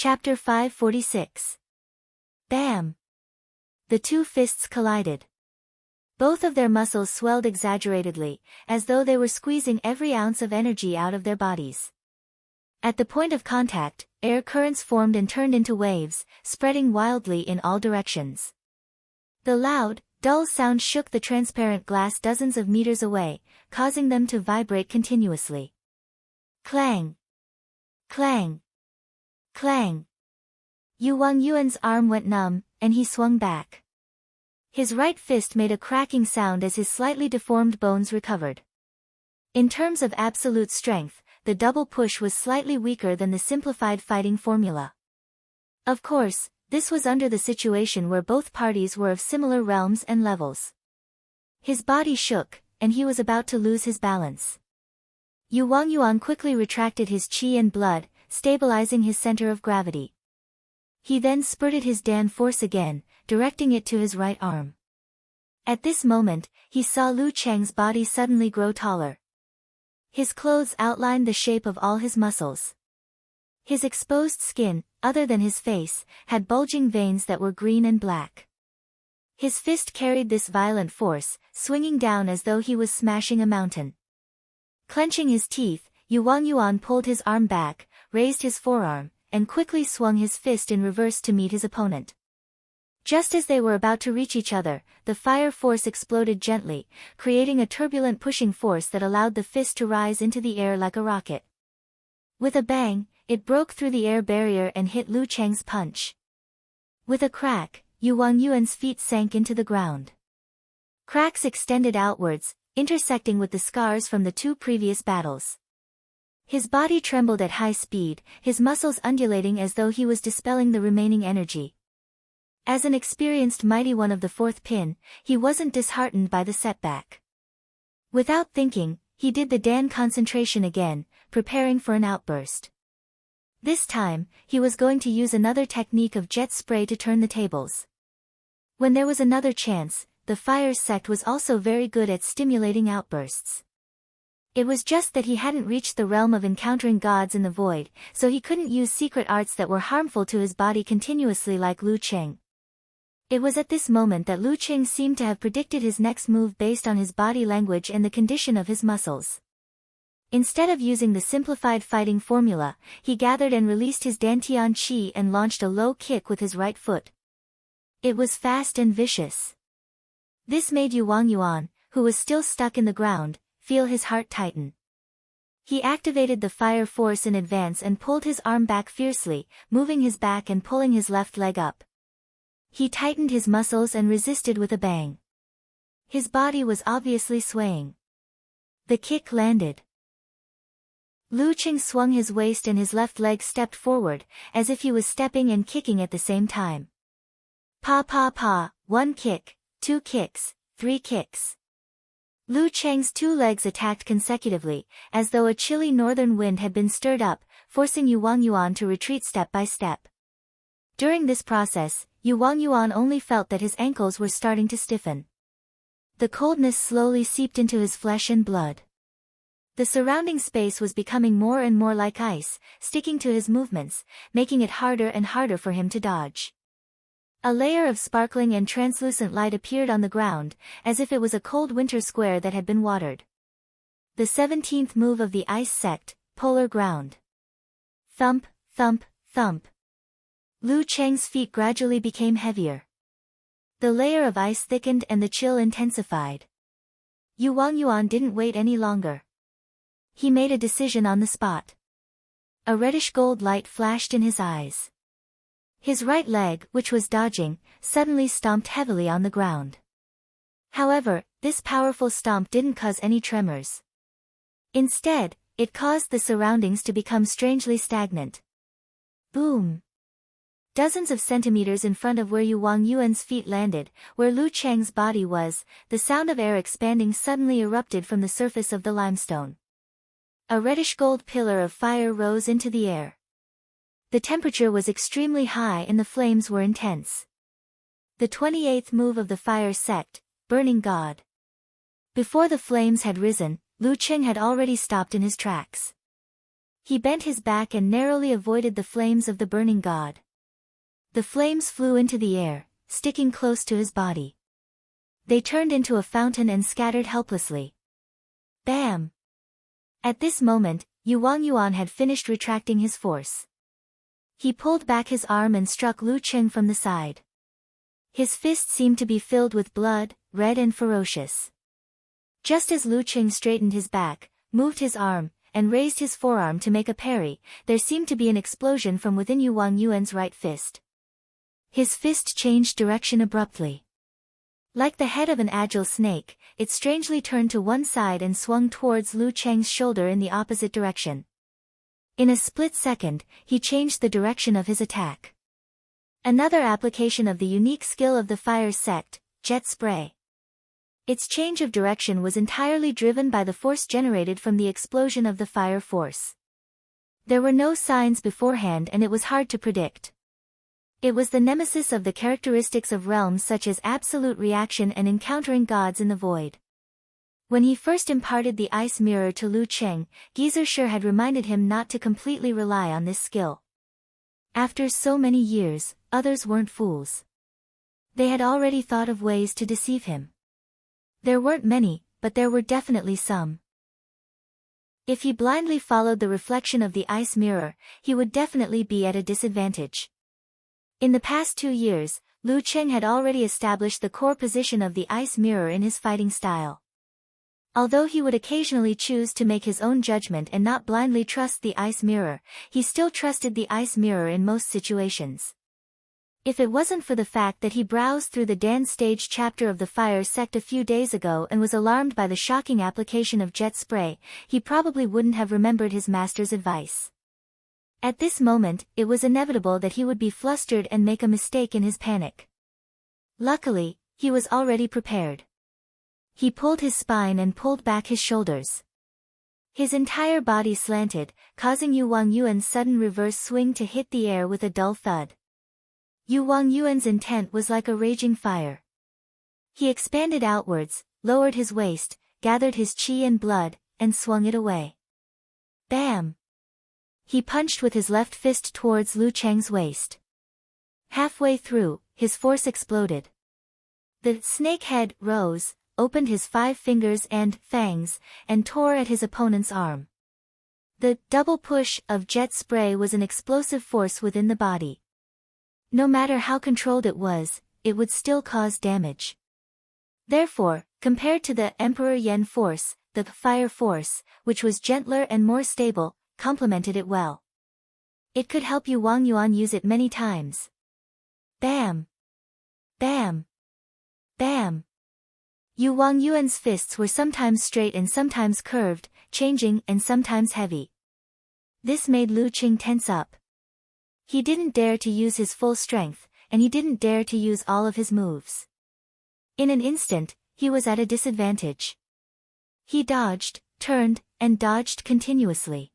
Chapter 546. Bam! The two fists collided. Both of their muscles swelled exaggeratedly, as though they were squeezing every ounce of energy out of their bodies. At the point of contact, air currents formed and turned into waves, spreading wildly in all directions. The loud, dull sound shook the transparent glass dozens of meters away, causing them to vibrate continuously. Clang! Clang! Clang! Yu Wangyuan's arm went numb, and he swung back. His right fist made a cracking sound as his slightly deformed bones recovered. In terms of absolute strength, the double push was slightly weaker than the simplified fighting formula. Of course, this was under the situation where both parties were of similar realms and levels. His body shook, and he was about to lose his balance. Yu Wangyuan quickly retracted his qi and blood, stabilizing his center of gravity. He then spurted his Dan force again, directing it to his right arm. At this moment, he saw Lu Cheng's body suddenly grow taller. His clothes outlined the shape of all his muscles. His exposed skin, other than his face, had bulging veins that were green and black. His fist carried this violent force, swinging down as though he was smashing a mountain. Clenching his teeth, Yu Wangyuan pulled his arm back, raised his forearm, and quickly swung his fist in reverse to meet his opponent. Just as they were about to reach each other, the fire force exploded gently, creating a turbulent pushing force that allowed the fist to rise into the air like a rocket. With a bang, it broke through the air barrier and hit Lu Cheng's punch. With a crack, Yu Wangyuan's feet sank into the ground. Cracks extended outwards, intersecting with the scars from the two previous battles. His body trembled at high speed, his muscles undulating as though he was dispelling the remaining energy. As an experienced mighty one of the fourth pin, he wasn't disheartened by the setback. Without thinking, he did the Dan concentration again, preparing for an outburst. This time, he was going to use another technique of jet spray to turn the tables. When there was another chance, the fire sect was also very good at stimulating outbursts. It was just that he hadn't reached the realm of encountering gods in the void, so he couldn't use secret arts that were harmful to his body continuously like Lu Cheng. It was at this moment that Lu Cheng seemed to have predicted his next move based on his body language and the condition of his muscles. Instead of using the simplified fighting formula, he gathered and released his Dantian Qi and launched a low kick with his right foot. It was fast and vicious. This made Yu Wangyuan, who was still stuck in the ground, feel his heart tighten. He activated the fire force in advance and pulled his arm back fiercely, moving his back and pulling his left leg up. He tightened his muscles and resisted with a bang. His body was obviously swaying. The kick landed. Lu Cheng swung his waist and his left leg stepped forward, as if he was stepping and kicking at the same time. Pa pa pa, 1 kick, 2 kicks, 3 kicks. Lu Cheng's two legs attacked consecutively, as though a chilly northern wind had been stirred up, forcing Yu Wangyuan to retreat step by step. During this process, Yu Wangyuan only felt that his ankles were starting to stiffen. The coldness slowly seeped into his flesh and blood. The surrounding space was becoming more and more like ice, sticking to his movements, making it harder and harder for him to dodge. A layer of sparkling and translucent light appeared on the ground, as if it was a cold winter square that had been watered. The 17th move of the ice sect, Polar Ground. Thump, thump, thump. Lu Cheng's feet gradually became heavier. The layer of ice thickened and the chill intensified. Yu Wangyuan didn't wait any longer. He made a decision on the spot. A reddish-gold light flashed in his eyes. His right leg, which was dodging, suddenly stomped heavily on the ground. However, this powerful stomp didn't cause any tremors. Instead, it caused the surroundings to become strangely stagnant. Boom! Dozens of centimeters in front of where Yu Wangyuan's feet landed, where Lu Cheng's body was, the sound of air expanding suddenly erupted from the surface of the limestone. A reddish-gold pillar of fire rose into the air. The temperature was extremely high and the flames were intense. The 28th move of the fire sect, Burning God. Before the flames had risen, Lu Cheng had already stopped in his tracks. He bent his back and narrowly avoided the flames of the burning god. The flames flew into the air, sticking close to his body. They turned into a fountain and scattered helplessly. Bam! At this moment, Yu Wangyuan had finished retracting his force. He pulled back his arm and struck Lu Cheng from the side. His fist seemed to be filled with blood, red and ferocious. Just as Lu Cheng straightened his back, moved his arm, and raised his forearm to make a parry, there seemed to be an explosion from within Yu Wangyuan's right fist. His fist changed direction abruptly. Like the head of an agile snake, it strangely turned to one side and swung towards Lu Cheng's shoulder in the opposite direction. In a split second, he changed the direction of his attack. Another application of the unique skill of the fire sect, Jet Spray. Its change of direction was entirely driven by the force generated from the explosion of the fire force. There were no signs beforehand and it was hard to predict. It was the nemesis of the characteristics of realms such as absolute reaction and encountering gods in the void. When he first imparted the ice mirror to Lu Cheng, Geyser had reminded him not to completely rely on this skill. After so many years, others weren't fools. They had already thought of ways to deceive him. There weren't many, but there were definitely some. If he blindly followed the reflection of the ice mirror, he would definitely be at a disadvantage. In the past 2 years, Lu Cheng had already established the core position of the ice mirror in his fighting style. Although he would occasionally choose to make his own judgment and not blindly trust the ice mirror, he still trusted the ice mirror in most situations. If it wasn't for the fact that he browsed through the Dan stage chapter of the Fire Sect a few days ago and was alarmed by the shocking application of Jet Spray, he probably wouldn't have remembered his master's advice. At this moment, it was inevitable that he would be flustered and make a mistake in his panic. Luckily, he was already prepared. He pulled his spine and pulled back his shoulders. His entire body slanted, causing Yu Wangyuan's sudden reverse swing to hit the air with a dull thud. Yu Wangyuan's intent was like a raging fire. He expanded outwards, lowered his waist, gathered his qi and blood, and swung it away. Bam! He punched with his left fist towards Lu Cheng's waist. Halfway through, his force exploded. The snake head rose, opened his 5 fingers and fangs, and tore at his opponent's arm. The double push of Jet Spray was an explosive force within the body. No matter how controlled it would still cause damage. Therefore, compared to the Emperor Yen force, the fire force, which was gentler and more stable, complemented it well. It could help Yu Wangyuan use it many times. Bam! Bam! Bam! Yu Wangyuan's fists were sometimes straight and sometimes curved, changing and sometimes heavy. This made Lu Cheng tense up. He didn't dare to use his full strength, and he didn't dare to use all of his moves. In an instant, he was at a disadvantage. He dodged, turned, and dodged continuously.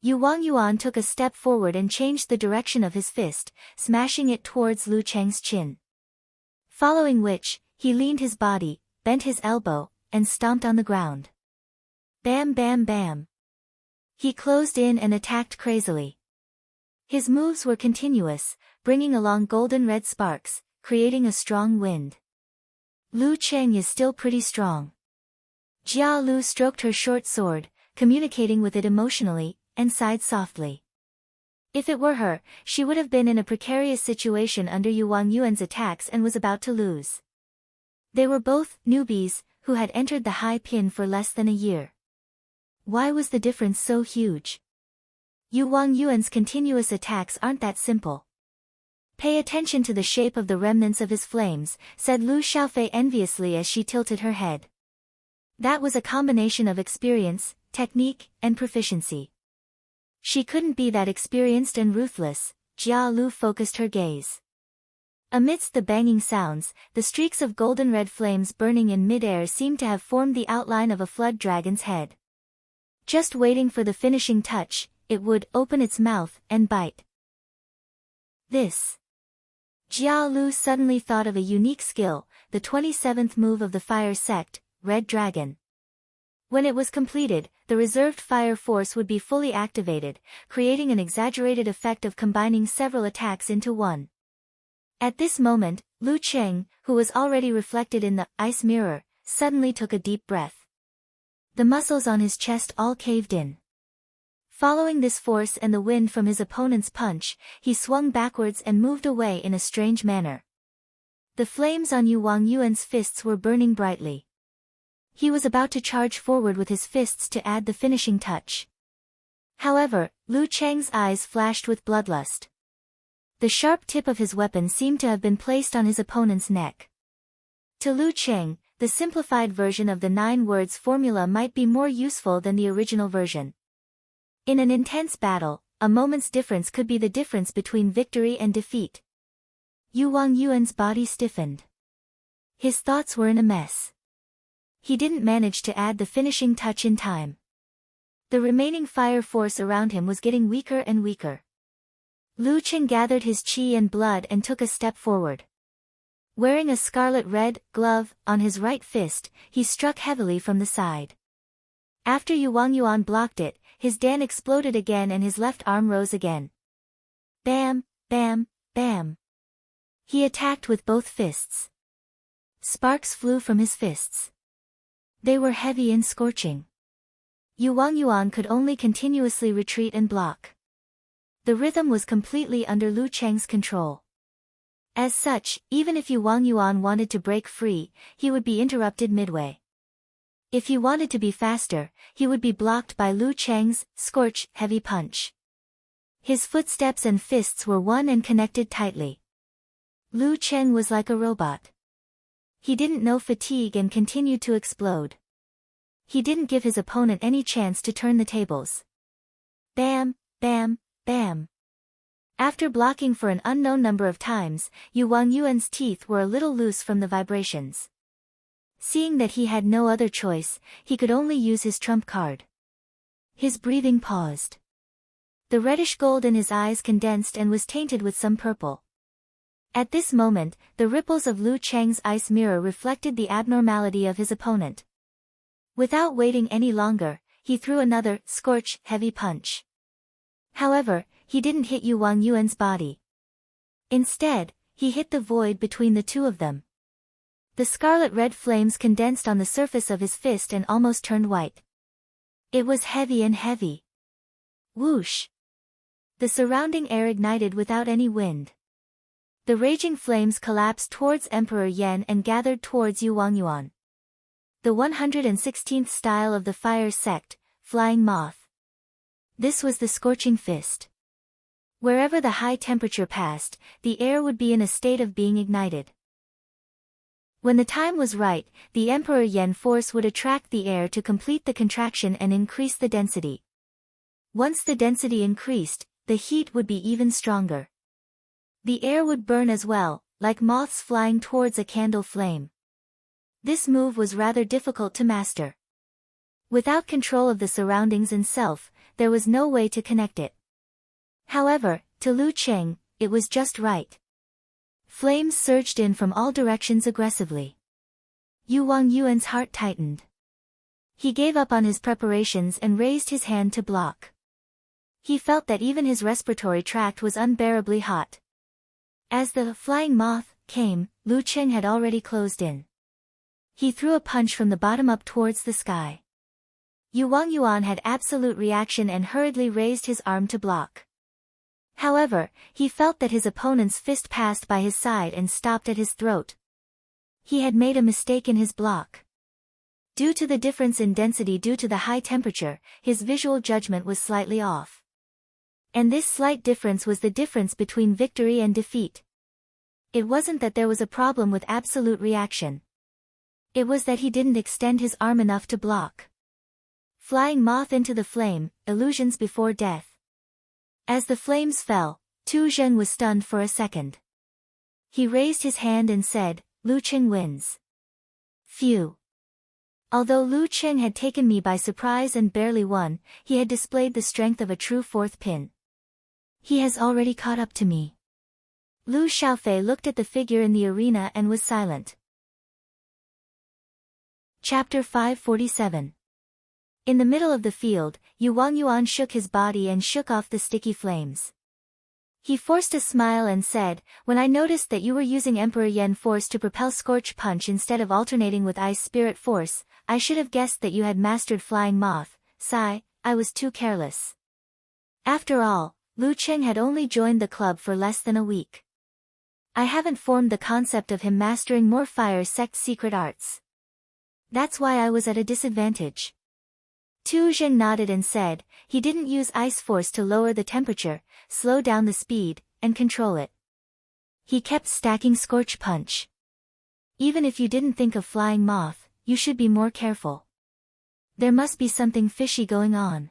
Yu Wangyuan took a step forward and changed the direction of his fist, smashing it towards Lu Cheng's chin. Following which, he leaned his body, bent his elbow, and stomped on the ground. Bam bam bam. He closed in and attacked crazily. His moves were continuous, bringing along golden red sparks, creating a strong wind. Lu Cheng is still pretty strong. Jia Lu stroked her short sword, communicating with it emotionally, and sighed softly. If it were her, she would have been in a precarious situation under Yu Wangyuan's attacks and was about to lose. They were both newbies, who had entered the high pin for less than a year. Why was the difference so huge? Yu Wangyuan's continuous attacks aren't that simple. Pay attention to the shape of the remnants of his flames, said Lu Xiaofei enviously as she tilted her head. That was a combination of experience, technique, and proficiency. She couldn't be that experienced and ruthless. Jia Lu focused her gaze. Amidst the banging sounds, the streaks of golden red flames burning in mid-air seemed to have formed the outline of a flood dragon's head. Just waiting for the finishing touch, it would open its mouth and bite. This. Jia Lu suddenly thought of a unique skill, the 27th move of the Fire Sect, Red Dragon. When it was completed, the reserved fire force would be fully activated, creating an exaggerated effect of combining several attacks into one. At this moment, Lu Cheng, who was already reflected in the ice mirror, suddenly took a deep breath. The muscles on his chest all caved in. Following this force and the wind from his opponent's punch, he swung backwards and moved away in a strange manner. The flames on Yu Wangyuan's fists were burning brightly. He was about to charge forward with his fists to add the finishing touch. However, Lu Cheng's eyes flashed with bloodlust. The sharp tip of his weapon seemed to have been placed on his opponent's neck. To Lu Cheng, the simplified version of the 9 words formula might be more useful than the original version. In an intense battle, a moment's difference could be the difference between victory and defeat. Yu Wangyuan's body stiffened. His thoughts were in a mess. He didn't manage to add the finishing touch in time. The remaining fire force around him was getting weaker and weaker. Lu Cheng gathered his qi and blood and took a step forward. Wearing a scarlet red glove on his right fist, he struck heavily from the side. After Yu Wangyuan blocked it, his Dan exploded again and his left arm rose again. Bam, bam, bam. He attacked with both fists. Sparks flew from his fists. They were heavy and scorching. Yu Wangyuan could only continuously retreat and block. The rhythm was completely under Lu Cheng's control. As such, even if Yu Wangyuan wanted to break free, he would be interrupted midway. If he wanted to be faster, he would be blocked by Lu Cheng's scorch heavy punch. His footsteps and fists were one and connected tightly. Lu Cheng was like a robot. He didn't know fatigue and continued to explode. He didn't give his opponent any chance to turn the tables. Bam, bam, bam. After blocking for an unknown number of times, Yu Wangyuan's teeth were a little loose from the vibrations. Seeing that he had no other choice, he could only use his trump card. His breathing paused. The reddish gold in his eyes condensed and was tainted with some purple. At this moment, the ripples of Lu Cheng's ice mirror reflected the abnormality of his opponent. Without waiting any longer, he threw another scorch heavy punch. However, he didn't hit Yu Wangyuan's body. Instead, he hit the void between the two of them. The scarlet-red flames condensed on the surface of his fist and almost turned white. It was heavy and heavy. Whoosh! The surrounding air ignited without any wind. The raging flames collapsed towards Emperor Yan and gathered towards Yu Wangyuan. The 116th style of the fire sect, Flying Moth. This was the scorching fist. Wherever the high temperature passed, the air would be in a state of being ignited. When the time was right, the Emperor Yan force would attract the air to complete the contraction and increase the density. Once the density increased, the heat would be even stronger. The air would burn as well, like moths flying towards a candle flame. This move was rather difficult to master. Without control of the surroundings and self, there was no way to connect it. However, to Lu Cheng, it was just right. Flames surged in from all directions aggressively. Yu Wangyuan's heart tightened. He gave up on his preparations and raised his hand to block. He felt that even his respiratory tract was unbearably hot. As the flying moth came, Lu Cheng had already closed in. He threw a punch from the bottom up towards the sky. Yu Wangyuan had absolute reaction and hurriedly raised his arm to block. However, he felt that his opponent's fist passed by his side and stopped at his throat. He had made a mistake in his block. Due to the difference in density due to the high temperature, his visual judgment was slightly off. And this slight difference was the difference between victory and defeat. It wasn't that there was a problem with absolute reaction. It was that he didn't extend his arm enough to block. Flying moth into the flame, illusions before death. As the flames fell, Tu Zheng was stunned for a second. He raised his hand and said, Lu Cheng wins. Phew. Although Lu Cheng had taken me by surprise and barely won, he had displayed the strength of a true fourth pin. He has already caught up to me. Lu Xiaofei looked at the figure in the arena and was silent. Chapter 547. In the middle of the field, Yu Wangyuan shook his body and shook off the sticky flames. He forced a smile and said, "When I noticed that you were using Emperor Yen Force to propel Scorch Punch instead of alternating with Ice Spirit Force, I should have guessed that you had mastered Flying Moth. Sigh, I was too careless." After all, Lu Cheng had only joined the club for less than a week. I haven't formed the concept of him mastering more Fire Sect secret arts. That's why I was at a disadvantage. Tu Zheng nodded and said, he didn't use Ice Force to lower the temperature, slow down the speed, and control it. He kept stacking Scorch Punch. Even if you didn't think of Flying Moth, you should be more careful. There must be something fishy going on.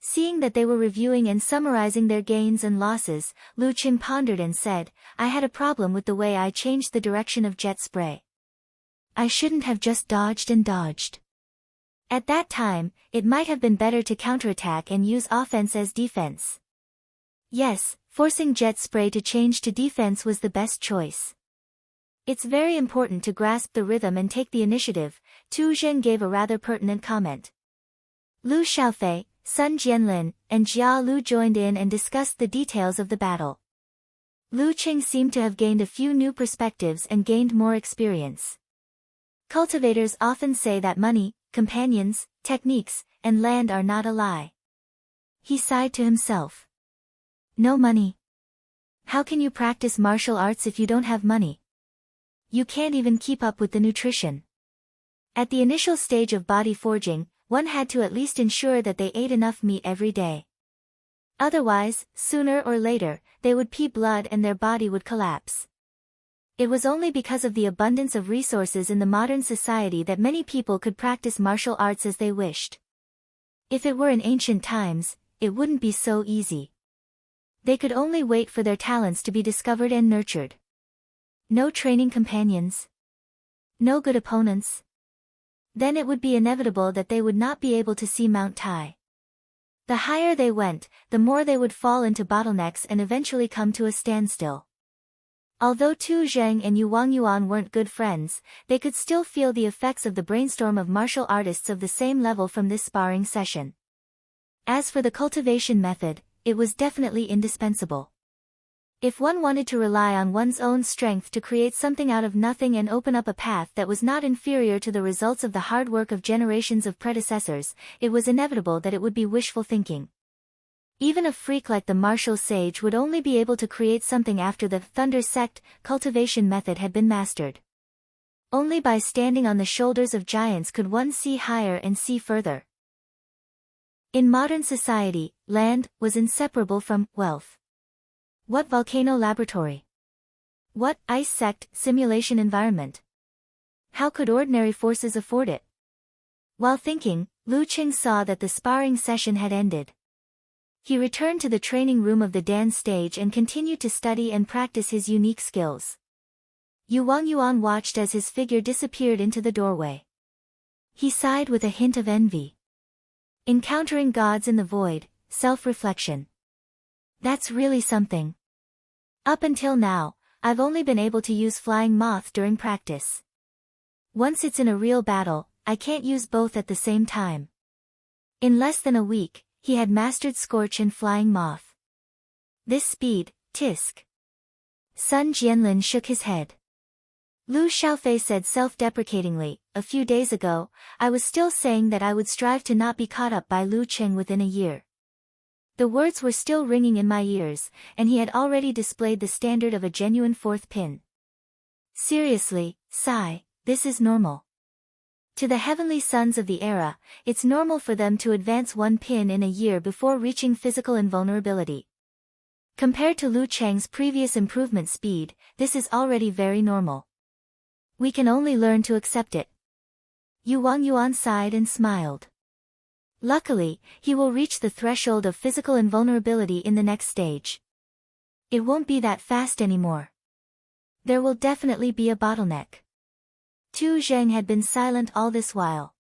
Seeing that they were reviewing and summarizing their gains and losses, Lu Qing pondered and said, I had a problem with the way I changed the direction of jet spray. I shouldn't have just dodged and dodged. At that time, it might have been better to counterattack and use offense as defense. Yes, forcing jet spray to change to defense was the best choice. It's very important to grasp the rhythm and take the initiative, Tu Zheng gave a rather pertinent comment. Lu Xiaofei, Sun Jianlin, and Jia Lu joined in and discussed the details of the battle. Lu Qing seemed to have gained a few new perspectives and gained more experience. Cultivators often say that money, companions, techniques, and land are not a lie. He sighed to himself. No money. How can you practice martial arts if you don't have money? You can't even keep up with the nutrition. At the initial stage of body forging, one had to at least ensure that they ate enough meat every day. Otherwise, sooner or later, they would pee blood and their body would collapse. It was only because of the abundance of resources in the modern society that many people could practice martial arts as they wished. If it were in ancient times, it wouldn't be so easy. They could only wait for their talents to be discovered and nurtured. No training companions. No good opponents. Then it would be inevitable that they would not be able to see Mount Tai. The higher they went, the more they would fall into bottlenecks and eventually come to a standstill. Although Tu Zheng and Yu Wangyuan weren't good friends, they could still feel the effects of the brainstorm of martial artists of the same level from this sparring session. As for the cultivation method, it was definitely indispensable. If one wanted to rely on one's own strength to create something out of nothing and open up a path that was not inferior to the results of the hard work of generations of predecessors, it was inevitable that it would be wishful thinking. Even a freak like the martial sage would only be able to create something after the Thunder Sect cultivation method had been mastered. Only by standing on the shoulders of giants could one see higher and see further. In modern society, land was inseparable from wealth. What volcano laboratory? What ice sect simulation environment? How could ordinary forces afford it? While thinking, Lu Qing saw that the sparring session had ended. He returned to the training room of the dance stage and continued to study and practice his unique skills. Yu Wangyuan watched as his figure disappeared into the doorway. He sighed with a hint of envy. Encountering gods in the void, self-reflection. That's really something. Up until now, I've only been able to use Flying Moth during practice. Once it's in a real battle, I can't use both at the same time. In less than a week, he had mastered Scorch and Flying Moth. This speed, tisk. Sun Jianlin shook his head. Lu Xiaofei said self-deprecatingly, a few days ago, I was still saying that I would strive to not be caught up by Lu Cheng within a year. The words were still ringing in my ears, and he had already displayed the standard of a genuine fourth pin. Seriously, Sai, this is normal. To the heavenly sons of the era, it's normal for them to advance one pin in a year before reaching physical invulnerability. Compared to Lu Cheng's previous improvement speed, this is already very normal. We can only learn to accept it. Yu Wangyuan sighed and smiled. Luckily, he will reach the threshold of physical invulnerability in the next stage. It won't be that fast anymore. There will definitely be a bottleneck. Tu Zheng had been silent all this while.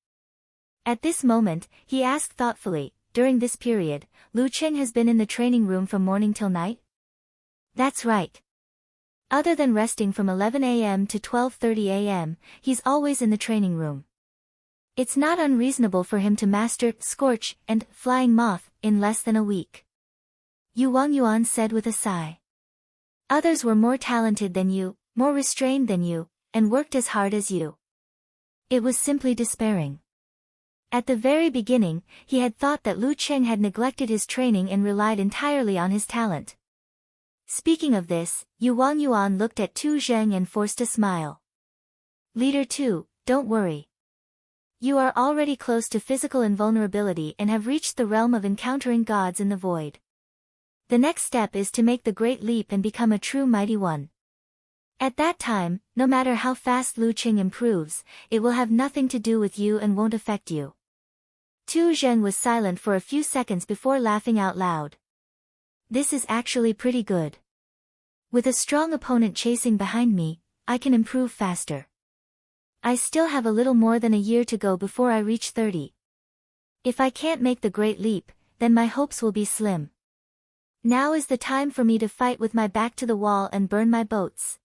At this moment, he asked thoughtfully, during this period, Lu Cheng has been in the training room from morning till night? That's right. Other than resting from 11 a.m. to 12:30 a.m., he's always in the training room. It's not unreasonable for him to master Scorch and Flying Moth in less than a week. Yu Wangyuan said with a sigh. Others were more talented than you, more restrained than you, and worked as hard as you. It was simply despairing. At the very beginning, he had thought that Lu Cheng had neglected his training and relied entirely on his talent. Speaking of this, Yu Wangyuan looked at Tu Zheng and forced a smile. Leader 2, don't worry. You are already close to physical invulnerability and have reached the realm of encountering gods in the void. The next step is to make the great leap and become a true mighty one. At that time, no matter how fast Lu Cheng improves, it will have nothing to do with you and won't affect you. Tu Zheng was silent for a few seconds before laughing out loud. This is actually pretty good. With a strong opponent chasing behind me, I can improve faster. I still have a little more than a year to go before I reach 30. If I can't make the great leap, then my hopes will be slim. Now is the time for me to fight with my back to the wall and burn my boats.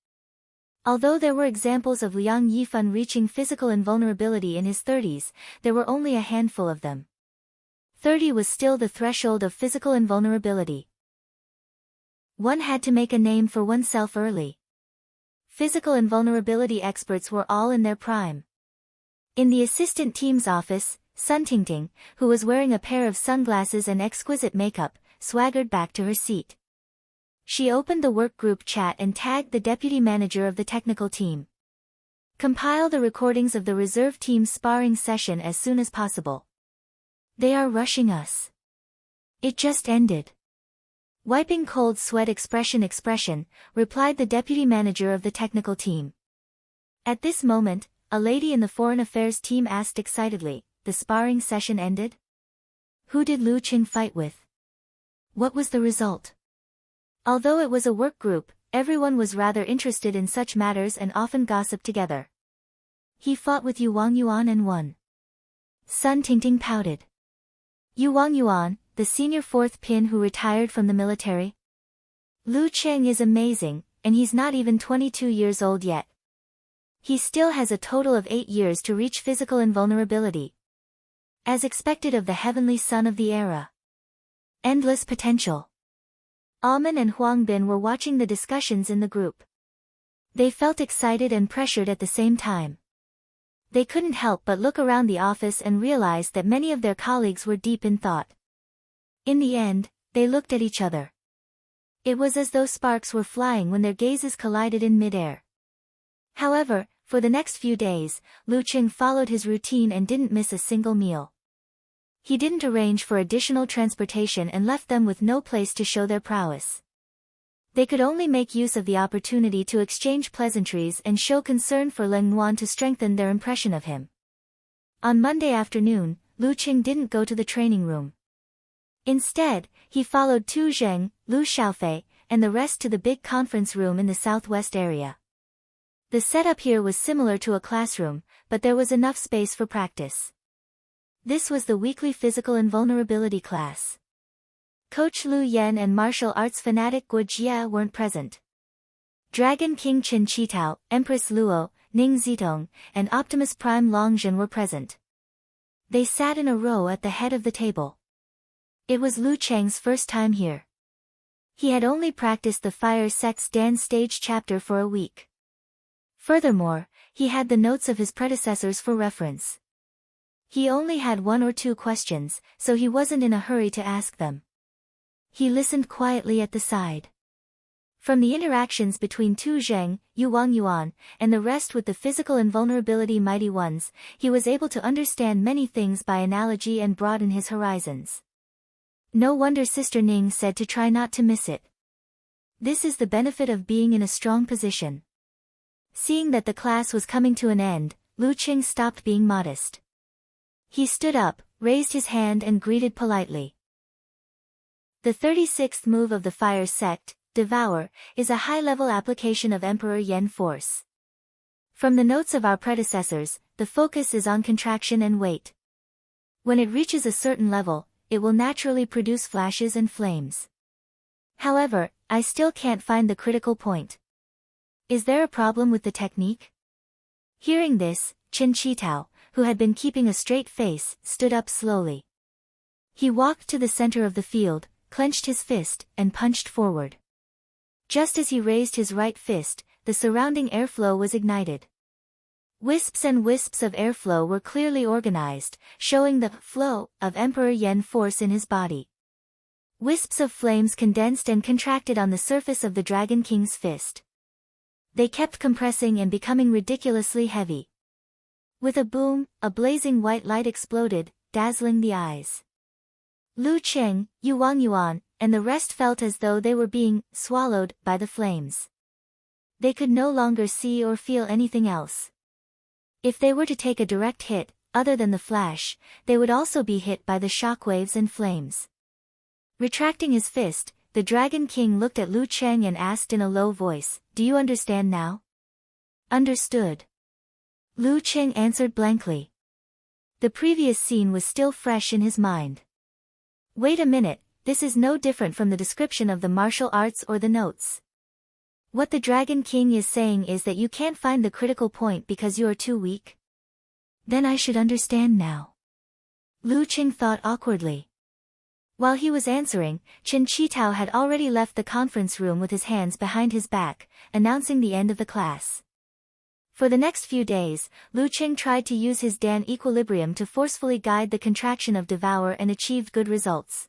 Although there were examples of Liang Yifan reaching physical invulnerability in his 30s, there were only a handful of them. 30 was still the threshold of physical invulnerability. One had to make a name for oneself early. Physical invulnerability experts were all in their prime. In the assistant team's office, Sun Tingting, who was wearing a pair of sunglasses and exquisite makeup, swaggered back to her seat. She opened the work group chat and tagged the deputy manager of the technical team. Compile the recordings of the reserve team's sparring session as soon as possible. They are rushing us. It just ended. Wiping cold sweat expression, replied the deputy manager of the technical team. At this moment, a lady in the foreign affairs team asked excitedly, the sparring session ended? Who did Lu Cheng fight with? What was the result? Although it was a work group, everyone was rather interested in such matters and often gossiped together. He fought with Yu Wangyuan and won. Sun Tingting pouted. Yu Wangyuan, the senior fourth pin who retired from the military? Lu Cheng is amazing, and he's not even 22 years old yet. He still has a total of 8 years to reach physical invulnerability. As expected of the heavenly son of the era. Endless potential. Amen and Huang Bin were watching the discussions in the group. They felt excited and pressured at the same time. They couldn't help but look around the office and realize that many of their colleagues were deep in thought. In the end, they looked at each other. It was as though sparks were flying when their gazes collided in midair. However, for the next few days, Lu Cheng followed his routine and didn't miss a single meal. He didn't arrange for additional transportation and left them with no place to show their prowess. They could only make use of the opportunity to exchange pleasantries and show concern for Leng Nuan to strengthen their impression of him. On Monday afternoon, Lu Cheng didn't go to the training room. Instead, he followed Tu Zheng, Lu Xiaofei, and the rest to the big conference room in the southwest area. The setup here was similar to a classroom, but there was enough space for practice. This was the weekly physical invulnerability class. Coach Lu Yan and martial arts fanatic Guo Jia weren't present. Dragon King Chen Qitao, Empress Luo, Ning Zitong, and Optimus Prime Long Zhen were present. They sat in a row at the head of the table. It was Lu Cheng's first time here. He had only practiced the Fire Sect's dance stage chapter for a week. Furthermore, he had the notes of his predecessors for reference. He only had 1 or 2 questions, so he wasn't in a hurry to ask them. He listened quietly at the side. From the interactions between Tu Zheng, Yu Wangyuan, and the rest with the physical invulnerability mighty ones, he was able to understand many things by analogy and broaden his horizons. No wonder Sister Ning said to try not to miss it. This is the benefit of being in a strong position. Seeing that the class was coming to an end, Lu Cheng stopped being modest. He stood up, raised his hand and greeted politely. The 36th move of the Fire Sect, Devour, is a high-level application of Emperor Yen Force. From the notes of our predecessors, the focus is on contraction and weight. When it reaches a certain level, it will naturally produce flashes and flames. However, I still can't find the critical point. Is there a problem with the technique? Hearing this, Chen Qitao, who had been keeping a straight face, stood up slowly. He walked to the center of the field, clenched his fist, and punched forward. Just as he raised his right fist, the surrounding airflow was ignited. Wisps and wisps of airflow were clearly organized, showing the flow of Emperor Yen force in his body. Wisps of flames condensed and contracted on the surface of the Dragon King's fist. They kept compressing and becoming ridiculously heavy. With a boom, a blazing white light exploded, dazzling the eyes. Lu Qing, Yu Wangyuan, and the rest felt as though they were being swallowed by the flames. They could no longer see or feel anything else. If they were to take a direct hit, other than the flash, they would also be hit by the shockwaves and flames. Retracting his fist, the Dragon King looked at Lu Cheng and asked in a low voice, "Do you understand now?" "Understood." Lu Cheng answered blankly. The previous scene was still fresh in his mind. Wait a minute, this is no different from the description of the martial arts or the notes. What the Dragon King is saying is that you can't find the critical point because you are too weak? Then I should understand now. Lu Qing thought awkwardly. While he was answering, Chen Qitao had already left the conference room with his hands behind his back, announcing the end of the class. For the next few days, Lu Qing tried to use his Dan equilibrium to forcefully guide the contraction of Devour and achieved good results.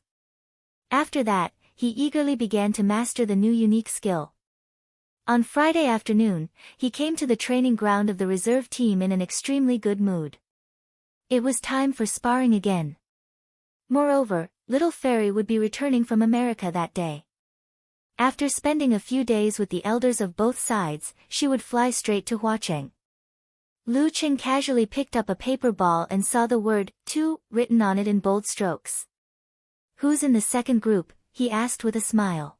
After that, he eagerly began to master the new unique skill. On Friday afternoon, he came to the training ground of the reserve team in an extremely good mood. It was time for sparring again. Moreover, Little Fairy would be returning from America that day. After spending a few days with the elders of both sides, she would fly straight to Huacheng. Lu Qing casually picked up a paper ball and saw the word, 2, written on it in bold strokes. "Who's in the second group?" he asked with a smile.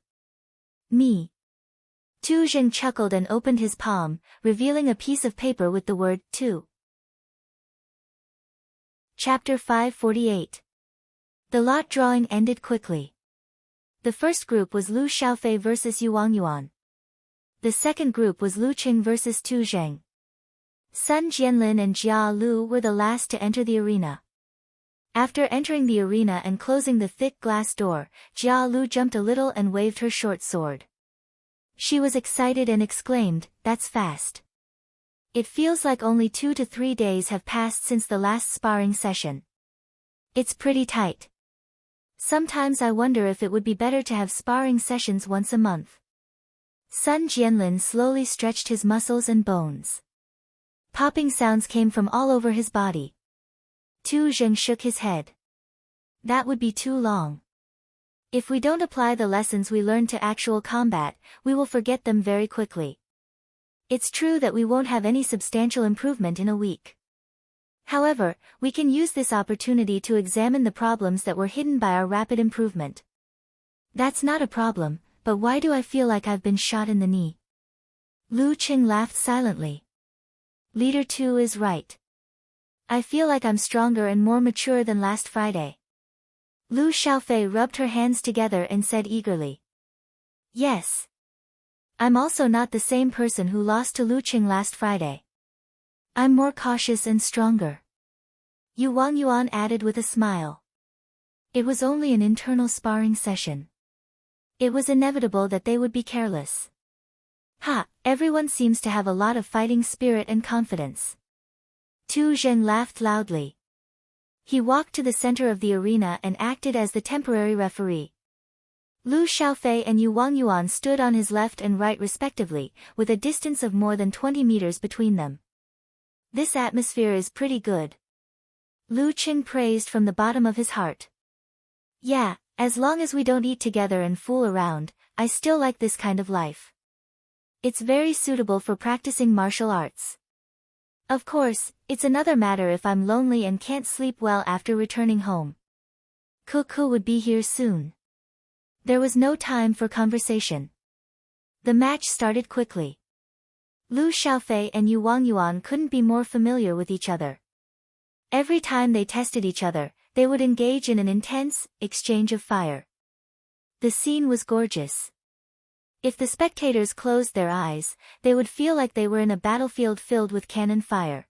"Me." Tu Zheng chuckled and opened his palm, revealing a piece of paper with the word, 2. Chapter 548. The lot drawing ended quickly. The first group was Lu Xiaofei versus Yu Wangyuan. The second group was Lu Qing versus Tu Zheng. Sun Jianlin and Jia Lu were the last to enter the arena. After entering the arena and closing the thick glass door, Jia Lu jumped a little and waved her short sword. She was excited and exclaimed, "That's fast. It feels like only 2 to 3 days have passed since the last sparring session. It's pretty tight. Sometimes I wonder if it would be better to have sparring sessions once a month." Sun Jianlin slowly stretched his muscles and bones. Popping sounds came from all over his body. Tu Zheng shook his head. "That would be too long. If we don't apply the lessons we learned to actual combat, we will forget them very quickly. It's true that we won't have any substantial improvement in a week. However, we can use this opportunity to examine the problems that were hidden by our rapid improvement." "That's not a problem, but why do I feel like I've been shot in the knee?" Lu Qing laughed silently. "Leader 2 is right. I feel like I'm stronger and more mature than last Friday." Lu Xiaofei rubbed her hands together and said eagerly. "Yes. I'm also not the same person who lost to Lu Qing last Friday. I'm more cautious and stronger." Yu Wangyuan added with a smile. It was only an internal sparring session. It was inevitable that they would be careless. "Ha, everyone seems to have a lot of fighting spirit and confidence." Tu Zheng laughed loudly. He walked to the center of the arena and acted as the temporary referee. Lu Xiaofei and Yu Wangyuan stood on his left and right respectively, with a distance of more than 20 meters between them. "This atmosphere is pretty good." Lu Qing praised from the bottom of his heart. "Yeah, as long as we don't eat together and fool around, I still like this kind of life. It's very suitable for practicing martial arts. Of course, it's another matter if I'm lonely and can't sleep well after returning home. Cuckoo would be here soon." There was no time for conversation. The match started quickly. Lu Xiaofei and Yu Wangyuan couldn't be more familiar with each other. Every time they tested each other, they would engage in an intense exchange of fire. The scene was gorgeous. If the spectators closed their eyes, they would feel like they were in a battlefield filled with cannon fire.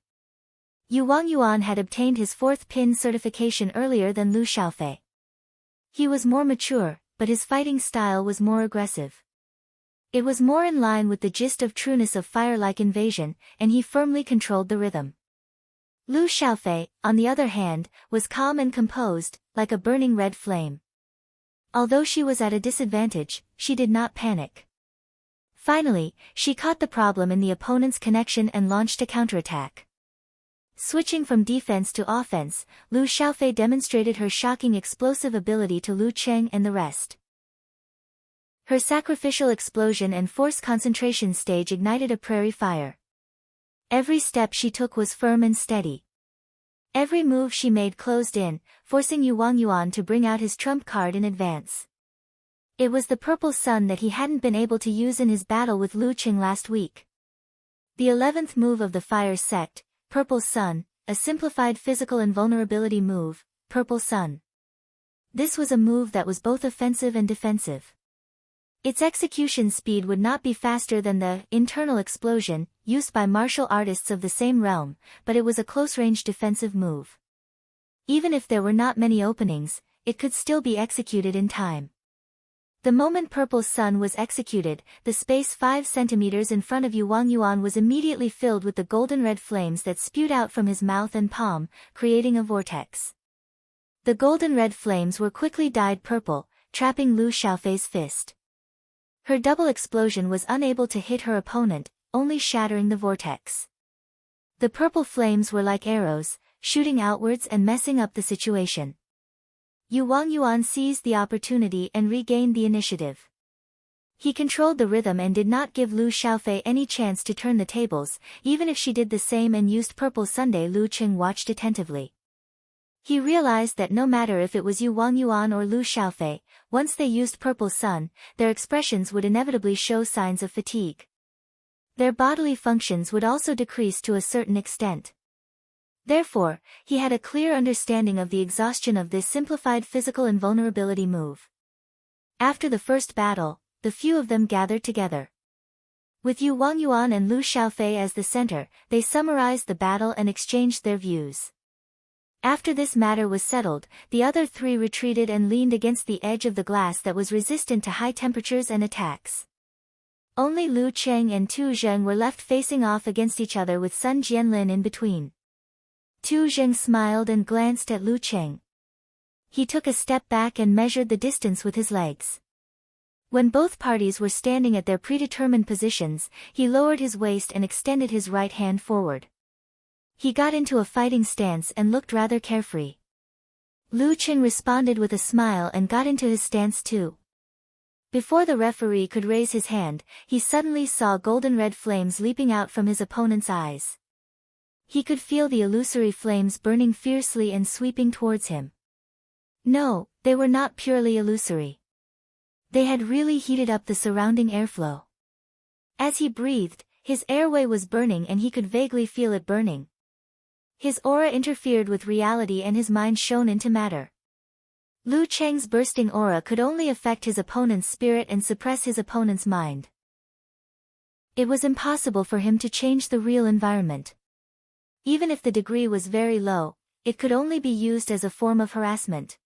Yu Wangyuan had obtained his 4th pin certification earlier than Lu Xiaofei. He was more mature, but his fighting style was more aggressive. It was more in line with the gist of trueness of fire-like invasion, and he firmly controlled the rhythm. Lu Xiaofei, on the other hand, was calm and composed, like a burning red flame. Although she was at a disadvantage, she did not panic. Finally, she caught the problem in the opponent's connection and launched a counterattack. Switching from defense to offense, Lu Xiaofei demonstrated her shocking explosive ability to Lu Cheng and the rest. Her sacrificial explosion and force concentration stage ignited a prairie fire. Every step she took was firm and steady. Every move she made closed in, forcing Yu Wangyuan to bring out his trump card in advance. It was the Purple Sun that he hadn't been able to use in his battle with Lu Cheng last week. The 11th move of the Fire Sect, Purple Sun, a simplified physical invulnerability move, Purple Sun. This was a move that was both offensive and defensive. Its execution speed would not be faster than the internal explosion, used by martial artists of the same realm, but it was a close-range defensive move. Even if there were not many openings, it could still be executed in time. The moment Purple Sun was executed, the space 5 centimeters in front of Yu Wangyuan was immediately filled with the golden red flames that spewed out from his mouth and palm, creating a vortex. The golden red flames were quickly dyed purple, trapping Lu Xiaofei's fist. Her double explosion was unable to hit her opponent, only shattering the vortex. The purple flames were like arrows, shooting outwards and messing up the situation. Yu Wangyuan seized the opportunity and regained the initiative. He controlled the rhythm and did not give Lu Xiaofei any chance to turn the tables, even if she did the same and used Purple Sunday. Lu Cheng watched attentively. He realized that no matter if it was Yu Wangyuan or Lu Xiaofei, once they used Purple Sun, their expressions would inevitably show signs of fatigue. Their bodily functions would also decrease to a certain extent. Therefore, he had a clear understanding of the exhaustion of this simplified physical invulnerability move. After the first battle, the few of them gathered together. With Yu Wangyuan and Lu Xiaofei as the center, they summarized the battle and exchanged their views. After this matter was settled, the other 3 retreated and leaned against the edge of the glass that was resistant to high temperatures and attacks. Only Lu Cheng and Tu Zheng were left facing off against each other with Sun Jianlin in between. Tu Zheng smiled and glanced at Lu Cheng. He took a step back and measured the distance with his legs. When both parties were standing at their predetermined positions, he lowered his waist and extended his right hand forward. He got into a fighting stance and looked rather carefree. Lu Cheng responded with a smile and got into his stance too. Before the referee could raise his hand, he suddenly saw golden red flames leaping out from his opponent's eyes. He could feel the illusory flames burning fiercely and sweeping towards him. No, they were not purely illusory. They had really heated up the surrounding airflow. As he breathed, his airway was burning and he could vaguely feel it burning. His aura interfered with reality and his mind shone into matter. Lu Cheng's bursting aura could only affect his opponent's spirit and suppress his opponent's mind. It was impossible for him to change the real environment. Even if the degree was very low, it could only be used as a form of harassment.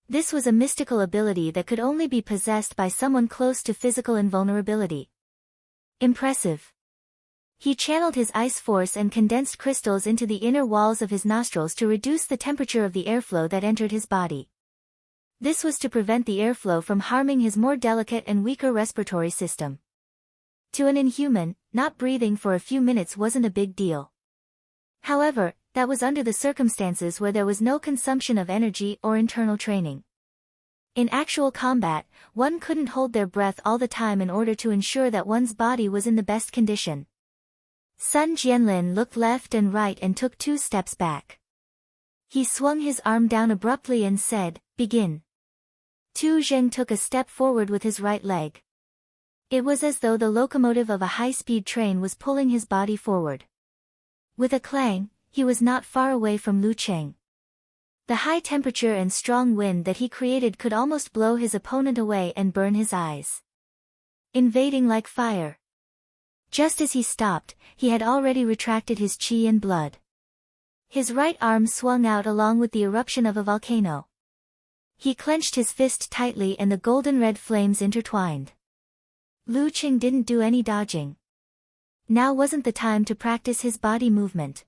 This was a mystical ability that could only be possessed by someone close to physical invulnerability. Impressive. He channeled his ice force and condensed crystals into the inner walls of his nostrils to reduce the temperature of the airflow that entered his body. This was to prevent the airflow from harming his more delicate and weaker respiratory system. To an inhuman, not breathing for a few minutes wasn't a big deal. However, that was under the circumstances where there was no consumption of energy or internal training. In actual combat, one couldn't hold their breath all the time in order to ensure that one's body was in the best condition. Sun Jianlin looked left and right and took 2 steps back. He swung his arm down abruptly and said, "Begin." Tu Zheng took a step forward with his right leg. It was as though the locomotive of a high-speed train was pulling his body forward. With a clang, he was not far away from Lu Cheng. The high temperature and strong wind that he created could almost blow his opponent away and burn his eyes. Invading like fire. Just as he stopped, he had already retracted his qi and blood. His right arm swung out along with the eruption of a volcano. He clenched his fist tightly and the golden-red flames intertwined. Lu Qing didn't do any dodging. Now wasn't the time to practice his body movement.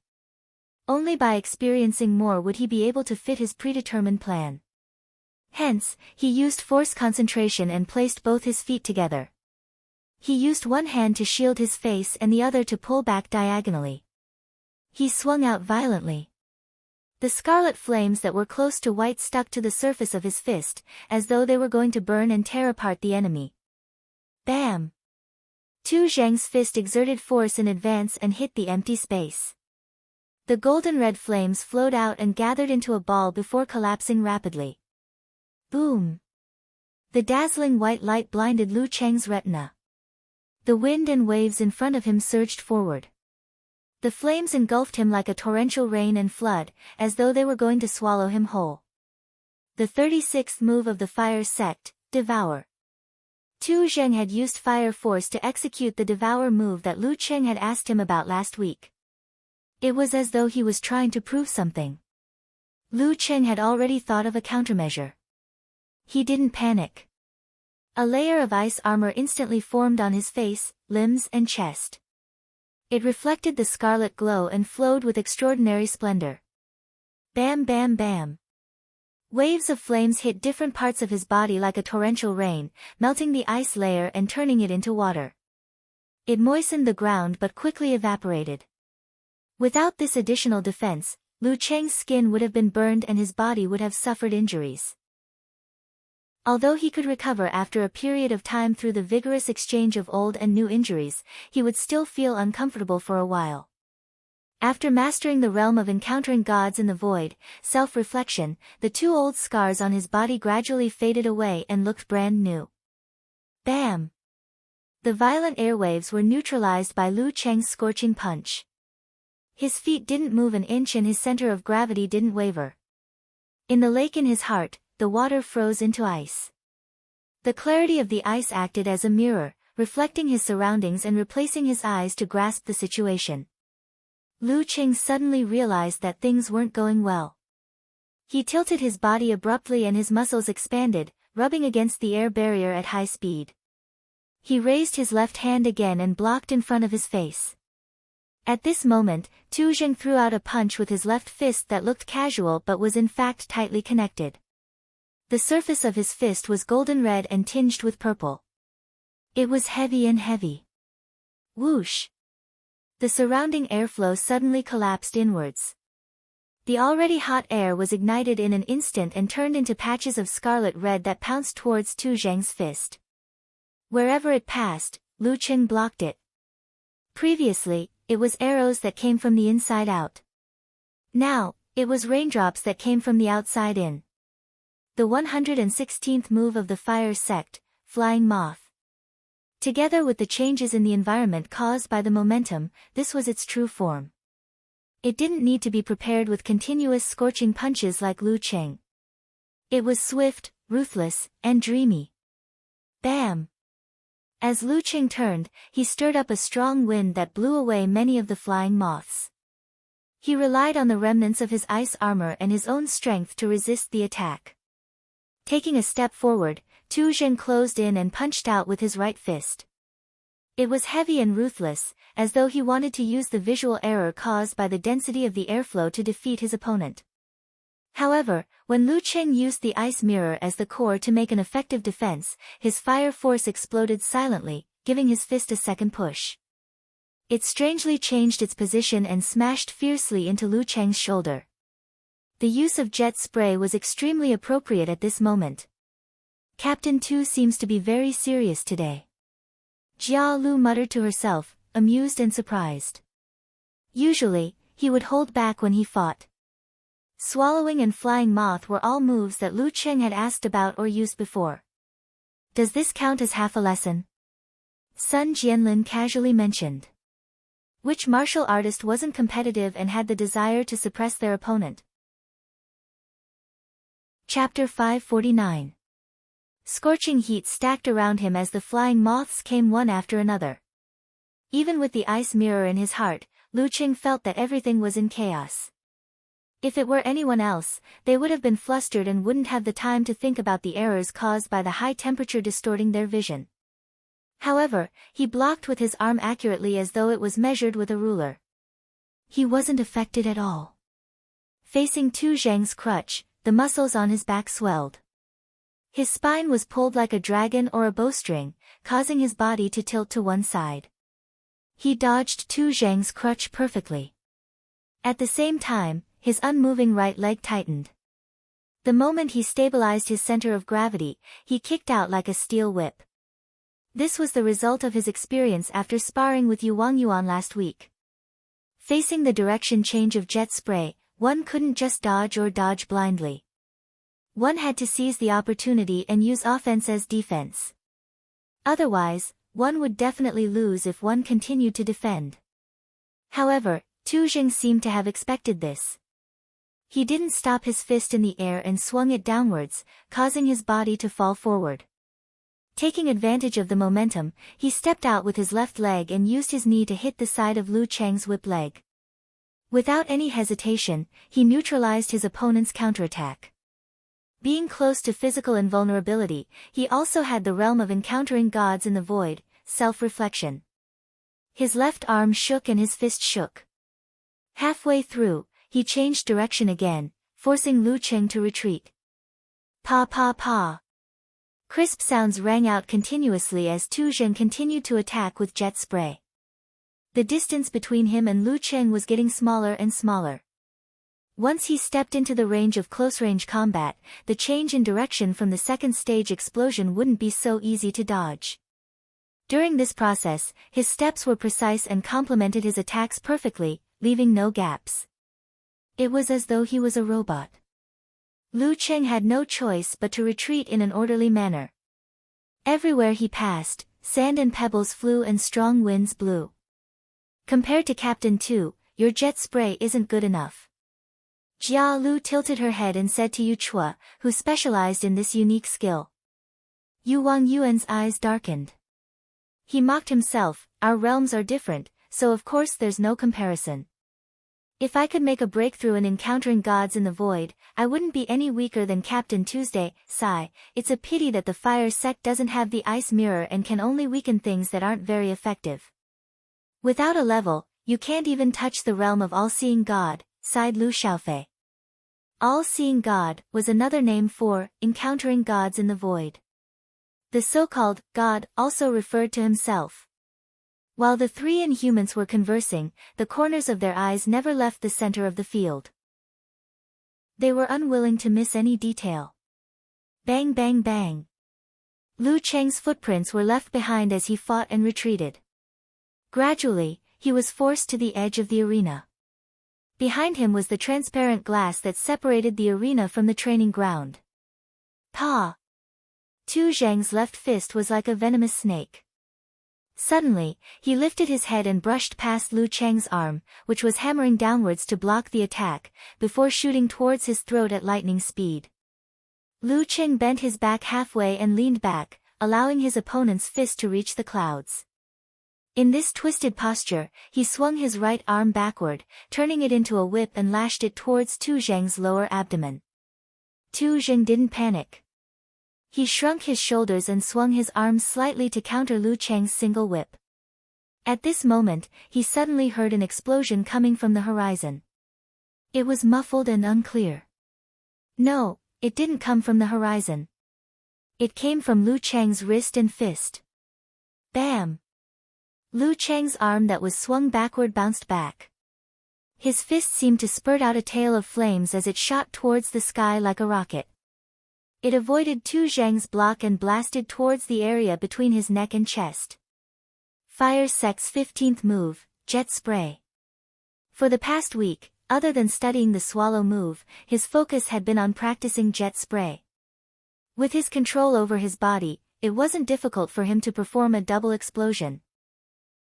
Only by experiencing more would he be able to fit his predetermined plan. Hence, he used force concentration and placed both his feet together. He used one hand to shield his face and the other to pull back diagonally. He swung out violently. The scarlet flames that were close to white stuck to the surface of his fist, as though they were going to burn and tear apart the enemy. Bam! Tu Zheng's fist exerted force in advance and hit the empty space. The golden-red flames flowed out and gathered into a ball before collapsing rapidly. Boom! The dazzling white light blinded Lu Cheng's retina. The wind and waves in front of him surged forward. The flames engulfed him like a torrential rain and flood, as though they were going to swallow him whole. The 36th move of the fire sect, Devour. Tu Zheng had used fire force to execute the Devour move that Lu Cheng had asked him about last week. It was as though he was trying to prove something. Lu Cheng had already thought of a countermeasure. He didn't panic. A layer of ice armor instantly formed on his face, limbs and chest. It reflected the scarlet glow and flowed with extraordinary splendor. Bam bam bam. Waves of flames hit different parts of his body like a torrential rain, melting the ice layer and turning it into water. It moistened the ground but quickly evaporated. Without this additional defense, Lu Cheng's skin would have been burned and his body would have suffered injuries. Although he could recover after a period of time through the vigorous exchange of old and new injuries, he would still feel uncomfortable for a while. After mastering the realm of encountering gods in the void, self-reflection, the two old scars on his body gradually faded away and looked brand new. Bam! The violent airwaves were neutralized by Lu Cheng's scorching punch. His feet didn't move an inch and his center of gravity didn't waver. In the lake in his heart, the water froze into ice. The clarity of the ice acted as a mirror, reflecting his surroundings and replacing his eyes to grasp the situation. Lu Qing suddenly realized that things weren't going well. He tilted his body abruptly and his muscles expanded, rubbing against the air barrier at high speed. He raised his left hand again and blocked in front of his face. At this moment, Tu Zheng threw out a punch with his left fist that looked casual but was in fact tightly connected. The surface of his fist was golden red and tinged with purple. It was heavy and heavy. Whoosh! The surrounding airflow suddenly collapsed inwards. The already hot air was ignited in an instant and turned into patches of scarlet red that pounced towards Tu Zheng's fist. Wherever it passed, Lu Qing blocked it. Previously, it was arrows that came from the inside out. Now, it was raindrops that came from the outside in. The 116th move of the fire sect, Flying Moth. Together with the changes in the environment caused by the momentum, this was its true form. It didn't need to be prepared with continuous scorching punches like Lu Cheng. It was swift, ruthless, and dreamy. Bam! As Lu Cheng turned, he stirred up a strong wind that blew away many of the flying moths. He relied on the remnants of his ice armor and his own strength to resist the attack. Taking a step forward, Tu Zheng closed in and punched out with his right fist. It was heavy and ruthless, as though he wanted to use the visual error caused by the density of the airflow to defeat his opponent. However, when Lu Cheng used the ice mirror as the core to make an effective defense, his fire force exploded silently, giving his fist a second push. It strangely changed its position and smashed fiercely into Lu Cheng's shoulder. The use of jet spray was extremely appropriate at this moment. Captain Tu seems to be very serious today. Jia Lu muttered to herself, amused and surprised. Usually, he would hold back when he fought. Swallowing and flying moth were all moves that Lu Cheng had asked about or used before. Does this count as half a lesson? Sun Jianlin casually mentioned. Which martial artist wasn't competitive and had the desire to suppress their opponent? Chapter 549. Scorching heat stacked around him as the flying moths came one after another. Even with the ice mirror in his heart, Lu Cheng felt that everything was in chaos. If it were anyone else, they would have been flustered and wouldn't have the time to think about the errors caused by the high temperature distorting their vision. However, he blocked with his arm accurately as though it was measured with a ruler. He wasn't affected at all. Facing Tu Zheng's crutch, the muscles on his back swelled. His spine was pulled like a dragon or a bowstring, causing his body to tilt to one side. He dodged Tu Zheng's crutch perfectly. At the same time, his unmoving right leg tightened. The moment he stabilized his center of gravity, he kicked out like a steel whip. This was the result of his experience after sparring with Yu Wangyuan last week. Facing the direction change of jet spray, one couldn't just dodge or dodge blindly. One had to seize the opportunity and use offense as defense. Otherwise, one would definitely lose if one continued to defend. However, Tu Zheng seemed to have expected this. He didn't stop his fist in the air and swung it downwards, causing his body to fall forward. Taking advantage of the momentum, he stepped out with his left leg and used his knee to hit the side of Lu Cheng's whip leg. Without any hesitation, he neutralized his opponent's counterattack. Being close to physical invulnerability, he also had the realm of encountering gods in the void, self-reflection. His left arm shook and his fist shook. Halfway through, he changed direction again, forcing Lu Cheng to retreat. Pa pa pa. Crisp sounds rang out continuously as Tu Zheng continued to attack with jet spray. The distance between him and Lu Cheng was getting smaller and smaller. Once he stepped into the range of close-range combat, the change in direction from the second stage explosion wouldn't be so easy to dodge. During this process, his steps were precise and complemented his attacks perfectly, leaving no gaps. It was as though he was a robot. Lu Cheng had no choice but to retreat in an orderly manner. Everywhere he passed, sand and pebbles flew and strong winds blew. Compared to Captain Tu, your jet spray isn't good enough. Jia Lu tilted her head and said to Yu Chua, who specialized in this unique skill. Yu Wangyuan's eyes darkened. He mocked himself, our realms are different, so of course there's no comparison. If I could make a breakthrough in encountering gods in the void, I wouldn't be any weaker than Captain Tuesday. Sigh, it's a pity that the fire sect doesn't have the ice mirror and can only weaken things that aren't very effective. Without a level, you can't even touch the realm of all-seeing God, sighed Lu Xiaofei. All-seeing God was another name for encountering gods in the void. The so-called God also referred to himself. While the three Inhumans were conversing, the corners of their eyes never left the center of the field. They were unwilling to miss any detail. Bang bang bang. Lu Cheng's footprints were left behind as he fought and retreated. Gradually, he was forced to the edge of the arena. Behind him was the transparent glass that separated the arena from the training ground. Pa! Tu Zheng's left fist was like a venomous snake. Suddenly, he lifted his head and brushed past Lu Cheng's arm, which was hammering downwards to block the attack, before shooting towards his throat at lightning speed. Lu Cheng bent his back halfway and leaned back, allowing his opponent's fist to reach the clouds. In this twisted posture, he swung his right arm backward, turning it into a whip and lashed it towards Tu Zheng's lower abdomen. Tu Zheng didn't panic. He shrunk his shoulders and swung his arms slightly to counter Lu Cheng's single whip. At this moment, he suddenly heard an explosion coming from the horizon. It was muffled and unclear. No, it didn't come from the horizon. It came from Lu Cheng's wrist and fist. Bam! Lu Cheng's arm that was swung backward bounced back. His fist seemed to spurt out a tail of flames as it shot towards the sky like a rocket. It avoided Tu Zheng's block and blasted towards the area between his neck and chest. Fire Sect's 15th move, Jet Spray. For the past week, other than studying the swallow move, his focus had been on practicing Jet Spray. With his control over his body, it wasn't difficult for him to perform a double explosion.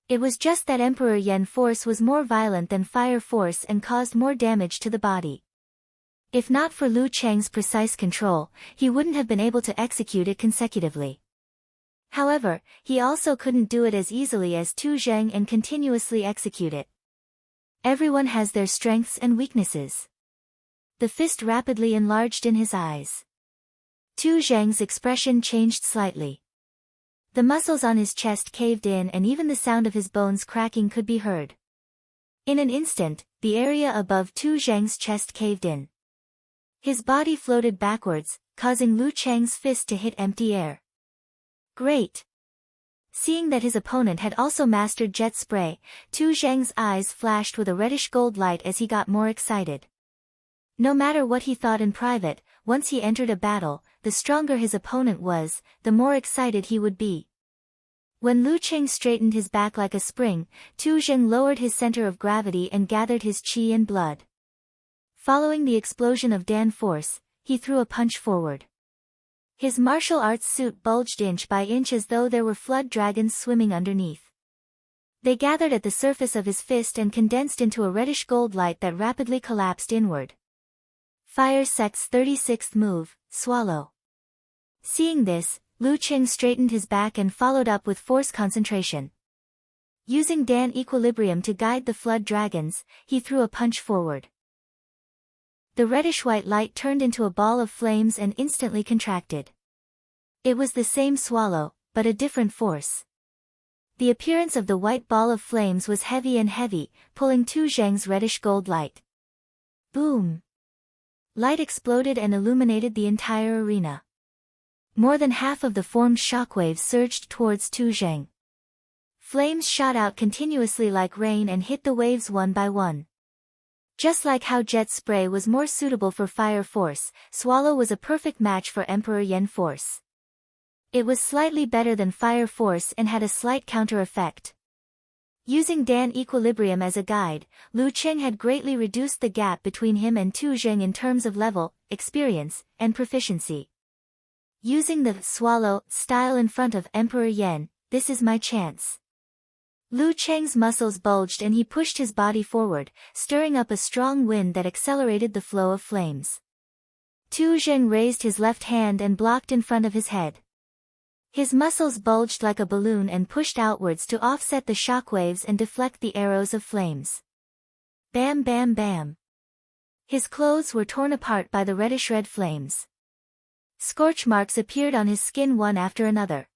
It was just that Emperor Yen force was more violent than fire force and caused more damage to the body. If not for Lu Cheng's precise control, he wouldn't have been able to execute it consecutively. However, he also couldn't do it as easily as Tu Zheng and continuously execute it. Everyone has their strengths and weaknesses. The fist rapidly enlarged in his eyes. Tu Zheng's expression changed slightly. The muscles on his chest caved in and even the sound of his bones cracking could be heard. In an instant, the area above Tu Zheng's chest caved in. His body floated backwards, causing Lu Cheng's fist to hit empty air. Great! Seeing that his opponent had also mastered jet spray, Tu Zheng's eyes flashed with a reddish-gold light as he got more excited. No matter what he thought in private, once he entered a battle, the stronger his opponent was, the more excited he would be. When Lu Cheng straightened his back like a spring, Tu Zheng lowered his center of gravity and gathered his qi and blood. Following the explosion of Dan force, he threw a punch forward. His martial arts suit bulged inch by inch as though there were flood dragons swimming underneath. They gathered at the surface of his fist and condensed into a reddish-gold light that rapidly collapsed inward. Fire Sect's 36th move, Swallow. Seeing this, Lu Cheng straightened his back and followed up with force concentration. Using Dan equilibrium to guide the flood dragons, he threw a punch forward. The reddish-white light turned into a ball of flames and instantly contracted. It was the same swallow, but a different force. The appearance of the white ball of flames was heavy and heavy, pulling Tu Zheng's reddish-gold light. Boom! Light exploded and illuminated the entire arena. More than half of the formed shockwaves surged towards Tu Zheng. Flames shot out continuously like rain and hit the waves one by one. Just like how jet spray was more suitable for fire force, Swallow was a perfect match for Emperor Yen force. It was slightly better than fire force and had a slight counter effect. Using Dan equilibrium as a guide, Lu Cheng had greatly reduced the gap between him and Tu Zheng in terms of level, experience, and proficiency. Using the swallow style in front of Emperor Yen, this is my chance. Lu Cheng's muscles bulged and he pushed his body forward, stirring up a strong wind that accelerated the flow of flames. Tu Zheng raised his left hand and blocked in front of his head. His muscles bulged like a balloon and pushed outwards to offset the shockwaves and deflect the arrows of flames. Bam bam bam. His clothes were torn apart by the reddish-red flames. Scorch marks appeared on his skin one after another.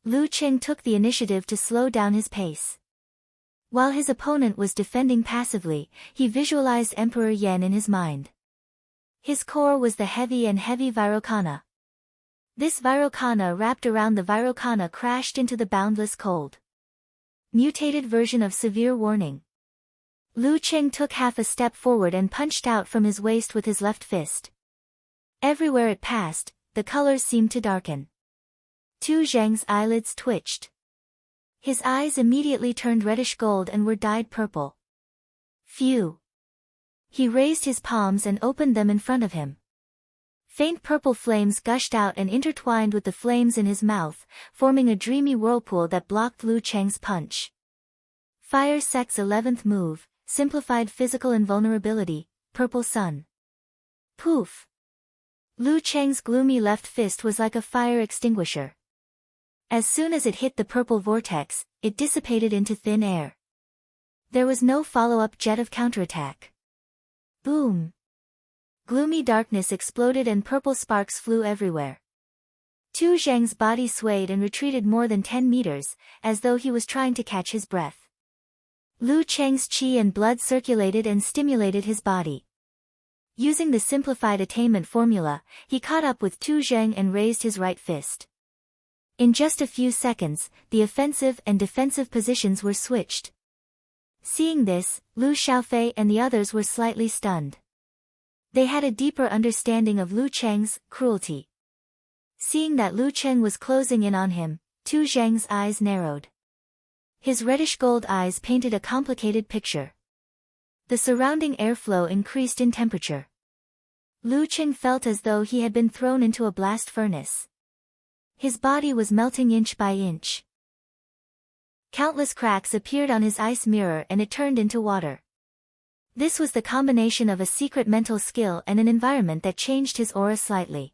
Lu Cheng took the initiative to slow down his pace. While his opponent was defending passively, he visualized Emperor Yen in his mind. His core was the heavy Vairocana. This Vairocana wrapped around the Vairocana crashed into the boundless cold. Mutated version of severe warning. Lu Cheng took half a step forward and punched out from his waist with his left fist. Everywhere it passed, the colors seemed to darken. Tu Zheng's eyelids twitched. His eyes immediately turned reddish gold and were dyed purple. Phew! He raised his palms and opened them in front of him. Faint purple flames gushed out and intertwined with the flames in his mouth, forming a dreamy whirlpool that blocked Lu Cheng's punch. Fire Sect's 11th move, simplified physical invulnerability, Purple Sun. Poof! Lu Cheng's gloomy left fist was like a fire extinguisher. As soon as it hit the purple vortex, it dissipated into thin air. There was no follow-up jet of counterattack. Boom! Gloomy darkness exploded and purple sparks flew everywhere. Tu Zheng's body swayed and retreated more than 10 meters, as though he was trying to catch his breath. Lu Cheng's qi and blood circulated and stimulated his body. Using the simplified attainment formula, he caught up with Tu Zheng and raised his right fist. In just a few seconds, the offensive and defensive positions were switched. Seeing this, Lu Xiaofei and the others were slightly stunned. They had a deeper understanding of Lu Cheng's cruelty. Seeing that Lu Cheng was closing in on him, Tu Zheng's eyes narrowed. His reddish-gold eyes painted a complicated picture. The surrounding airflow increased in temperature. Lu Cheng felt as though he had been thrown into a blast furnace. His body was melting inch by inch. Countless cracks appeared on his ice mirror and it turned into water. This was the combination of a secret mental skill and an environment that changed his aura slightly.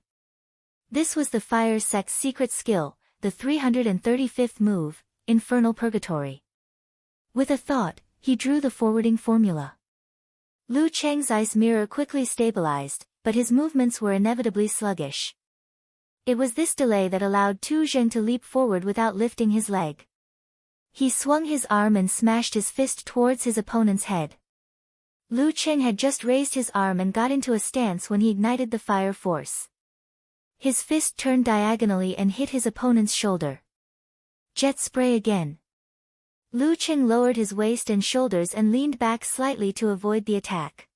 This was the Fire Sect's secret skill, the 335th move, Infernal Purgatory. With a thought, he drew the forwarding formula. Lu Cheng's ice mirror quickly stabilized, but his movements were inevitably sluggish. It was this delay that allowed Tu Zheng to leap forward without lifting his leg. He swung his arm and smashed his fist towards his opponent's head. Lu Cheng had just raised his arm and got into a stance when he ignited the fire force. His fist turned diagonally and hit his opponent's shoulder. Jet spray again. Lu Cheng lowered his waist and shoulders and leaned back slightly to avoid the attack.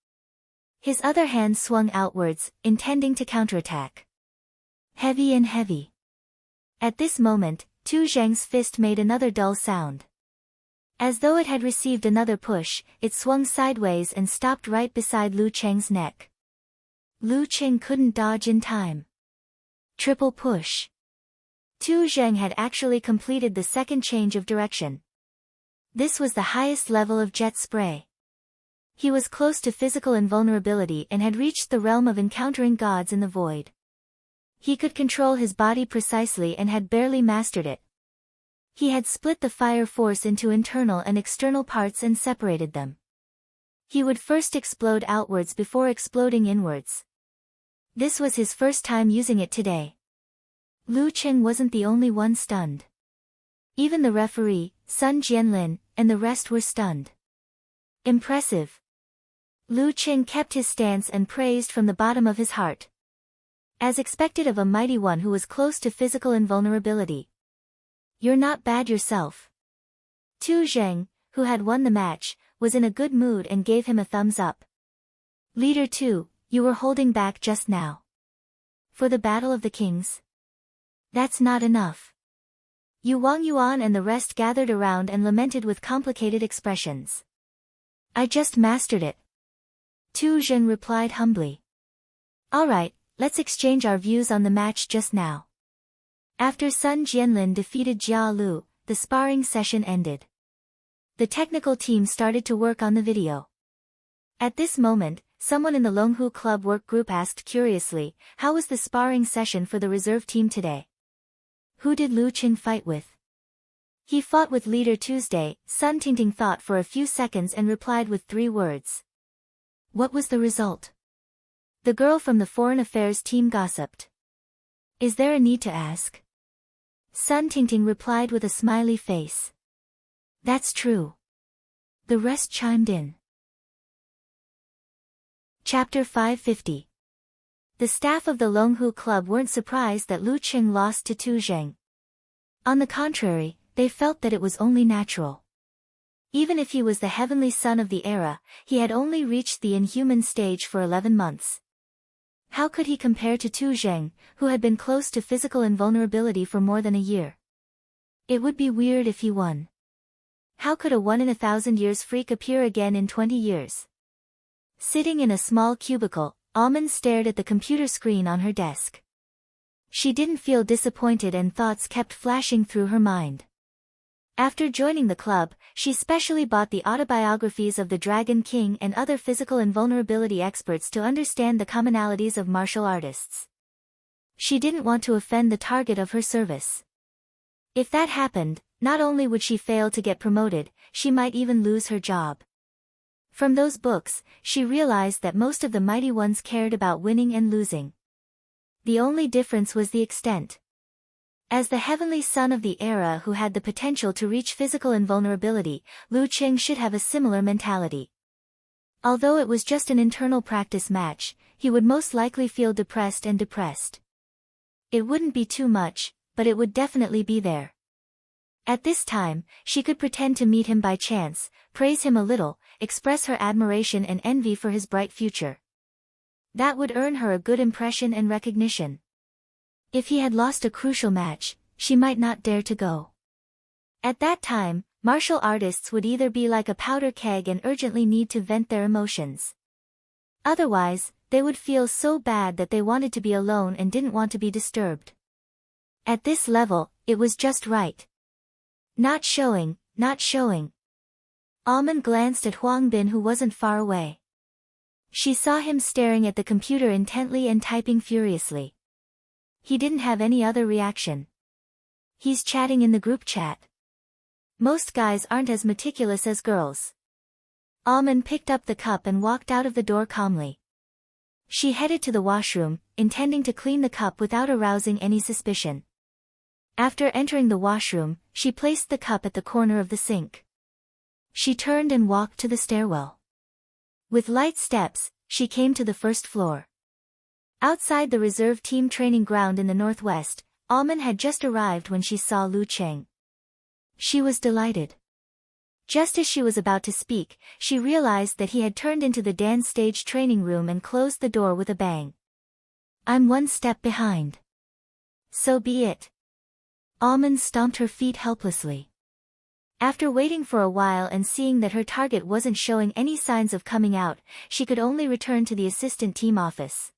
His other hand swung outwards, intending to counterattack. Heavy and heavy. At this moment, Tu Zheng's fist made another dull sound. As though it had received another push, it swung sideways and stopped right beside Lu Cheng's neck. Lu Cheng couldn't dodge in time. Triple push. Tu Zheng had actually completed the second change of direction. This was the highest level of jet spray. He was close to physical invulnerability and had reached the realm of encountering gods in the void. He could control his body precisely and had barely mastered it. He had split the fire force into internal and external parts and separated them. He would first explode outwards before exploding inwards. This was his first time using it today. Lu Cheng wasn't the only one stunned. Even the referee, Sun Jianlin, and the rest were stunned. Impressive. Lu Cheng kept his stance and praised from the bottom of his heart. As expected of a mighty one who was close to physical invulnerability. You're not bad yourself. Tu Zheng, who had won the match, was in a good mood and gave him a thumbs up. Leader 2, you were holding back just now. For the Battle of the Kings? That's not enough. Wang Yuan and the rest gathered around and lamented with complicated expressions. I just mastered it. Tu Zheng replied humbly. Alright, let's exchange our views on the match just now. After Sun Jianlin defeated Jia Lu, the sparring session ended. The technical team started to work on the video. At this moment, someone in the Longhu Club work group asked curiously, how was the sparring session for the reserve team today? Who did Lu Cheng fight with? He fought with Leader Tuesday. Sun Tingting thought for a few seconds and replied with 3 words. What was the result? The girl from the foreign affairs team gossiped. Is there a need to ask? Sun Tingting replied with a smiley face. That's true. The rest chimed in. Chapter 550. The staff of the Longhu Club weren't surprised that Lu Cheng lost to Tu Zheng. On the contrary, they felt that it was only natural. Even if he was the heavenly son of the era, he had only reached the inhuman stage for 11 months. How could he compare to Tu Zheng, who had been close to physical invulnerability for more than a year? It would be weird if he won. How could a 1 in 1,000 years freak appear again in 20 years? Sitting in a small cubicle, Almond stared at the computer screen on her desk. She didn't feel disappointed and thoughts kept flashing through her mind. After joining the club, she specially bought the autobiographies of the Dragon King and other physical invulnerability experts to understand the commonalities of martial artists. She didn't want to offend the target of her service. If that happened, not only would she fail to get promoted, she might even lose her job. From those books, she realized that most of the mighty ones cared about winning and losing. The only difference was the extent. As the heavenly son of the era who had the potential to reach physical invulnerability, Lu Cheng should have a similar mentality. Although it was just an internal practice match, he would most likely feel depressed. It wouldn't be too much, but it would definitely be there. At this time, she could pretend to meet him by chance, praise him a little, express her admiration and envy for his bright future. That would earn her a good impression and recognition. If he had lost a crucial match, she might not dare to go. At that time, martial artists would either be like a powder keg and urgently need to vent their emotions. Otherwise, they would feel so bad that they wanted to be alone and didn't want to be disturbed. At this level, it was just right. Not showing. Almond glanced at Huang Bin, who wasn't far away. She saw him staring at the computer intently and typing furiously. He didn't have any other reaction. He's chatting in the group chat. Most guys aren't as meticulous as girls. Almond picked up the cup and walked out of the door calmly. She headed to the washroom, intending to clean the cup without arousing any suspicion. After entering the washroom, she placed the cup at the corner of the sink. She turned and walked to the stairwell. With light steps, she came to the first floor. Outside the reserve team training ground in the northwest, Almond had just arrived when she saw Lu Cheng. She was delighted. Just as she was about to speak, she realized that he had turned into the dance stage training room and closed the door with a bang. "I'm one step behind." "So be it." Almond stomped her feet helplessly. After waiting for a while and seeing that her target wasn't showing any signs of coming out, she could only return to the assistant team office.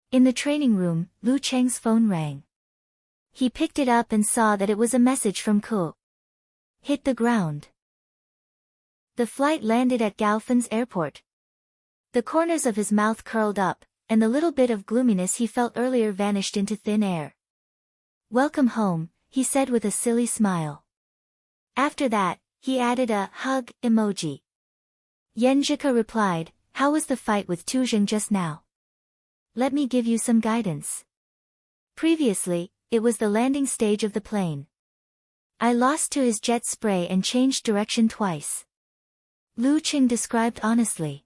In the training room, Lu Cheng's phone rang. He picked it up and saw that it was a message from Ko. Hit the ground. The flight landed at Gaofan's airport. The corners of his mouth curled up, and the little bit of gloominess he felt earlier vanished into thin air. "Welcome home," he said with a silly smile. After that, he added a hug emoji. Yenjika replied, "How was the fight with Tuzheng just now? Let me give you some guidance." Previously, it was the landing stage of the plane. I lost to his jet spray and changed direction twice. Lu Cheng described honestly.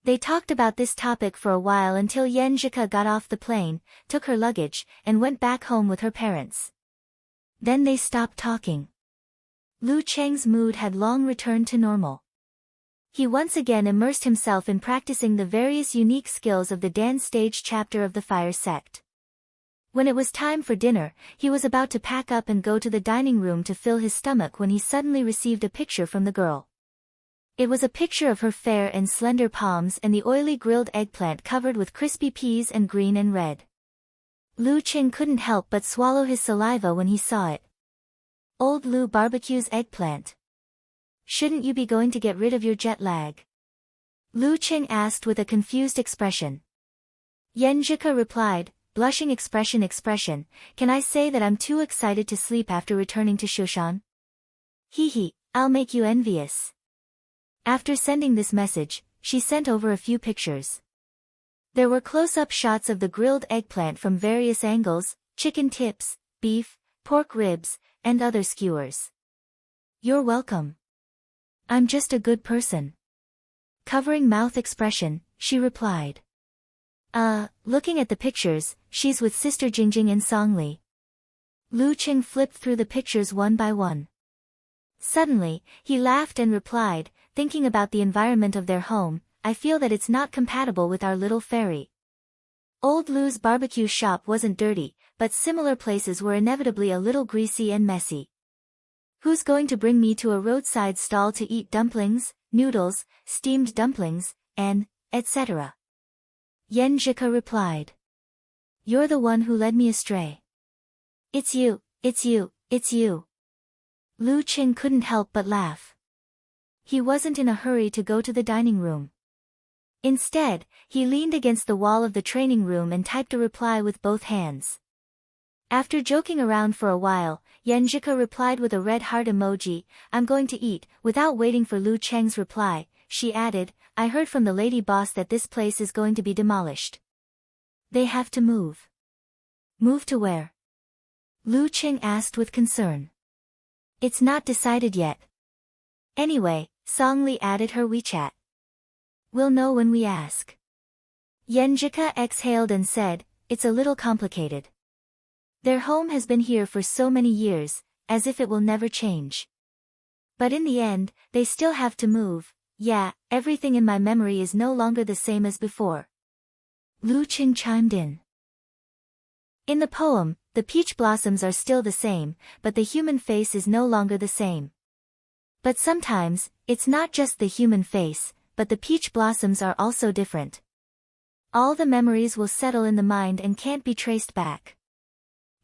They talked about this topic for a while until Yenjika got off the plane, took her luggage, and went back home with her parents. Then they stopped talking. Lu Cheng's mood had long returned to normal. He once again immersed himself in practicing the various unique skills of the dance stage chapter of the Fire Sect. When it was time for dinner, he was about to pack up and go to the dining room to fill his stomach when he suddenly received a picture from the girl. It was a picture of her fair and slender palms and the oily grilled eggplant covered with crispy peas and green and red. Lu Cheng couldn't help but swallow his saliva when he saw it. Old Lu barbecues eggplant. Shouldn't you be going to get rid of your jet lag? Lu Cheng asked with a confused expression. Yenjika replied, blushing expression, "Can I say that I'm too excited to sleep after returning to Shoshan? Hee, I'll make you envious." After sending this message, she sent over a few pictures. There were close-up shots of the grilled eggplant from various angles, chicken tips, beef, pork ribs, and other skewers. "You're welcome. I'm just a good person." Covering mouth expression, she replied. Looking at the pictures, she's with Sister Jingjing and Songli." Lu Cheng flipped through the pictures one by one. Suddenly, he laughed and replied, thinking about the environment of their home, "I feel that it's not compatible with our little fairy." Old Lu's barbecue shop wasn't dirty, but similar places were inevitably a little greasy and messy. "Who's going to bring me to a roadside stall to eat dumplings, noodles, steamed dumplings, and etc.? Yenjika replied. "You're the one who led me astray. It's you, it's you, it's you." Lu Cheng couldn't help but laugh. He wasn't in a hurry to go to the dining room. Instead, he leaned against the wall of the training room and typed a reply with both hands. After joking around for a while, Yenjika replied with a red heart emoji, "I'm going to eat." Without waiting for Lu Cheng's reply, she added, "I heard from the lady boss that this place is going to be demolished. They have to move." "Move to where?" Lu Cheng asked with concern. "It's not decided yet. Anyway," Songli added her WeChat. "We'll know when we ask." Yenjika exhaled and said, "It's a little complicated. Their home has been here for so many years, as if it will never change. But in the end, they still have to move. Yeah, everything in my memory is no longer the same as before." Lu Cheng chimed in. In the poem, the peach blossoms are still the same, but the human face is no longer the same. But sometimes, it's not just the human face, but the peach blossoms are also different. All the memories will settle in the mind and can't be traced back.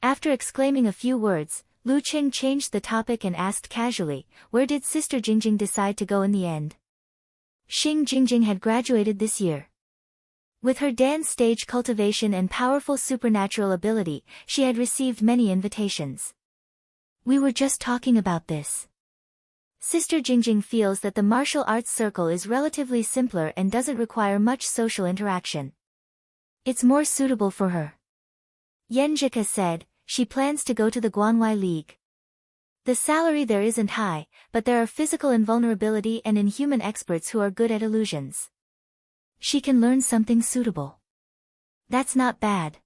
After exclaiming a few words, Lu Cheng changed the topic and asked casually, "Where did Sister Jingjing decide to go in the end?" Xing Jingjing had graduated this year. With her dance stage cultivation and powerful supernatural ability, she had received many invitations. "We were just talking about this." Sister Jingjing feels that the martial arts circle is relatively simpler and doesn't require much social interaction. It's more suitable for her. Yenjika said, she plans to go to the Guanwai League. The salary there isn't high, but there are physical invulnerability and inhuman experts who are good at illusions. She can learn something suitable. That's not bad.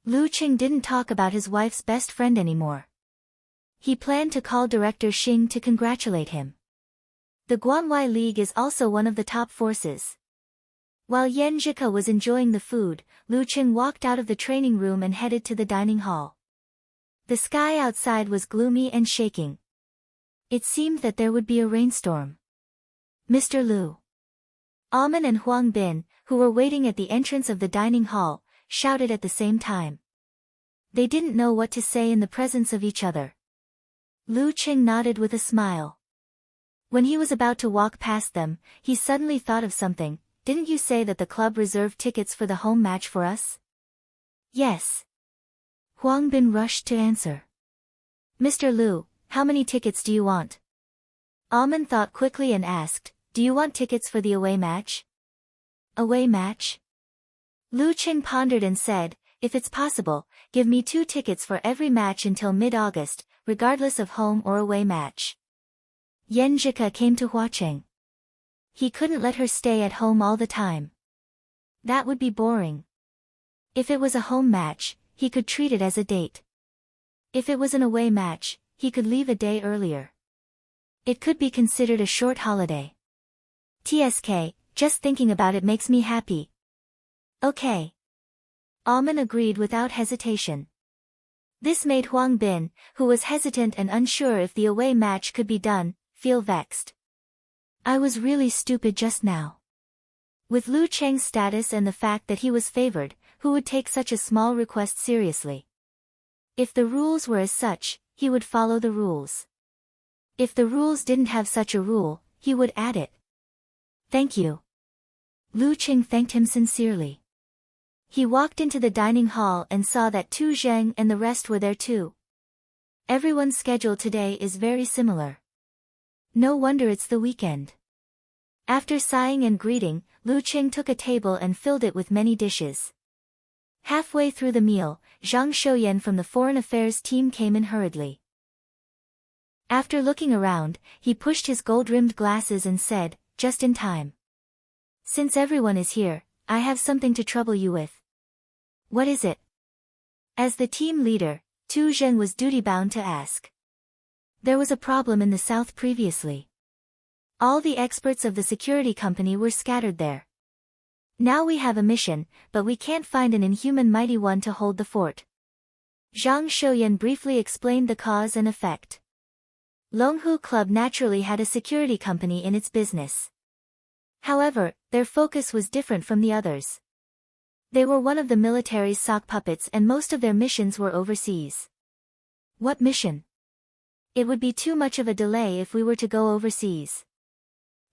Lu Qing didn't talk about his wife's best friend anymore. He planned to call Director Xing to congratulate him. The Guanwai League is also one of the top forces. While Yan Zhika was enjoying the food, Lu Qing walked out of the training room and headed to the dining hall. The sky outside was gloomy and shaking. It seemed that there would be a rainstorm. Mr. Lu. Amen and Huang Bin, who were waiting at the entrance of the dining hall, shouted at the same time. They didn't know what to say in the presence of each other. Lu Qing nodded with a smile. When he was about to walk past them, he suddenly thought of something. Didn't you say that the club reserved tickets for the home match for us? Yes. Huang Bin rushed to answer. Mr. Lu, how many tickets do you want? Amen thought quickly and asked, do you want tickets for the away match? Away match? Lu Qing pondered and said, if it's possible, give me 2 tickets for every match until mid-August, regardless of home or away match. Yan Zhika came to Hua Cheng. He couldn't let her stay at home all the time. That would be boring. If it was a home match, he could treat it as a date. If it was an away match, he could leave a day earlier. It could be considered a short holiday. TSK, just thinking about it makes me happy. Okay. Amen agreed without hesitation. This made Huang Bin, who was hesitant and unsure if the away match could be done, feel vexed. I was really stupid just now. With Lu Cheng's status and the fact that he was favored, who would take such a small request seriously? If the rules were as such, he would follow the rules. If the rules didn't have such a rule, he would add it. Thank you. Lu Cheng thanked him sincerely. He walked into the dining hall and saw that Tu Zheng and the rest were there too. Everyone's schedule today is very similar. No wonder it's the weekend. After sighing and greeting, Lu Qing took a table and filled it with many dishes. Halfway through the meal, Zhang Shouyan from the Foreign Affairs team came in hurriedly. After looking around, he pushed his gold-rimmed glasses and said, just in time. Since everyone is here, I have something to trouble you with. What is it? As the team leader, Tu Zheng was duty-bound to ask. There was a problem in the south previously. All the experts of the security company were scattered there. Now we have a mission, but we can't find an inhuman mighty one to hold the fort. Zhang Shouyan briefly explained the cause and effect. Longhu Club naturally had a security company in its business. However, their focus was different from the others. They were one of the military's sock puppets and most of their missions were overseas. What mission? It would be too much of a delay if we were to go overseas.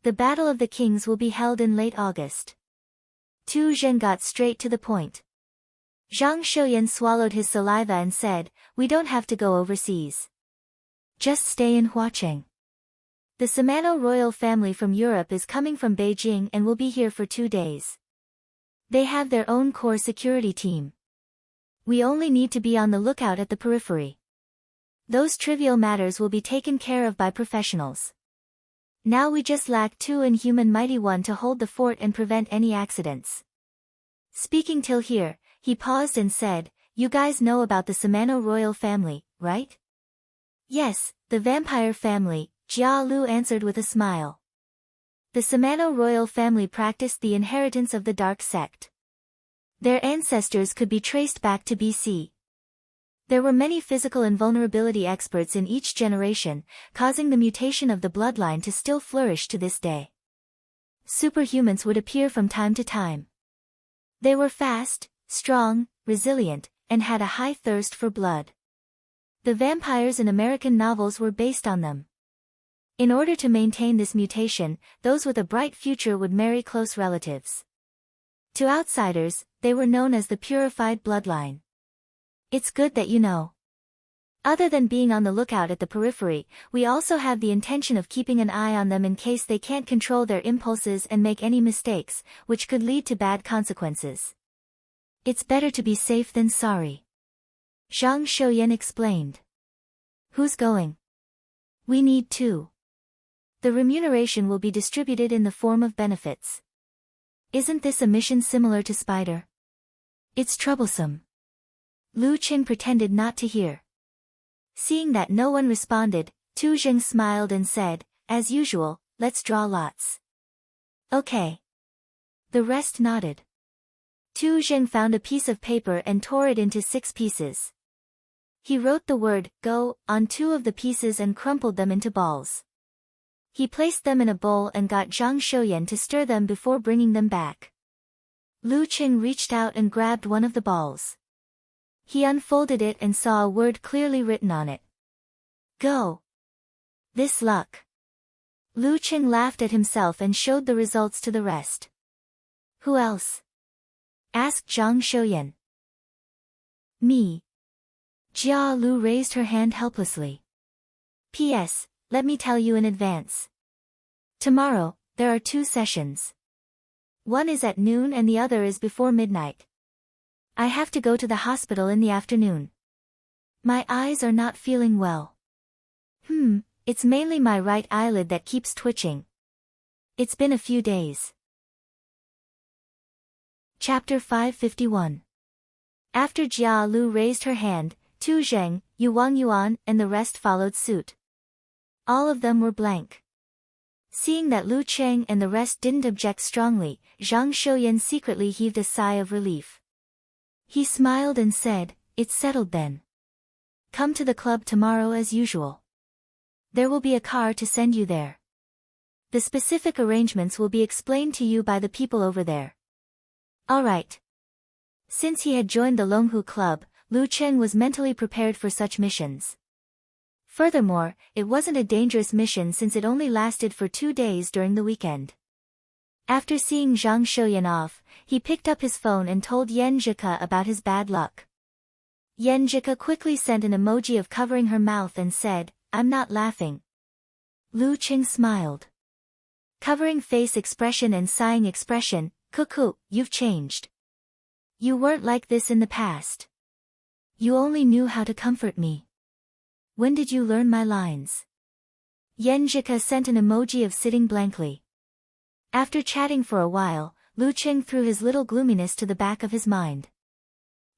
The Battle of the Kings will be held in late August. Tu Zhen got straight to the point. Zhang Shouyan swallowed his saliva and said, we don't have to go overseas. Just stay in Huacheng. The Samano royal family from Europe is coming from Beijing and will be here for 2 days. They have their own core security team. We only need to be on the lookout at the periphery. Those trivial matters will be taken care of by professionals. Now we just lack 2 inhuman mighty one to hold the fort and prevent any accidents. Speaking till here, he paused and said, you guys know about the Samano royal family, right? Yes, the vampire family, Jia Lu answered with a smile. The Samano royal family practiced the inheritance of the dark sect. Their ancestors could be traced back to BC. There were many physical invulnerability experts in each generation, causing the mutation of the bloodline to still flourish to this day. Superhumans would appear from time to time. They were fast, strong, resilient, and had a high thirst for blood. The vampires in American novels were based on them. In order to maintain this mutation, those with a bright future would marry close relatives. To outsiders, they were known as the purified bloodline. It's good that you know. Other than being on the lookout at the periphery, we also have the intention of keeping an eye on them in case they can't control their impulses and make any mistakes, which could lead to bad consequences. It's better to be safe than sorry. Zhang Shouyan explained. Who's going? We need two. The remuneration will be distributed in the form of benefits. Isn't this a mission similar to Spider? It's troublesome. Lu Qing pretended not to hear. Seeing that no one responded, Tu Zheng smiled and said, as usual, let's draw lots. Okay. The rest nodded. Tu Zheng found a piece of paper and tore it into 6 pieces. He wrote the word, go, on 2 of the pieces and crumpled them into balls. He placed them in a bowl and got Zhang Shouyan to stir them before bringing them back. Lu Qing reached out and grabbed one of the balls. He unfolded it and saw a word clearly written on it. Go. This luck. Lu Qing laughed at himself and showed the results to the rest. Who else? Asked Zhang Shouyan. Me. Jia Lu raised her hand helplessly. P.S. Let me tell you in advance. Tomorrow, there are 2 sessions. One is at noon and the other is before midnight. I have to go to the hospital in the afternoon. My eyes are not feeling well. It's mainly my right eyelid that keeps twitching. It's been a few days. Chapter 551. After Jia Lu raised her hand, Tu Zheng, Wang Yuan, and the rest followed suit. All of them were blank. Seeing that Lu Qing and the rest didn't object strongly, Zhang Shouyan secretly heaved a sigh of relief. He smiled and said, it's settled then. Come to the club tomorrow as usual. There will be a car to send you there. The specific arrangements will be explained to you by the people over there. All right. Since he had joined the Longhu Club, Lu Qing was mentally prepared for such missions. Furthermore, it wasn't a dangerous mission since it only lasted for 2 days during the weekend. After seeing Zhang Shouyan off, he picked up his phone and told Yan Zhika about his bad luck. Yan Zhika quickly sent an emoji of covering her mouth and said, I'm not laughing. Lu Qing smiled. Covering face expression and sighing expression, Cuckoo, you've changed. You weren't like this in the past. You only knew how to comfort me. When did you learn my lines? Yan Zhika sent an emoji of sitting blankly. After chatting for a while, Lu Qing threw his little gloominess to the back of his mind.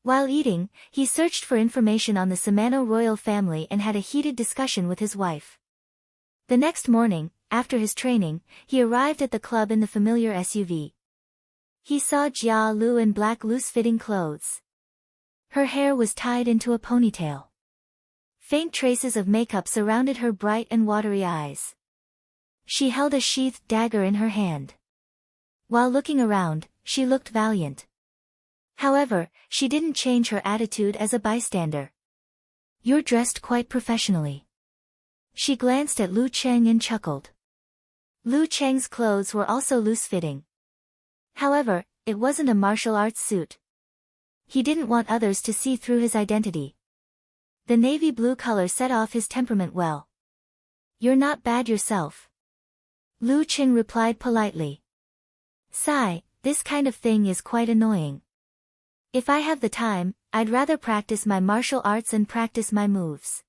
While eating, he searched for information on the Samano royal family and had a heated discussion with his wife. The next morning, after his training, he arrived at the club in the familiar SUV. He saw Jia Lu in black loose-fitting clothes. Her hair was tied into a ponytail. Faint traces of makeup surrounded her bright and watery eyes. She held a sheathed dagger in her hand. While looking around, she looked valiant. However, she didn't change her attitude as a bystander. You're dressed quite professionally. She glanced at Lu Qing and chuckled. Lu Cheng's clothes were also loose-fitting. However, it wasn't a martial arts suit. He didn't want others to see through his identity. The navy blue color set off his temperament well. You're not bad yourself. Lu Qing replied politely. Sigh, this kind of thing is quite annoying. If I have the time, I'd rather practice my martial arts and practice my moves.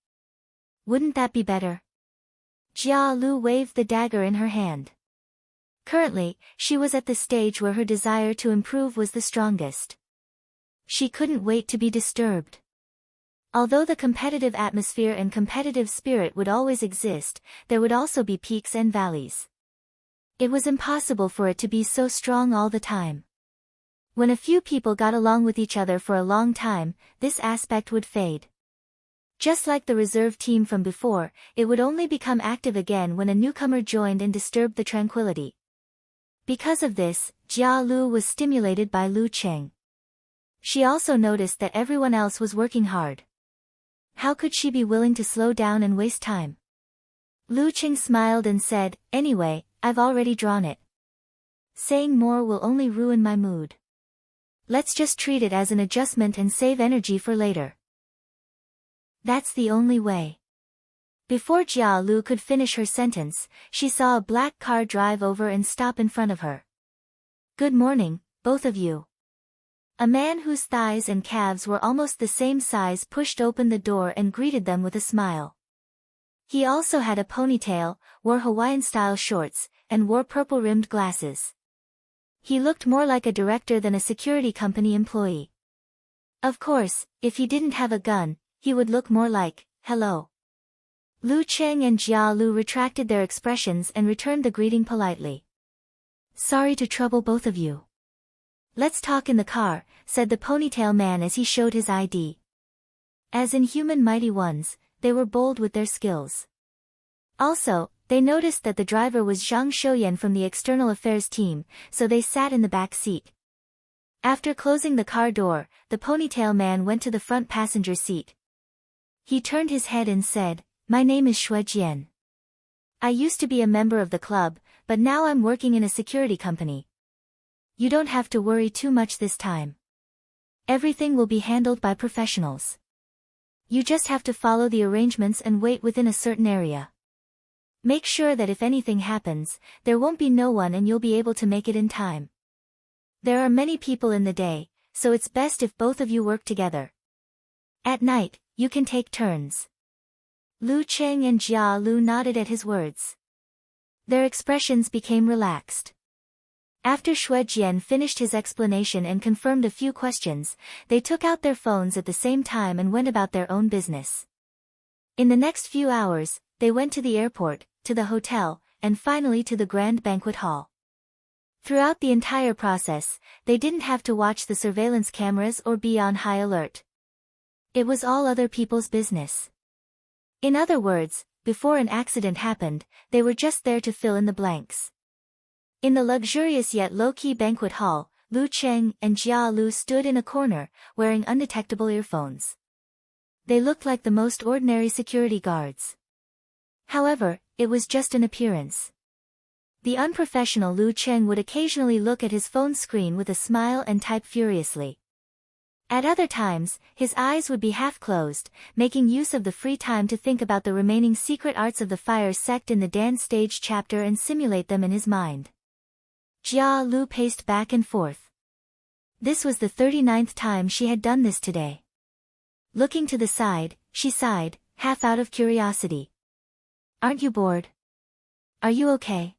Wouldn't that be better? Jia Lu waved the dagger in her hand. Currently, she was at the stage where her desire to improve was the strongest. She couldn't wait to be disturbed. Although the competitive atmosphere and competitive spirit would always exist, there would also be peaks and valleys. It was impossible for it to be so strong all the time. When a few people got along with each other for a long time, this aspect would fade. Just like the reserve team from before, it would only become active again when a newcomer joined and disturbed the tranquility. Because of this, Jia Lu was stimulated by Lu Qing. She also noticed that everyone else was working hard. How could she be willing to slow down and waste time? Lu Qing smiled and said, anyway, I've already drawn it. Saying more will only ruin my mood. Let's just treat it as an adjustment and save energy for later. That's the only way. Before Jia Lu could finish her sentence, she saw a black car drive over and stop in front of her. Good morning, both of you. A man whose thighs and calves were almost the same size pushed open the door and greeted them with a smile. He also had a ponytail, wore Hawaiian-style shorts, and wore purple-rimmed glasses. He looked more like a director than a security company employee. Of course, if he didn't have a gun, he would look more like, hello. Lu Cheng and Jia Lu retracted their expressions and returned the greeting politely. Sorry to trouble both of you. Let's talk in the car, said the ponytail man as he showed his ID. As in Human Mighty Ones, they were bold with their skills. Also, they noticed that the driver was Zhang Shouyan from the External Affairs team, so they sat in the back seat. After closing the car door, the ponytail man went to the front passenger seat. He turned his head and said, My name is Xue Jian. I used to be a member of the club, but now I'm working in a security company. You don't have to worry too much this time. Everything will be handled by professionals. You just have to follow the arrangements and wait within a certain area. Make sure that if anything happens, there won't be no one and you'll be able to make it in time. There are many people in the day, so it's best if both of you work together. At night, you can take turns. Lu Cheng and Jia Lu nodded at his words. Their expressions became relaxed. After Xue Jian finished his explanation and confirmed a few questions, they took out their phones at the same time and went about their own business. In the next few hours, they went to the airport, to the hotel, and finally to the grand banquet hall. Throughout the entire process, they didn't have to watch the surveillance cameras or be on high alert. It was all other people's business. In other words, before an accident happened, they were just there to fill in the blanks. In the luxurious yet low-key banquet hall, Lu Cheng and Jia Lu stood in a corner, wearing undetectable earphones. They looked like the most ordinary security guards. However, it was just an appearance. The unprofessional Lu Cheng would occasionally look at his phone screen with a smile and type furiously. At other times, his eyes would be half-closed, making use of the free time to think about the remaining secret arts of the fire sect in the dance stage chapter and simulate them in his mind. Jia Lu paced back and forth. This was the 39th time she had done this today. Looking to the side, she sighed, half out of curiosity. Aren't you bored? Are you okay?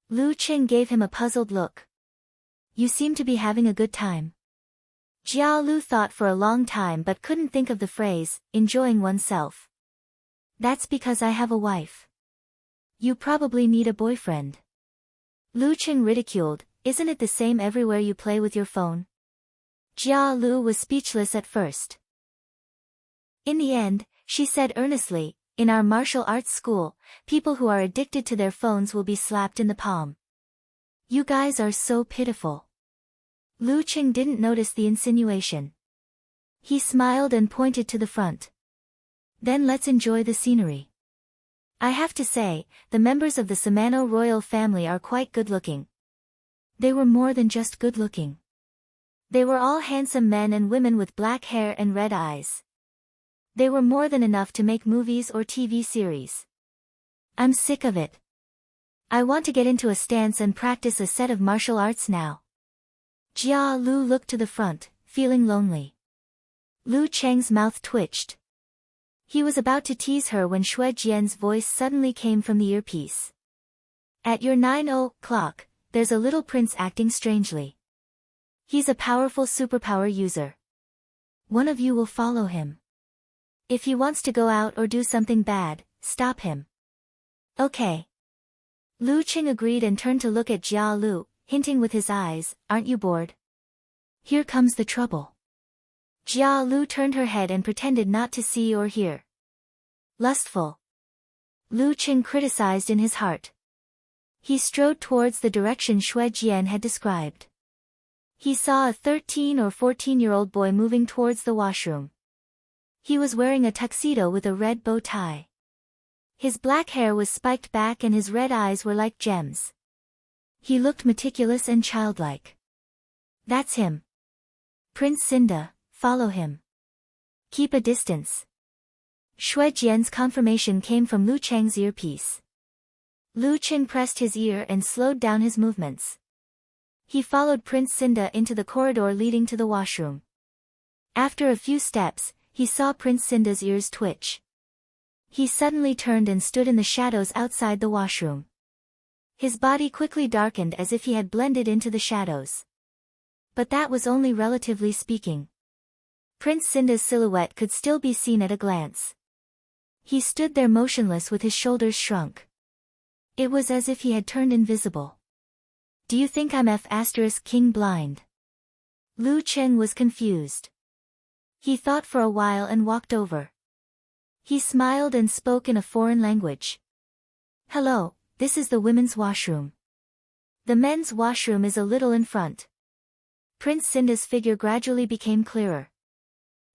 Lu Cheng gave him a puzzled look. You seem to be having a good time. Jia Lu thought for a long time but couldn't think of the phrase, enjoying oneself. That's because I have a wife. You probably need a boyfriend. Lu Cheng ridiculed, isn't it the same everywhere you play with your phone? Jia Lu was speechless at first. In the end, she said earnestly, in our martial arts school, people who are addicted to their phones will be slapped in the palm. You guys are so pitiful. Lu Cheng didn't notice the insinuation. He smiled and pointed to the front. Then let's enjoy the scenery. I have to say, the members of the Samano royal family are quite good-looking. They were more than just good-looking. They were all handsome men and women with black hair and red eyes. They were more than enough to make movies or TV series. I'm sick of it. I want to get into a stance and practice a set of martial arts now. Jia Lu looked to the front, feeling lonely. Lu Cheng's mouth twitched. He was about to tease her when Xue Jian's voice suddenly came from the earpiece. At your 9 o'clock, there's a little prince acting strangely. He's a powerful superpower user. One of you will follow him. If he wants to go out or do something bad, stop him. Okay. Lu Cheng agreed and turned to look at Jia Lu, hinting with his eyes, aren't you bored? Here comes the trouble. Jia Lu turned her head and pretended not to see or hear. Lustful. Lu Cheng criticized in his heart. He strode towards the direction Xue Jian had described. He saw a 13 or 14-year-old boy moving towards the washroom. He was wearing a tuxedo with a red bow tie. His black hair was spiked back and his red eyes were like gems. He looked meticulous and childlike. That's him. Prince Sinda, follow him. Keep a distance. Shui Jian's confirmation came from Lu Cheng's earpiece. Lu Cheng pressed his ear and slowed down his movements. He followed Prince Cinda into the corridor leading to the washroom. After a few steps, he saw Prince Cinda's ears twitch. He suddenly turned and stood in the shadows outside the washroom. His body quickly darkened as if he had blended into the shadows. But that was only relatively speaking. Prince Cinda's silhouette could still be seen at a glance. He stood there motionless with his shoulders shrunk. It was as if he had turned invisible. Do you think I'm F*King blind? Lu Cheng was confused. He thought for a while and walked over. He smiled and spoke in a foreign language. Hello, this is the women's washroom. The men's washroom is a little in front. Prince Cinda's figure gradually became clearer.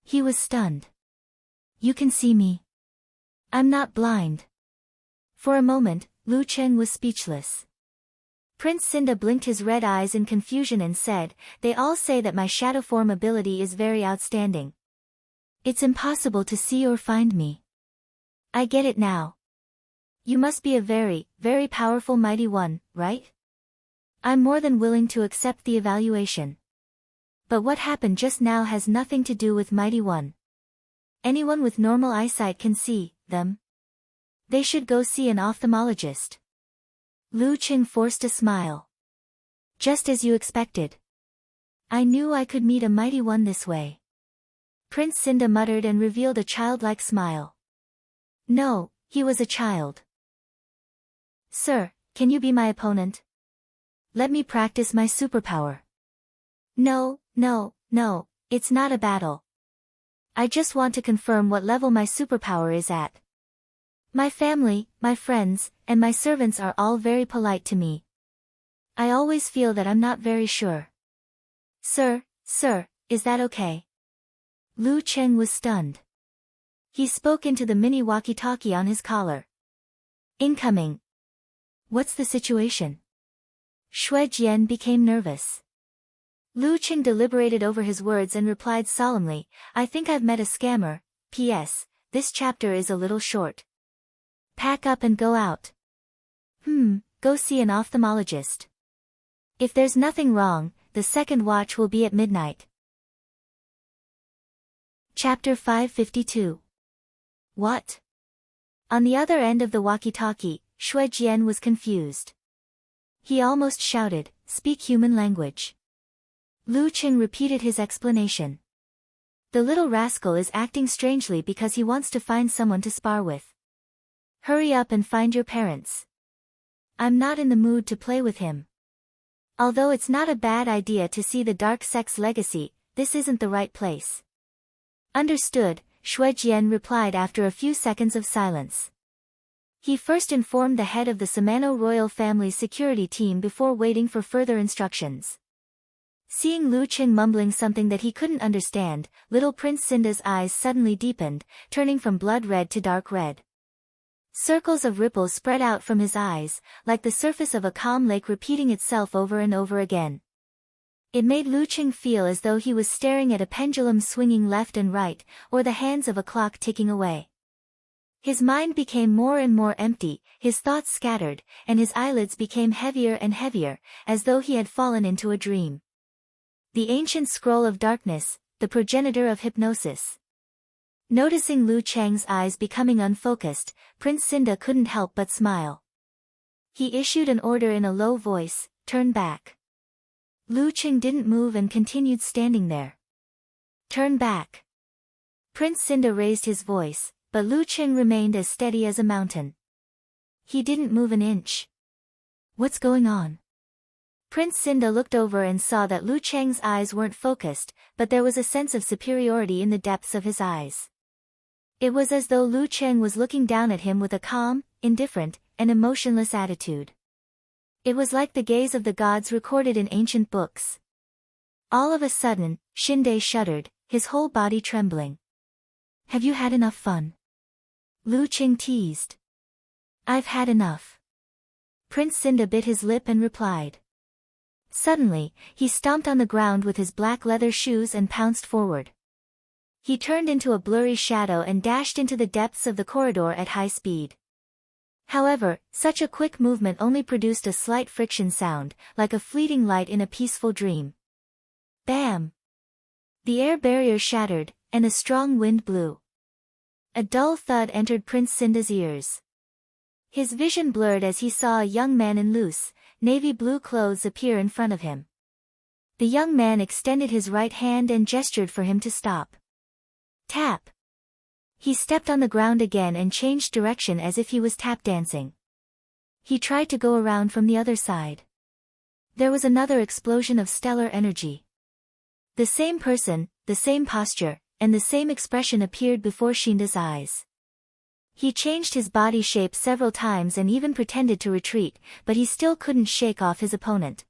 He was stunned. You can see me. I'm not blind. For a moment, Lu Cheng was speechless. Prince Cinda blinked his red eyes in confusion and said, They all say that my shadow form ability is very outstanding. It's impossible to see or find me. I get it now. You must be a very, very powerful mighty one, right? I'm more than willing to accept the evaluation. But what happened just now has nothing to do with mighty one. Anyone with normal eyesight can see them. They should go see an ophthalmologist. Lu Cheng forced a smile. Just as you expected. I knew I could meet a mighty one this way. Prince Cinda muttered and revealed a childlike smile. No, he was a child. Sir, can you be my opponent? Let me practice my superpower. No, it's not a battle. I just want to confirm what level my superpower is at. My family, my friends, and my servants are all very polite to me. I always feel that I'm not very sure. Sir, is that okay? Lu Cheng was stunned. He spoke into the mini walkie-talkie on his collar. Incoming. What's the situation? Shui Jian became nervous. Lu Cheng deliberated over his words and replied solemnly, I think I've met a scammer. P.S. This chapter is a little short. Pack up and go out. Go see an ophthalmologist. If there's nothing wrong, the second watch will be at midnight. Chapter 552. What? On the other end of the walkie-talkie, Shui Jian was confused. He almost shouted, Speak human language. Lu Cheng repeated his explanation. The little rascal is acting strangely because he wants to find someone to spar with. Hurry up and find your parents. I'm not in the mood to play with him. Although it's not a bad idea to see the dark sex legacy, this isn't the right place. Understood, Shui Jian replied after a few seconds of silence. He first informed the head of the Samano royal family's security team before waiting for further instructions. Seeing Lu Cheng mumbling something that he couldn't understand, little Prince Cinda's eyes suddenly deepened, turning from blood red to dark red. Circles of ripples spread out from his eyes, like the surface of a calm lake repeating itself over and over again. It made Lu Cheng feel as though he was staring at a pendulum swinging left and right, or the hands of a clock ticking away. His mind became more and more empty, his thoughts scattered, and his eyelids became heavier and heavier, as though he had fallen into a dream. The ancient scroll of darkness, the progenitor of hypnosis. Noticing Lu Cheng's eyes becoming unfocused, Prince Cinda couldn't help but smile. He issued an order in a low voice, turn back. Lu Cheng didn't move and continued standing there. Turn back. Prince Cinda raised his voice, but Lu Cheng remained as steady as a mountain. He didn't move an inch. What's going on? Prince Cinda looked over and saw that Lu Cheng's eyes weren't focused, but there was a sense of superiority in the depths of his eyes. It was as though Lu Cheng was looking down at him with a calm, indifferent, and emotionless attitude. It was like the gaze of the gods recorded in ancient books. All of a sudden, Xinde shuddered, his whole body trembling. Have you had enough fun? Lu Cheng teased. I've had enough. Prince Cinda bit his lip and replied. Suddenly, he stomped on the ground with his black leather shoes and pounced forward. He turned into a blurry shadow and dashed into the depths of the corridor at high speed. However, such a quick movement only produced a slight friction sound, like a fleeting light in a peaceful dream. Bam! The air barrier shattered, and a strong wind blew. A dull thud entered Prince Cinda's ears. His vision blurred as he saw a young man in loose, navy blue clothes appear in front of him. The young man extended his right hand and gestured for him to stop. Tap! He stepped on the ground again and changed direction as if he was tap dancing. He tried to go around from the other side. There was another explosion of stellar energy. The same person, the same posture, and the same expression appeared before Shinda's eyes. He changed his body shape several times and even pretended to retreat, but he still couldn't shake off his opponent.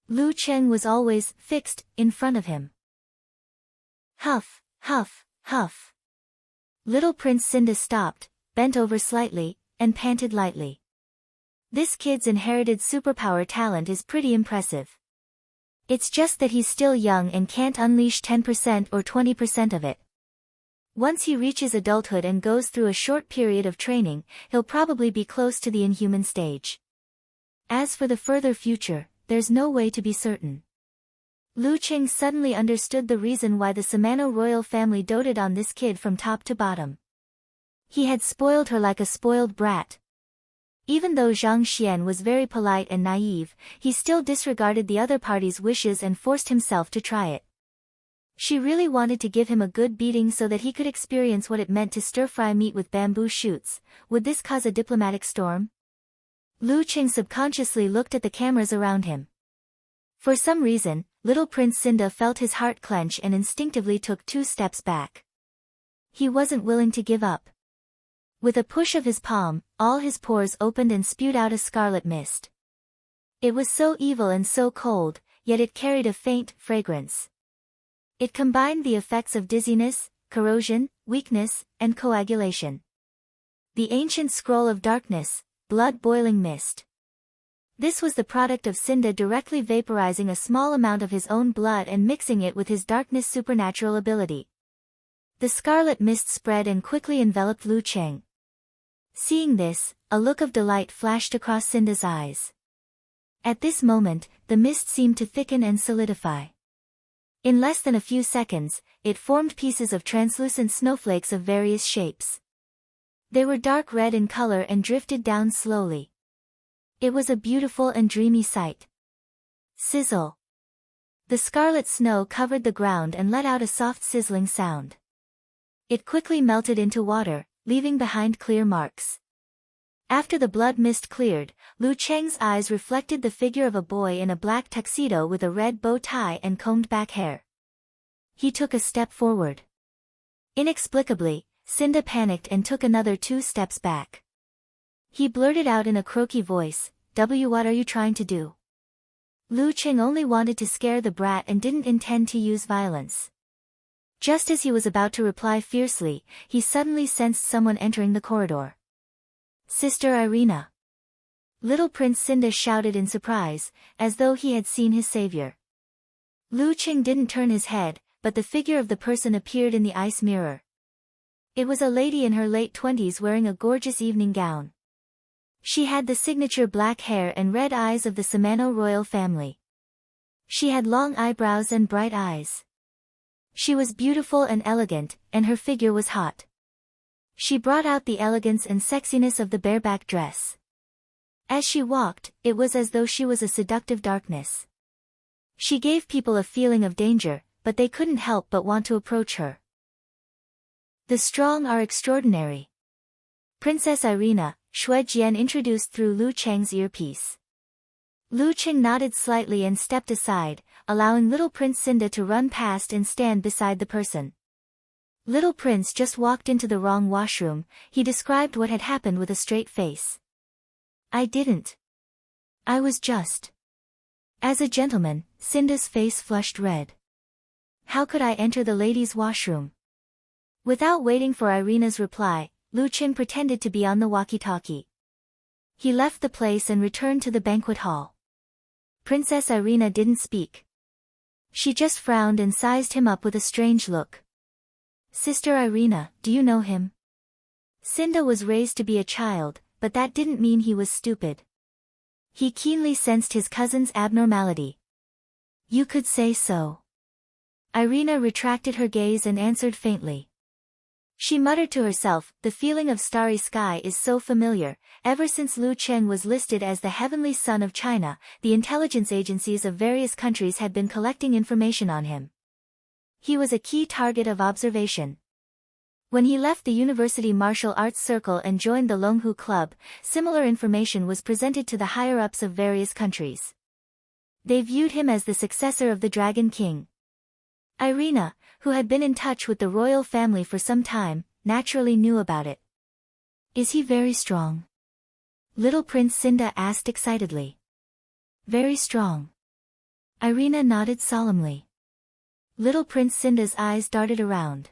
Lu Cheng was always fixed in front of him. Huff, huff, huff. Little Prince Cinda stopped, bent over slightly, and panted lightly. This kid's inherited superpower talent is pretty impressive. It's just that he's still young and can't unleash 10% or 20% of it. Once he reaches adulthood and goes through a short period of training, he'll probably be close to the inhuman stage. As for the further future, there's no way to be certain. Lu Cheng suddenly understood the reason why the Samano royal family doted on this kid from top to bottom. He had spoiled her like a spoiled brat. Even though Zhang Xian was very polite and naive, he still disregarded the other party's wishes and forced himself to try it. She really wanted to give him a good beating so that he could experience what it meant to stir-fry meat with bamboo shoots. Would this cause a diplomatic storm? Lu Cheng subconsciously looked at the cameras around him. For some reason, little Prince Cinda felt his heart clench and instinctively took 2 steps back. He wasn't willing to give up. With a push of his palm, all his pores opened and spewed out a scarlet mist. It was so evil and so cold, yet it carried a faint fragrance. It combined the effects of dizziness, corrosion, weakness, and coagulation. The ancient scroll of darkness, blood-boiling mist. This was the product of Cinda directly vaporizing a small amount of his own blood and mixing it with his darkness supernatural ability. The scarlet mist spread and quickly enveloped Lu Cheng. Seeing this, a look of delight flashed across Cinda's eyes. At this moment, the mist seemed to thicken and solidify. In less than a few seconds, it formed pieces of translucent snowflakes of various shapes. They were dark red in color and drifted down slowly. It was a beautiful and dreamy sight. Sizzle. The scarlet snow covered the ground and let out a soft sizzling sound. It quickly melted into water, leaving behind clear marks. After the blood mist cleared, Lu Cheng's eyes reflected the figure of a boy in a black tuxedo with a red bow tie and combed back hair. He took a step forward. Inexplicably, Cinda panicked and took another 2 steps back. He blurted out in a croaky voice, What are you trying to do? Lu Cheng only wanted to scare the brat and didn't intend to use violence. Just as he was about to reply fiercely, he suddenly sensed someone entering the corridor. Sister Irina. Little Prince Cinda shouted in surprise, as though he had seen his savior. Lu Cheng didn't turn his head, but the figure of the person appeared in the ice mirror. It was a lady in her late 20s wearing a gorgeous evening gown. She had the signature black hair and red eyes of the Samano royal family. She had long eyebrows and bright eyes. She was beautiful and elegant, and her figure was hot. She brought out the elegance and sexiness of the bareback dress. As she walked, it was as though she was a seductive darkness. She gave people a feeling of danger, but they couldn't help but want to approach her. The strong are extraordinary. Princess Irina, Xue Jian introduced through Lu Cheng's earpiece. Lu Cheng nodded slightly and stepped aside, allowing little Prince Cinda to run past and stand beside the person. Little Prince just walked into the wrong washroom, he described what had happened with a straight face. I didn't. I was just. As a gentleman, Cinda's face flushed red. How could I enter the ladies' washroom? Without waiting for Irina's reply, Lu Cheng pretended to be on the walkie-talkie. He left the place and returned to the banquet hall. Princess Irina didn't speak. She just frowned and sized him up with a strange look. Sister Irina, do you know him? Cinda was raised to be a child, but that didn't mean he was stupid. He keenly sensed his cousin's abnormality. You could say so. Irina retracted her gaze and answered faintly. She muttered to herself, the feeling of starry sky is so familiar. Ever since Lu Cheng was listed as the heavenly son of China, the intelligence agencies of various countries had been collecting information on him. He was a key target of observation. When he left the University Martial Arts Circle and joined the Longhu Club, similar information was presented to the higher-ups of various countries. They viewed him as the successor of the Dragon King. Irina, who had been in touch with the royal family for some time, naturally knew about it. Is he very strong? Little Prince Cinda asked excitedly. Very strong. Irina nodded solemnly. Little Prince Cinda's eyes darted around.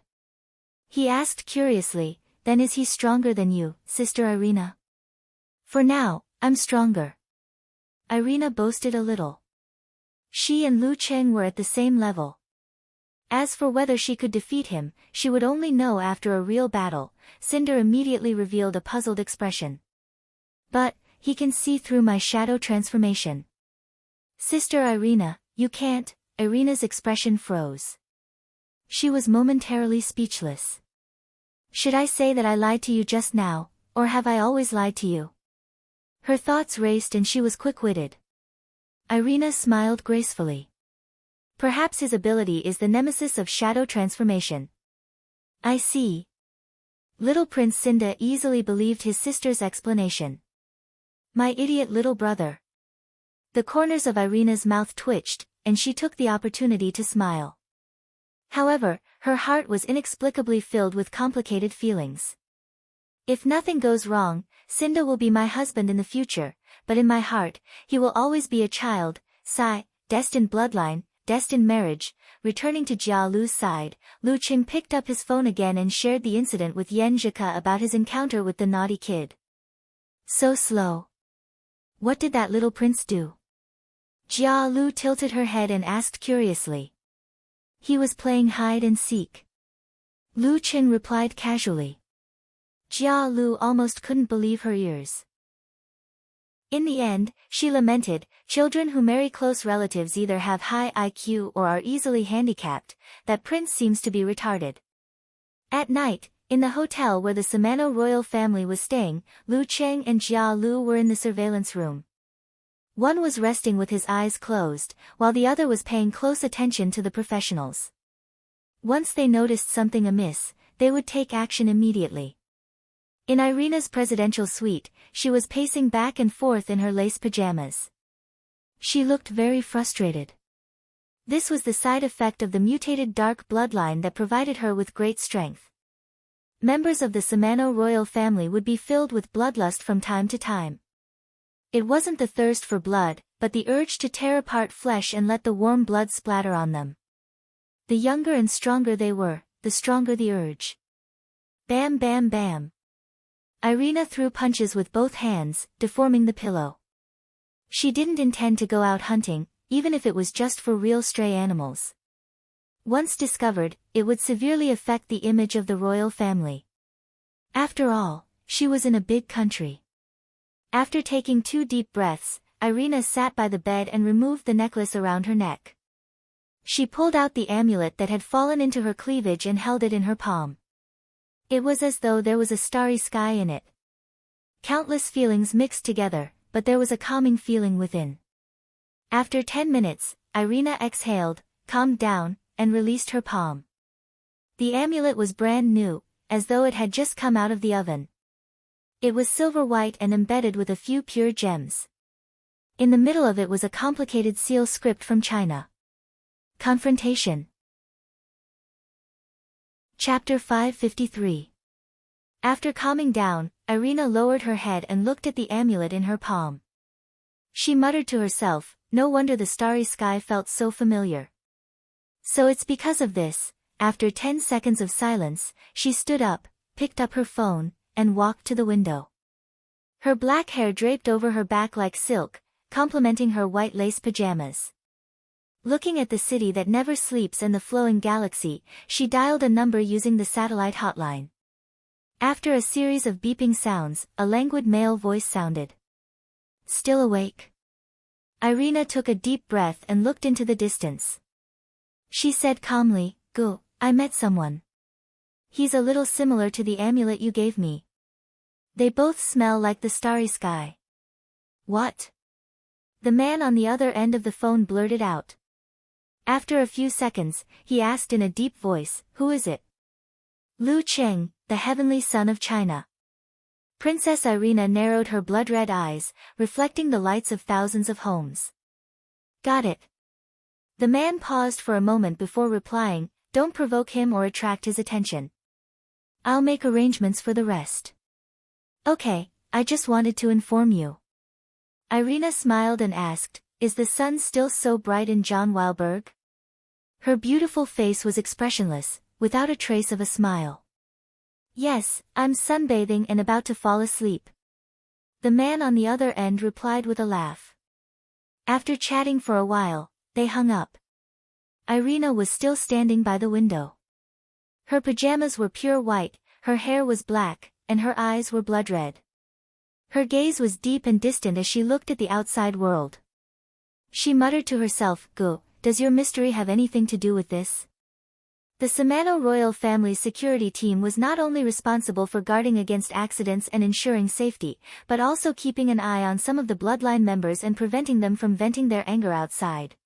He asked curiously, then is he stronger than you, Sister Irina? For now, I'm stronger. Irina boasted a little. She and Lu Cheng were at the same level. As for whether she could defeat him, she would only know after a real battle. Cinder immediately revealed a puzzled expression. But, he can see through my shadow transformation. Sister Irina, you can't. Irina's expression froze. She was momentarily speechless. Should I say that I lied to you just now, or have I always lied to you? Her thoughts raced and she was quick-witted. Irina smiled gracefully. Perhaps his ability is the nemesis of shadow transformation. I see. Little Prince Cinda easily believed his sister's explanation. My idiot little brother. The corners of Irina's mouth twitched, and she took the opportunity to smile. However, her heart was inexplicably filled with complicated feelings. If nothing goes wrong, Cinda will be my husband in the future, but in my heart, he will always be a child. Sigh, destined bloodline, destined marriage. Returning to Jia Lu's side, Lu Qing picked up his phone again and shared the incident with Yan Zhika about his encounter with the naughty kid. So slow. What did that little prince do? Jia Lu tilted her head and asked curiously. He was playing hide and seek. Lu Qing replied casually. Jia Lu almost couldn't believe her ears. In the end, she lamented, children who marry close relatives either have high IQ or are easily handicapped. That prince seems to be retarded. At night, in the hotel where the Samano royal family was staying, Lu Cheng and Jia Lu were in the surveillance room. One was resting with his eyes closed, while the other was paying close attention to the professionals. Once they noticed something amiss, they would take action immediately. In Irina's presidential suite, she was pacing back and forth in her lace pajamas. She looked very frustrated. This was the side effect of the mutated dark bloodline that provided her with great strength. Members of the Samano royal family would be filled with bloodlust from time to time. It wasn't the thirst for blood, but the urge to tear apart flesh and let the warm blood splatter on them. The younger and stronger they were, the stronger the urge. Bam bam bam. Irina threw punches with both hands, deforming the pillow. She didn't intend to go out hunting, even if it was just for real stray animals. Once discovered, it would severely affect the image of the royal family. After all, she was in a big country. After taking 2 deep breaths, Irina sat by the bed and removed the necklace around her neck. She pulled out the amulet that had fallen into her cleavage and held it in her palm. It was as though there was a starry sky in it. Countless feelings mixed together, but there was a calming feeling within. After 10 minutes, Irina exhaled, calmed down, and released her palm. The amulet was brand new, as though it had just come out of the oven. It was silver white and embedded with a few pure gems. In the middle of it was a complicated seal script from China. Confrontation. Chapter 553. After calming down, Irina lowered her head and looked at the amulet in her palm. She muttered to herself, no wonder the starry sky felt so familiar. So it's because of this. After 10 seconds of silence, she stood up, picked up her phone, and walked to the window. Her black hair draped over her back like silk, complementing her white lace pajamas. Looking at the city that never sleeps and the flowing galaxy, she dialed a number using the satellite hotline. After a series of beeping sounds, a languid male voice sounded. Still awake? Irina took a deep breath and looked into the distance. She said calmly, "Go, I met someone. He's a little similar to the amulet you gave me. They both smell like the starry sky." What? The man on the other end of the phone blurted out. After a few seconds, he asked in a deep voice, "Who is it?" Lu Cheng, the heavenly son of China. Princess Irina narrowed her blood-red eyes, reflecting the lights of thousands of homes. Got it. The man paused for a moment before replying, "Don't provoke him or attract his attention. I'll make arrangements for the rest." Okay, I just wanted to inform you. Irina smiled and asked, "Is the sun still so bright in John Weilberg?" Her beautiful face was expressionless, without a trace of a smile. "Yes, I'm sunbathing and about to fall asleep." The man on the other end replied with a laugh. After chatting for a while, they hung up. Irina was still standing by the window. Her pajamas were pure white, her hair was black, and her eyes were blood red. Her gaze was deep and distant as she looked at the outside world. She muttered to herself, "Go, does your mystery have anything to do with this?" The Samano royal family's security team was not only responsible for guarding against accidents and ensuring safety, but also keeping an eye on some of the bloodline members and preventing them from venting their anger outside.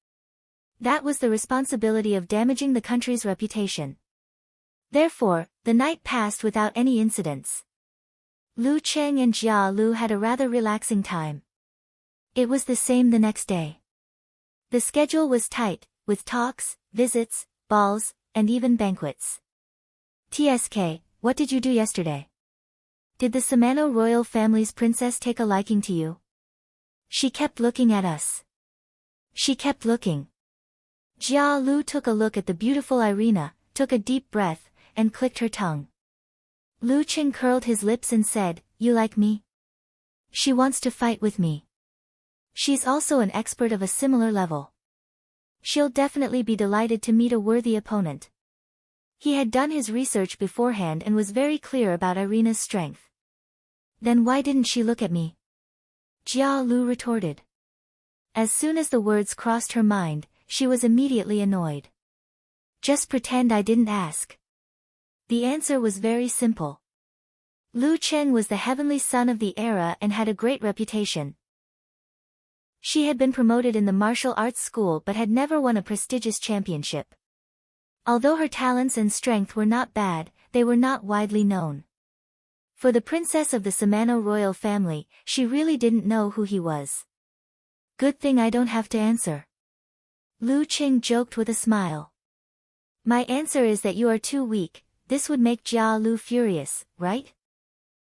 That was the responsibility of damaging the country's reputation. Therefore, the night passed without any incidents. Lu Cheng and Jia Lu had a rather relaxing time. It was the same the next day. The schedule was tight, with talks, visits, balls, and even banquets. "TSK, what did you do yesterday? Did the Samano royal family's princess take a liking to you?" "She kept looking at us." "She kept looking." Jia Lu took a look at the beautiful Irina, took a deep breath, and clicked her tongue. Lu Cheng curled his lips and said, "You like me?" "She wants to fight with me. She's also an expert of a similar level. She'll definitely be delighted to meet a worthy opponent." He had done his research beforehand and was very clear about Irina's strength. "Then why didn't she look at me?" Jia Lu retorted. As soon as the words crossed her mind, she was immediately annoyed. "Just pretend I didn't ask." The answer was very simple. Lu Cheng was the heavenly son of the era and had a great reputation. She had been promoted in the martial arts school but had never won a prestigious championship. Although her talents and strength were not bad, they were not widely known. For the princess of the Samano royal family, she really didn't know who he was. "Good thing I don't have to answer." Lu Cheng joked with a smile. "My answer is that you are too weak. This would make Jia Lu furious, right?"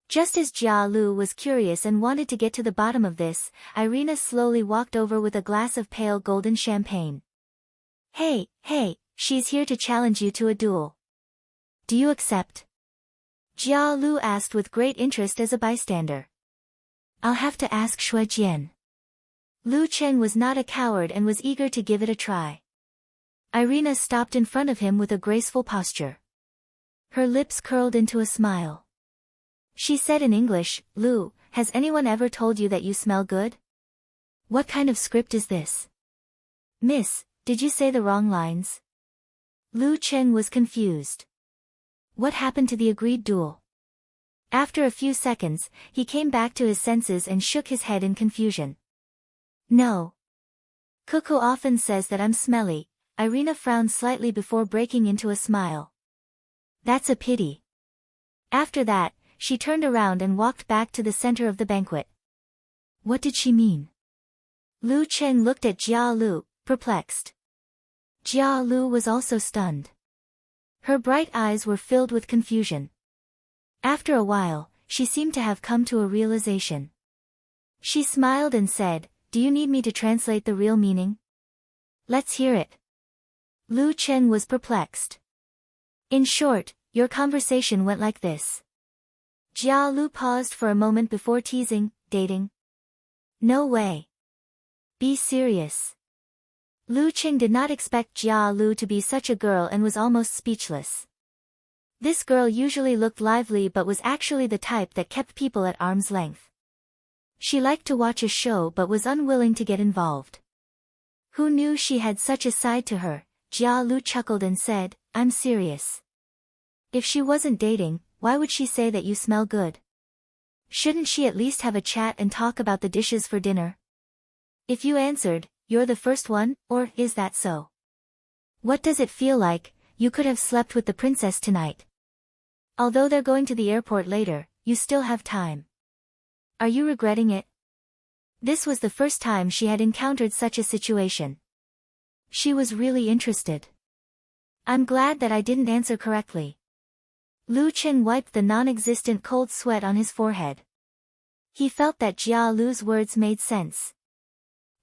Just as Jia Lu was curious and wanted to get to the bottom of this, Irina slowly walked over with a glass of pale golden champagne. Hey, she's here to challenge you to a duel. Do you accept?" Jia Lu asked with great interest as a bystander. "I'll have to ask Shui Jian." Lu Cheng was not a coward and was eager to give it a try. Irina stopped in front of him with a graceful posture. Her lips curled into a smile. She said in English, "Lu, has anyone ever told you that you smell good? What kind of script is this?" "Miss, did you say the wrong lines?" Lu Cheng was confused. What happened to the agreed duel? After a few seconds, he came back to his senses and shook his head in confusion. "No. Cuckoo often says that I'm smelly." Irina frowned slightly before breaking into a smile. "That's a pity." After that, she turned around and walked back to the center of the banquet. What did she mean? Lu Cheng looked at Jia Lu, perplexed. Jia Lu was also stunned. Her bright eyes were filled with confusion. After a while, she seemed to have come to a realization. She smiled and said, "Do you need me to translate the real meaning?" "Let's hear it." Lu Cheng was perplexed. "In short, your conversation went like this." Jia Lu paused for a moment before teasing, "Dating?" "No way. Be serious." Lu Qing did not expect Jia Lu to be such a girl and was almost speechless. This girl usually looked lively but was actually the type that kept people at arm's length. She liked to watch a show but was unwilling to get involved. Who knew she had such a side to her? Jia Lu chuckled and said, I'm serious. If she wasn't dating, why would she say that you smell good? Shouldn't she at least have a chat and talk about the dishes for dinner? If you answered, you're the first one, or is that so? What does it feel like? You could have slept with the princess tonight. Although they're going to the airport later, you still have time. Are you regretting it? This was the first time she had encountered such a situation. She was really interested. I'm glad that I didn't answer correctly. Lu Qing wiped the non-existent cold sweat on his forehead. He felt that Jia Lu's words made sense.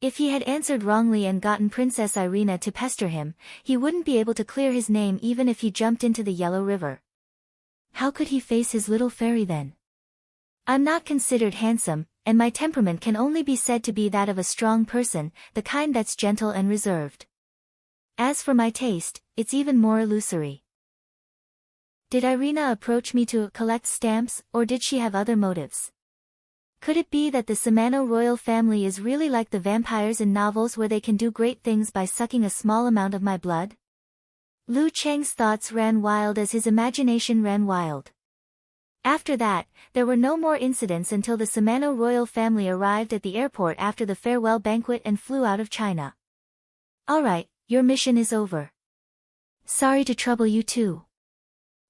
If he had answered wrongly and gotten Princess Irina to pester him, he wouldn't be able to clear his name even if he jumped into the Yellow River. How could he face his little fairy then? I'm not considered handsome, and my temperament can only be said to be that of a strong person, the kind that's gentle and reserved. As for my taste, it's even more illusory. Did Irina approach me to collect stamps, or did she have other motives? Could it be that the Samano royal family is really like the vampires in novels where they can do great things by sucking a small amount of my blood? Lu Cheng's thoughts ran wild as his imagination ran wild. After that, there were no more incidents until the Samano royal family arrived at the airport after the farewell banquet and flew out of China. Alright, your mission is over. Sorry to trouble you too.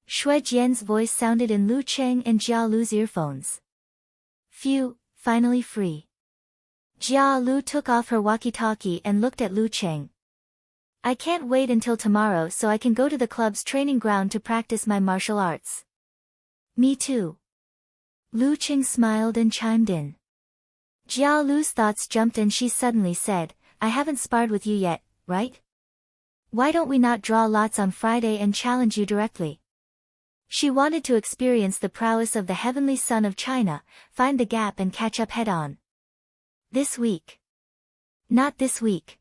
Xue Jian's voice sounded in Lu Cheng and Jia Lu's earphones. Phew, finally free. Jia Lu took off her walkie-talkie and looked at Lu Cheng. I can't wait until tomorrow so I can go to the club's training ground to practice my martial arts. Me too. Lu Cheng smiled and chimed in. Jia Lu's thoughts jumped and she suddenly said, I haven't sparred with you yet, right? Why don't we not draw lots on Friday and challenge you directly? She wanted to experience the prowess of the heavenly son of China, find the gap and catch up head-on. This week. Not this week.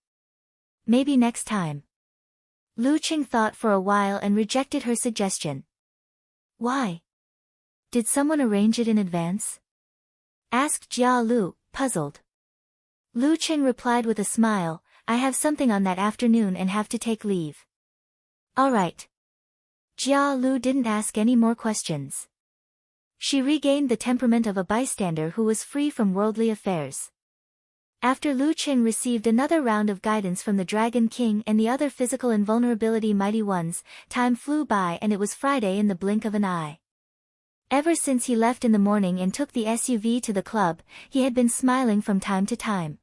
Maybe next time. Lu Cheng thought for a while and rejected her suggestion. Why? Did someone arrange it in advance? Asked Jia Lu, puzzled. Lu Cheng replied with a smile, I have something on that afternoon and have to take leave. Alright. Jia Lu didn't ask any more questions. She regained the temperament of a bystander who was free from worldly affairs. After Lu Cheng received another round of guidance from the Dragon King and the other physical invulnerability mighty ones, time flew by and it was Friday in the blink of an eye. Ever since he left in the morning and took the SUV to the club, he had been smiling from time to time.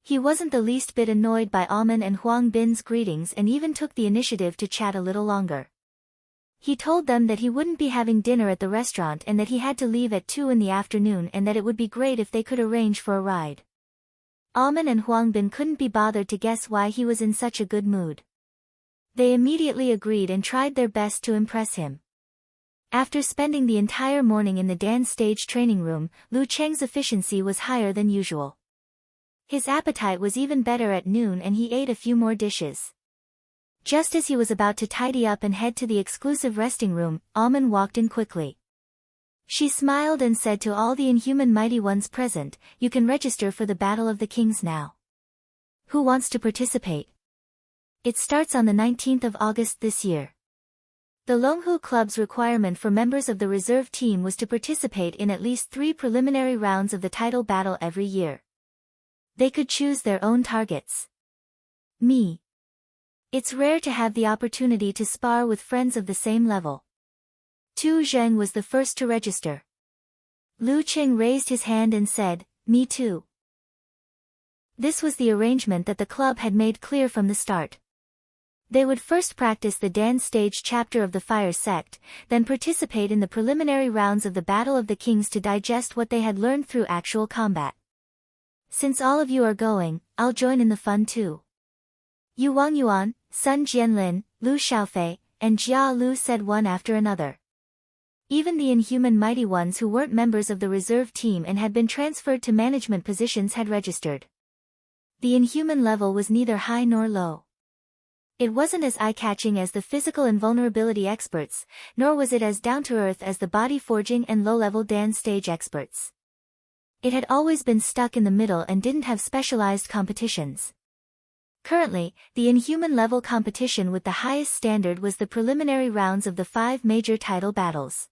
He wasn't the least bit annoyed by Alman and Huang Bin's greetings and even took the initiative to chat a little longer. He told them that he wouldn't be having dinner at the restaurant and that he had to leave at 2 in the afternoon and that it would be great if they could arrange for a ride. Alman and Huang Bin couldn't be bothered to guess why he was in such a good mood. They immediately agreed and tried their best to impress him. After spending the entire morning in the dance stage training room, Lu Cheng's efficiency was higher than usual. His appetite was even better at noon and he ate a few more dishes. Just as he was about to tidy up and head to the exclusive resting room, Alman walked in quickly. She smiled and said to all the inhuman mighty ones present, you can register for the Battle of the Kings now. Who wants to participate? It starts on the 19th of August this year. The Longhu Club's requirement for members of the reserve team was to participate in at least 3 preliminary rounds of the title battle every year. They could choose their own targets. Me. It's rare to have the opportunity to spar with friends of the same level. Tu Zheng was the first to register. Lu Cheng raised his hand and said, me too. This was the arrangement that the club had made clear from the start. They would first practice the dance stage chapter of the Fire Sect, then participate in the preliminary rounds of the Battle of the Kings to digest what they had learned through actual combat. Since all of you are going, I'll join in the fun too. Yu Wang Yuan, Sun Jianlin, Lu Xiaofei, and Jia Lu said one after another. Even the inhuman mighty ones who weren't members of the reserve team and had been transferred to management positions had registered. The inhuman level was neither high nor low. It wasn't as eye-catching as the physical invulnerability experts, nor was it as down-to-earth as the body forging and low-level dance stage experts. It had always been stuck in the middle and didn't have specialized competitions. Currently, the inhuman level competition with the highest standard was the preliminary rounds of the 5 major title battles.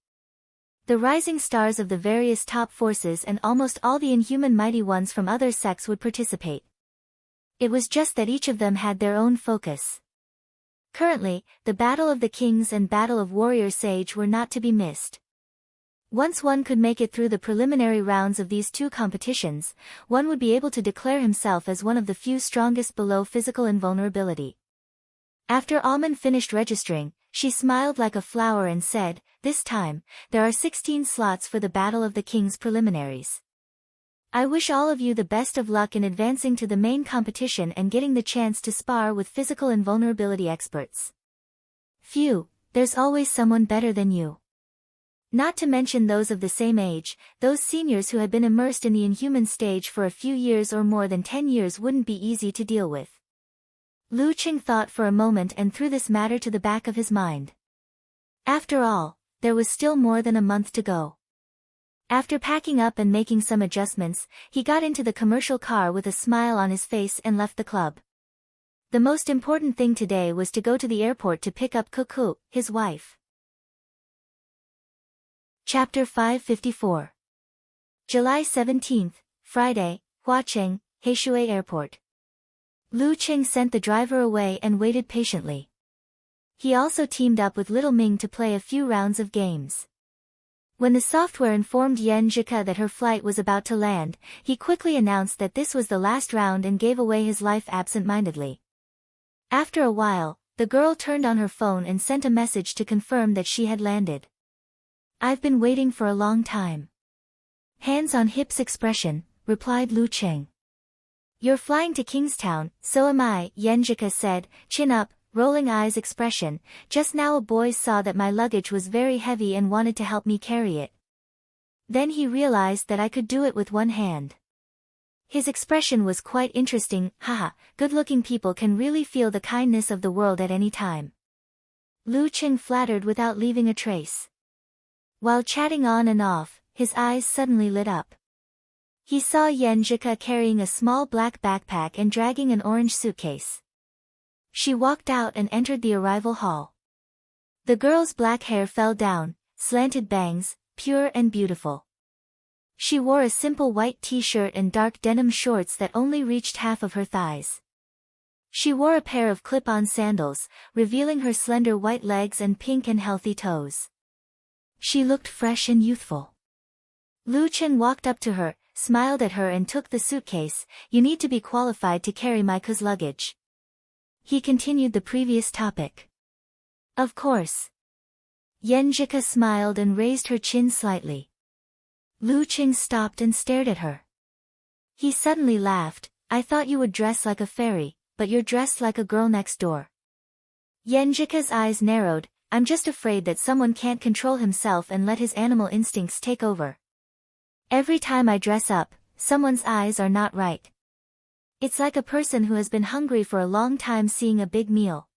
The rising stars of the various top forces and almost all the inhuman mighty ones from other sects would participate. It was just that each of them had their own focus. Currently, the Battle of the Kings and Battle of Warrior Sage were not to be missed. Once one could make it through the preliminary rounds of these 2 competitions, one would be able to declare himself as one of the few strongest below physical invulnerability. After Almond finished registering, she smiled like a flower and said, "This time, there are 16 slots for the Battle of the Kings preliminaries. I wish all of you the best of luck in advancing to the main competition and getting the chance to spar with physical invulnerability experts. Phew, there's always someone better than you." Not to mention those of the same age, those seniors who had been immersed in the inhuman stage for a few years or more than 10 years wouldn't be easy to deal with. Lu Qing thought for a moment and threw this matter to the back of his mind. After all, there was still more than a month to go. After packing up and making some adjustments, he got into the commercial car with a smile on his face and left the club. The most important thing today was to go to the airport to pick up Cuckoo, his wife. Chapter 554. July 17, Friday, Huacheng, Heishui Airport. Lu Qing sent the driver away and waited patiently. He also teamed up with Little Ming to play a few rounds of games. When the software informed Yan Zhika that her flight was about to land, he quickly announced that this was the last round and gave away his life absent-mindedly. After a while, the girl turned on her phone and sent a message to confirm that she had landed. "I've been waiting for a long time." Hands on hips expression, replied Lu Qing. "You're flying to Kingstown, so am I," Yan Zhika said, chin up, rolling eyes expression. "Just now a boy saw that my luggage was very heavy and wanted to help me carry it. Then he realized that I could do it with one hand." His expression was quite interesting. Haha, good-looking people can really feel the kindness of the world at any time. Lu Qing flattered without leaving a trace. While chatting on and off, his eyes suddenly lit up. He saw Yan Zhika carrying a small black backpack and dragging an orange suitcase. She walked out and entered the arrival hall. The girl's black hair fell down, slanted bangs, pure and beautiful. She wore a simple white t-shirt and dark denim shorts that only reached half of her thighs. She wore a pair of clip-on sandals, revealing her slender white legs and pink and healthy toes. She looked fresh and youthful. Lu Qing walked up to her, smiled at her and took the suitcase. "You need to be qualified to carry Maiko's luggage." He continued the previous topic. "Of course." Yan Zhika smiled and raised her chin slightly. Lu Qing stopped and stared at her. He suddenly laughed. "I thought you would dress like a fairy, but you're dressed like a girl next door." Yan Zhika's eyes narrowed. "I'm just afraid that someone can't control himself and let his animal instincts take over. Every time I dress up, someone's eyes are not right. It's like a person who has been hungry for a long time seeing a big meal.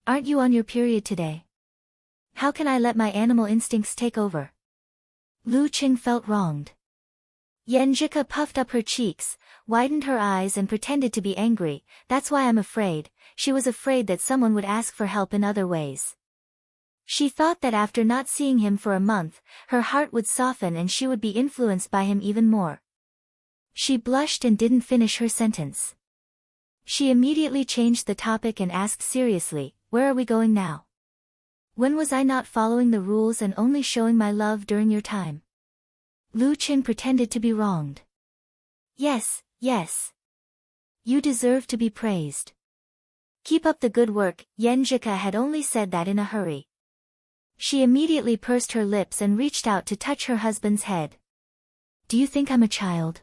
Aren't you on your period today? How can I let my animal instincts take over?" Lu Qing felt wronged. Yan Zhika puffed up her cheeks, widened her eyes and pretended to be angry. "That's why I'm afraid." She was afraid that someone would ask for help in other ways. She thought that after not seeing him for a month, her heart would soften and she would be influenced by him even more. She blushed and didn't finish her sentence. She immediately changed the topic and asked seriously, "Where are we going now? When was I not following the rules and only showing my love during your time?" Lu Qing pretended to be wronged. Yes. You deserve to be praised. Keep up the good work." Yan Zhika had only said that in a hurry. She immediately pursed her lips and reached out to touch her husband's head. "Do you think I'm a child?"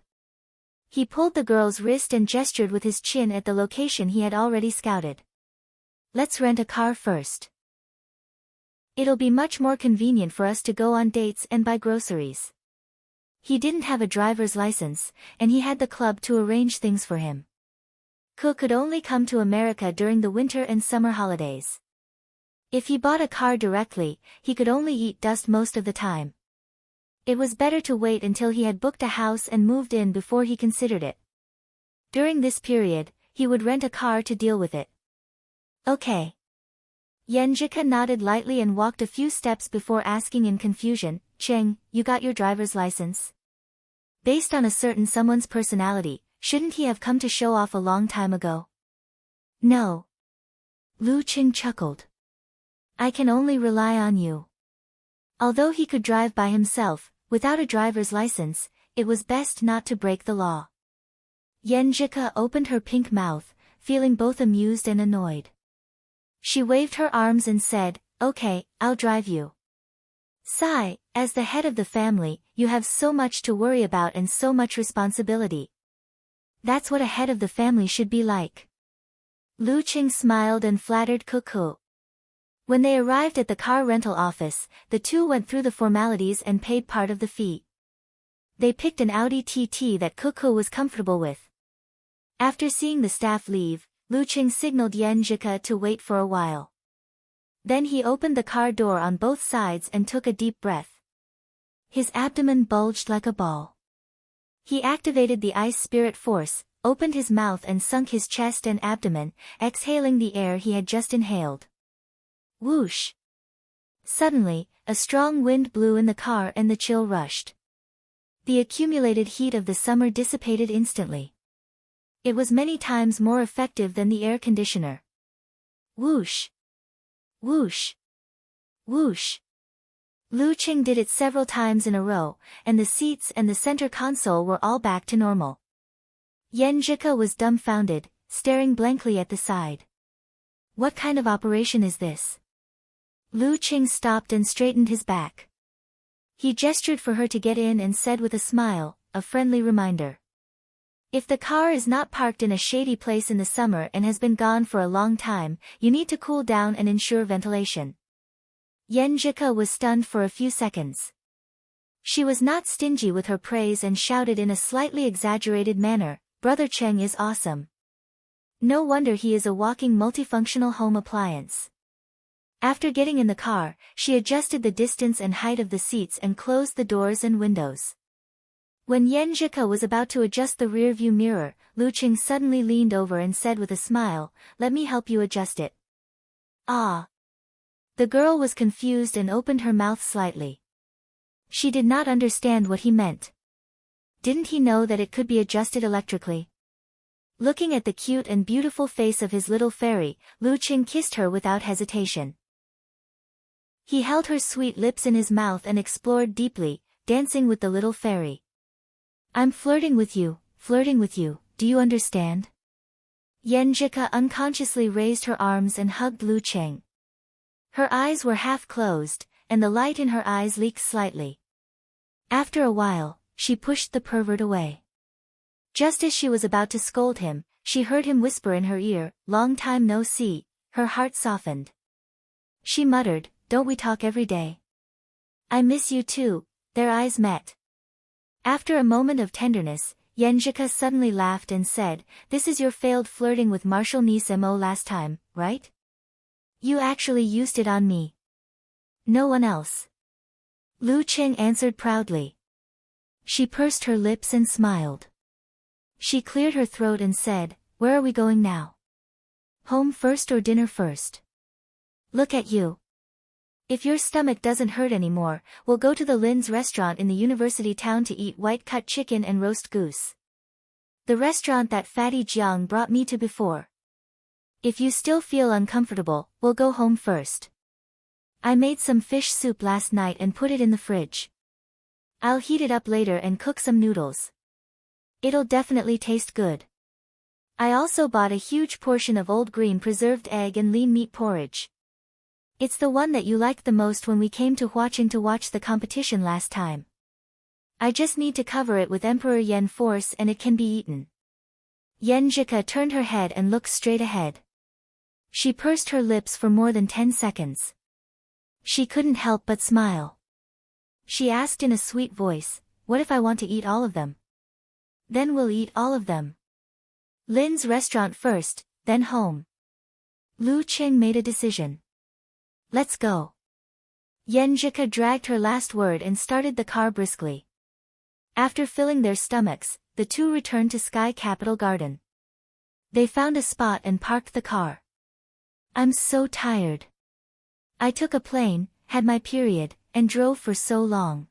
He pulled the girl's wrist and gestured with his chin at the location he had already scouted. "Let's rent a car first. It'll be much more convenient for us to go on dates and buy groceries." He didn't have a driver's license, and he had the club to arrange things for him. Ko could only come to America during the winter and summer holidays. If he bought a car directly, he could only eat dust most of the time. It was better to wait until he had booked a house and moved in before he considered it. During this period, he would rent a car to deal with it. Okay. Yenjika nodded lightly and walked a few steps before asking in confusion, Cheng, you got your driver's license? Based on a certain someone's personality, shouldn't he have come to show off a long time ago? No. Lu Cheng chuckled. I can only rely on you. Although he could drive by himself, without a driver's license, it was best not to break the law. Yenjika opened her pink mouth, feeling both amused and annoyed. She waved her arms and said, okay, I'll drive you. Sigh, as the head of the family, you have so much to worry about and so much responsibility. That's what a head of the family should be like. Lu Cheng smiled and flattered Cuckoo. When they arrived at the car rental office, the two went through the formalities and paid part of the fee. They picked an Audi TT that Cuckoo was comfortable with. After seeing the staff leave, Lu Cheng signaled Yenjika to wait for a while. Then he opened the car door on both sides and took a deep breath. His abdomen bulged like a ball. He activated the ice spirit force, opened his mouth and sunk his chest and abdomen, exhaling the air he had just inhaled. Whoosh! Suddenly, a strong wind blew in the car and the chill rushed. The accumulated heat of the summer dissipated instantly. It was many times more effective than the air conditioner. Whoosh! Whoosh! Whoosh! Lu Cheng did it several times in a row, and the seats and the center console were all back to normal. Yenjika was dumbfounded, staring blankly at the side. What kind of operation is this? Lu Cheng stopped and straightened his back. He gestured for her to get in and said with a smile, a friendly reminder. If the car is not parked in a shady place in the summer and has been gone for a long time, you need to cool down and ensure ventilation. Yenjika was stunned for a few seconds. She was not stingy with her praise and shouted in a slightly exaggerated manner, Brother Cheng is awesome. No wonder he is a walking multifunctional home appliance. After getting in the car, she adjusted the distance and height of the seats and closed the doors and windows. When Yenjika was about to adjust the rear-view mirror, Lu Cheng suddenly leaned over and said with a smile, let me help you adjust it. Ah! The girl was confused and opened her mouth slightly. She did not understand what he meant. Didn't he know that it could be adjusted electrically? Looking at the cute and beautiful face of his little fairy, Lu Cheng kissed her without hesitation. He held her sweet lips in his mouth and explored deeply, dancing with the little fairy. I'm flirting with you, do you understand? Yenjika unconsciously raised her arms and hugged Lu Cheng. Her eyes were half closed, and the light in her eyes leaked slightly. After a while, she pushed the pervert away. Just as she was about to scold him, she heard him whisper in her ear, long time no see. Her heart softened. She muttered, don't we talk every day? I miss you too. Their eyes met. After a moment of tenderness, Yenjika suddenly laughed and said, this is your failed flirting with Marshal Nice MO last time, right? You actually used it on me. No one else. Lu Cheng answered proudly. She pursed her lips and smiled. She cleared her throat and said, where are we going now? Home first or dinner first? Look at you. If your stomach doesn't hurt anymore, we'll go to the Lin's restaurant in the university town to eat white-cut chicken and roast goose. The restaurant that Fatty Jiang brought me to before. If you still feel uncomfortable, we'll go home first. I made some fish soup last night and put it in the fridge. I'll heat it up later and cook some noodles. It'll definitely taste good. I also bought a huge portion of old green preserved egg and lean meat porridge. It's the one that you liked the most when we came to Huaqing to watch the competition last time. I just need to cover it with Emperor Yen force and it can be eaten. Yenjika turned her head and looked straight ahead. She pursed her lips for more than 10 seconds. She couldn't help but smile. She asked in a sweet voice, what if I want to eat all of them? Then we'll eat all of them. Lin's restaurant first, then home. Lu Qing made a decision. Let's go. Yenjika dragged her last word and started the car briskly. After filling their stomachs, the two returned to Sky Capital Garden. They found a spot and parked the car. I'm so tired. I took a plane, had my period, and drove for so long.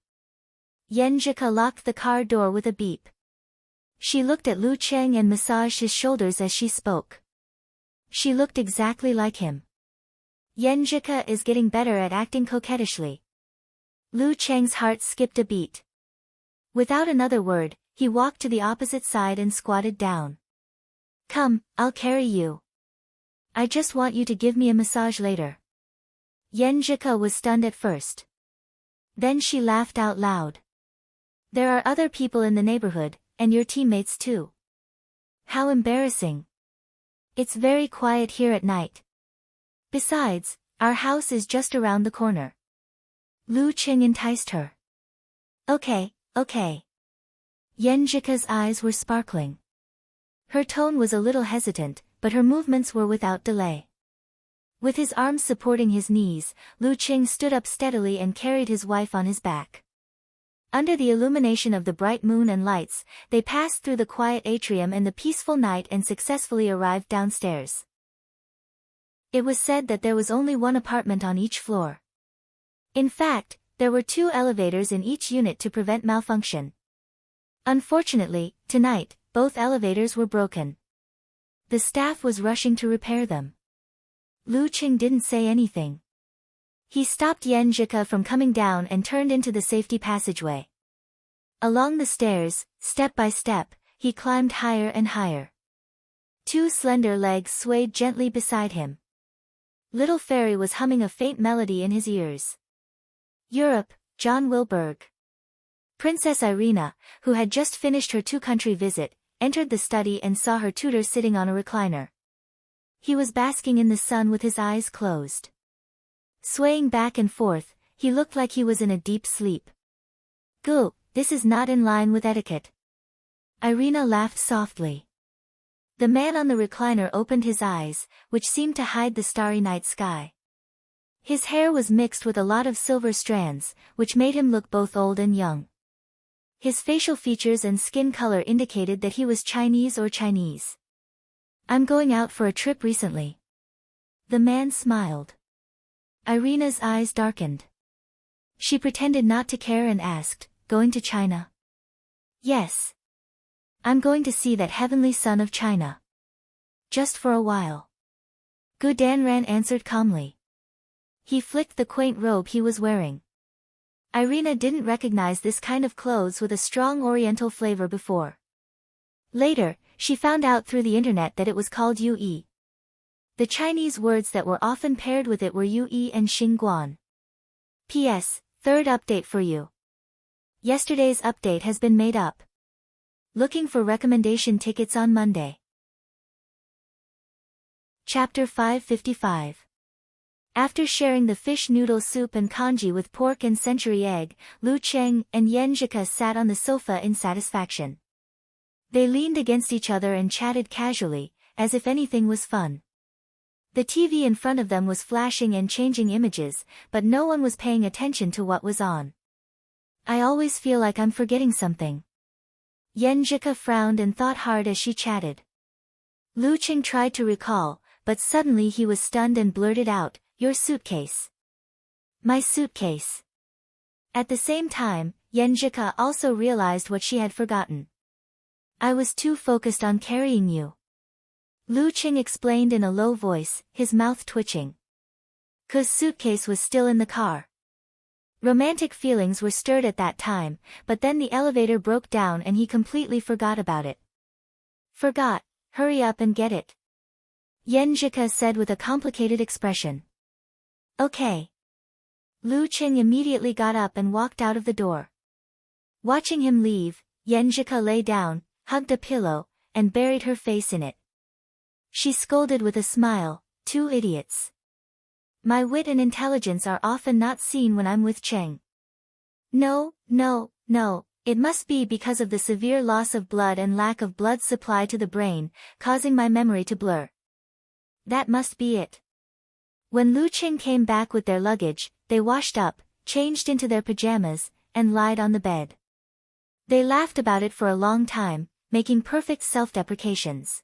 Yenjika locked the car door with a beep. She looked at Lu Cheng and massaged his shoulders as she spoke. She looked exactly like him. Yenjika is getting better at acting coquettishly. Lu Cheng's heart skipped a beat. Without another word, he walked to the opposite side and squatted down. Come, I'll carry you. I just want you to give me a massage later. Yenjika was stunned at first. Then she laughed out loud. There are other people in the neighborhood, and your teammates too. How embarrassing. It's very quiet here at night. Besides, our house is just around the corner. Lu Qing enticed her. Okay, okay. Yenjika's eyes were sparkling. Her tone was a little hesitant, but her movements were without delay. With his arms supporting his knees, Lu Qing stood up steadily and carried his wife on his back. Under the illumination of the bright moon and lights, they passed through the quiet atrium and the peaceful night and successfully arrived downstairs. It was said that there was only one apartment on each floor. In fact, there were 2 elevators in each unit to prevent malfunction. Unfortunately, tonight, both elevators were broken. The staff was rushing to repair them. Lu Qing didn't say anything. He stopped Yenjika from coming down and turned into the safety passageway. Along the stairs, step by step, he climbed higher and higher. 2 slender legs swayed gently beside him. Little Fairy was humming a faint melody in his ears. Europe, John Wilberg. Princess Irina, who had just finished her 2-country visit, entered the study and saw her tutor sitting on a recliner. He was basking in the sun with his eyes closed. Swaying back and forth, he looked like he was in a deep sleep. Goo, this is not in line with etiquette. Irina laughed softly. The man on the recliner opened his eyes, which seemed to hide the starry night sky. His hair was mixed with a lot of silver strands, which made him look both old and young. His facial features and skin color indicated that he was Chinese or Chinese. I'm going out for a trip recently. The man smiled. Irina's eyes darkened. She pretended not to care and asked, going to China? Yes. I'm going to see that heavenly son of China. Just for a while. Gu Danran answered calmly. He flicked the quaint robe he was wearing. Irina didn't recognize this kind of clothes with a strong oriental flavor before. Later, she found out through the internet that it was called Yue. The Chinese words that were often paired with it were Yue and Xingguan. P.S. Third update for you. Yesterday's update has been made up. Looking for recommendation tickets on Monday. Chapter 555. After sharing the fish noodle soup and congee with pork and century egg, Lu Cheng and Yenjika sat on the sofa in satisfaction. They leaned against each other and chatted casually, as if anything was fun. The TV in front of them was flashing and changing images, but no one was paying attention to what was on. I always feel like I'm forgetting something. Yenjika frowned and thought hard as she chatted. Lu Cheng tried to recall, but suddenly he was stunned and blurted out, "Your suitcase." My suitcase. At the same time, Yenjika also realized what she had forgotten. I was too focused on carrying you. Lu Cheng explained in a low voice, his mouth twitching. Ku's suitcase was still in the car. Romantic feelings were stirred at that time, but then the elevator broke down and he completely forgot about it. Forgot, hurry up and get it. Yenjika said with a complicated expression. Okay. Lu Cheng immediately got up and walked out of the door. Watching him leave, Yenjika lay down, hugged a pillow, and buried her face in it. She scolded with a smile, 2 idiots. My wit and intelligence are often not seen when I'm with Cheng. No, It must be because of the severe loss of blood and lack of blood supply to the brain, causing my memory to blur. That must be it. When Lu Qing came back with their luggage, they washed up, changed into their pajamas, and lied on the bed. They laughed about it for a long time, making perfect self-deprecations.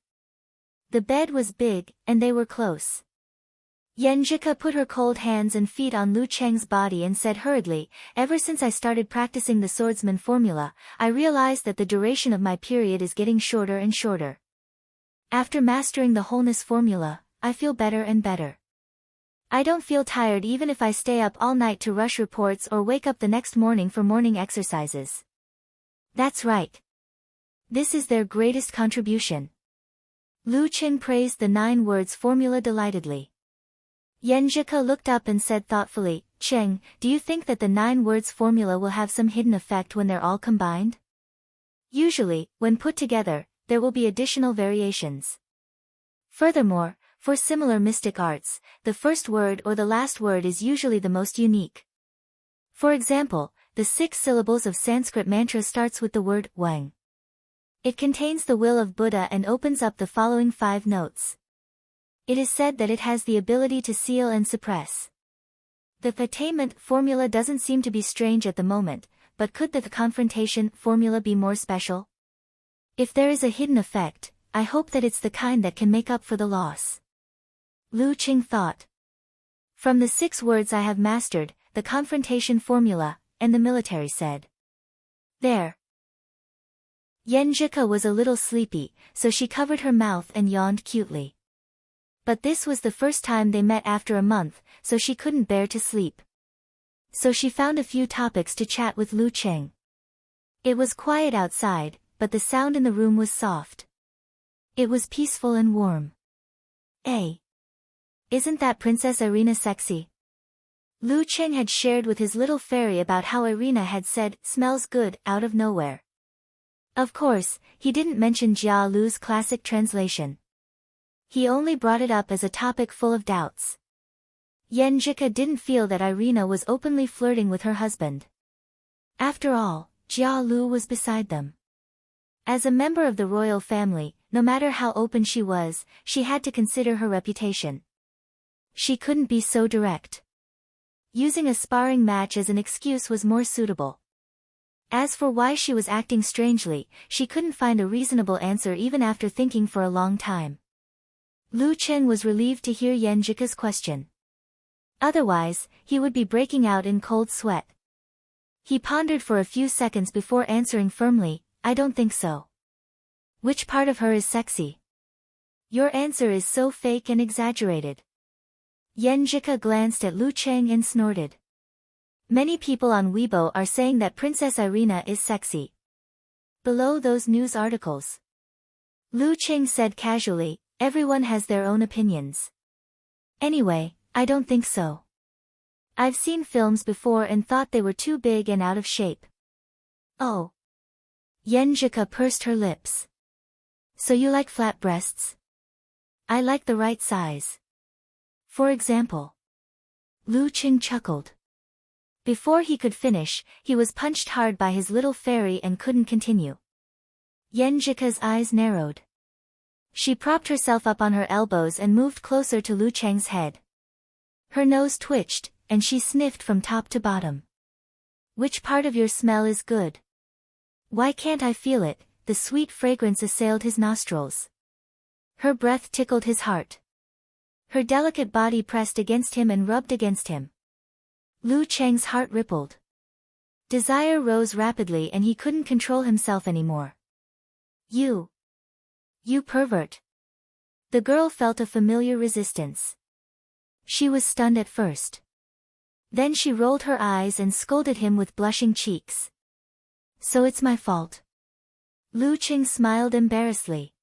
The bed was big, and they were close. Yenjika put her cold hands and feet on Lu Cheng's body and said hurriedly, "Ever since I started practicing the swordsman formula, I realized that the duration of my period is getting shorter and shorter. After mastering the wholeness formula, I feel better and better. I don't feel tired even if I stay up all night to rush reports or wake up the next morning for morning exercises." That's right. This is their greatest contribution. Lu Qing praised the 9 words formula delightedly. Yenjika looked up and said thoughtfully, "Cheng, do you think that the 9 words formula will have some hidden effect when they're all combined? Usually, when put together, there will be additional variations. Furthermore, for similar mystic arts, the first word or the last word is usually the most unique. For example, the 6 syllables of Sanskrit mantra starts with the word Wang. It contains the will of Buddha and opens up the following 5 notes. It is said that it has the ability to seal and suppress. The attainment formula doesn't seem to be strange at the moment, but could the confrontation formula be more special? If there is a hidden effect, I hope that it's the kind that can make up for the loss." Lu Qing thought. "From the 6 words I have mastered, the confrontation formula, and the military said. There." Yenjika was a little sleepy, so she covered her mouth and yawned cutely. But this was the first time they met after a month, so she couldn't bear to sleep. So she found a few topics to chat with Lu Qing. It was quiet outside, but the sound in the room was soft. It was peaceful and warm. "Hey, isn't that Princess Irina sexy?" Lu Qing had shared with his little fairy about how Irina had said, "Smells good," out of nowhere. Of course, he didn't mention Jia Lu's classic translation. He only brought it up as a topic full of doubts. Yenjika didn't feel that Irina was openly flirting with her husband. After all, Jia Lu was beside them. As a member of the royal family, no matter how open she was, she had to consider her reputation. She couldn't be so direct. Using a sparring match as an excuse was more suitable. As for why she was acting strangely, she couldn't find a reasonable answer even after thinking for a long time. Lu Qing was relieved to hear Yenjika's question. Otherwise, he would be breaking out in cold sweat. He pondered for a few seconds before answering firmly, "I don't think so." "Which part of her is sexy?" "Your answer is so fake and exaggerated." Yenjika glanced at Lu Qing and snorted. Many people on Weibo are saying that Princess Irina is sexy. Below those news articles. Lu Qing said casually, "Everyone has their own opinions. Anyway, I don't think so. I've seen films before and thought they were too big and out of shape." "Oh." Yenjika pursed her lips. "So you like flat breasts?" "I like the right size. For example." Lu Qing chuckled. Before he could finish, he was punched hard by his little fairy and couldn't continue. Yenjika's eyes narrowed. She propped herself up on her elbows and moved closer to Lu Cheng's head. Her nose twitched, and she sniffed from top to bottom. "Which part of your smell is good?" "Why can't I feel it?" The sweet fragrance assailed his nostrils. Her breath tickled his heart. Her delicate body pressed against him and rubbed against him. Lu Cheng's heart rippled. Desire rose rapidly and he couldn't control himself anymore. You pervert." The girl felt a familiar resistance. She was stunned at first. Then she rolled her eyes and scolded him with blushing cheeks. "So it's my fault." Lu Qing smiled embarrassedly.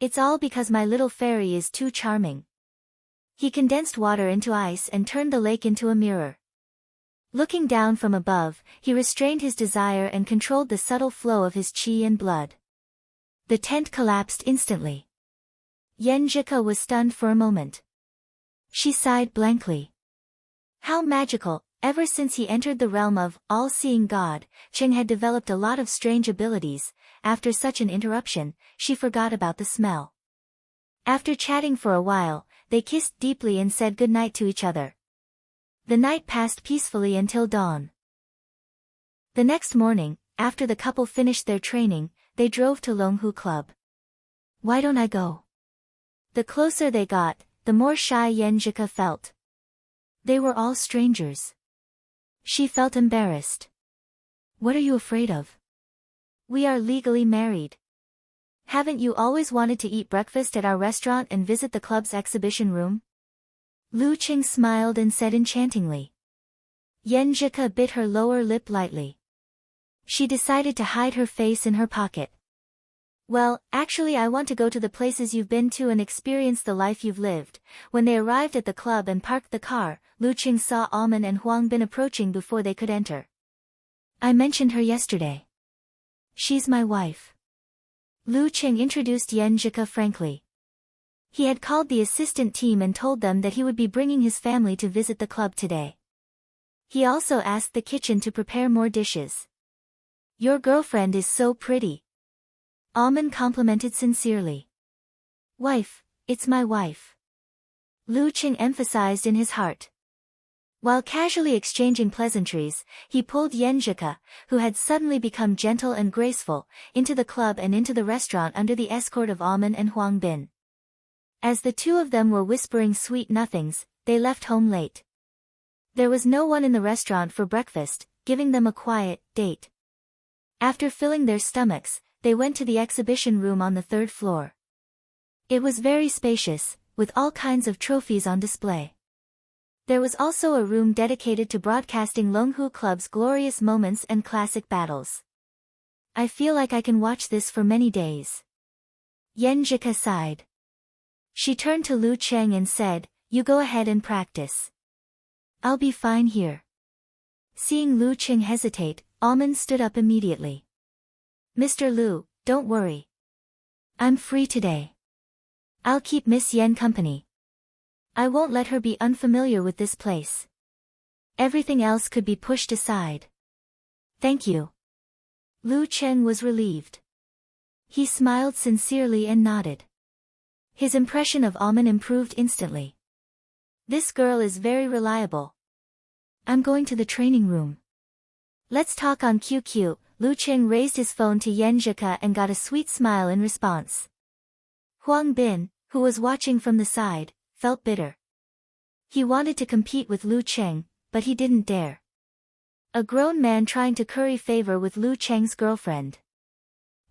"It's all because my little fairy is too charming." He condensed water into ice and turned the lake into a mirror. Looking down from above, he restrained his desire and controlled the subtle flow of his qi and blood. The tent collapsed instantly. Yenjika was stunned for a moment. She sighed blankly. How magical, Ever since he entered the realm of all-seeing God, Cheng had developed a lot of strange abilities. After such an interruption, she forgot about the smell. After chatting for a while, they kissed deeply and said goodnight to each other. The night passed peacefully until dawn. The next morning, after the couple finished their training, they drove to Longhu Club. Why don't I go? The closer they got, the more shy Yan Zhika felt. They were all strangers. She felt embarrassed. What are you afraid of? We are legally married. Haven't you always wanted to eat breakfast at our restaurant and visit the club's exhibition room? Lu Qing smiled and said enchantingly. Yan Zhika bit her lower lip lightly. She decided to hide her face in her pocket. Well, actually I want to go to the places you've been to and experience the life you've lived. When they arrived at the club and parked the car, Lu Qing saw Alman and Huang Bin approaching before they could enter. I mentioned her yesterday. She's my wife. Lu Qing introduced Yan Zhika frankly. He had called the assistant team and told them that he would be bringing his family to visit the club today. He also asked the kitchen to prepare more dishes. Your girlfriend is so pretty. Alman complimented sincerely. Wife, it's my wife. Lu Qing emphasized in his heart. While casually exchanging pleasantries, he pulled Yan Zhika, who had suddenly become gentle and graceful, into the club and into the restaurant under the escort of Alman and Huang Bin. As the two of them were whispering sweet nothings, they left home late. There was no one in the restaurant for breakfast, giving them a quiet date. After filling their stomachs, they went to the exhibition room on the third floor. It was very spacious, with all kinds of trophies on display. There was also a room dedicated to broadcasting Longhu Club's glorious moments and classic battles. I feel like I can watch this for many days. Yan Zhika sighed. She turned to Lu Qing and said, You go ahead and practice. I'll be fine here. Seeing Lu Qing hesitate, Alman stood up immediately. Mr. Lu, don't worry. I'm free today. I'll keep Miss Yan company. I won't let her be unfamiliar with this place. Everything else could be pushed aside. Thank you. Lu Qing was relieved. He smiled sincerely and nodded. His impression of Alman improved instantly. This girl is very reliable. I'm going to the training room. Let's talk on QQ. Lu Qing raised his phone to Yan Zhika and got a sweet smile in response. Huang Bin, who was watching from the side, felt bitter. He wanted to compete with Lu Qing, but he didn't dare. A grown man trying to curry favor with Lu Qing's girlfriend.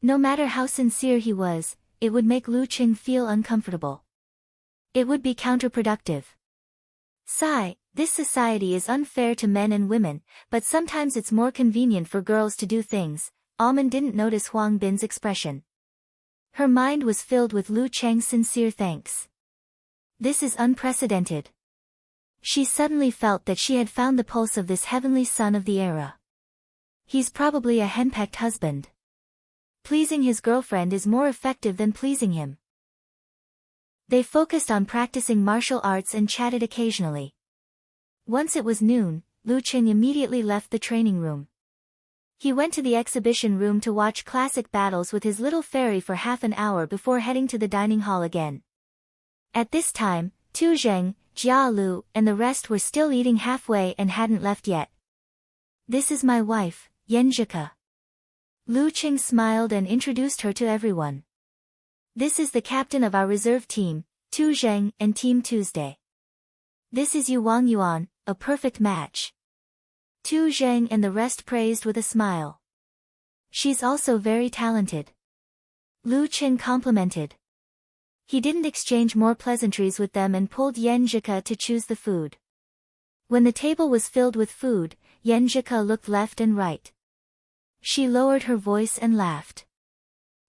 No matter how sincere he was, it would make Lu Qing feel uncomfortable. It would be counterproductive. Sigh, this society is unfair to men and women, but sometimes it's more convenient for girls to do things. Alman didn't notice Huang Bin's expression. Her mind was filled with Lu Qing's sincere thanks. This is unprecedented. She suddenly felt that she had found the pulse of this heavenly son of the era. He's probably a henpecked husband. Pleasing his girlfriend is more effective than pleasing him. They focused on practicing martial arts and chatted occasionally. Once it was noon, Lu Qing immediately left the training room. He went to the exhibition room to watch classic battles with his little fairy for half an hour before heading to the dining hall again. At this time, Tu Zheng, Jia Lu, and the rest were still eating halfway and hadn't left yet. This is my wife, Yan Zhika. Lu Qing smiled and introduced her to everyone. This is the captain of our reserve team, Tu Zheng and Team Tuesday. This is Yu Wang Yuan, a perfect match. Tu Zheng and the rest praised with a smile. She's also very talented. Lu Qing complimented. He didn't exchange more pleasantries with them and pulled Yan Zhika to choose the food. When the table was filled with food, Yan Zhika looked left and right. She lowered her voice and laughed.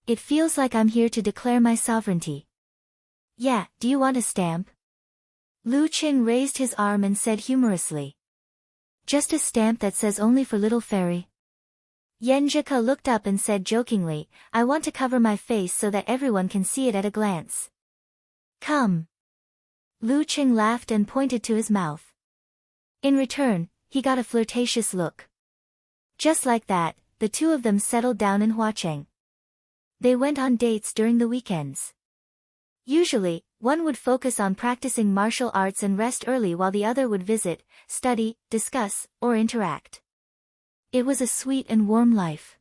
It feels like I'm here to declare my sovereignty. Yeah, do you want a stamp? Lu Qing raised his arm and said humorously. Just a stamp that says only for little fairy. Yan Zhika looked up and said jokingly, I want to cover my face so that everyone can see it at a glance. Come. Lu Qing laughed and pointed to his mouth. In return, he got a flirtatious look. Just like that, the two of them settled down in Huacheng. They went on dates during the weekends. Usually, one would focus on practicing martial arts and rest early while the other would visit, study, discuss, or interact. It was a sweet and warm life.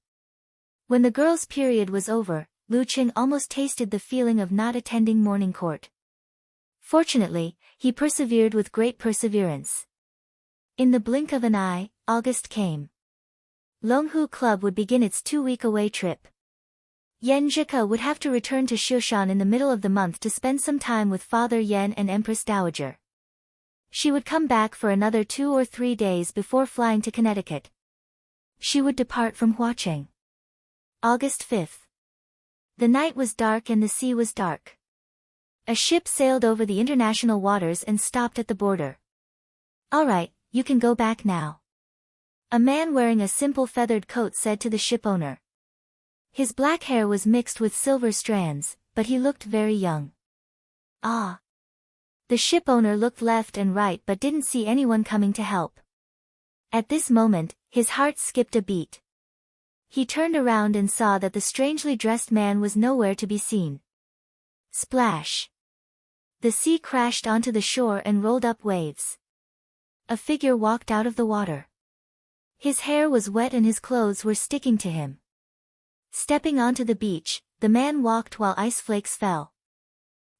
When the girl's period was over, Lu Qing almost tasted the feeling of not attending morning court. Fortunately, he persevered with great perseverance. In the blink of an eye, August came. Longhu Club would begin its 2-week away trip. Yan Zhike would have to return to Shushan in the middle of the month to spend some time with Father Yan and Empress Dowager. She would come back for another 2 or 3 days before flying to Connecticut. She would depart from Huacheng. August 5th. The night was dark and the sea was dark. A ship sailed over the international waters and stopped at the border. "All right, you can go back now," a man wearing a simple feathered coat said to the ship owner. His black hair was mixed with silver strands, but he looked very young. "Ah." The ship owner looked left and right but didn't see anyone coming to help. At this moment, his heart skipped a beat. He turned around and saw that the strangely dressed man was nowhere to be seen. Splash! The sea crashed onto the shore and rolled up waves. A figure walked out of the water. His hair was wet and his clothes were sticking to him. Stepping onto the beach, the man walked while ice flakes fell.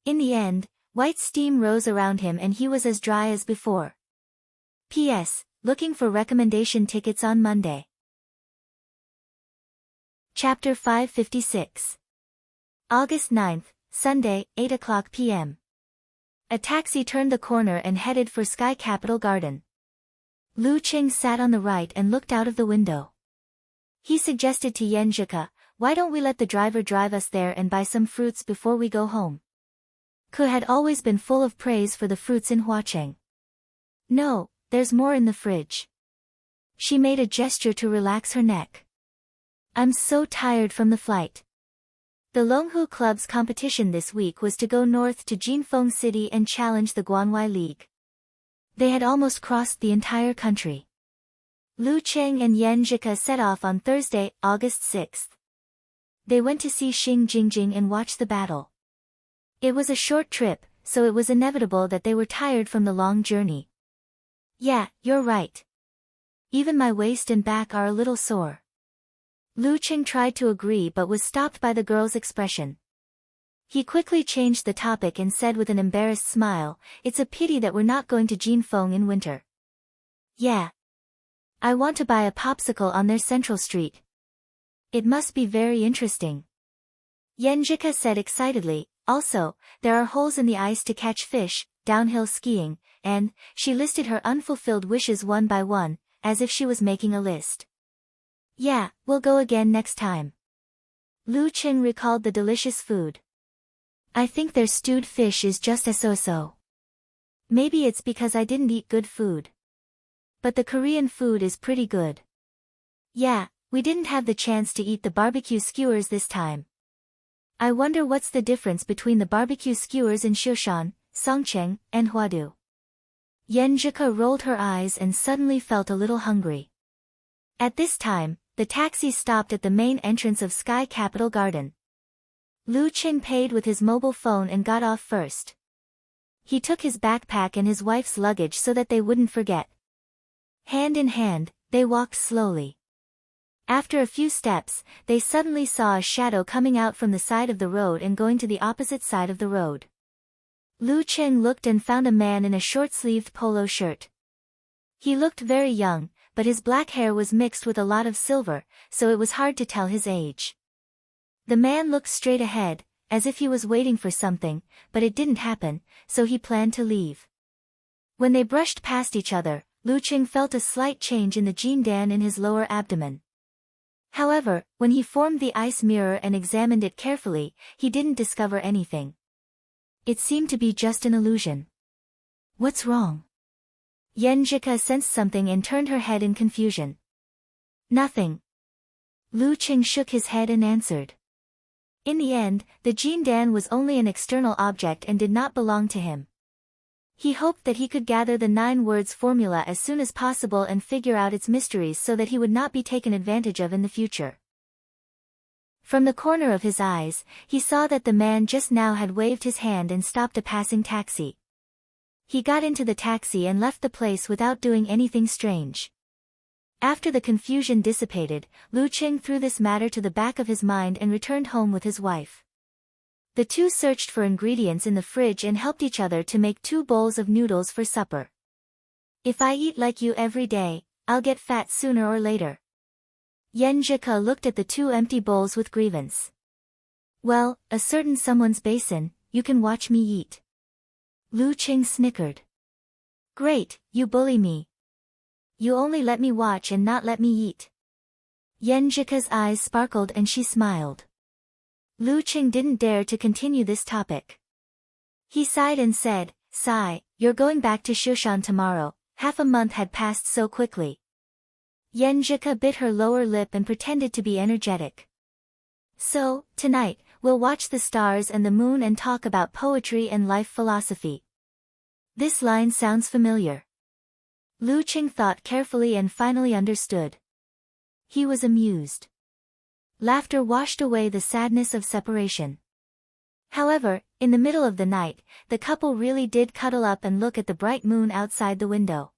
In the end, white steam rose around him and he was as dry as before. P.S. Looking for recommendation tickets on Monday. Chapter 556. August 9th, Sunday, 8:00 p.m. A taxi turned the corner and headed for Sky Capital Garden. Lu Qing sat on the right and looked out of the window. He suggested to Yan Zhike, "Why don't we let the driver drive us there and buy some fruits before we go home?" Ke had always been full of praise for the fruits in Huacheng. "No, there's more in the fridge." She made a gesture to relax her neck. "I'm so tired from the flight." The Longhu Club's competition this week was to go north to Jinfeng City and challenge the Guanwai League. They had almost crossed the entire country. Lu Qing and Yan Zhike set off on Thursday, August 6th. They went to see Xing Jingjing and watch the battle. It was a short trip, so it was inevitable that they were tired from the long journey. "Yeah, you're right. Even my waist and back are a little sore." Lu Qing tried to agree but was stopped by the girl's expression. He quickly changed the topic and said with an embarrassed smile, "It's a pity that we're not going to Jinfeng in winter." "Yeah. I want to buy a popsicle on their Central Street. It must be very interesting." Yan Zhike said excitedly, "Also, there are holes in the ice to catch fish, downhill skiing, and," she listed her unfulfilled wishes one by one, as if she was making a list. "Yeah, we'll go again next time." Lu Qing recalled the delicious food. "I think their stewed fish is just as so-so. Maybe it's because I didn't eat good food. But the Korean food is pretty good." "Yeah, we didn't have the chance to eat the barbecue skewers this time. I wonder what's the difference between the barbecue skewers in Shushan, Songcheng, and Huadu." Yan Zhike rolled her eyes and suddenly felt a little hungry. At this time, the taxi stopped at the main entrance of Sky Capital Garden. Lu Qing paid with his mobile phone and got off first. He took his backpack and his wife's luggage so that they wouldn't forget. Hand in hand, they walked slowly. After a few steps, they suddenly saw a shadow coming out from the side of the road and going to the opposite side of the road. Lu Qing looked and found a man in a short-sleeved polo shirt. He looked very young, but his black hair was mixed with a lot of silver, so it was hard to tell his age. The man looked straight ahead, as if he was waiting for something, but it didn't happen, so he planned to leave. When they brushed past each other, Lu Qing felt a slight change in the jindan in his lower abdomen. However, when he formed the ice mirror and examined it carefully, he didn't discover anything. It seemed to be just an illusion. "What's wrong?" Yan Zhike sensed something and turned her head in confusion. "Nothing." Lu Qing shook his head and answered. In the end, the jindan was only an external object and did not belong to him. He hoped that he could gather the 9 words formula as soon as possible and figure out its mysteries so that he would not be taken advantage of in the future. From the corner of his eyes, he saw that the man just now had waved his hand and stopped a passing taxi. He got into the taxi and left the place without doing anything strange. After the confusion dissipated, Lu Qing threw this matter to the back of his mind and returned home with his wife. The two searched for ingredients in the fridge and helped each other to make 2 bowls of noodles for supper. If I eat like you every day, I'll get fat sooner or later. Yan Zhike looked at the 2 empty bowls with grievance. Well, a certain someone's basin, you can watch me eat. Lu Qing snickered. Great, you bully me. You only let me watch and not let me eat. Yan Zhike's eyes sparkled and she smiled. Lu Qing didn't dare to continue this topic. He sighed and said, Sigh, you're going back to Shushan tomorrow. Half a month had passed so quickly. Yan Zhike bit her lower lip and pretended to be energetic. So, tonight, we'll watch the stars and the moon and talk about poetry and life philosophy. This line sounds familiar. Lu Qing thought carefully and finally understood. He was amused. Laughter washed away the sadness of separation. However, in the middle of the night, the couple really did cuddle up and look at the bright moon outside the window.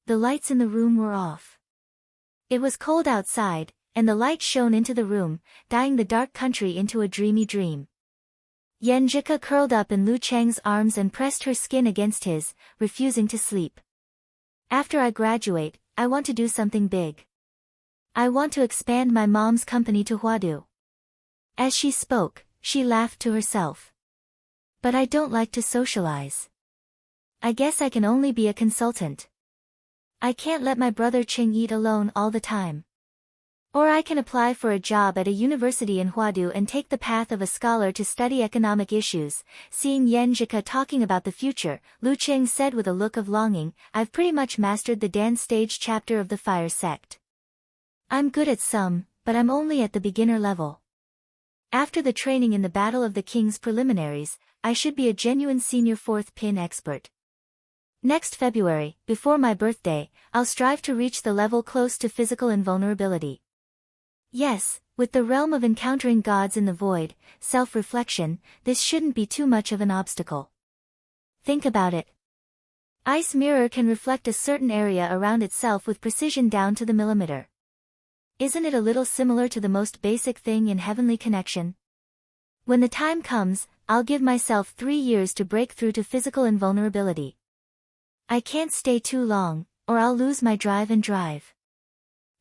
The lights in the room were off. It was cold outside, and the light shone into the room, dyeing the dark country into a dreamy dream. Yan Zhike curled up in Lu Cheng's arms and pressed her skin against his, refusing to sleep. After I graduate, I want to do something big. I want to expand my mom's company to Huadu. As she spoke, she laughed to herself. But I don't like to socialize. I guess I can only be a consultant. I can't let my brother Qing eat alone all the time. Or I can apply for a job at a university in Huadu and take the path of a scholar to study economic issues. Seeing Yan Zhike talking about the future, Lu Qing said with a look of longing, I've pretty much mastered the dance stage chapter of the fire sect. I'm good at some, but I'm only at the beginner level. After the training in the Battle of the Kings preliminaries, I should be a genuine senior 4th pin expert. Next February, before my birthday, I'll strive to reach the level close to physical invulnerability. Yes, with the realm of encountering gods in the void, self-reflection, this shouldn't be too much of an obstacle. Think about it. Ice Mirror can reflect a certain area around itself with precision down to the millimeter. Isn't it a little similar to the most basic thing in heavenly connection? When the time comes, I'll give myself 3 years to break through to physical invulnerability. I can't stay too long, or I'll lose my drive and drive.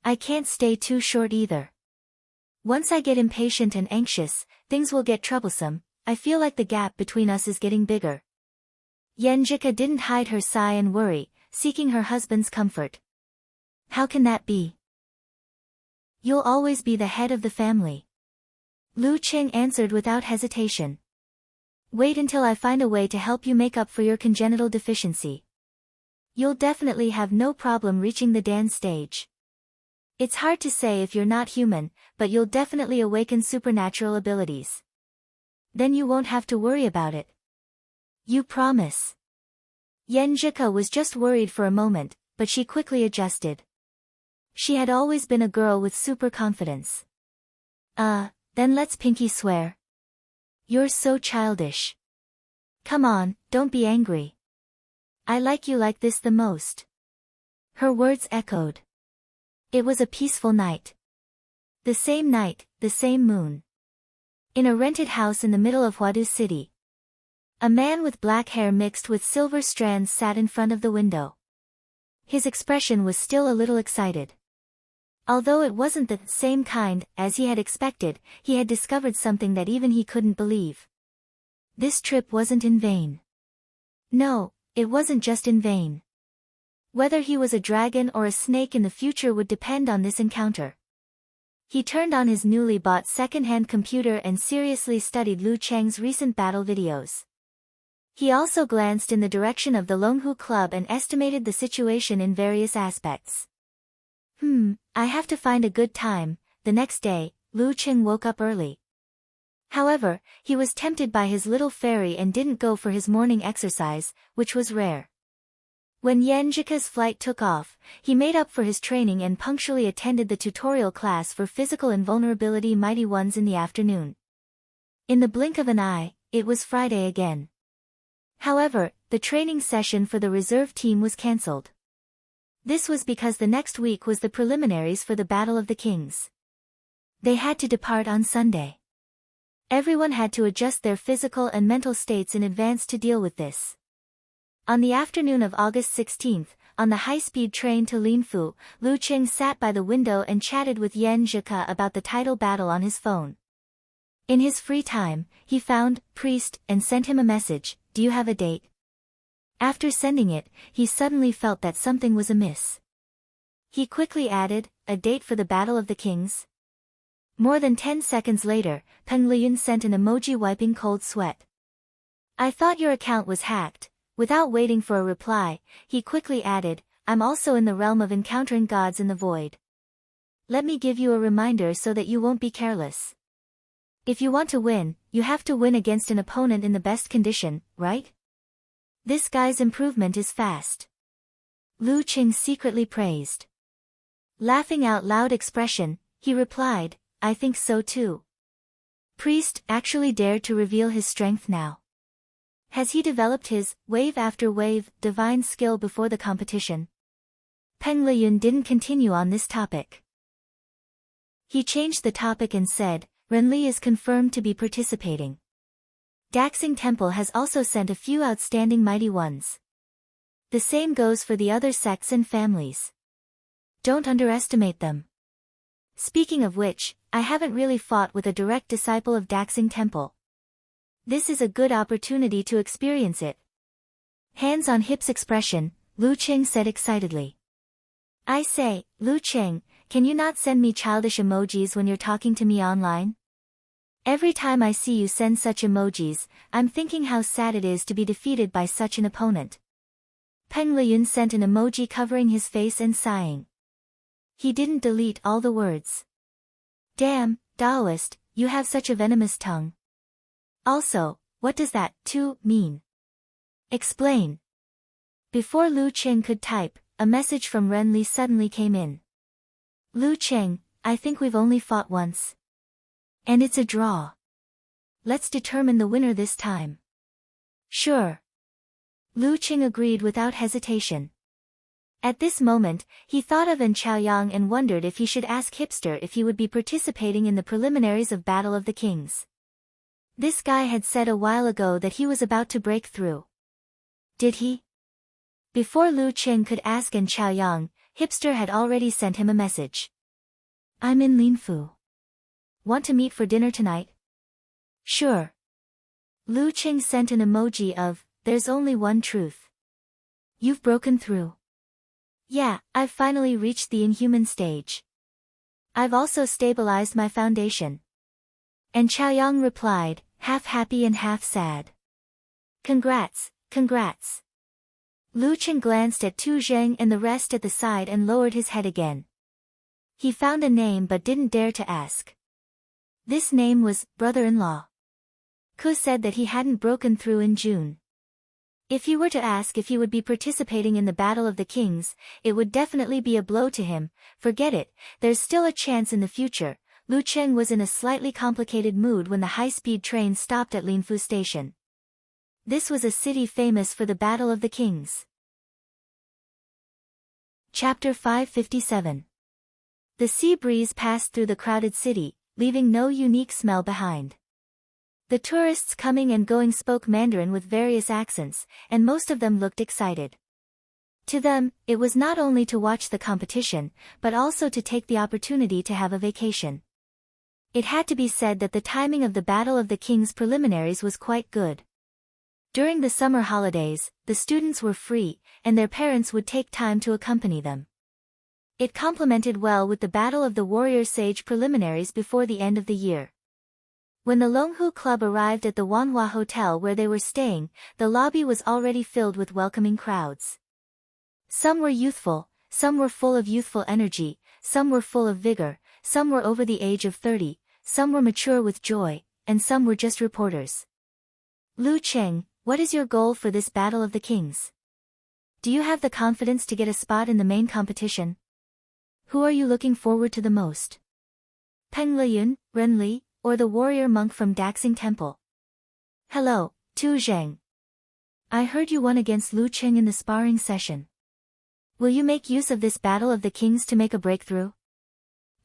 I can't stay too short either. Once I get impatient and anxious, things will get troublesome. I feel like the gap between us is getting bigger. Yan Zhike didn't hide her sigh and worry, seeking her husband's comfort. How can that be? You'll always be the head of the family. Lu Qing answered without hesitation. Wait until I find a way to help you make up for your congenital deficiency. You'll definitely have no problem reaching the Dan stage. It's hard to say if you're not human, but you'll definitely awaken supernatural abilities. Then you won't have to worry about it. You promise? Yan Zhike was just worried for a moment, but she quickly adjusted. She had always been a girl with super confidence. Then let's pinky swear. You're so childish. Come on, don't be angry. I like you like this the most. Her words echoed. It was a peaceful night. The same night, the same moon. In a rented house in the middle of Huadu City. A man with black hair mixed with silver strands sat in front of the window. His expression was still a little excited. Although it wasn't the same kind as he had expected, he had discovered something that even he couldn't believe. This trip wasn't in vain. No, it wasn't just in vain. Whether he was a dragon or a snake in the future would depend on this encounter. He turned on his newly bought second-hand computer and seriously studied Lu Cheng's recent battle videos. He also glanced in the direction of the Longhu Club and estimated the situation in various aspects. I have to find a good time. The next day, Lu Qing woke up early. However, he was tempted by his little fairy and didn't go for his morning exercise, which was rare. When Yanjika's flight took off, he made up for his training and punctually attended the tutorial class for physical invulnerability mighty ones in the afternoon. In the blink of an eye, it was Friday again. However, the training session for the reserve team was cancelled. This was because the next week was the preliminaries for the Battle of the Kings. They had to depart on Sunday. Everyone had to adjust their physical and mental states in advance to deal with this. On the afternoon of August 16th, on the high-speed train to Linfu, Lu Qing sat by the window and chatted with Yan Zhika about the title battle on his phone. In his free time, he found Priest and sent him a message, "Do you have a date?" After sending it, he suddenly felt that something was amiss. He quickly added, "A date for the Battle of the Kings?" More than 10 seconds later, Peng Liyun sent an emoji wiping cold sweat. "I thought your account was hacked." Without waiting for a reply, he quickly added, "I'm also in the realm of encountering gods in the void. Let me give you a reminder so that you won't be careless. If you want to win, you have to win against an opponent in the best condition, right? This guy's improvement is fast." Lu Qing secretly praised. Laughing out loud expression, he replied, "I think so too." Priest actually dared to reveal his strength now. Has he developed his wave after wave divine skill before the competition? Peng Liyun didn't continue on this topic. He changed the topic and said, "Renli is confirmed to be participating. Daxing Temple has also sent a few outstanding mighty ones. The same goes for the other sects and families. Don't underestimate them. Speaking of which, I haven't really fought with a direct disciple of Daxing Temple. This is a good opportunity to experience it." Hands on hips expression, Lu Qing said excitedly. "I say, Lu Qing, can you not send me childish emojis when you're talking to me online? Every time I see you send such emojis, I'm thinking how sad it is to be defeated by such an opponent." Peng Liyun sent an emoji covering his face and sighing. He didn't delete all the words. "Damn, Taoist, you have such a venomous tongue. Also, what does that, too, mean? Explain." Before Lu Qing could type, a message from Renli suddenly came in. "Lu Qing, I think we've only fought once. And it's a draw. Let's determine the winner this time." "Sure." Lu Qing agreed without hesitation. At this moment, he thought of An Chaoyang and wondered if he should ask Hipster if he would be participating in the preliminaries of Battle of the Kings. This guy had said a while ago that he was about to break through. Did he? Before Lu Qing could ask An Chaoyang, Hipster had already sent him a message. "I'm in Linfu. Want to meet for dinner tonight?" "Sure." Lu Qing sent an emoji of, "There's only one truth." "You've broken through." "Yeah, I've finally reached the inhuman stage. I've also stabilized my foundation." And Chaoyang replied, half happy and half sad. "Congrats, congrats." Lu Qing glanced at Tu Zheng and the rest at the side and lowered his head again. He found a name but didn't dare to ask. This name was brother-in-law. Ku said that he hadn't broken through in June. If he were to ask if he would be participating in the Battle of the Kings, it would definitely be a blow to him. Forget it, there's still a chance in the future. Lu Qing was in a slightly complicated mood when the high-speed train stopped at Linfu Station. This was a city famous for the Battle of the Kings. Chapter 557. The sea breeze passed through the crowded city, leaving no unique smell behind. The tourists coming and going spoke Mandarin with various accents, and most of them looked excited. To them, it was not only to watch the competition, but also to take the opportunity to have a vacation. It had to be said that the timing of the Battle of the Kings preliminaries was quite good. During the summer holidays, the students were free, and their parents would take time to accompany them. It complemented well with the Battle of the Warrior Sage preliminaries before the end of the year. When the Longhu Club arrived at the Wanhua Hotel where they were staying, the lobby was already filled with welcoming crowds. Some were youthful, some were full of youthful energy, some were full of vigor, some were over the age of 30, some were mature with joy, and some were just reporters. Lu Qing, what is your goal for this Battle of the Kings? Do you have the confidence to get a spot in the main competition? Who are you looking forward to the most? Peng Liyun, Ren Li, or the warrior monk from Daxing Temple? Hello, Tu Zheng. I heard you won against Lu Qing in the sparring session. Will you make use of this Battle of the Kings to make a breakthrough?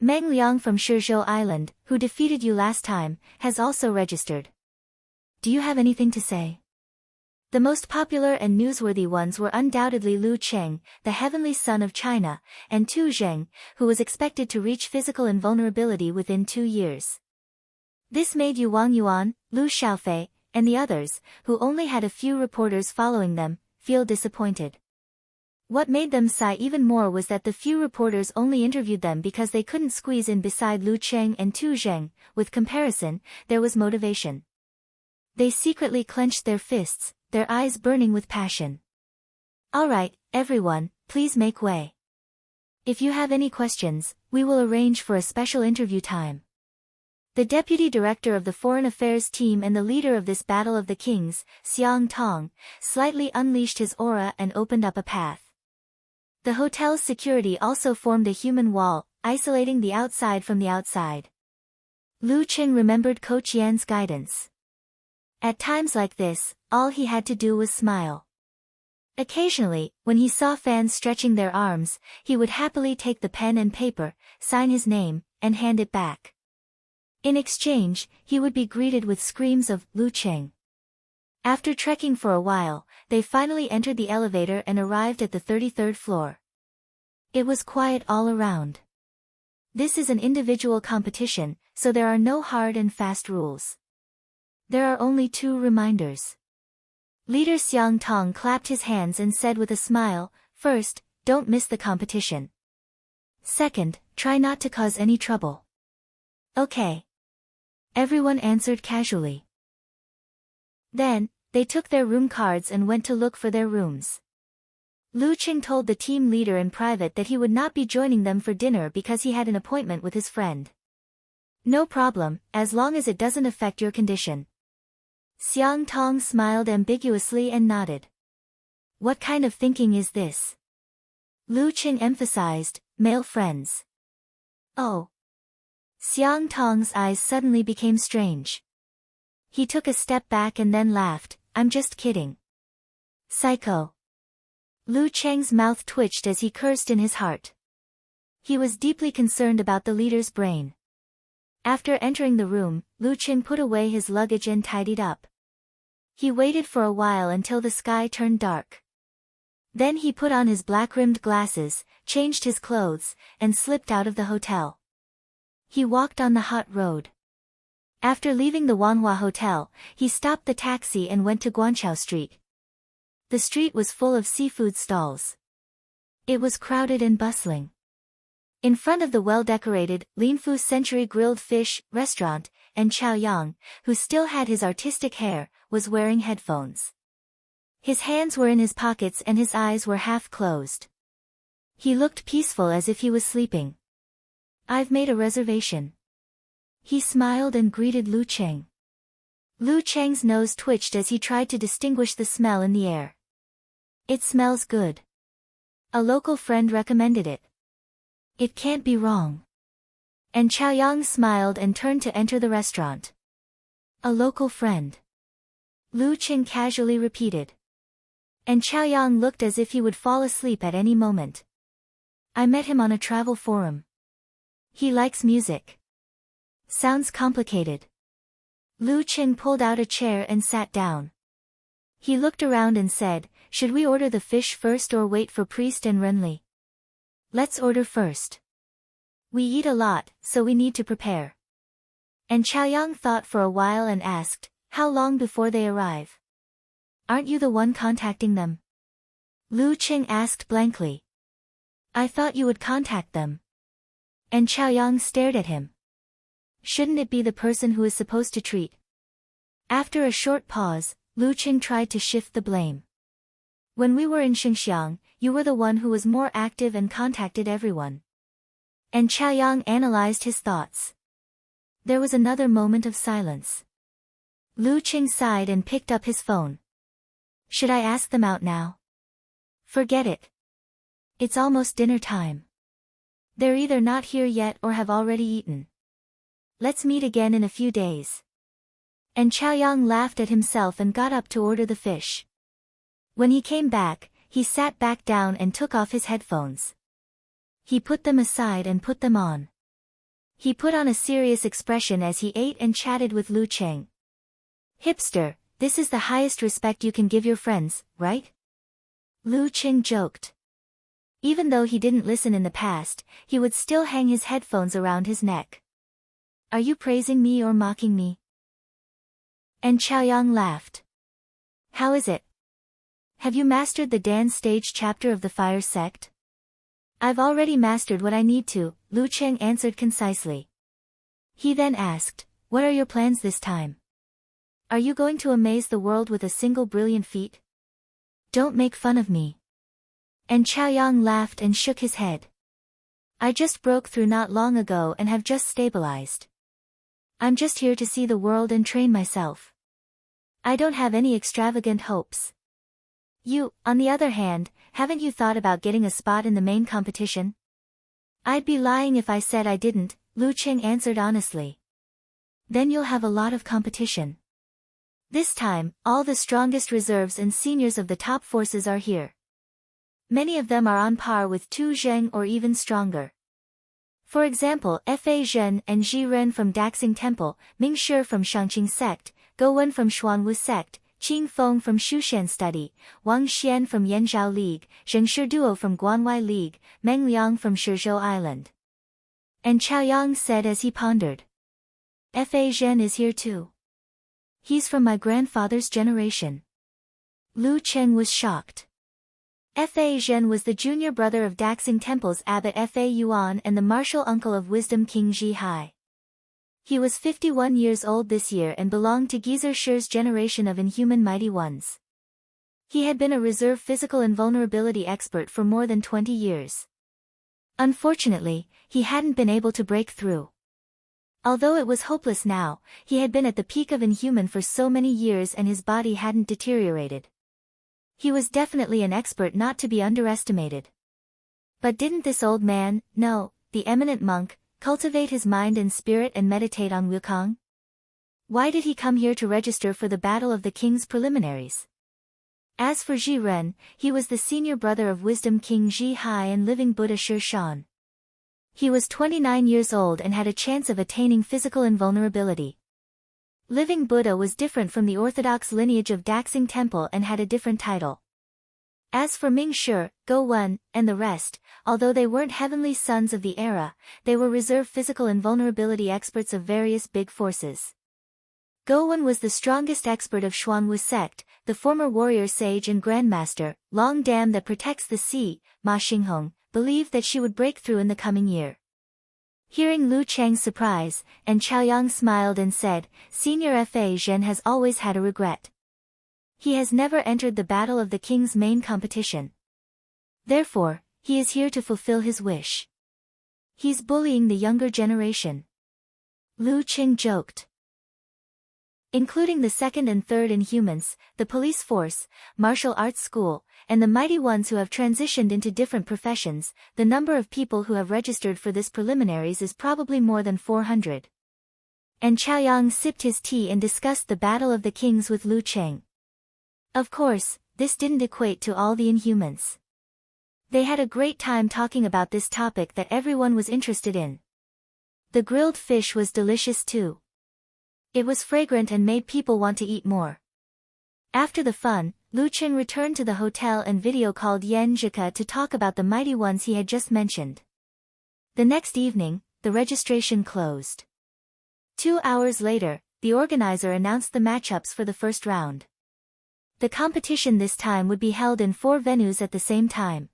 Meng Liang from Shizhou Island, who defeated you last time, has also registered. Do you have anything to say? The most popular and newsworthy ones were undoubtedly Lu Qing, the heavenly son of China, and Tu Zheng, who was expected to reach physical invulnerability within 2 years. This made Yu Wang Yuan, Lu Xiaofei, and the others, who only had a few reporters following them, feel disappointed. What made them sigh even more was that the few reporters only interviewed them because they couldn't squeeze in beside Lu Qing and Tu Zheng. With comparison, there was motivation. They secretly clenched their fists, their eyes burning with passion. All right, everyone, please make way. If you have any questions, we will arrange for a special interview time. The deputy director of the foreign affairs team and the leader of this Battle of the Kings, Xiang Tong, slightly unleashed his aura and opened up a path. The hotel's security also formed a human wall, isolating the outside from the outside. Lu Qing remembered Coach Yan's guidance. At times like this, all he had to do was smile. Occasionally, when he saw fans stretching their arms, he would happily take the pen and paper, sign his name, and hand it back. In exchange, he would be greeted with screams of Lu Qing. After trekking for a while, they finally entered the elevator and arrived at the 33rd floor. It was quiet all around. This is an individual competition, so there are no hard and fast rules. There are only 2 reminders. Leader Xiang Tong clapped his hands and said with a smile, first, don't miss the competition. Second, try not to cause any trouble. Okay. Everyone answered casually. Then, they took their room cards and went to look for their rooms. Lu Qing told the team leader in private that he would not be joining them for dinner because he had an appointment with his friend. No problem, as long as it doesn't affect your condition. Xiang Tong smiled ambiguously and nodded. What kind of thinking is this? Lu Qing emphasized, male friends. Oh. Xiang Tong's eyes suddenly became strange. He took a step back and then laughed, I'm just kidding. Psycho. Lu Cheng's mouth twitched as he cursed in his heart. He was deeply concerned about the leader's brain. After entering the room, Lu Qing put away his luggage and tidied up. He waited for a while until the sky turned dark. Then he put on his black-rimmed glasses, changed his clothes, and slipped out of the hotel. He walked on the hot road. After leaving the Wanhua Hotel, he stopped the taxi and went to Guanqiao Street. The street was full of seafood stalls. It was crowded and bustling. In front of the well-decorated Linfu Century Grilled Fish restaurant, and Chaoyang, who still had his artistic hair, was wearing headphones. His hands were in his pockets and his eyes were half closed. He looked peaceful as if he was sleeping. I've made a reservation. He smiled and greeted Lu Qing. Lu Cheng's nose twitched as he tried to distinguish the smell in the air. It smells good. A local friend recommended it. It can't be wrong. And Chaoyang smiled and turned to enter the restaurant. A local friend. Lu Qing casually repeated. And Chaoyang looked as if he would fall asleep at any moment. I met him on a travel forum. He likes music. Sounds complicated. Lu Qing pulled out a chair and sat down. He looked around and said, should we order the fish first or wait for Priest and Renli? Let's order first. We eat a lot, so we need to prepare. And Chaoyang thought for a while and asked, how long before they arrive? Aren't you the one contacting them? Lu Qing asked blankly. I thought you would contact them. And Chaoyang stared at him. Shouldn't it be the person who is supposed to treat? After a short pause, Lu Qing tried to shift the blame. When we were in Xinxiang, you were the one who was more active and contacted everyone. And Chaoyang analyzed his thoughts. There was another moment of silence. Lu Qing sighed and picked up his phone. Should I ask them out now? Forget it. It's almost dinner time. They're either not here yet or have already eaten. Let's meet again in a few days. And Chaoyang laughed at himself and got up to order the fish. When he came back, he sat back down and took off his headphones. He put them aside and put them on. He put on a serious expression as he ate and chatted with Lu Cheng. Hipster, this is the highest respect you can give your friends, right? Lu Cheng joked. Even though he didn't listen in the past, he would still hang his headphones around his neck. Are you praising me or mocking me? And Chaoyang laughed. How is it? Have you mastered the dance stage chapter of the fire sect? I've already mastered what I need to, Lu Cheng answered concisely. He then asked, what are your plans this time? Are you going to amaze the world with a single brilliant feat? Don't make fun of me. And Chaoyang laughed and shook his head. I just broke through not long ago and have just stabilized. I'm just here to see the world and train myself. I don't have any extravagant hopes. You, on the other hand, haven't you thought about getting a spot in the main competition? I'd be lying if I said I didn't, Lu Cheng answered honestly. Then you'll have a lot of competition. This time, all the strongest reserves and seniors of the top forces are here. Many of them are on par with Tu Zheng or even stronger. For example, Fa Zhen and Ji Ren from Daxing Temple, Ming Shi from Shangqing Sect, Go Wen from Xuanwu Sect, Qing Feng from Shushan Study, Wang Xian from Yanzhao League, Zheng Shiduo from Guanwai League, Meng Liang from Shizhou Island. And Chaoyang said as he pondered. Fa Zhen is here too. He's from my grandfather's generation. Lu Cheng was shocked. Fa Zhen was the junior brother of Daxing Temple's abbot Fa Yuan and the martial uncle of Wisdom King Ji Hai. He was 51 years old this year and belonged to Geezer Shi's generation of inhuman mighty ones. He had been a reserve physical invulnerability expert for more than 20 years. Unfortunately, he hadn't been able to break through. Although it was hopeless now, he had been at the peak of inhuman for so many years and his body hadn't deteriorated. He was definitely an expert not to be underestimated. But didn't this old man, no, the eminent monk, cultivate his mind and spirit and meditate on Wukong? Why did he come here to register for the Battle of the King's preliminaries? As for Ji Ren, he was the senior brother of Wisdom King Ji Hai and Living Buddha Shi Shan. He was 29 years old and had a chance of attaining physical invulnerability. Living Buddha was different from the orthodox lineage of Daxing Temple and had a different title. As for Ming Shi, Go Wen, and the rest, although they weren't heavenly sons of the era, they were reserve physical invulnerability experts of various big forces. Go Wen was the strongest expert of Xuanwu sect, the former warrior sage and grandmaster, Long Dam that protects the sea, Ma Xinghong, believed that she would break through in the coming year. Hearing Lu Cheng's surprise, and Chaoyang smiled and said, Senior Fa Zhen has always had a regret. He has never entered the Battle of the King's main competition. Therefore, he is here to fulfill his wish. He's bullying the younger generation. Lu Cheng joked. Including the second and third Inhumans, the police force, martial arts school, and the mighty ones who have transitioned into different professions, the number of people who have registered for this preliminaries is probably more than 400. And Chaoyang sipped his tea and discussed the Battle of the Kings with Lu Cheng. Of course, this didn't equate to all the Inhumans. They had a great time talking about this topic that everyone was interested in. The grilled fish was delicious too. It was fragrant and made people want to eat more. After the fun, Lu Cheng returned to the hotel and video-called Yan Zhika to talk about the mighty ones he had just mentioned. The next evening, the registration closed. 2 hours later, the organizer announced the matchups for the first round. The competition this time would be held in 4 venues at the same time.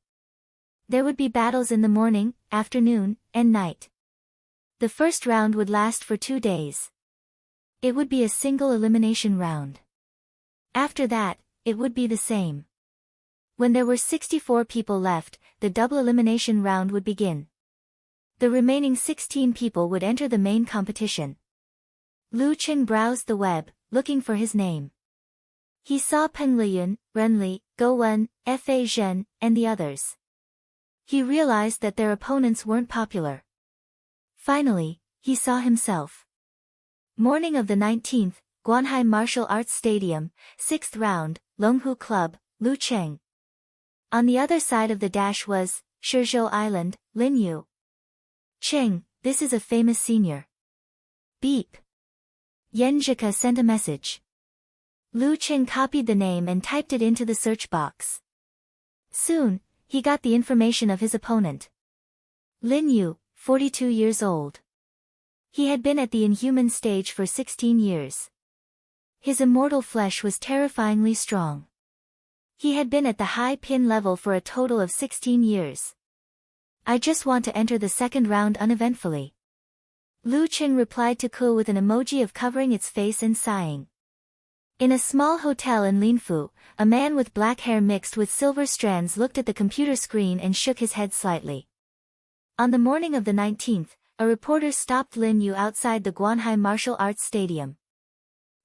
There would be battles in the morning, afternoon, and night. The first round would last for 2 days. It would be a single elimination round. After that, it would be the same. When there were 64 people left, the double elimination round would begin. The remaining 16 people would enter the main competition. Lu Cheng browsed the web, looking for his name. He saw Peng Liyun, Ren Li, Go Wen, Fa Zhen, and the others. He realized that their opponents weren't popular. Finally, he saw himself. Morning of the 19th, Guanhai Martial Arts Stadium, 6th round, Longhu Club, Lu Cheng. On the other side of the dash was, Shizhou Island, Lin Yu. Cheng, this is a famous senior. Beep. Yan Zhika sent a message. Lu Cheng copied the name and typed it into the search box. Soon, he got the information of his opponent. Lin Yu, 42 years old. He had been at the inhuman stage for 16 years. His immortal flesh was terrifyingly strong. He had been at the high pin level for a total of 16 years. I just want to enter the second round uneventfully. Lu Cheng replied to Ku with an emoji of covering its face and sighing. In a small hotel in Linfu, a man with black hair mixed with silver strands looked at the computer screen and shook his head slightly. On the morning of the 19th, a reporter stopped Lin Yu outside the Guanhai Martial Arts Stadium.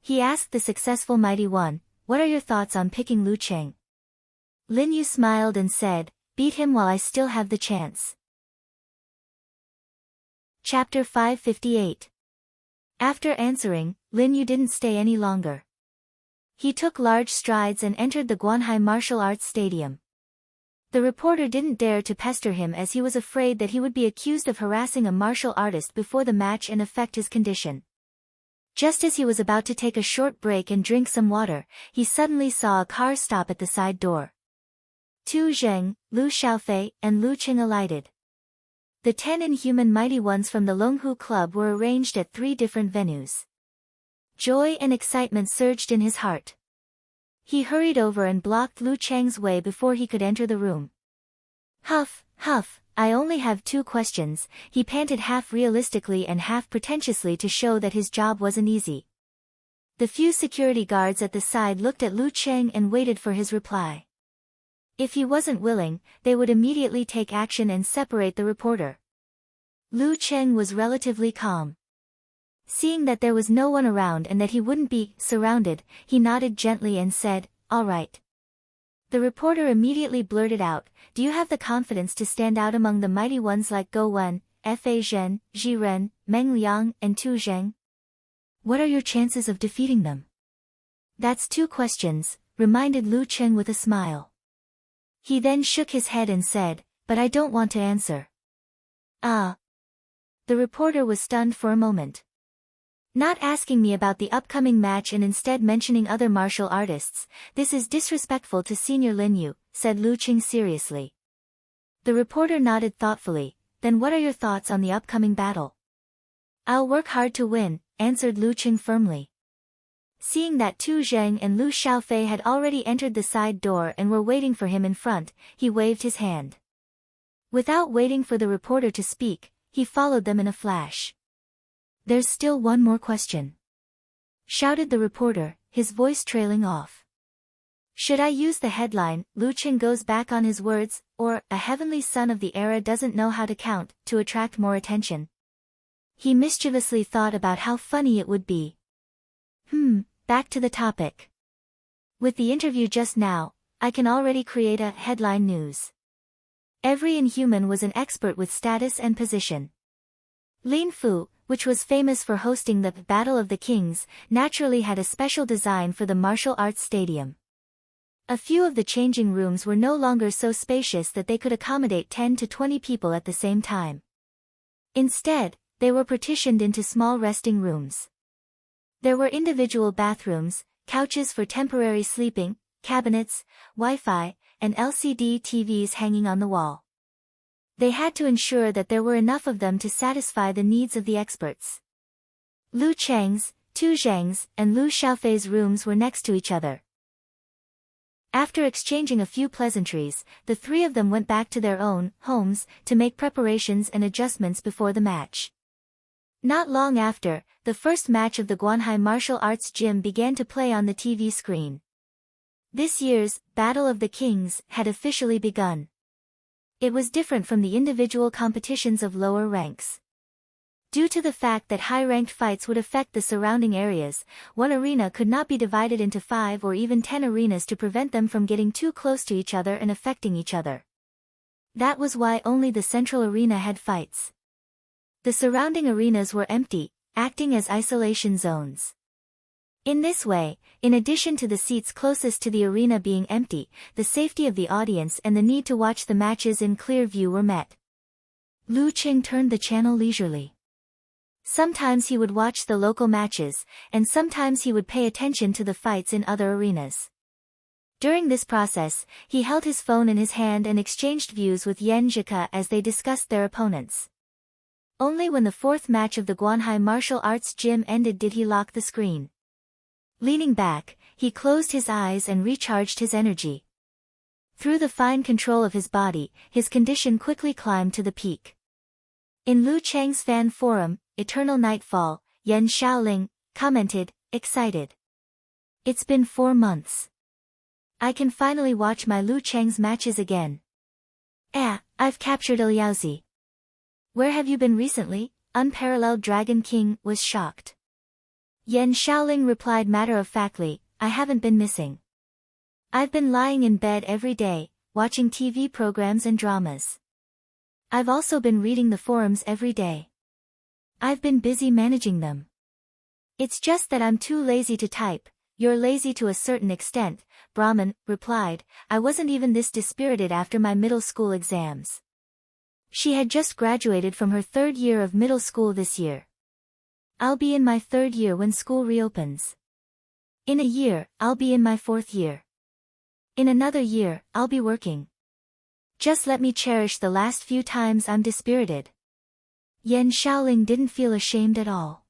He asked the successful Mighty One, "What are your thoughts on picking Lu Cheng?" Lin Yu smiled and said, "Beat him while I still have the chance." Chapter 558. After answering, Lin Yu didn't stay any longer. He took large strides and entered the Guanhai Martial Arts Stadium. The reporter didn't dare to pester him as he was afraid that he would be accused of harassing a martial artist before the match and affect his condition. Just as he was about to take a short break and drink some water, he suddenly saw a car stop at the side door. Tu Zheng, Lu Xiaofei, and Lu Cheng alighted. The 10 inhuman mighty ones from the Longhu Club were arranged at 3 different venues. Joy and excitement surged in his heart. He hurried over and blocked Lu Cheng's way before he could enter the room. Huff, huff, I only have 2 questions, he panted half realistically and half pretentiously to show that his job wasn't easy. The few security guards at the side looked at Lu Cheng and waited for his reply. If he wasn't willing, they would immediately take action and separate the reporter. Lu Cheng was relatively calm. Seeing that there was no one around and that he wouldn't be surrounded, he nodded gently and said, "All right." The reporter immediately blurted out, "Do you have the confidence to stand out among the mighty ones like Go Wen, Fa Zhen, Ji Ren, Meng Liang, and Tu Zheng? What are your chances of defeating them?" "That's 2 questions, reminded Lu Cheng with a smile. He then shook his head and said, "But I don't want to answer." "Ah." The reporter was stunned for a moment. "Not asking me about the upcoming match and instead mentioning other martial artists, this is disrespectful to Senior Lin Yu," said Lu Cheng seriously. The reporter nodded thoughtfully, "Then what are your thoughts on the upcoming battle?" "I'll work hard to win," answered Lu Cheng firmly. Seeing that Tu Zheng and Lu Xiaofei had already entered the side door and were waiting for him in front, he waved his hand. Without waiting for the reporter to speak, he followed them in a flash. "There's still one more question," shouted the reporter, his voice trailing off. Should I use the headline, "Lu Cheng goes back on his words," or "A heavenly son of the era doesn't know how to count," to attract more attention? He mischievously thought about how funny it would be. Back to the topic. With the interview just now, I can already create a headline news. Every inhuman was an expert with status and position. Linfu, which was famous for hosting the Battle of the Kings, naturally had a special design for the martial arts stadium. A few of the changing rooms were no longer so spacious that they could accommodate 10 to 20 people at the same time. Instead, they were partitioned into small resting rooms. There were individual bathrooms, couches for temporary sleeping, cabinets, Wi-Fi, and LCD TVs hanging on the wall. They had to ensure that there were enough of them to satisfy the needs of the experts. Lu Cheng's, Tu Zheng's, and Lu Xiaofei's rooms were next to each other. After exchanging a few pleasantries, the 3 of them went back to their own homes to make preparations and adjustments before the match. Not long after, the first match of the Guanhai Martial Arts Gym began to play on the TV screen. This year's Battle of the Kings had officially begun. It was different from the individual competitions of lower ranks. Due to the fact that high-ranked fights would affect the surrounding areas, one arena could not be divided into 5 or even 10 arenas to prevent them from getting too close to each other and affecting each other. That was why only the central arena had fights. The surrounding arenas were empty, acting as isolation zones. In this way, in addition to the seats closest to the arena being empty, the safety of the audience and the need to watch the matches in clear view were met. Lu Qing turned the channel leisurely. Sometimes he would watch the local matches, and sometimes he would pay attention to the fights in other arenas. During this process, he held his phone in his hand and exchanged views with Yan Zhika as they discussed their opponents. Only when the fourth match of the Guanhai martial arts gym ended did he lock the screen. Leaning back, he closed his eyes and recharged his energy. Through the fine control of his body, his condition quickly climbed to the peak. In Lu Chang's fan forum, Eternal Nightfall, Yan Xiaoling commented, excited. It's been 4 months. I can finally watch my Lu Chang's matches again. I've captured Liaozi. Where have you been recently? Unparalleled Dragon King was shocked. Yan Xiaoling replied matter-of-factly, I haven't been missing. I've been lying in bed every day, watching TV programs and dramas. I've also been reading the forums every day. I've been busy managing them. It's just that I'm too lazy to type. You're lazy to a certain extent, Brahman replied. I wasn't even this dispirited after my middle school exams. She had just graduated from her 3rd year of middle school this year. I'll be in my 3rd year when school reopens. In a year, I'll be in my 4th year. In another year, I'll be working. Just let me cherish the last few times I'm dispirited. Yan Xiaoling didn't feel ashamed at all.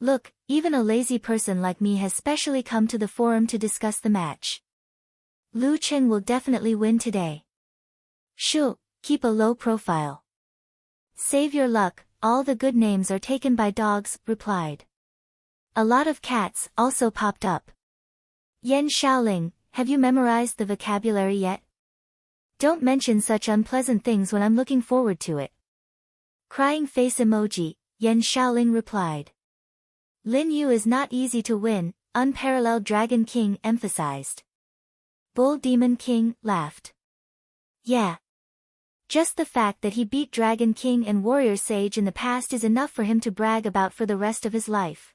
Look, even a lazy person like me has specially come to the forum to discuss the match. Lu Cheng will definitely win today. Shoo, keep a low profile. Save your luck, all the good names are taken by dogs, replied. A lot of cats also popped up. Yan Xiaoling, have you memorized the vocabulary yet? Don't mention such unpleasant things when I'm looking forward to it. Crying face emoji, Yan Xiaoling replied. Lin Yu is not easy to win, Unparalleled Dragon King emphasized. Bull Demon King laughed. Yeah. Just the fact that he beat Dragon King and Warrior Sage in the past is enough for him to brag about for the rest of his life.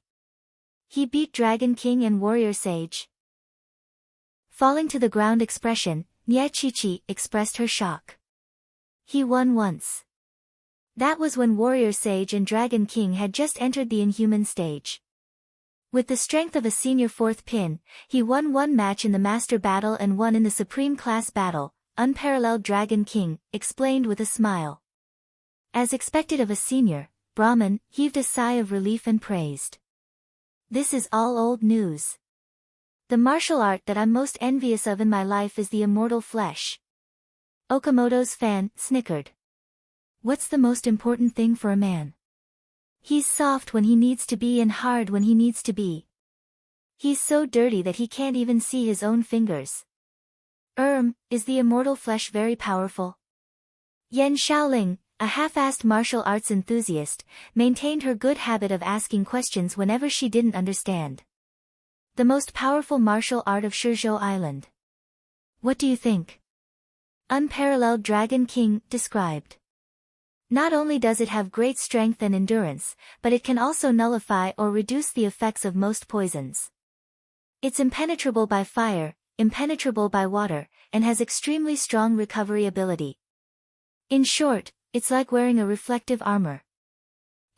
He beat Dragon King and Warrior Sage. Falling to the ground expression, Nie Qiqi expressed her shock. He won once. That was when Warrior Sage and Dragon King had just entered the Inhuman stage. With the strength of a senior 4th pin, he won 1 match in the Master Battle and 1 in the Supreme Class Battle, Unparalleled Dragon King explained with a smile. As expected of a senior, Brahman heaved a sigh of relief and praised. This is all old news. The martial art that I'm most envious of in my life is the immortal flesh. Okamoto's fan snickered. What's the most important thing for a man? He's soft when he needs to be and hard when he needs to be. He's so dirty that he can't even see his own fingers. Is the immortal flesh very powerful? Yan Xiaoling, a half-assed martial arts enthusiast, maintained her good habit of asking questions whenever she didn't understand. The most powerful martial art of Shizhou Island. What do you think? Unparalleled Dragon King described. Not only does it have great strength and endurance, but it can also nullify or reduce the effects of most poisons. It's impenetrable by fire, impenetrable by water, and has extremely strong recovery ability. In short, it's like wearing a reflective armor.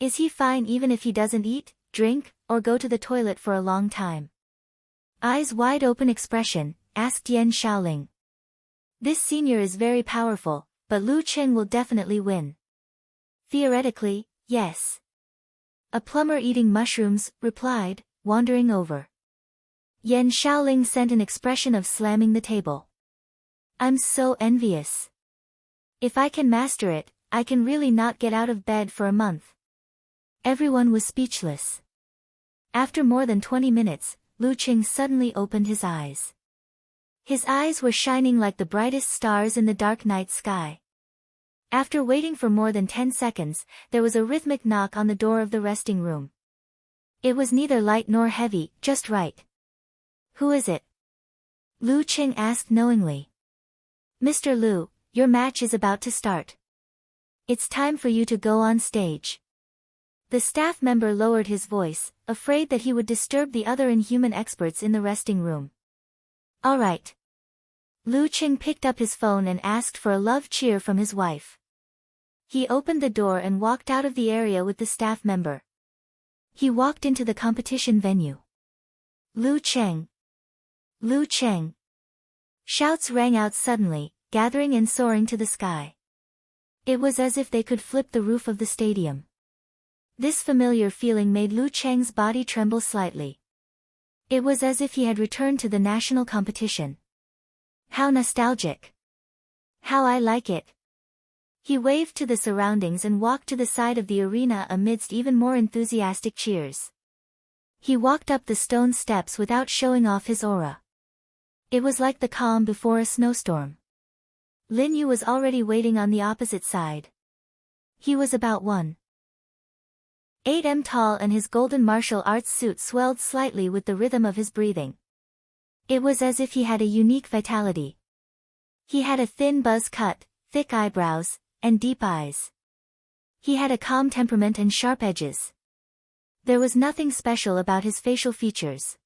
Is he fine even if he doesn't eat, drink, or go to the toilet for a long time? Eyes wide open expression, asked Yan Xiaoling. This senior is very powerful, but Lu Cheng will definitely win. Theoretically, yes. A plumber eating mushrooms replied, wandering over. Yan Xiaoling sent an expression of slamming the table. I'm so envious. If I can master it, I can really not get out of bed for a month. Everyone was speechless. After more than 20 minutes, Lu Cheng suddenly opened his eyes. His eyes were shining like the brightest stars in the dark night sky. After waiting for more than 10 seconds, there was a rhythmic knock on the door of the resting room. It was neither light nor heavy, just right. "Who is it?" Lu Qing asked knowingly. "Mr. Lu, your match is about to start. It's time for you to go on stage." The staff member lowered his voice, afraid that he would disturb the other inhuman experts in the resting room. "All right." Lu Qing picked up his phone and asked for a love cheer from his wife. He opened the door and walked out of the area with the staff member. He walked into the competition venue. "Lu Cheng! Lu Cheng!" Shouts rang out suddenly, gathering and soaring to the sky. It was as if they could flip the roof of the stadium. This familiar feeling made Lu Cheng's body tremble slightly. It was as if he had returned to the national competition. How nostalgic! How I like it! He waved to the surroundings and walked to the side of the arena amidst even more enthusiastic cheers. He walked up the stone steps without showing off his aura. It was like the calm before a snowstorm. Lin Yu was already waiting on the opposite side. He was about 1.8 m tall and his golden martial arts suit swelled slightly with the rhythm of his breathing. It was as if he had a unique vitality. He had a thin buzz cut, thick eyebrows, and deep eyes. He had a calm temperament and sharp edges. There was nothing special about his facial features.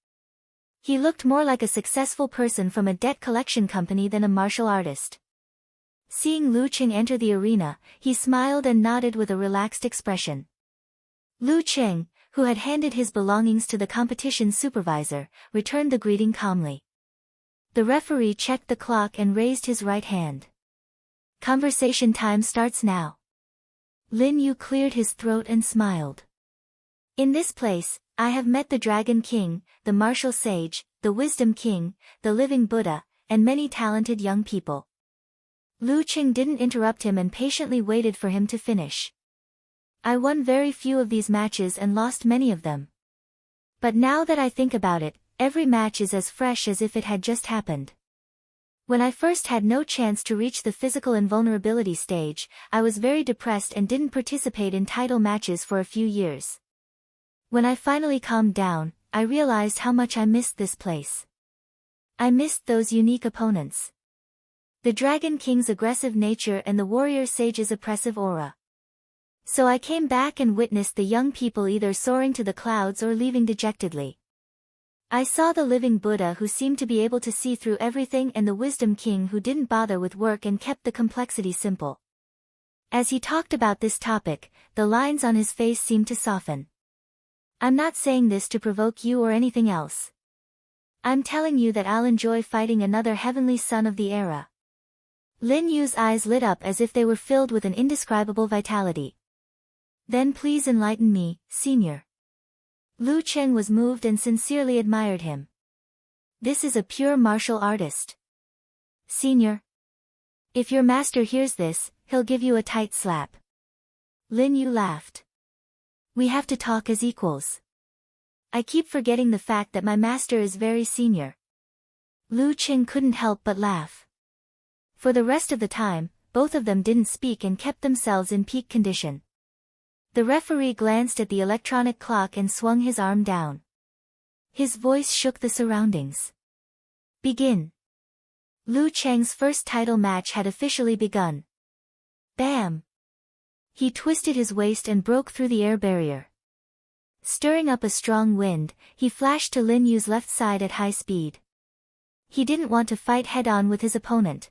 He looked more like a successful person from a debt collection company than a martial artist. Seeing Lu Qing enter the arena, he smiled and nodded with a relaxed expression. Lu Qing, who had handed his belongings to the competition supervisor, returned the greeting calmly. The referee checked the clock and raised his right hand. "Conversation time starts now." Lin Yu cleared his throat and smiled. "In this place, I have met the Dragon King, the Martial Sage, the Wisdom King, the Living Buddha, and many talented young people." Lu Qing didn't interrupt him and patiently waited for him to finish. "I won very few of these matches and lost many of them. But now that I think about it, every match is as fresh as if it had just happened. When I first had no chance to reach the physical invulnerability stage, I was very depressed and didn't participate in title matches for a few years. When I finally calmed down, I realized how much I missed this place. I missed those unique opponents. The Dragon King's aggressive nature and the Warrior Sage's oppressive aura. So I came back and witnessed the young people either soaring to the clouds or leaving dejectedly. I saw the Living Buddha who seemed to be able to see through everything and the Wisdom King who didn't bother with work and kept the complexity simple." As he talked about this topic, the lines on his face seemed to soften. "I'm not saying this to provoke you or anything else. I'm telling you that I'll enjoy fighting another heavenly son of the era." Lin Yu's eyes lit up as if they were filled with an indescribable vitality. "Then please enlighten me, Senior." Lu Cheng was moved and sincerely admired him. "This is a pure martial artist. Senior. If your master hears this, he'll give you a tight slap." Lin Yu laughed. "We have to talk as equals. I keep forgetting the fact that my master is very senior." Lu Qing couldn't help but laugh. For the rest of the time, both of them didn't speak and kept themselves in peak condition. The referee glanced at the electronic clock and swung his arm down. His voice shook the surroundings. "Begin." Lu Cheng's first title match had officially begun. Bam! He twisted his waist and broke through the air barrier. Stirring up a strong wind, he flashed to Lin Yu's left side at high speed. He didn't want to fight head-on with his opponent.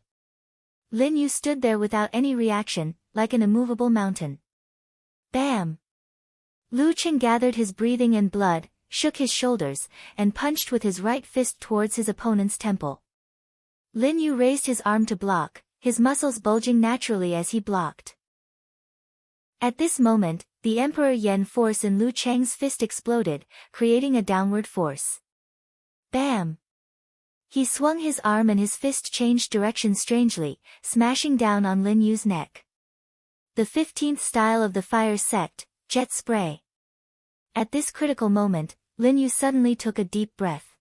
Lin Yu stood there without any reaction, like an immovable mountain. Bam! Lu Qing gathered his breathing and blood, shook his shoulders, and punched with his right fist towards his opponent's temple. Lin Yu raised his arm to block, his muscles bulging naturally as he blocked. At this moment, the Emperor Yen force in Lu Cheng's fist exploded, creating a downward force. Bam! He swung his arm and his fist changed direction strangely, smashing down on Lin Yu's neck. The 15th style of the fire sect, Jet Spray. At this critical moment, Lin Yu suddenly took a deep breath.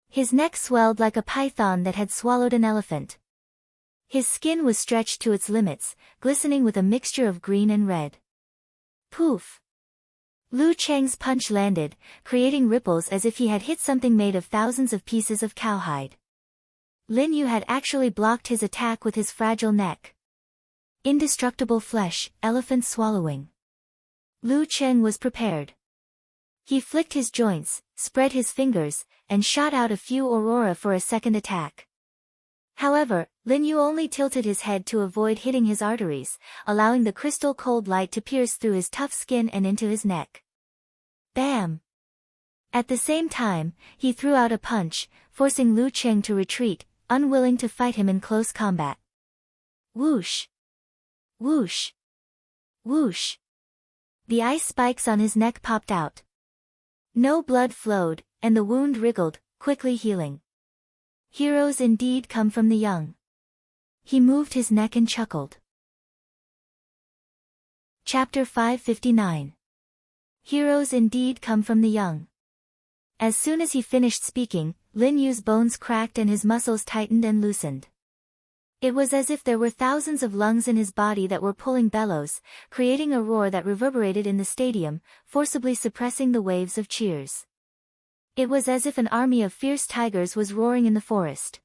His neck swelled like a python that had swallowed an elephant. His skin was stretched to its limits, glistening with a mixture of green and red. Poof! Lu Cheng's punch landed, creating ripples as if he had hit something made of thousands of pieces of cowhide. Lin Yu had actually blocked his attack with his fragile neck. Indestructible flesh, elephant swallowing. Lu Cheng was prepared. He flicked his joints, spread his fingers, and shot out a few aurora for a second attack. However, Lin Yu only tilted his head to avoid hitting his arteries, allowing the crystal cold light to pierce through his tough skin and into his neck. Bam! At the same time, he threw out a punch, forcing Lu Cheng to retreat, unwilling to fight him in close combat. Whoosh! Whoosh! Whoosh! The ice spikes on his neck popped out. No blood flowed, and the wound wriggled, quickly healing. Heroes indeed come from the young. He moved his neck and chuckled. Chapter 559. Heroes indeed come from the young. As soon as he finished speaking, Lin Yu's bones cracked and his muscles tightened and loosened. It was as if there were thousands of lungs in his body that were pulling bellows, creating a roar that reverberated in the stadium, forcibly suppressing the waves of cheers. It was as if an army of fierce tigers was roaring in the forest.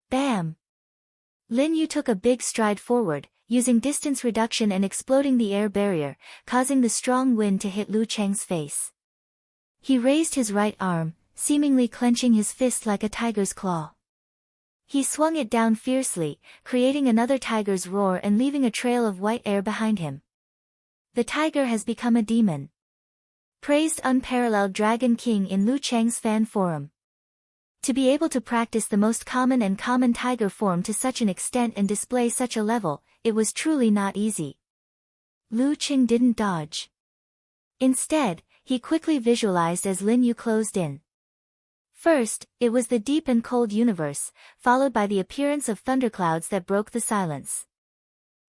Bam! Lin Yu took a big stride forward, using distance reduction and exploding the air barrier, causing the strong wind to hit Lu Cheng's face. He raised his right arm, seemingly clenching his fist like a tiger's claw. He swung it down fiercely, creating another tiger's roar and leaving a trail of white air behind him. The tiger has become a demon. Praised unparalleled Dragon King in Lu Cheng's fan forum. To be able to practice the most common and common tiger form to such an extent and display such a level, it was truly not easy. Lu Cheng didn't dodge. Instead, he quickly visualized as Lin Yu closed in. First, it was the deep and cold universe, followed by the appearance of thunderclouds that broke the silence.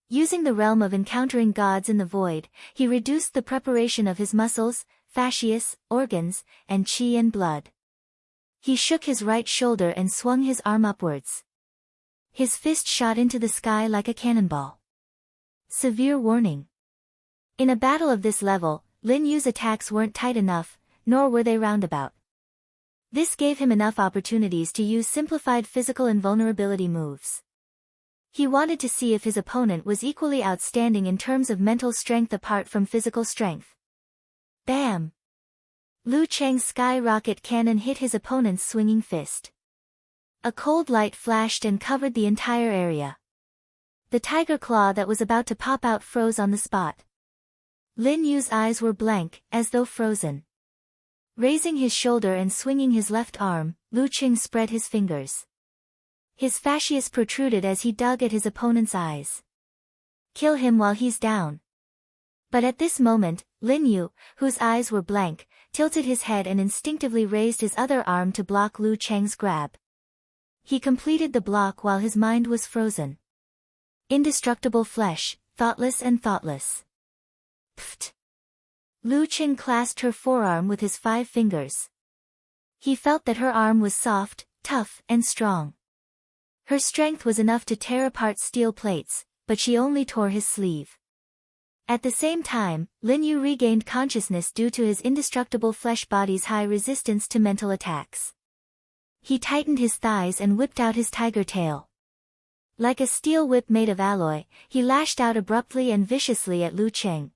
Using the realm of encountering gods in the void, he reduced the preparation of his muscles, fascias, organs, and chi and blood. He shook his right shoulder and swung his arm upwards. His fist shot into the sky like a cannonball. Severe warning. In a battle of this level, Lin Yu's attacks weren't tight enough, nor were they roundabout. This gave him enough opportunities to use simplified physical invulnerability moves. He wanted to see if his opponent was equally outstanding in terms of mental strength apart from physical strength. Bam! Lu Cheng's skyrocket cannon hit his opponent's swinging fist. A cold light flashed and covered the entire area. The tiger claw that was about to pop out froze on the spot. Lin Yu's eyes were blank, as though frozen. Raising his shoulder and swinging his left arm, Lu Cheng spread his fingers. His fascias protruded as he dug at his opponent's eyes. Kill him while he's down. But at this moment, Lin Yu, whose eyes were blank, tilted his head and instinctively raised his other arm to block Lu Cheng's grab. He completed the block while his mind was frozen. Indestructible flesh, thoughtless and thoughtless. Pfft! Lu Cheng clasped her forearm with his 5 fingers. He felt that her arm was soft, tough, and strong. Her strength was enough to tear apart steel plates, but she only tore his sleeve. At the same time, Lin Yu regained consciousness due to his indestructible flesh body's high resistance to mental attacks. He tightened his thighs and whipped out his tiger tail. Like a steel whip made of alloy, he lashed out abruptly and viciously at Lu Cheng.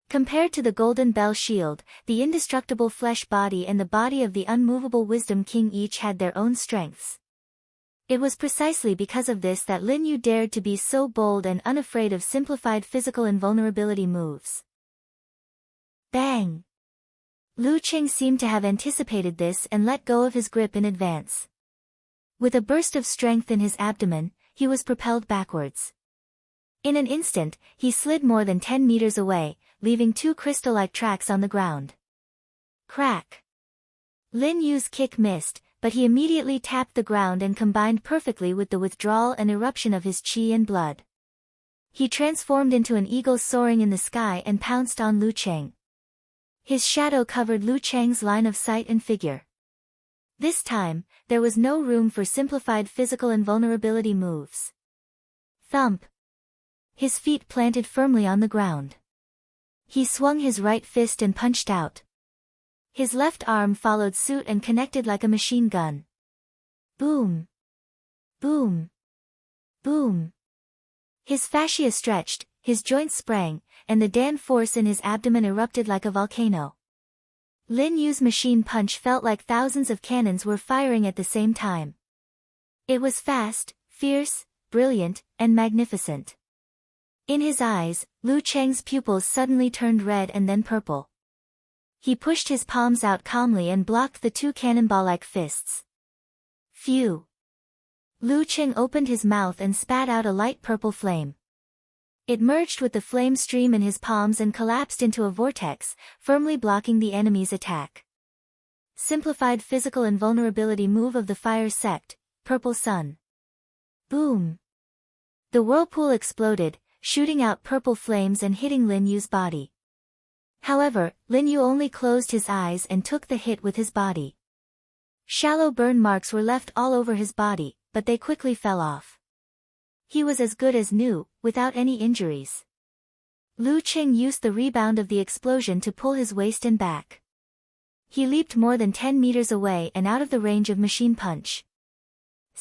Compared to the Golden Bell Shield, the indestructible flesh body and the body of the unmovable Wisdom King each had their own strengths. It was precisely because of this that Lin Yu dared to be so bold and unafraid of simplified physical invulnerability moves. Bang! Lu Cheng seemed to have anticipated this and let go of his grip in advance. With a burst of strength in his abdomen, he was propelled backwards. In an instant, he slid more than 10 meters away, leaving 2 crystal-like tracks on the ground. Crack! Lin Yu's kick missed, but he immediately tapped the ground and combined perfectly with the withdrawal and eruption of his chi and blood. He transformed into an eagle soaring in the sky and pounced on Lu Cheng. His shadow covered Lu Cheng's line of sight and figure. This time, there was no room for simplified physical invulnerability moves. Thump. His feet planted firmly on the ground. He swung his right fist and punched out. His left arm followed suit and connected like a machine gun. Boom. Boom. Boom. His fascia stretched, his joints sprang, and the Dan force in his abdomen erupted like a volcano. Lin Yu's machine punch felt like thousands of cannons were firing at the same time. It was fast, fierce, brilliant, and magnificent. In his eyes, Lu Cheng's pupils suddenly turned red and then purple. He pushed his palms out calmly and blocked the two cannonball-like fists. Phew! Lu Cheng opened his mouth and spat out a light purple flame. It merged with the flame stream in his palms and collapsed into a vortex, firmly blocking the enemy's attack. Simplified physical invulnerability move of the fire sect, Purple Sun. Boom! The whirlpool exploded, shooting out purple flames and hitting Lin Yu's body. However, Lin Yu only closed his eyes and took the hit with his body. Shallow burn marks were left all over his body, but they quickly fell off. He was as good as new, without any injuries. Lu Cheng used the rebound of the explosion to pull his waist and back. He leaped more than 10 meters away and out of the range of machine punch.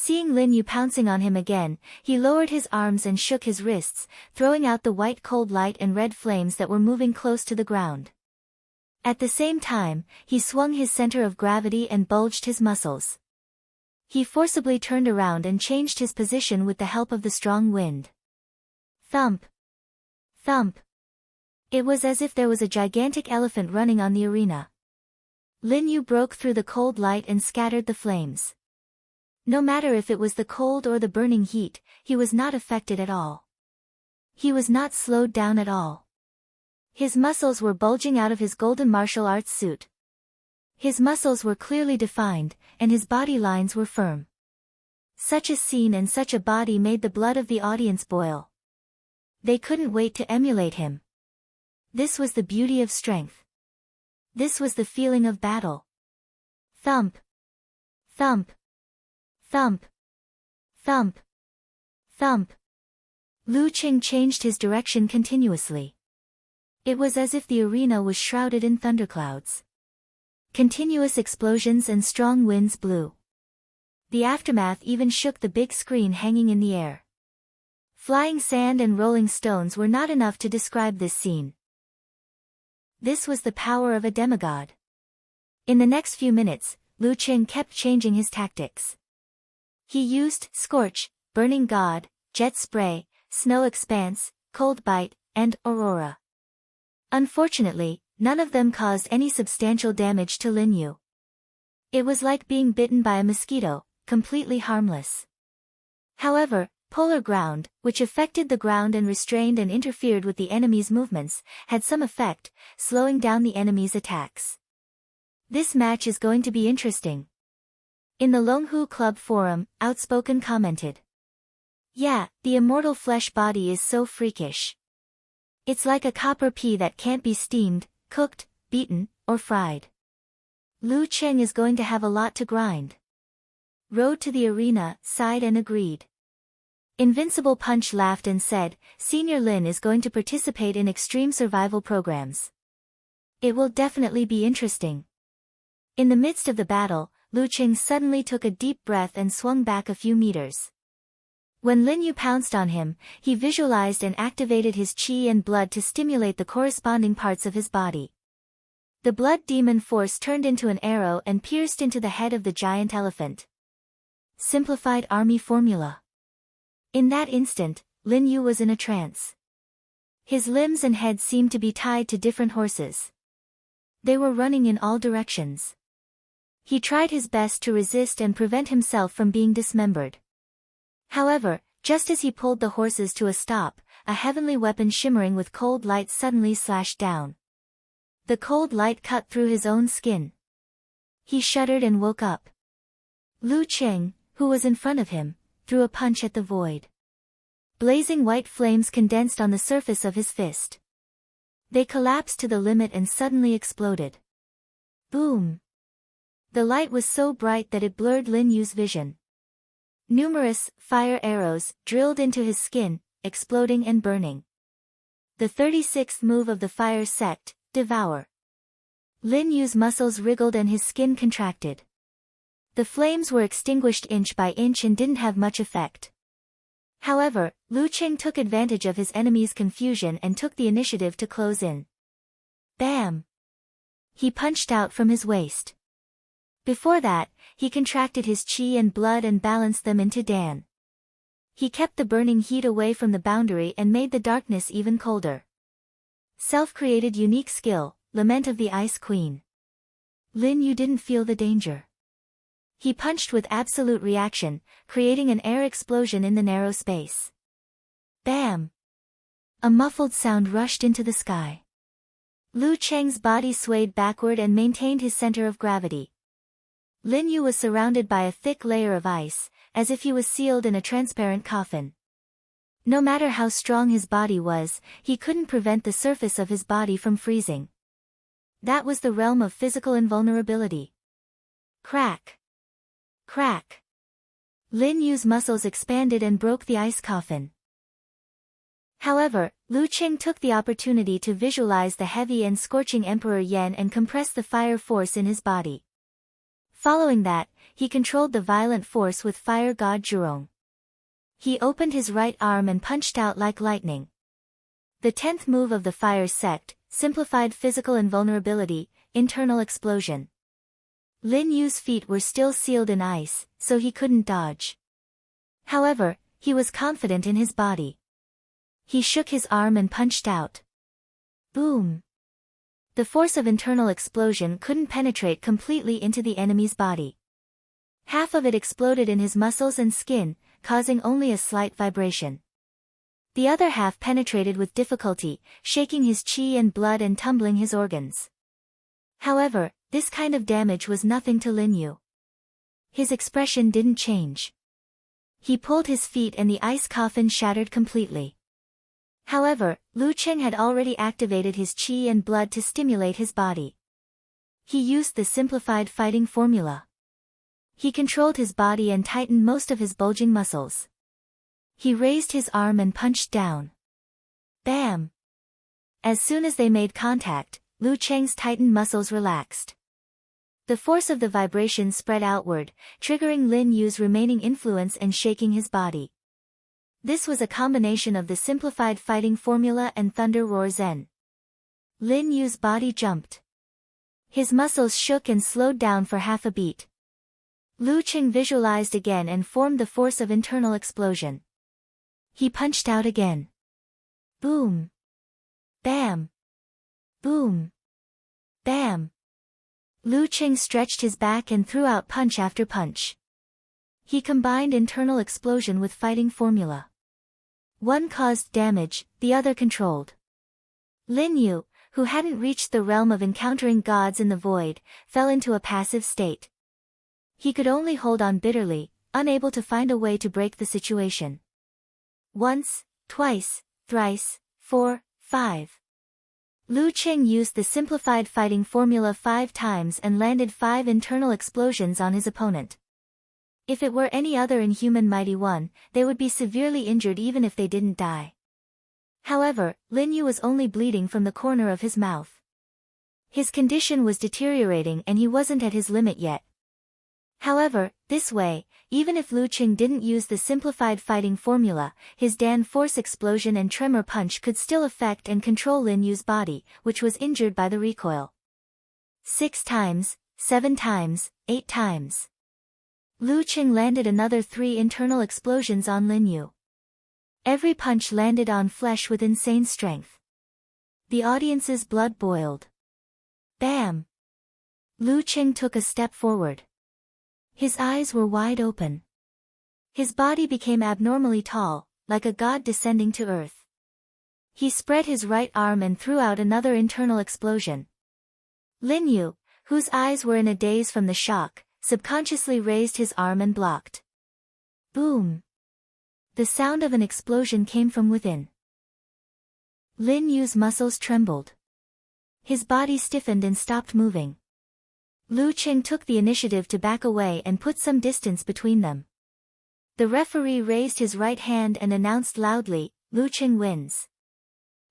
Seeing Lin Yu pouncing on him again, he lowered his arms and shook his wrists, throwing out the white cold light and red flames that were moving close to the ground. At the same time, he swung his center of gravity and bulged his muscles. He forcibly turned around and changed his position with the help of the strong wind. Thump! Thump! It was as if there was a gigantic elephant running on the arena. Lin Yu broke through the cold light and scattered the flames. No matter if it was the cold or the burning heat, he was not affected at all. He was not slowed down at all. His muscles were bulging out of his golden martial arts suit. His muscles were clearly defined, and his body lines were firm. Such a scene and such a body made the blood of the audience boil. They couldn't wait to emulate him. This was the beauty of strength. This was the feeling of battle. Thump! Thump! Thump! Thump! Thump! Lu Cheng changed his direction continuously. It was as if the arena was shrouded in thunderclouds. Continuous explosions and strong winds blew. The aftermath even shook the big screen hanging in the air. Flying sand and rolling stones were not enough to describe this scene. This was the power of a demigod. In the next few minutes, Lu Cheng kept changing his tactics. He used Scorch, Burning God, Jet Spray, Snow Expanse, Cold Bite, and Aurora. Unfortunately, none of them caused any substantial damage to Lin Yu. It was like being bitten by a mosquito, completely harmless. However, Polar Ground, which affected the ground and restrained and interfered with the enemy's movements, had some effect, slowing down the enemy's attacks. This match is going to be interesting. In the Longhu Club forum, Outspoken commented. Yeah, the immortal flesh body is so freakish. It's like a copper pea that can't be steamed, cooked, beaten, or fried. Lu Cheng is going to have a lot to grind. Road to the Arena sighed and agreed. Invincible Punch laughed and said, Senior Lin is going to participate in extreme survival programs. It will definitely be interesting. In the midst of the battle, Lu Cheng suddenly took a deep breath and swung back a few meters. When Lin Yu pounced on him, he visualized and activated his qi and blood to stimulate the corresponding parts of his body. The blood demon force turned into an arrow and pierced into the head of the giant elephant. Simplified army formula. In that instant, Lin Yu was in a trance. His limbs and head seemed to be tied to different horses. They were running in all directions. He tried his best to resist and prevent himself from being dismembered. However, just as he pulled the horses to a stop, a heavenly weapon shimmering with cold light suddenly slashed down. The cold light cut through his own skin. He shuddered and woke up. Lu Cheng, who was in front of him, threw a punch at the void. Blazing white flames condensed on the surface of his fist. They collapsed to the limit and suddenly exploded. Boom! The light was so bright that it blurred Lin Yu's vision. Numerous fire arrows drilled into his skin, exploding and burning. The 36th move of the fire sect, Devour. Lin Yu's muscles wriggled and his skin contracted. The flames were extinguished inch by inch and didn't have much effect. However, Lu Qing took advantage of his enemy's confusion and took the initiative to close in. Bam! He punched out from his waist. Before that, he contracted his qi and blood and balanced them into Dan. He kept the burning heat away from the boundary and made the darkness even colder. Self-created unique skill, Lament of the Ice Queen. Lin Yu didn't feel the danger. He punched with absolute reaction, creating an air explosion in the narrow space. Bam! A muffled sound rushed into the sky. Lu Cheng's body swayed backward and maintained his center of gravity. Lin Yu was surrounded by a thick layer of ice, as if he was sealed in a transparent coffin. No matter how strong his body was, he couldn't prevent the surface of his body from freezing. That was the realm of physical invulnerability. Crack! Crack! Lin Yu's muscles expanded and broke the ice coffin. However, Lu Qing took the opportunity to visualize the heavy and scorching Emperor Yan and compress the fire force in his body. Following that, he controlled the violent force with fire god Zhurong. He opened his right arm and punched out like lightning. The 10th move of the fire sect, Simplified Physical Invulnerability, Internal Explosion. Lin Yu's feet were still sealed in ice, so he couldn't dodge. However, he was confident in his body. He shook his arm and punched out. Boom! The force of internal explosion couldn't penetrate completely into the enemy's body. Half of it exploded in his muscles and skin, causing only a slight vibration. The other half penetrated with difficulty, shaking his qi and blood and tumbling his organs. However, this kind of damage was nothing to Lin Yu. His expression didn't change. He pulled his feet and the ice coffin shattered completely. However, Lu Qing had already activated his qi and blood to stimulate his body. He used the simplified fighting formula. He controlled his body and tightened most of his bulging muscles. He raised his arm and punched down. Bam! As soon as they made contact, Lu Cheng's tightened muscles relaxed. The force of the vibration spread outward, triggering Lin Yu's remaining influence and shaking his body. This was a combination of the simplified fighting formula and Thunder Roar Zen. Lin Yu's body jumped. His muscles shook and slowed down for half a beat. Lu Qing visualized again and formed the force of internal explosion. He punched out again. Boom! Bam! Boom! Bam! Lu Qing stretched his back and threw out punch after punch. He combined internal explosion with fighting formula. One caused damage, the other controlled. Lin Yu, who hadn't reached the realm of encountering gods in the void, fell into a passive state. He could only hold on bitterly, unable to find a way to break the situation. Once, twice, thrice, 4, 5. Lu Qing used the simplified fighting formula 5 times and landed 5 internal explosions on his opponent. If it were any other inhuman mighty one, they would be severely injured even if they didn't die. However, Lin Yu was only bleeding from the corner of his mouth. His condition was deteriorating and he wasn't at his limit yet. However, this way, even if Lu Qing didn't use the simplified fighting formula, his Dan force explosion and tremor punch could still affect and control Lin Yu's body, which was injured by the recoil. 6 times, 7 times, 8 times. Lu Qing landed another 3 internal explosions on Lin Yu. Every punch landed on flesh with insane strength. The audience's blood boiled. Bam! Lu Qing took a step forward. His eyes were wide open. His body became abnormally tall, like a god descending to earth. He spread his right arm and threw out another internal explosion. Lin Yu, whose eyes were in a daze from the shock, subconsciously raised his arm and blocked. Boom! The sound of an explosion came from within. Lin Yu's muscles trembled. His body stiffened and stopped moving. Lu Qing took the initiative to back away and put some distance between them. The referee raised his right hand and announced loudly, Lu Qing wins.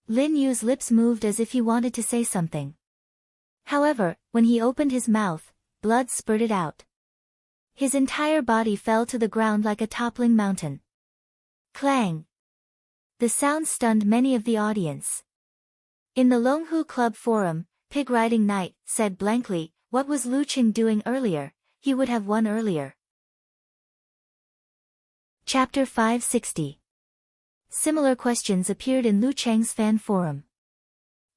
Lin Yu's lips moved as if he wanted to say something. However, when he opened his mouth, blood spurted out. His entire body fell to the ground like a toppling mountain. Clang! The sound stunned many of the audience. In the Longhu Club forum, Pig Riding Knight said blankly, what was Lu Qing doing earlier? He would have won earlier. Chapter 560. Similar questions appeared in Lu Cheng's fan forum.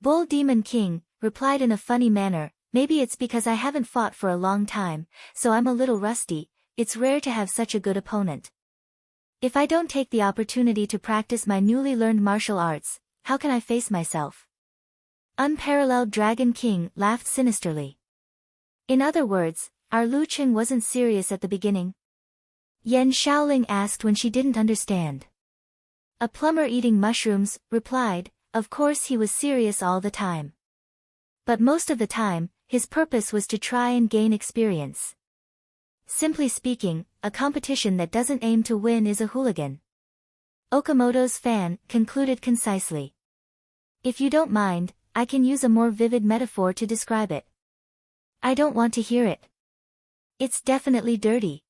Bull Demon King replied in a funny manner, maybe it's because I haven't fought for a long time, so I'm a little rusty. It's rare to have such a good opponent. If I don't take the opportunity to practice my newly learned martial arts, how can I face myself? Unparalleled Dragon King laughed sinisterly. In other words, our Lu Qing wasn't serious at the beginning? Yan Shaoling asked when she didn't understand. A plumber eating mushrooms replied, of course he was serious all the time. But most of the time, his purpose was to try and gain experience. Simply speaking, a competition that doesn't aim to win is a hooligan. Okamoto's fan concluded concisely. If you don't mind, I can use a more vivid metaphor to describe it. I don't want to hear it. It's definitely dirty.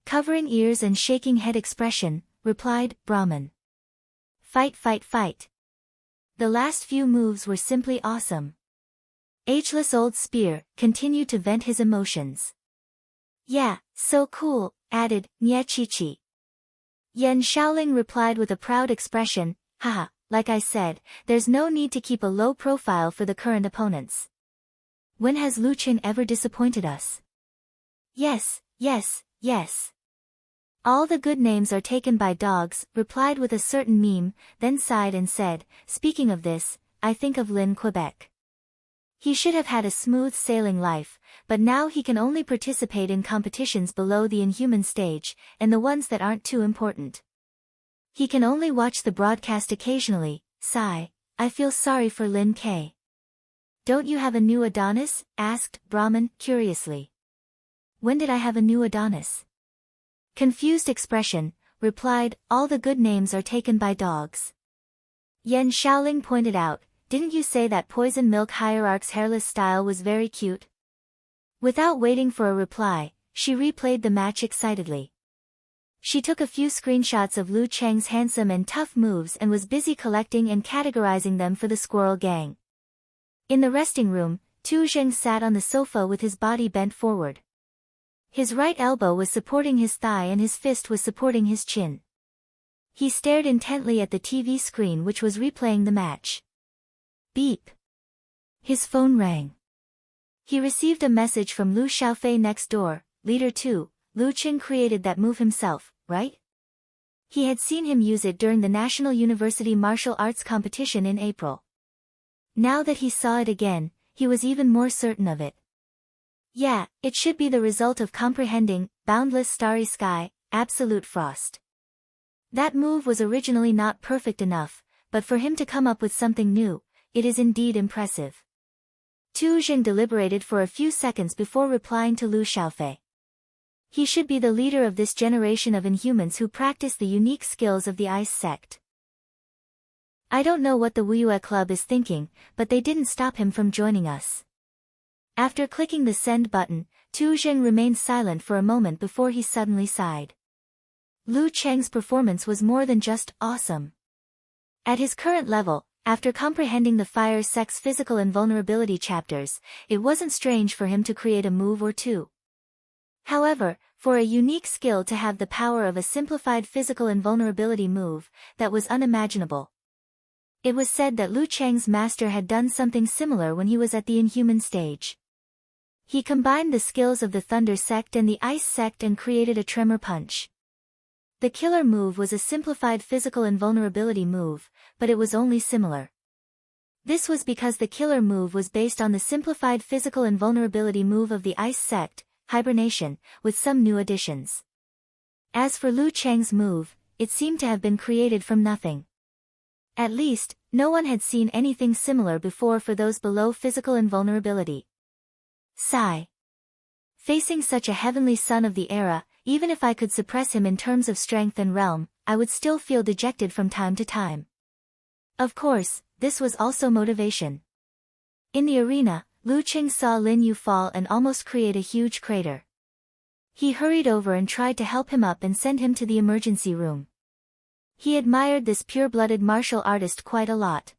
Covering ears and shaking head expression, replied Brahman. Fight, fight, fight. The last few moves were simply awesome. Ageless Old Spear continued to vent his emotions. Yeah, so cool, added Nye Chi. Yan Shaoling replied with a proud expression, haha, like I said, there's no need to keep a low profile for the current opponents. When has Lu Qing ever disappointed us? Yes, yes, yes. All the good names are taken by dogs, replied with a certain meme, then sighed and said, speaking of this, I think of Lin Quebec. He should have had a smooth sailing life, but now he can only participate in competitions below the inhuman stage, and the ones that aren't too important. He can only watch the broadcast occasionally. Sigh, I feel sorry for Lin K. Don't you have a new Adonis? Asked Brahman curiously. When did I have a new Adonis? Confused expression, replied, all the good names are taken by dogs. Yan Shaoling pointed out, didn't you say that Poison Milk Hierarch's hairless style was very cute? Without waiting for a reply, she replayed the match excitedly. She took a few screenshots of Lu Cheng's handsome and tough moves and was busy collecting and categorizing them for the Squirrel Gang. In the resting room, Tu Zheng sat on the sofa with his body bent forward. His right elbow was supporting his thigh and his fist was supporting his chin. He stared intently at the TV screen which was replaying the match. Beep. His phone rang. He received a message from Lu Xiaofei next door, Leader 2, Lu Qing created that move himself, right? He had seen him use it during the National University Martial Arts competition in April. Now that he saw it again, he was even more certain of it. Yeah, it should be the result of comprehending, boundless starry sky, absolute frost. That move was originally not perfect enough, but for him to come up with something new, it is indeed impressive. Tu Zheng deliberated for a few seconds before replying to Lu Xiaofei. He should be the leader of this generation of inhumans who practice the unique skills of the Ice Sect. I don't know what the Wuyue Club is thinking, but they didn't stop him from joining us. After clicking the send button, Tu Zheng remained silent for a moment before he suddenly sighed. Lu Cheng's performance was more than just awesome. At his current level, after comprehending the Fire Sect's physical invulnerability chapters, it wasn't strange for him to create a move or two. However, for a unique skill to have the power of a simplified physical invulnerability move, that was unimaginable. It was said that Lu Cheng's master had done something similar when he was at the Inhuman stage. He combined the skills of the Thunder Sect and the Ice Sect and created a Tremor Punch. The killer move was a simplified physical invulnerability move, but it was only similar. This was because the killer move was based on the simplified physical invulnerability move of the Ice Sect, Hibernation, with some new additions. As for Lu Cheng's move, it seemed to have been created from nothing. At least, no one had seen anything similar before for those below physical invulnerability. Sigh. Facing such a heavenly son of the era, even if I could suppress him in terms of strength and realm, I would still feel dejected from time to time. Of course, this was also motivation. In the arena, Lu Qing saw Lin Yu fall and almost create a huge crater. He hurried over and tried to help him up and send him to the emergency room. He admired this pure-blooded martial artist quite a lot.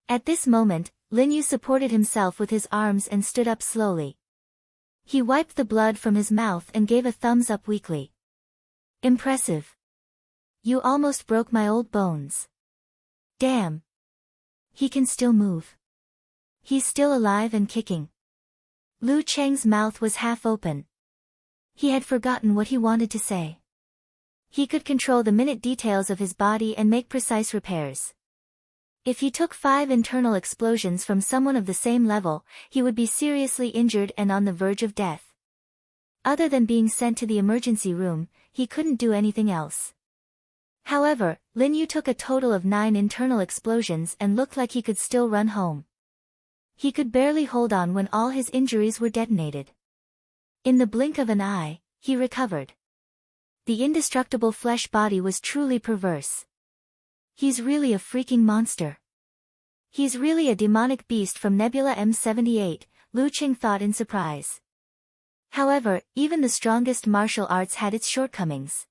At this moment, Lin Yu supported himself with his arms and stood up slowly. He wiped the blood from his mouth and gave a thumbs up weakly. Impressive. You almost broke my old bones. Damn. He can still move. He's still alive and kicking. Lu Cheng's mouth was half open. He had forgotten what he wanted to say. He could control the minute details of his body and make precise repairs. If he took 5 internal explosions from someone of the same level, he would be seriously injured and on the verge of death. Other than being sent to the emergency room, he couldn't do anything else. However, Lin Yu took a total of 9 internal explosions and looked like he could still run home. He could barely hold on when all his injuries were detonated. In the blink of an eye, he recovered. The indestructible flesh body was truly perverse. He's really a freaking monster. He's really a demonic beast from Nebula M78, Lu Qing thought in surprise. However, even the strongest martial arts had its shortcomings.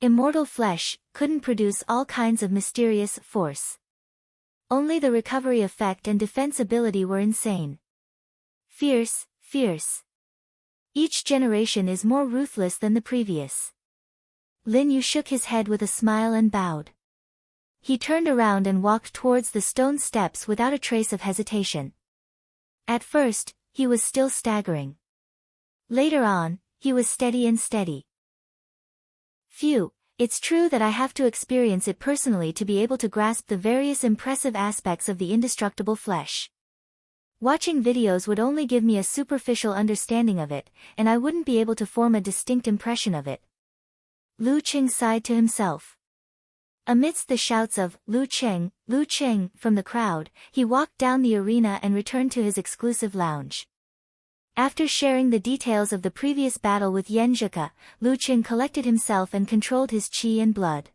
Immortal flesh couldn't produce all kinds of mysterious force. Only the recovery effect and defense ability were insane. Fierce, fierce. Each generation is more ruthless than the previous. Lin Yu shook his head with a smile and bowed. He turned around and walked towards the stone steps without a trace of hesitation. At first, he was still staggering. Later on, he was steady and steady. Phew, it's true that I have to experience it personally to be able to grasp the various impressive aspects of the indestructible flesh. Watching videos would only give me a superficial understanding of it, and I wouldn't be able to form a distinct impression of it. Lu Qing sighed to himself. Amidst the shouts of Lu Qing from the crowd, he walked down the arena and returned to his exclusive lounge. After sharing the details of the previous battle with Yan Zhika, Lu Qing collected himself and controlled his qi and blood.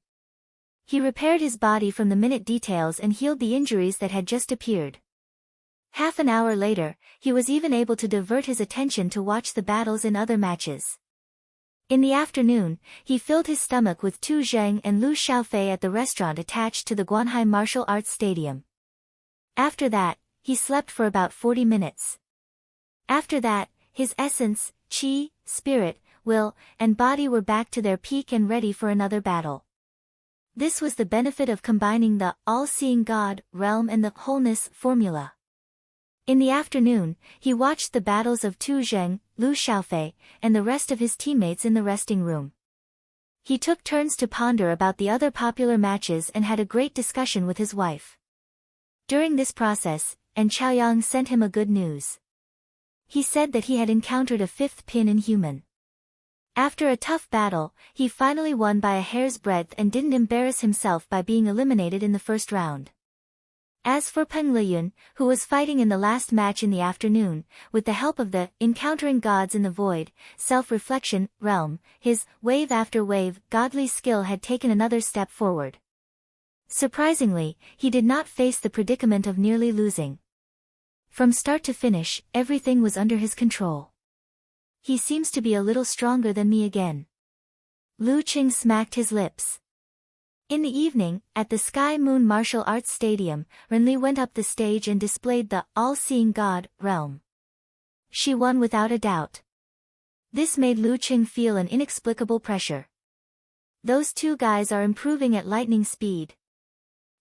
He repaired his body from the minute details and healed the injuries that had just appeared. Half an hour later, he was even able to divert his attention to watch the battles in other matches. In the afternoon, he filled his stomach with Tu Zheng and Lu Xiaofei at the restaurant attached to the Guanhai Martial Arts Stadium. After that, he slept for about 40 minutes. After that, his essence, qi, spirit, will, and body were back to their peak and ready for another battle. This was the benefit of combining the all-seeing God, realm and the wholeness formula. In the afternoon, he watched the battles of Tu Zheng, Lu Xiaofei, and the rest of his teammates in the resting room. He took turns to ponder about the other popular matches and had a great discussion with his wife. During this process, Chaoyang sent him a good news. He said that he had encountered a 5th pin inhuman. After a tough battle, he finally won by a hair's breadth and didn't embarrass himself by being eliminated in the first round. As for Peng Liyun, who was fighting in the last match in the afternoon, with the help of the Encountering Gods in the Void, self-reflection, realm, his wave after wave godly skill had taken another step forward. Surprisingly, he did not face the predicament of nearly losing. From start to finish, everything was under his control. He seems to be a little stronger than me again. Lu Qing smacked his lips. In the evening, at the Sky Moon Martial Arts Stadium, Renli went up the stage and displayed the all-seeing God, realm. She won without a doubt. This made Lu Qing feel an inexplicable pressure. Those two guys are improving at lightning speed.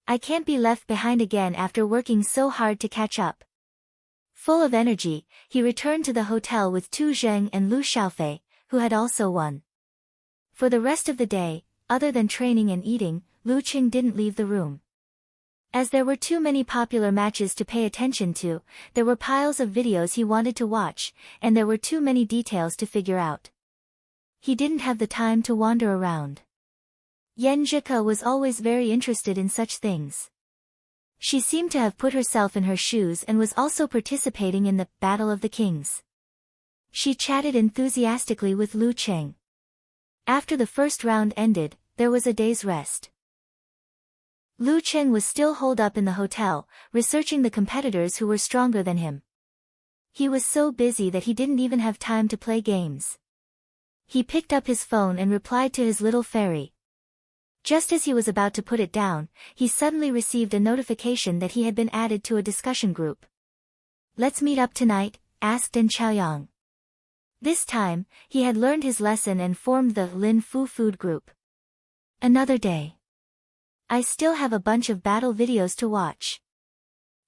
I can't be left behind again after working so hard to catch up. Full of energy, he returned to the hotel with Tu Zheng and Lu Xiaofei, who had also won. For the rest of the day, other than training and eating, Lu Qing didn't leave the room. As there were too many popular matches to pay attention to, there were piles of videos he wanted to watch, and there were too many details to figure out. He didn't have the time to wander around. Yan Zhika was always very interested in such things. She seemed to have put herself in her shoes and was also participating in the Battle of the Kings. She chatted enthusiastically with Lu Qing. After the first round ended, there was a day's rest. Lu Cheng was still holed up in the hotel, researching the competitors who were stronger than him. He was so busy that he didn't even have time to play games. He picked up his phone and replied to his little fairy. Just as he was about to put it down, he suddenly received a notification that he had been added to a discussion group. "Let's meet up tonight?" asked Deng Chaoyang. This time, he had learned his lesson and formed the Lin Fu Food group. "Another day. I still have a bunch of battle videos to watch."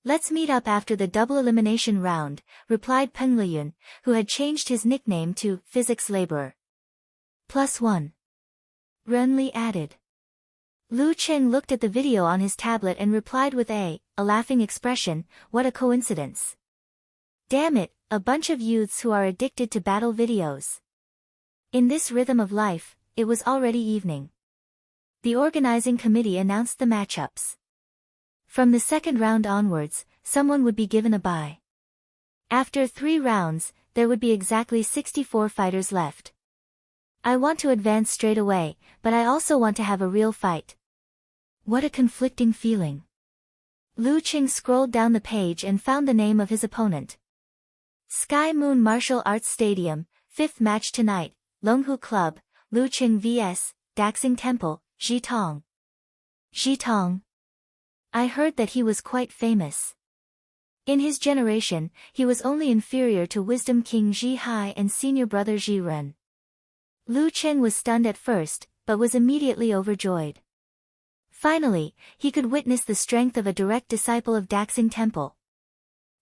"Let's meet up after the double elimination round," replied Peng Liyun, who had changed his nickname to Physics Laborer. +1. Renli added. Lu Cheng looked at the video on his tablet and replied with a laughing expression, "What a coincidence. Damn it, a bunch of youths who are addicted to battle videos." In this rhythm of life, it was already evening. The organizing committee announced the matchups. From the second round onwards, someone would be given a bye. After 3 rounds, there would be exactly 64 fighters left. "I want to advance straight away, but I also want to have a real fight." What a conflicting feeling. Lu Cheng scrolled down the page and found the name of his opponent. Sky Moon Martial Arts Stadium, 5th match tonight, Longhu Club, Lu Cheng vs. Daxing Temple, Ji Tong. Ji Tong. I heard that he was quite famous. In his generation, he was only inferior to Wisdom King Ji Hai and senior brother Ji Ren. Lu Cheng was stunned at first, but was immediately overjoyed. Finally, he could witness the strength of a direct disciple of Daxing Temple.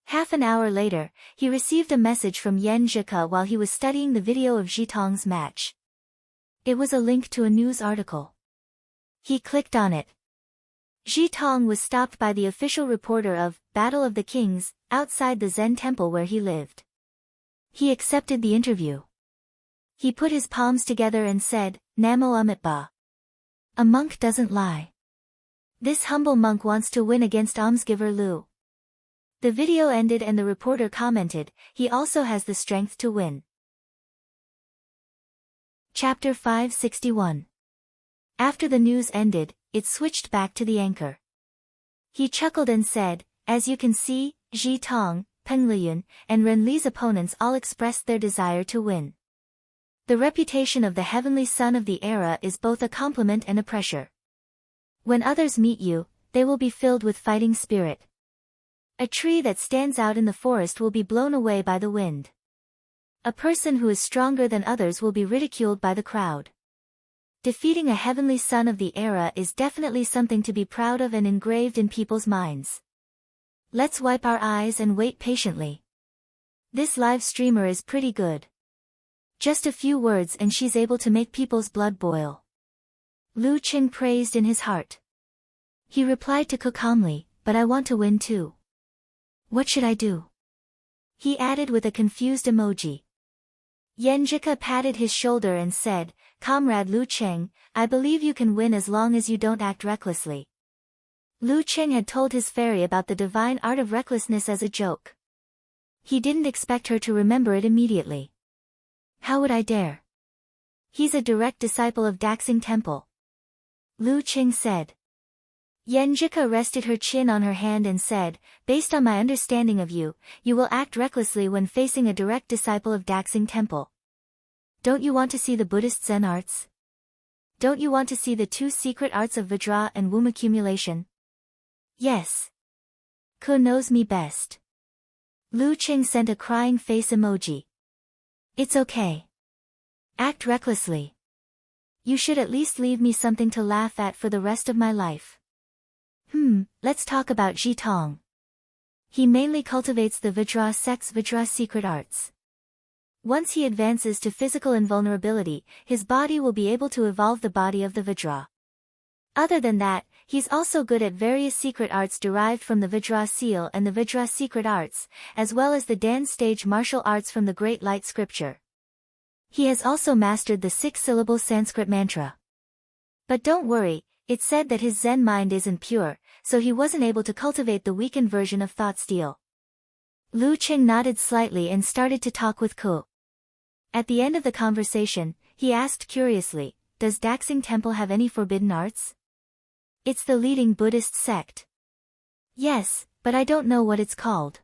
Half an hour later, he received a message from Yan Zhika while he was studying the video of Ji Tong's match. It was a link to a news article. He clicked on it. Ji Tong was stopped by the official reporter of Battle of the Kings, outside the Zen temple where he lived. He accepted the interview. He put his palms together and said, "Namo Amitabha. A monk doesn't lie. This humble monk wants to win against almsgiver Lu." The video ended and the reporter commented, "He also has the strength to win." Chapter 561. After the news ended, it switched back to the anchor. He chuckled and said, "As you can see, Ji Tong, Peng Liyun, and Ren Li's opponents all expressed their desire to win. The reputation of the heavenly son of the era is both a compliment and a pressure. When others meet you, they will be filled with fighting spirit. A tree that stands out in the forest will be blown away by the wind. A person who is stronger than others will be ridiculed by the crowd. Defeating a heavenly son of the era is definitely something to be proud of and engraved in people's minds. Let's wipe our eyes and wait patiently. This live streamer is pretty good. Just a few words and she's able to make people's blood boil." Lu Cheng praised in his heart. He replied to Cook calmly, "But I want to win too. What should I do?" He added with a confused emoji. Yan Zhika patted his shoulder and said, "Comrade Lu Cheng, I believe you can win as long as you don't act recklessly." Lu Cheng had told his fairy about the divine art of recklessness as a joke. He didn't expect her to remember it immediately. How would I dare? He's a direct disciple of Daxing Temple. Lu Cheng said. Yan Zhika rested her chin on her hand and said, "Based on my understanding of you, you will act recklessly when facing a direct disciple of Daxing Temple. Don't you want to see the Buddhist Zen arts? Don't you want to see the 2 secret arts of Vajra and womb accumulation?" "Yes. Ko knows me best." Lu Cheng sent a crying face emoji. "It's okay. Act recklessly. You should at least leave me something to laugh at for the rest of my life." Let's talk about Ji Tong. He mainly cultivates the Vajra secret arts. Once he advances to physical invulnerability, his body will be able to evolve the body of the Vajra. Other than that, he's also good at various secret arts derived from the Vajra seal and the Vajra secret arts, as well as the Dan stage martial arts from the Great Light Scripture. He has also mastered the 6-syllable Sanskrit mantra. But don't worry, it's said that his Zen mind isn't pure, so he wasn't able to cultivate the weakened version of thought steel. Lu Cheng nodded slightly and started to talk with Ko. At the end of the conversation, He asked curiously, does Daxing Temple have any forbidden arts? It's the leading Buddhist sect. Yes, but I don't know what it's called.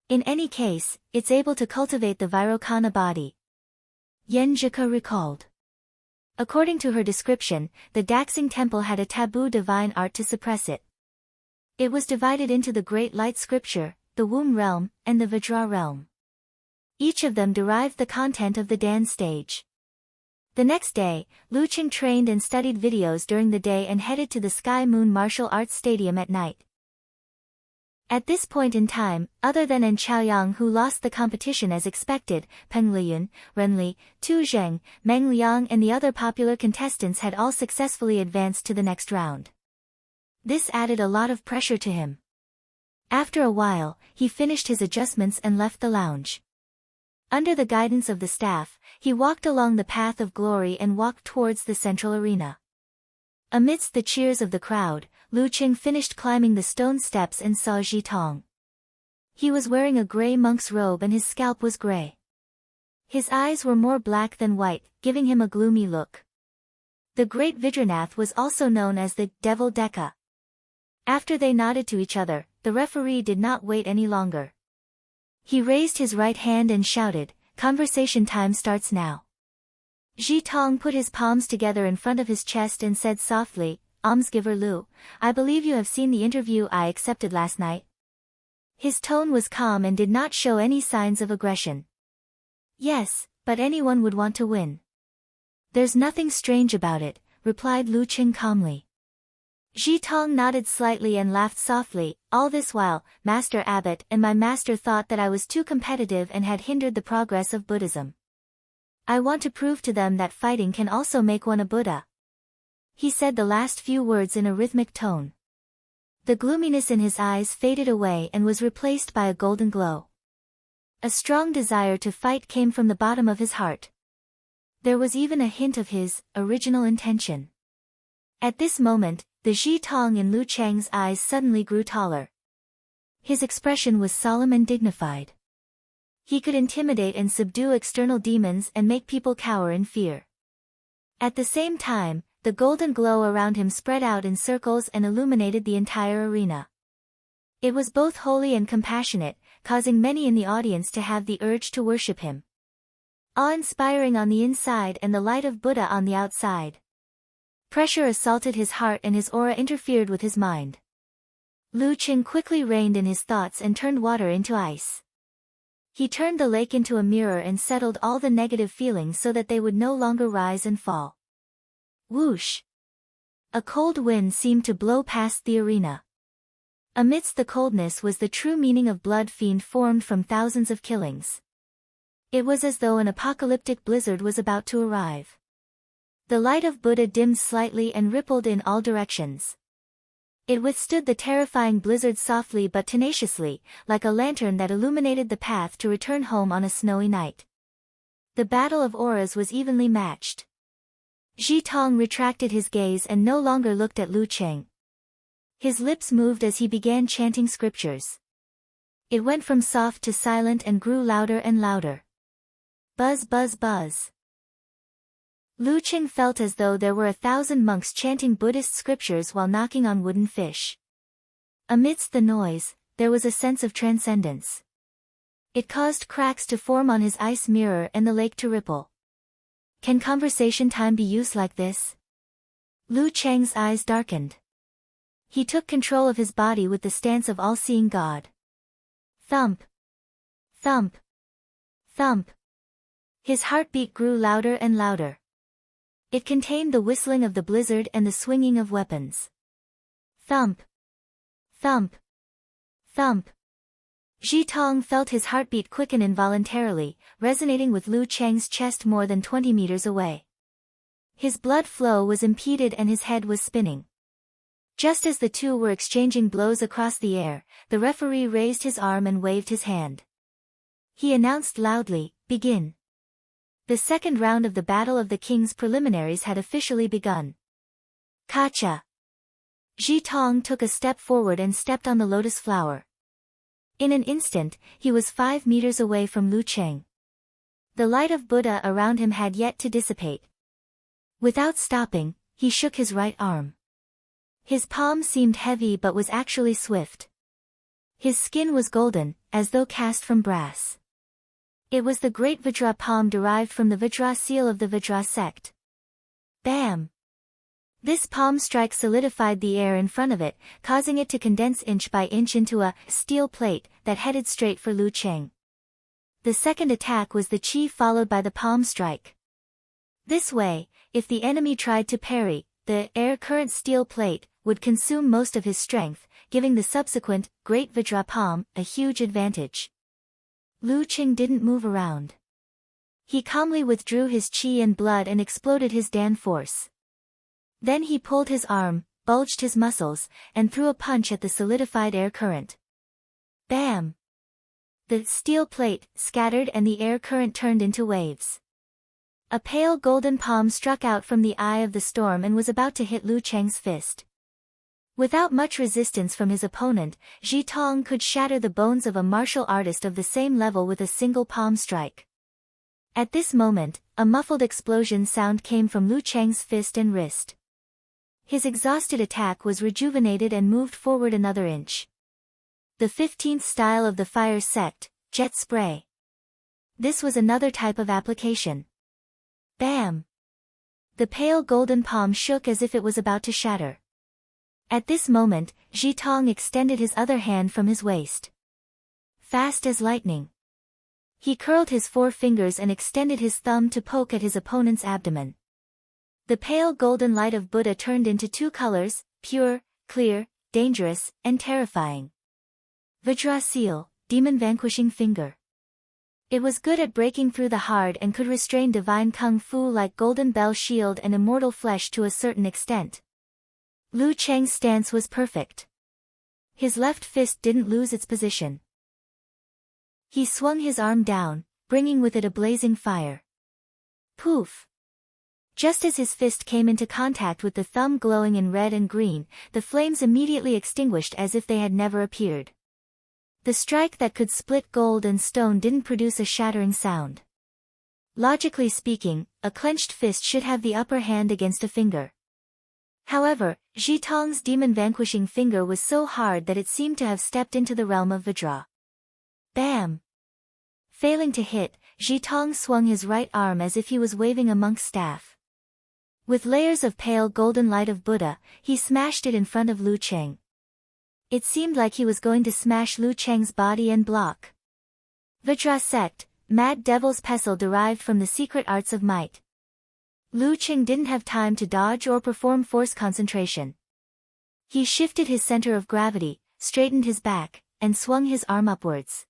In any case, it's able to cultivate the Vairocana body. Yen Zhika recalled. According to her description, the Daxing Temple had a taboo divine art to suppress it. It was divided into the Great Light Scripture, the Womb Realm, and the Vajra Realm. Each of them derived the content of the Dan stage. The next day, Lu Qing trained and studied videos during the day and headed to the Sky Moon Martial Arts Stadium at night. At this point in time, other than An Chaoyang who lost the competition as expected, Peng Liyun, Ren Li, Tu Zheng, Meng Liang and the other popular contestants had all successfully advanced to the next round. This added a lot of pressure to him. After a while, he finished his adjustments and left the lounge. Under the guidance of the staff, he walked along the path of glory and walked towards the central arena. Amidst the cheers of the crowd, Lu Qing finished climbing the stone steps and saw Ji Tong. He was wearing a gray monk's robe and his scalp was gray. His eyes were more black than white, giving him a gloomy look. The great Vidranath was also known as the Devil Dekka. After they nodded to each other, the referee did not wait any longer. He raised his right hand and shouted, "Conversation time starts now." Ji Tong put his palms together in front of his chest and said softly, "Almsgiver Lu, I believe you have seen the interview I accepted last night." His tone was calm and did not show any signs of aggression. "Yes, but anyone would want to win." "There's nothing strange about it," replied Lu Qing calmly. Ji Tong nodded slightly and laughed softly. "All this while, Master Abbot and my master thought that I was too competitive and had hindered the progress of Buddhism. I want to prove to them that fighting can also make one a Buddha." He said the last few words in a rhythmic tone. The gloominess in his eyes faded away and was replaced by a golden glow. A strong desire to fight came from the bottom of his heart. There was even a hint of his original intention. At this moment, the Ji Tong in Lu Chang's eyes suddenly grew taller. His expression was solemn and dignified. He could intimidate and subdue external demons and make people cower in fear. At the same time, the golden glow around him spread out in circles and illuminated the entire arena. It was both holy and compassionate, causing many in the audience to have the urge to worship him. Awe-inspiring on the inside and the light of Buddha on the outside. Pressure assaulted his heart and his aura interfered with his mind. Lu Qing quickly reined in his thoughts and turned water into ice. He turned the lake into a mirror and settled all the negative feelings so that they would no longer rise and fall. Whoosh! A cold wind seemed to blow past the arena. Amidst the coldness was the true meaning of blood fiend formed from thousands of killings. It was as though an apocalyptic blizzard was about to arrive. The light of Buddha dimmed slightly and rippled in all directions. It withstood the terrifying blizzard softly but tenaciously, like a lantern that illuminated the path to return home on a snowy night. The battle of auras was evenly matched. Ji Tong retracted his gaze and no longer looked at Lu Qing. His lips moved as he began chanting scriptures. It went from soft to silent and grew louder and louder. Buzz buzz buzz. Lu Qing felt as though there were 1,000 monks chanting Buddhist scriptures while knocking on wooden fish. Amidst the noise, there was a sense of transcendence. It caused cracks to form on his ice mirror and the lake to ripple. Can conversation time be used like this? Lu Chang's eyes darkened. He took control of his body with the stance of all-seeing God. Thump. Thump. Thump. His heartbeat grew louder and louder. It contained the whistling of the blizzard and the swinging of weapons. Thump. Thump. Thump. Ji Tong felt his heartbeat quicken involuntarily, resonating with Lu Chang's chest more than 20 meters away. His blood flow was impeded and his head was spinning. Just as the two were exchanging blows across the air, the referee raised his arm and waved his hand. He announced loudly, "Begin." The second round of the Battle of the Kings preliminaries had officially begun. Kacha! Ji Tong took a step forward and stepped on the lotus flower. In an instant, he was 5 meters away from Lu Chang. The light of Buddha around him had yet to dissipate. Without stopping, he shook his right arm. His palm seemed heavy but was actually swift. His skin was golden, as though cast from brass. It was the great Vajra palm derived from the Vajra seal of the Vajra sect. Bam! This palm strike solidified the air in front of it, causing it to condense inch by inch into a steel plate that headed straight for Lu Cheng. The second attack was the chi followed by the palm strike. This way, if the enemy tried to parry, the air current steel plate would consume most of his strength, giving the subsequent great Vajra palm a huge advantage. Lu Cheng didn't move around. He calmly withdrew his chi and blood and exploded his Dan force. Then he pulled his arm, bulged his muscles, and threw a punch at the solidified air current. Bam! The steel plate scattered and the air current turned into waves. A pale golden palm struck out from the eye of the storm and was about to hit Lu Cheng's fist. Without much resistance from his opponent, Ji Tong could shatter the bones of a martial artist of the same level with a single palm strike. At this moment, a muffled explosion sound came from Lu Cheng's fist and wrist. His exhausted attack was rejuvenated and moved forward another inch. The 15th style of the fire sect, jet spray. This was another type of application. Bam! The pale golden palm shook as if it was about to shatter. At this moment, Ji Tong extended his other hand from his waist. Fast as lightning. He curled his 4 fingers and extended his thumb to poke at his opponent's abdomen. The pale golden light of Buddha turned into 2 colors, pure, clear, dangerous, and terrifying. Vajra seal, demon vanquishing finger. It was good at breaking through the hard and could restrain divine kung fu like golden bell shield and immortal flesh to a certain extent. Lu Cheng's stance was perfect. His left fist didn't lose its position. He swung his arm down, bringing with it a blazing fire. Poof! Just as his fist came into contact with the thumb glowing in red and green, the flames immediately extinguished as if they had never appeared. The strike that could split gold and stone didn't produce a shattering sound. Logically speaking, a clenched fist should have the upper hand against a finger. However, Ji Tong's demon vanquishing finger was so hard that it seemed to have stepped into the realm of Vajra. Bam! Failing to hit, Ji Tong swung his right arm as if he was waving a monk's staff. With layers of pale golden light of Buddha, he smashed it in front of Lu Cheng. It seemed like he was going to smash Lu Cheng's body and block. Vajra sect, Mad Devil's pestle derived from the secret arts of might. Lu Cheng didn't have time to dodge or perform force concentration. He shifted his center of gravity, straightened his back, and swung his arm upwards.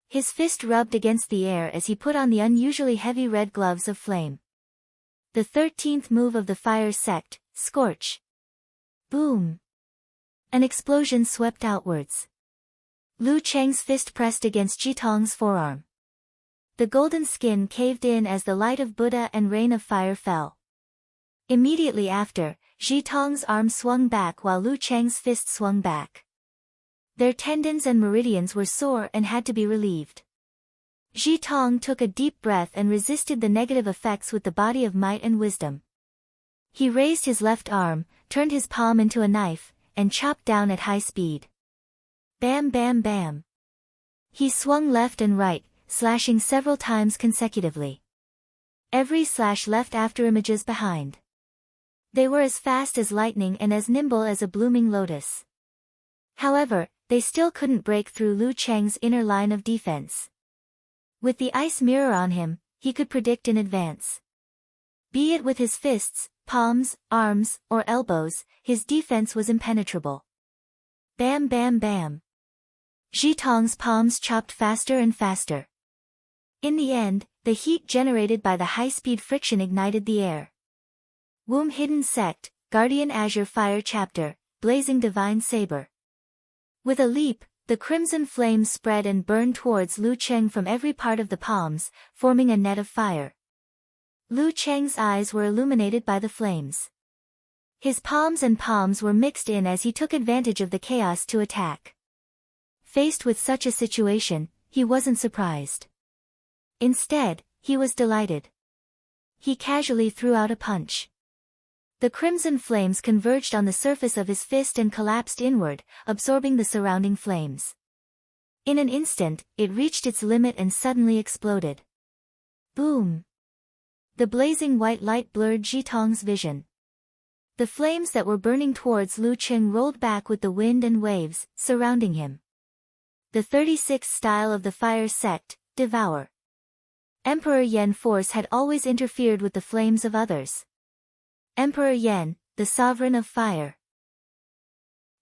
His fist rubbed against the air as he put on the unusually heavy red gloves of flame. The 13th move of the fire sect, Scorch. Boom! An explosion swept outwards. Lu Cheng's fist pressed against Ji Tong's forearm. The golden skin caved in as the light of Buddha and rain of fire fell. Immediately after, Ji Tong's arm swung back while Lu Cheng's fist swung back. Their tendons and meridians were sore and had to be relieved. Ji Tong took a deep breath and resisted the negative effects with the body of might and wisdom. He raised his left arm, turned his palm into a knife, and chopped down at high speed. Bam bam bam. He swung left and right, slashing several times consecutively. Every slash left after images behind. They were as fast as lightning and as nimble as a blooming lotus. However, they still couldn't break through Lu Cheng's inner line of defense. With the ice mirror on him, he could predict in advance. Be it with his fists, palms, arms, or elbows, his defense was impenetrable. Bam bam bam. Ji Tong's palms chopped faster and faster. In the end, the heat generated by the high-speed friction ignited the air. Womb Hidden Sect, Guardian Azure Fire Chapter, Blazing Divine Saber. With a leap, the crimson flames spread and burned towards Lu Cheng from every part of the palms, forming a net of fire. Lu Cheng's eyes were illuminated by the flames. His palms and palms were mixed in as he took advantage of the chaos to attack. Faced with such a situation, he wasn't surprised. Instead, He was delighted. He casually threw out a punch. The crimson flames converged on the surface of his fist and collapsed inward, absorbing the surrounding flames. In an instant, it reached its limit and suddenly exploded. Boom! The blazing white light blurred Jitong's vision. The flames that were burning towards Lu Cheng rolled back with the wind and waves, surrounding him. The 36th style of the fire sect, Devour. Emperor Yen force had always interfered with the flames of others. Emperor Yen, the sovereign of fire.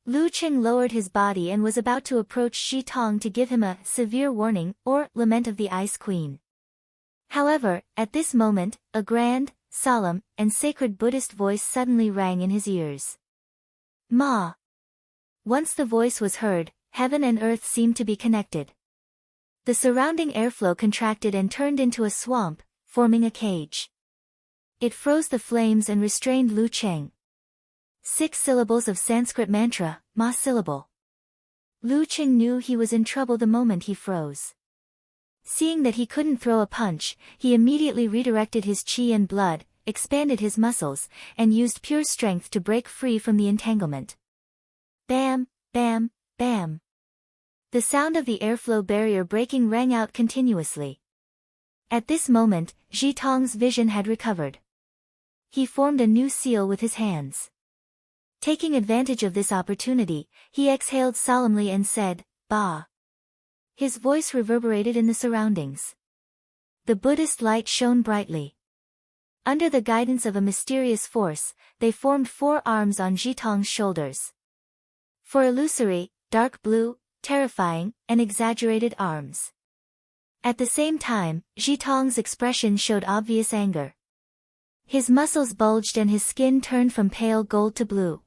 Lu Cheng lowered his body and was about to approach Jitong to give him a severe warning or lament of the Ice Queen. However, at this moment, a grand, solemn, and sacred Buddhist voice suddenly rang in his ears. Ma! Once the voice was heard, heaven and earth seemed to be connected. The surrounding airflow contracted and turned into a swamp, forming a cage. It froze the flames and restrained Lu Cheng. 6 syllables of Sanskrit mantra, Ma syllable. Lu Cheng knew he was in trouble the moment he froze. Seeing that he couldn't throw a punch, he immediately redirected his qi and blood, expanded his muscles, and used pure strength to break free from the entanglement. Bam, bam, bam. The sound of the airflow barrier breaking rang out continuously. At this moment, Jitong's vision had recovered. He formed a new seal with his hands. Taking advantage of this opportunity, he exhaled solemnly and said, Ba. His voice reverberated in the surroundings. The Buddhist light shone brightly. Under the guidance of a mysterious force, they formed 4 arms on Jitong's shoulders. 4 illusory, dark blue, terrifying, and exaggerated arms. At the same time, Jitong's expression showed obvious anger. His muscles bulged and his skin turned from pale gold to blue.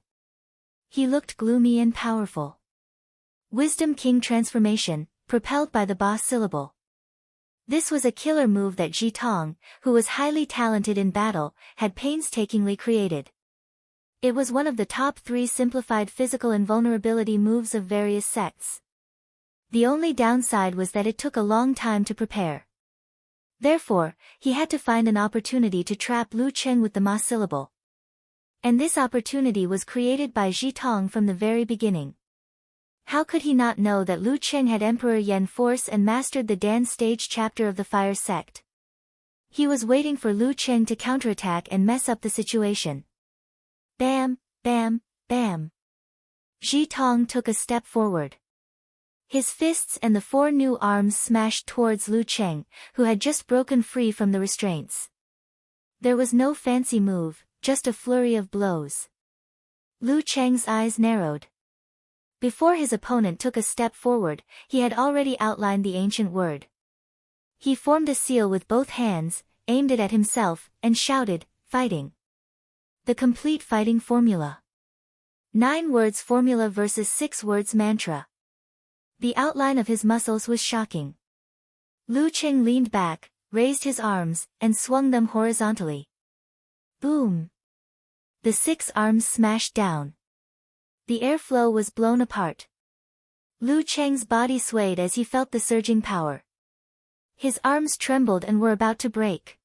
He looked gloomy and powerful. Wisdom King transformation, propelled by the Ba syllable. This was a killer move that Jitong, who was highly talented in battle, had painstakingly created. It was one of the top 3 simplified physical invulnerability moves of various sects. The only downside was that it took a long time to prepare. Therefore, he had to find an opportunity to trap Lu Cheng with the Ma syllable. And this opportunity was created by Jitong from the very beginning. How could he not know that Lu Cheng had Emperor Yen force and mastered the Dan stage chapter of the fire sect? He was waiting for Lu Cheng to counterattack and mess up the situation. Bam, bam, bam. Jitong took a step forward. His fists and the 4 new arms smashed towards Lu Cheng, who had just broken free from the restraints. There was no fancy move, just a flurry of blows. Lu Cheng's eyes narrowed. Before his opponent took a step forward, he had already outlined the ancient word. He formed a seal with both hands, aimed it at himself, and shouted, fighting. The complete fighting formula. 9 words formula versus 6 words mantra. The outline of his muscles was shocking. Lu Cheng leaned back, raised his arms, and swung them horizontally. Boom! The 6 arms smashed down. The airflow was blown apart. Lu Cheng's body swayed as he felt the surging power. His arms trembled and were about to break.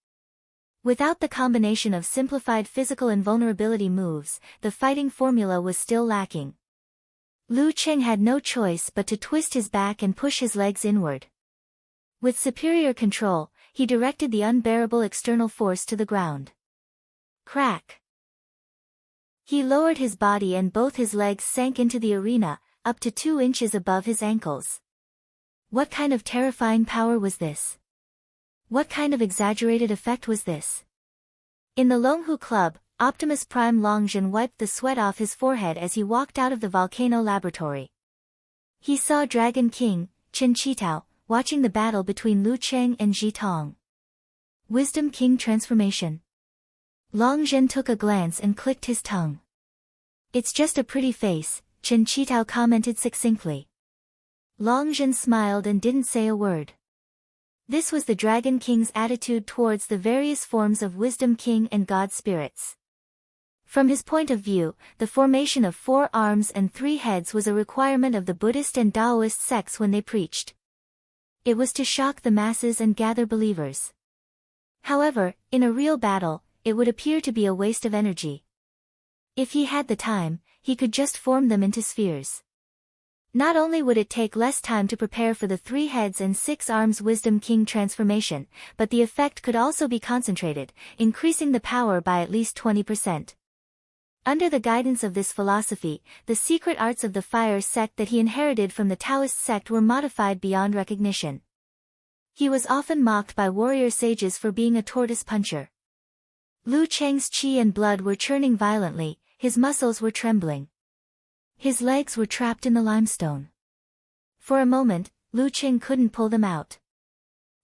Without the combination of simplified physical invulnerability moves, the fighting formula was still lacking. Lu Cheng had no choice but to twist his back and push his legs inward. With superior control, he directed the unbearable external force to the ground. Crack! He lowered his body and both his legs sank into the arena, up to 2 inches above his ankles. What kind of terrifying power was this? What kind of exaggerated effect was this? In the Longhu Club, Optimus Prime Longjin wiped the sweat off his forehead as he walked out of the volcano laboratory. He saw Dragon King, Chen Qitao, watching the battle between Lu Cheng and Jitong. Wisdom King transformation. Longjin took a glance and clicked his tongue. It's just a pretty face, Chen Qitao commented succinctly. Longjin smiled and didn't say a word. This was the Dragon King's attitude towards the various forms of Wisdom King and God spirits. From his point of view, the formation of 4 arms and 3 heads was a requirement of the Buddhist and Taoist sects when they preached. It was to shock the masses and gather believers. However, in a real battle, it would appear to be a waste of energy. If he had the time, he could just form them into spheres. Not only would it take less time to prepare for the 3 heads and 6 arms Wisdom King transformation, but the effect could also be concentrated, increasing the power by at least 20%. Under the guidance of this philosophy, the secret arts of the fire sect that he inherited from the Taoist sect were modified beyond recognition. He was often mocked by warrior sages for being a tortoise puncher. Lu Cheng's qi and blood were churning violently, his muscles were trembling. His legs were trapped in the limestone. For a moment, Lu Cheng couldn't pull them out.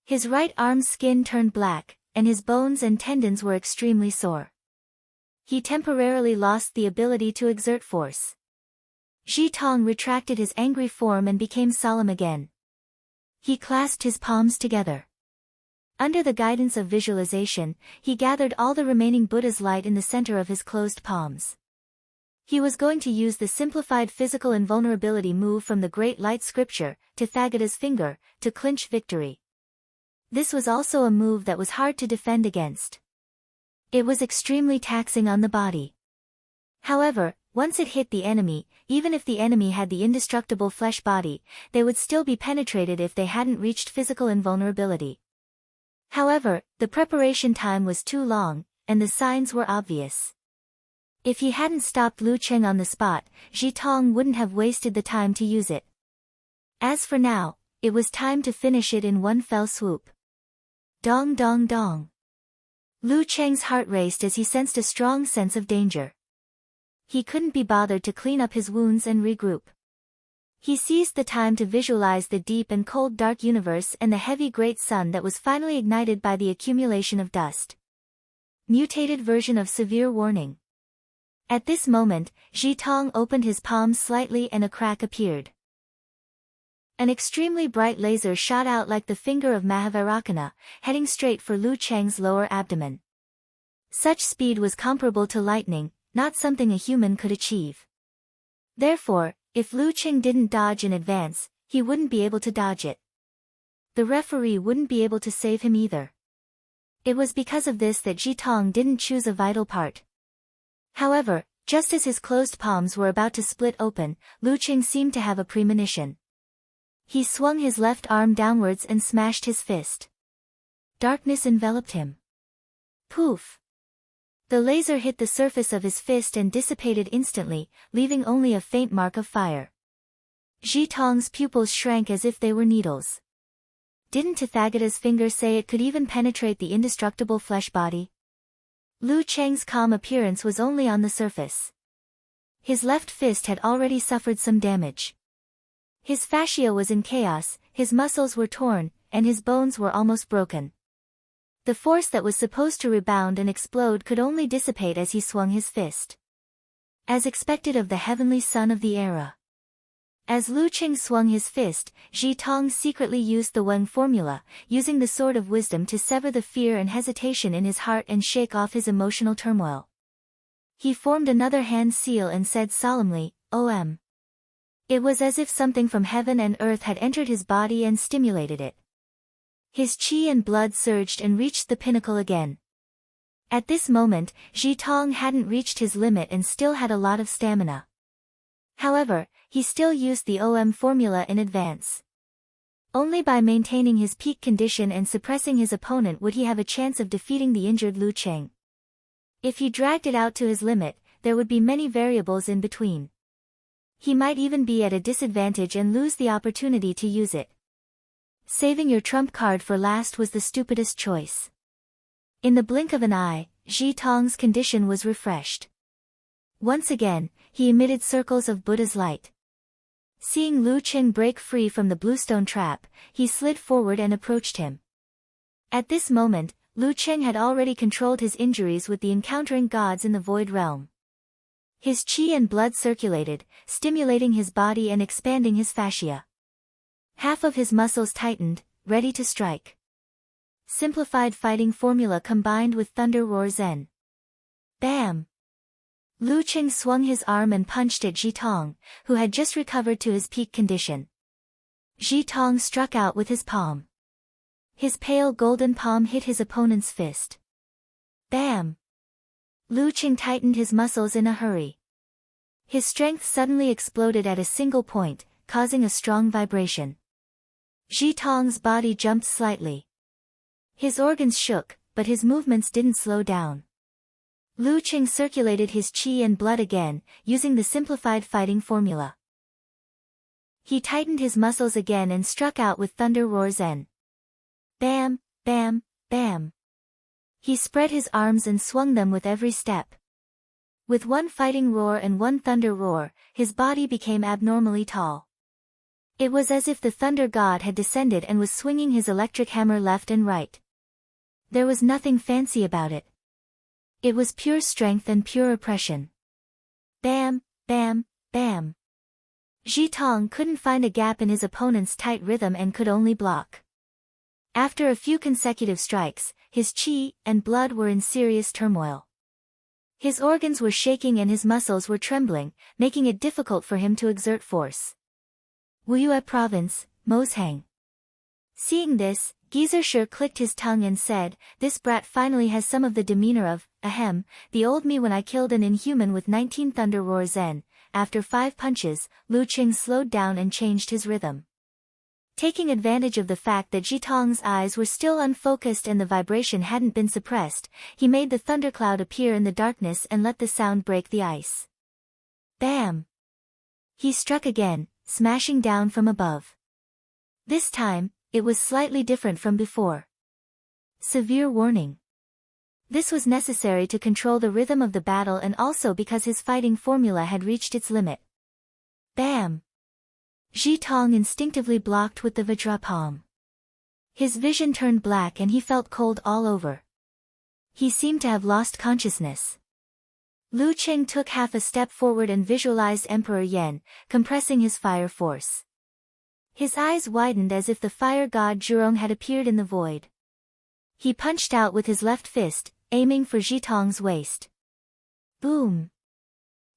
His right arm's skin turned black, and his bones and tendons were extremely sore. He temporarily lost the ability to exert force. Ji Tong retracted his angry form and became solemn again. He clasped his palms together. Under the guidance of visualization, he gathered all the remaining Buddha's light in the center of his closed palms. He was going to use the simplified physical invulnerability move from the Great Light Scripture, Tathagata's finger, to clinch victory. This was also a move that was hard to defend against. It was extremely taxing on the body. However, once it hit the enemy, even if the enemy had the indestructible flesh body, they would still be penetrated if they hadn't reached physical invulnerability. However, the preparation time was too long, and the signs were obvious. If he hadn't stopped Lu Cheng on the spot, Ji Tong wouldn't have wasted the time to use it. As for now, it was time to finish it in one fell swoop. Dong dong dong. Lu Cheng's heart raced as he sensed a strong sense of danger. He couldn't be bothered to clean up his wounds and regroup. He seized the time to visualize the deep and cold dark universe and the heavy great sun that was finally ignited by the accumulation of dust. Mutated version of severe warning. At this moment, Ji Tong opened his palms slightly and a crack appeared. An extremely bright laser shot out like the finger of Mahavairocana, heading straight for Lu Cheng's lower abdomen. Such speed was comparable to lightning, not something a human could achieve. Therefore, if Lu Cheng didn't dodge in advance, he wouldn't be able to dodge it. The referee wouldn't be able to save him either. It was because of this that Ji Tong didn't choose a vital part. However, just as his closed palms were about to split open, Lu Cheng seemed to have a premonition. He swung his left arm downwards and smashed his fist. Darkness enveloped him. Poof! The laser hit the surface of his fist and dissipated instantly, leaving only a faint mark of fire. Ji Tong's pupils shrank as if they were needles. Didn't Tathagata's finger say it could even penetrate the indestructible flesh body? Lu Cheng's calm appearance was only on the surface. His left fist had already suffered some damage. His fascia was in chaos, his muscles were torn, and his bones were almost broken. The force that was supposed to rebound and explode could only dissipate as he swung his fist. As expected of the heavenly son of the era. As Lu Cheng swung his fist, Ji Tong secretly used the Weng formula, using the sword of wisdom to sever the fear and hesitation in his heart and shake off his emotional turmoil. He formed another hand seal and said solemnly, "Om." It was as if something from heaven and earth had entered his body and stimulated it. His qi and blood surged and reached the pinnacle again. At this moment, Ji Tong hadn't reached his limit and still had a lot of stamina. However, he still used the OM formula in advance. Only by maintaining his peak condition and suppressing his opponent would he have a chance of defeating the injured Lu Cheng. If he dragged it out to his limit, there would be many variables in between. He might even be at a disadvantage and lose the opportunity to use it. Saving your trump card for last was the stupidest choice. In the blink of an eye, Ji Tong's condition was refreshed. Once again, he emitted circles of Buddha's light. Seeing Lu Cheng break free from the bluestone trap, he slid forward and approached him. At this moment, Lu Cheng had already controlled his injuries with the encountering gods in the void realm. His qi and blood circulated, stimulating his body and expanding his fascia. Half of his muscles tightened, ready to strike. Simplified fighting formula combined with Thunder Roar Zen. Bam! Lu Cheng swung his arm and punched at Ji Tong, who had just recovered to his peak condition. Ji Tong struck out with his palm. His pale golden palm hit his opponent's fist. Bam! Lu Qing tightened his muscles in a hurry. His strength suddenly exploded at a single point, causing a strong vibration. Ji Tong's body jumped slightly. His organs shook, but his movements didn't slow down. Lu Qing circulated his qi and blood again, using the simplified fighting formula. He tightened his muscles again and struck out with Thunder Roar Zen. Bam, bam, bam. He spread his arms and swung them with every step. With one fighting roar and one thunder roar, his body became abnormally tall. It was as if the thunder god had descended and was swinging his electric hammer left and right. There was nothing fancy about it. It was pure strength and pure oppression. Bam, bam, bam. Ji Tong couldn't find a gap in his opponent's tight rhythm and could only block. After a few consecutive strikes, his qi and blood were in serious turmoil. His organs were shaking and his muscles were trembling, making it difficult for him to exert force. Wuyue Province, Moshang. Seeing this, Geyser clicked his tongue and said, "This brat finally has some of the demeanor of, ahem, the old me when I killed an inhuman with 19 Thunder Roar Zen." After 5 punches, Lu Qing slowed down and changed his rhythm. Taking advantage of the fact that Ji Tong's eyes were still unfocused and the vibration hadn't been suppressed, he made the thundercloud appear in the darkness and let the sound break the ice. Bam! He struck again, smashing down from above. This time, it was slightly different from before. Severe warning. This was necessary to control the rhythm of the battle and also because his fighting formula had reached its limit. Bam! Ji Tong instinctively blocked with the Vajra palm. His vision turned black and he felt cold all over. He seemed to have lost consciousness. Lu Qing took half a step forward and visualized Emperor Yan, compressing his fire force. His eyes widened as if the fire god Zhurong had appeared in the void. He punched out with his left fist, aiming for Ji Tong's waist. Boom!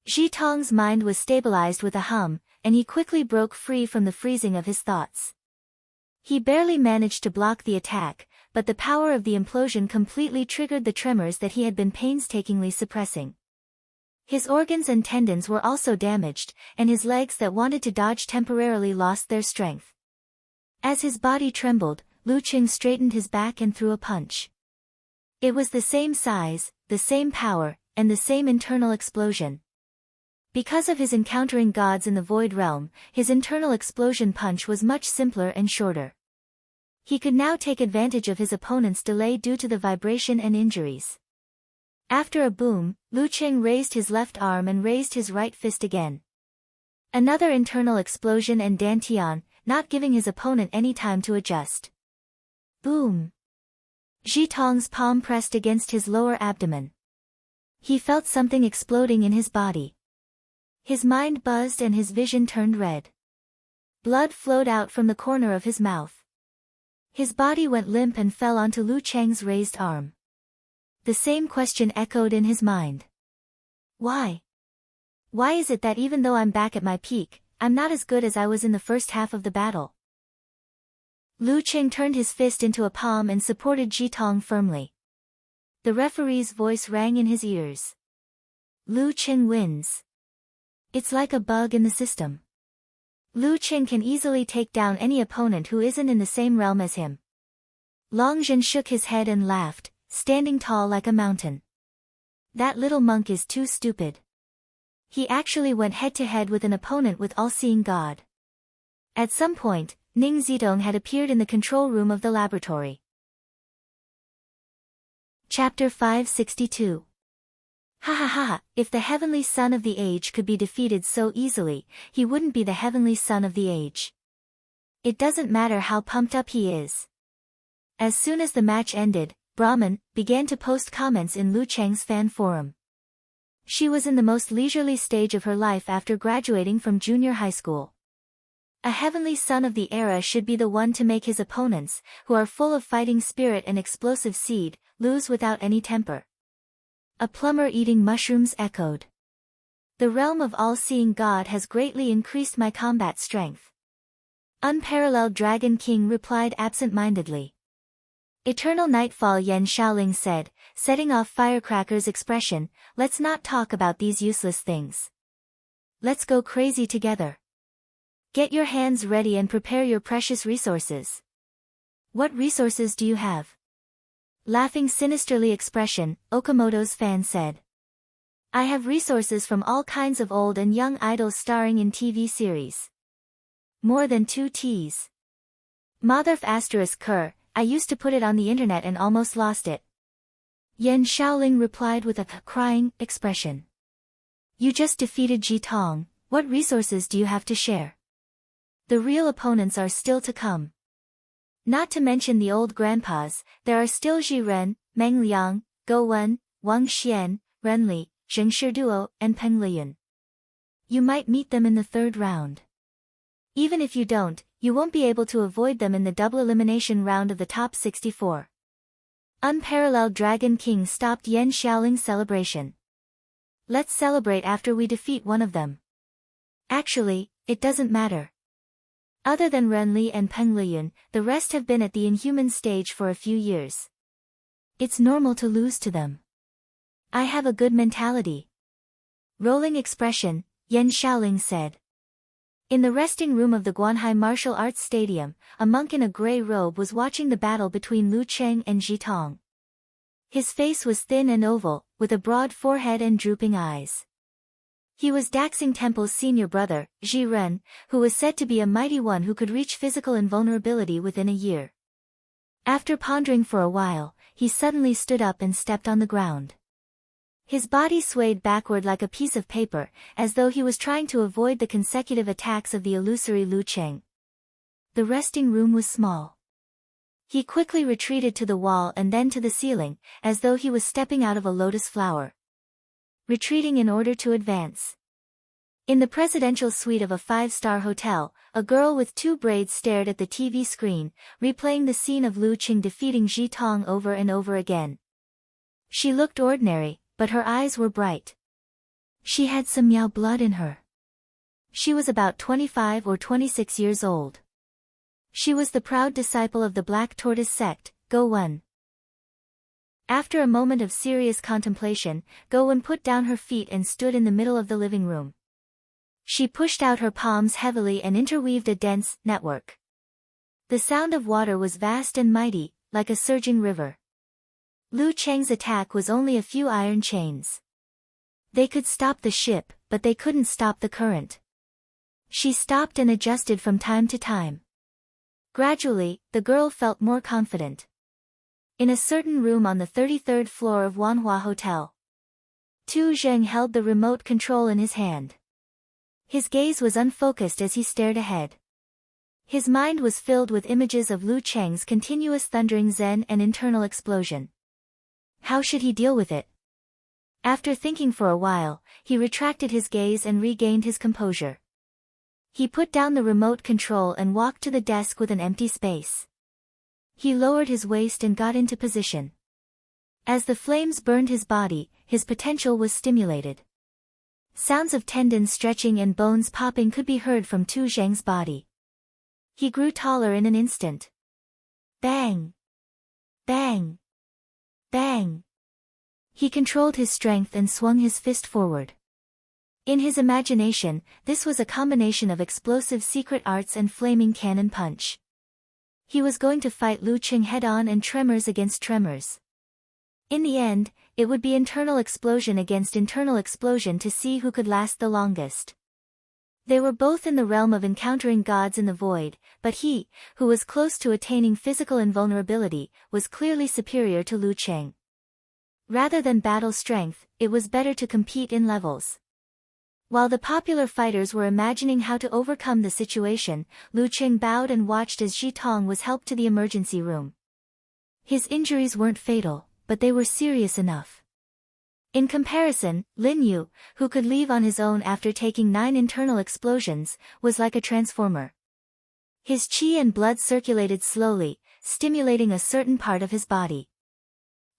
Ji Tong's mind was stabilized with a hum, and he quickly broke free from the freezing of his thoughts. He barely managed to block the attack, but the power of the implosion completely triggered the tremors that he had been painstakingly suppressing. His organs and tendons were also damaged, and his legs that wanted to dodge temporarily lost their strength. As his body trembled, Lu Qing straightened his back and threw a punch. It was the same size, the same power, and the same internal explosion. Because of his encountering gods in the Void Realm, his internal explosion punch was much simpler and shorter. He could now take advantage of his opponent's delay due to the vibration and injuries. After a boom, Lu Qing raised his left arm and raised his right fist again. Another internal explosion and dantian, not giving his opponent any time to adjust. Boom! Ji Tong's palm pressed against his lower abdomen. He felt something exploding in his body. His mind buzzed and his vision turned red. Blood flowed out from the corner of his mouth. His body went limp and fell onto Lu Qing's raised arm. The same question echoed in his mind. Why? Why is it that even though I'm back at my peak, I'm not as good as I was in the first half of the battle? Lu Qing turned his fist into a palm and supported Ji Tong firmly. The referee's voice rang in his ears. Lu Qing wins. It's like a bug in the system. Lu Qing can easily take down any opponent who isn't in the same realm as him. Long Zhen shook his head and laughed, standing tall like a mountain. That little monk is too stupid. He actually went head-to-head with an opponent with All-Seeing God. At some point, Ning Zidong had appeared in the control room of the laboratory. Chapter 562. Ha ha ha, if the heavenly son of the age could be defeated so easily, he wouldn't be the heavenly son of the age. It doesn't matter how pumped up he is. As soon as the match ended, Brahman began to post comments in Lu Cheng's fan forum. She was in the most leisurely stage of her life after graduating from junior high school. A heavenly son of the era should be the one to make his opponents, who are full of fighting spirit and explosive seed, lose without any temper. A plumber eating mushrooms echoed. The realm of all-seeing God has greatly increased my combat strength. Unparalleled Dragon King replied absent-mindedly. Eternal Nightfall, Yan Shaoling said, setting off firecrackers. Expression, let's not talk about these useless things. Let's go crazy together. Get your hands ready and prepare your precious resources. What resources do you have? Laughing sinisterly. Expression, Okamoto's fan said. I have resources from all kinds of old and young idols starring in TV series. More than 2 Ts. Motherf asterisk Kerr, I used to put it on the internet and almost lost it. Yan Shaoling replied with a crying expression. You just defeated Ji Tong, what resources do you have to share? The real opponents are still to come. Not to mention the old grandpas, there are still Ji Ren, Meng Liang, Go Wen, Wang Xian, Ren Li, Zheng Shiduo, and Peng Liyun. You might meet them in the 3rd round. Even if you don't, you won't be able to avoid them in the double elimination round of the top 64. Unparalleled Dragon King stopped Yan Shaoling's celebration. Let's celebrate after we defeat one of them. Actually, it doesn't matter. Other than Ren Li and Peng Liyun, the rest have been at the Inhuman stage for a few years. It's normal to lose to them. I have a good mentality. Rolling expression, Yan Shaoling said. In the resting room of the Guanhai Martial Arts Stadium, a monk in a gray robe was watching the battle between Lu Cheng and Ji Tong. His face was thin and oval, with a broad forehead and drooping eyes. He was Daxing Temple's senior brother, Ji Ren, who was said to be a mighty one who could reach physical invulnerability within a year. After pondering for a while, he suddenly stood up and stepped on the ground. His body swayed backward like a piece of paper, as though he was trying to avoid the consecutive attacks of the illusory Lu Cheng. The resting room was small. He quickly retreated to the wall and then to the ceiling, as though he was stepping out of a lotus flower. Retreating in order to advance. In the presidential suite of a 5-star hotel, a girl with 2 braids stared at the TV screen, replaying the scene of Lu Cheng defeating Ji Tong over and over again. She looked ordinary, but her eyes were bright. She had some Miao blood in her. She was about 25 or 26 years old. She was the proud disciple of the Black Tortoise sect, Go Wen. After a moment of serious contemplation, Go Wen put down her feet and stood in the middle of the living room. She pushed out her palms heavily and interweaved a dense network. The sound of water was vast and mighty, like a surging river. Lu Cheng's attack was only a few iron chains. They could stop the ship, but they couldn't stop the current. She stopped and adjusted from time to time. Gradually, the girl felt more confident. In a certain room on the 33rd floor of Wanhua Hotel, Tu Zheng held the remote control in his hand. His gaze was unfocused as he stared ahead. His mind was filled with images of Lu Cheng's continuous thundering zen and internal explosion. How should he deal with it? After thinking for a while, he retracted his gaze and regained his composure. He put down the remote control and walked to the desk with an empty space. He lowered his waist and got into position. As the flames burned his body, his potential was stimulated. Sounds of tendons stretching and bones popping could be heard from Tu Zheng's body. He grew taller in an instant. Bang! Bang! Bang! He controlled his strength and swung his fist forward. In his imagination, this was a combination of explosive secret arts and flaming cannon punch. He was going to fight Lu Cheng head-on and tremors against tremors. In the end, it would be internal explosion against internal explosion to see who could last the longest. They were both in the realm of encountering gods in the void, but he, who was close to attaining physical invulnerability, was clearly superior to Lu Cheng. Rather than battle strength, it was better to compete in levels. While the popular fighters were imagining how to overcome the situation, Lu Cheng bowed and watched as Ji Tong was helped to the emergency room. His injuries weren't fatal, but they were serious enough. In comparison, Lin Yu, who could leave on his own after taking 9 internal explosions, was like a transformer. His qi and blood circulated slowly, stimulating a certain part of his body.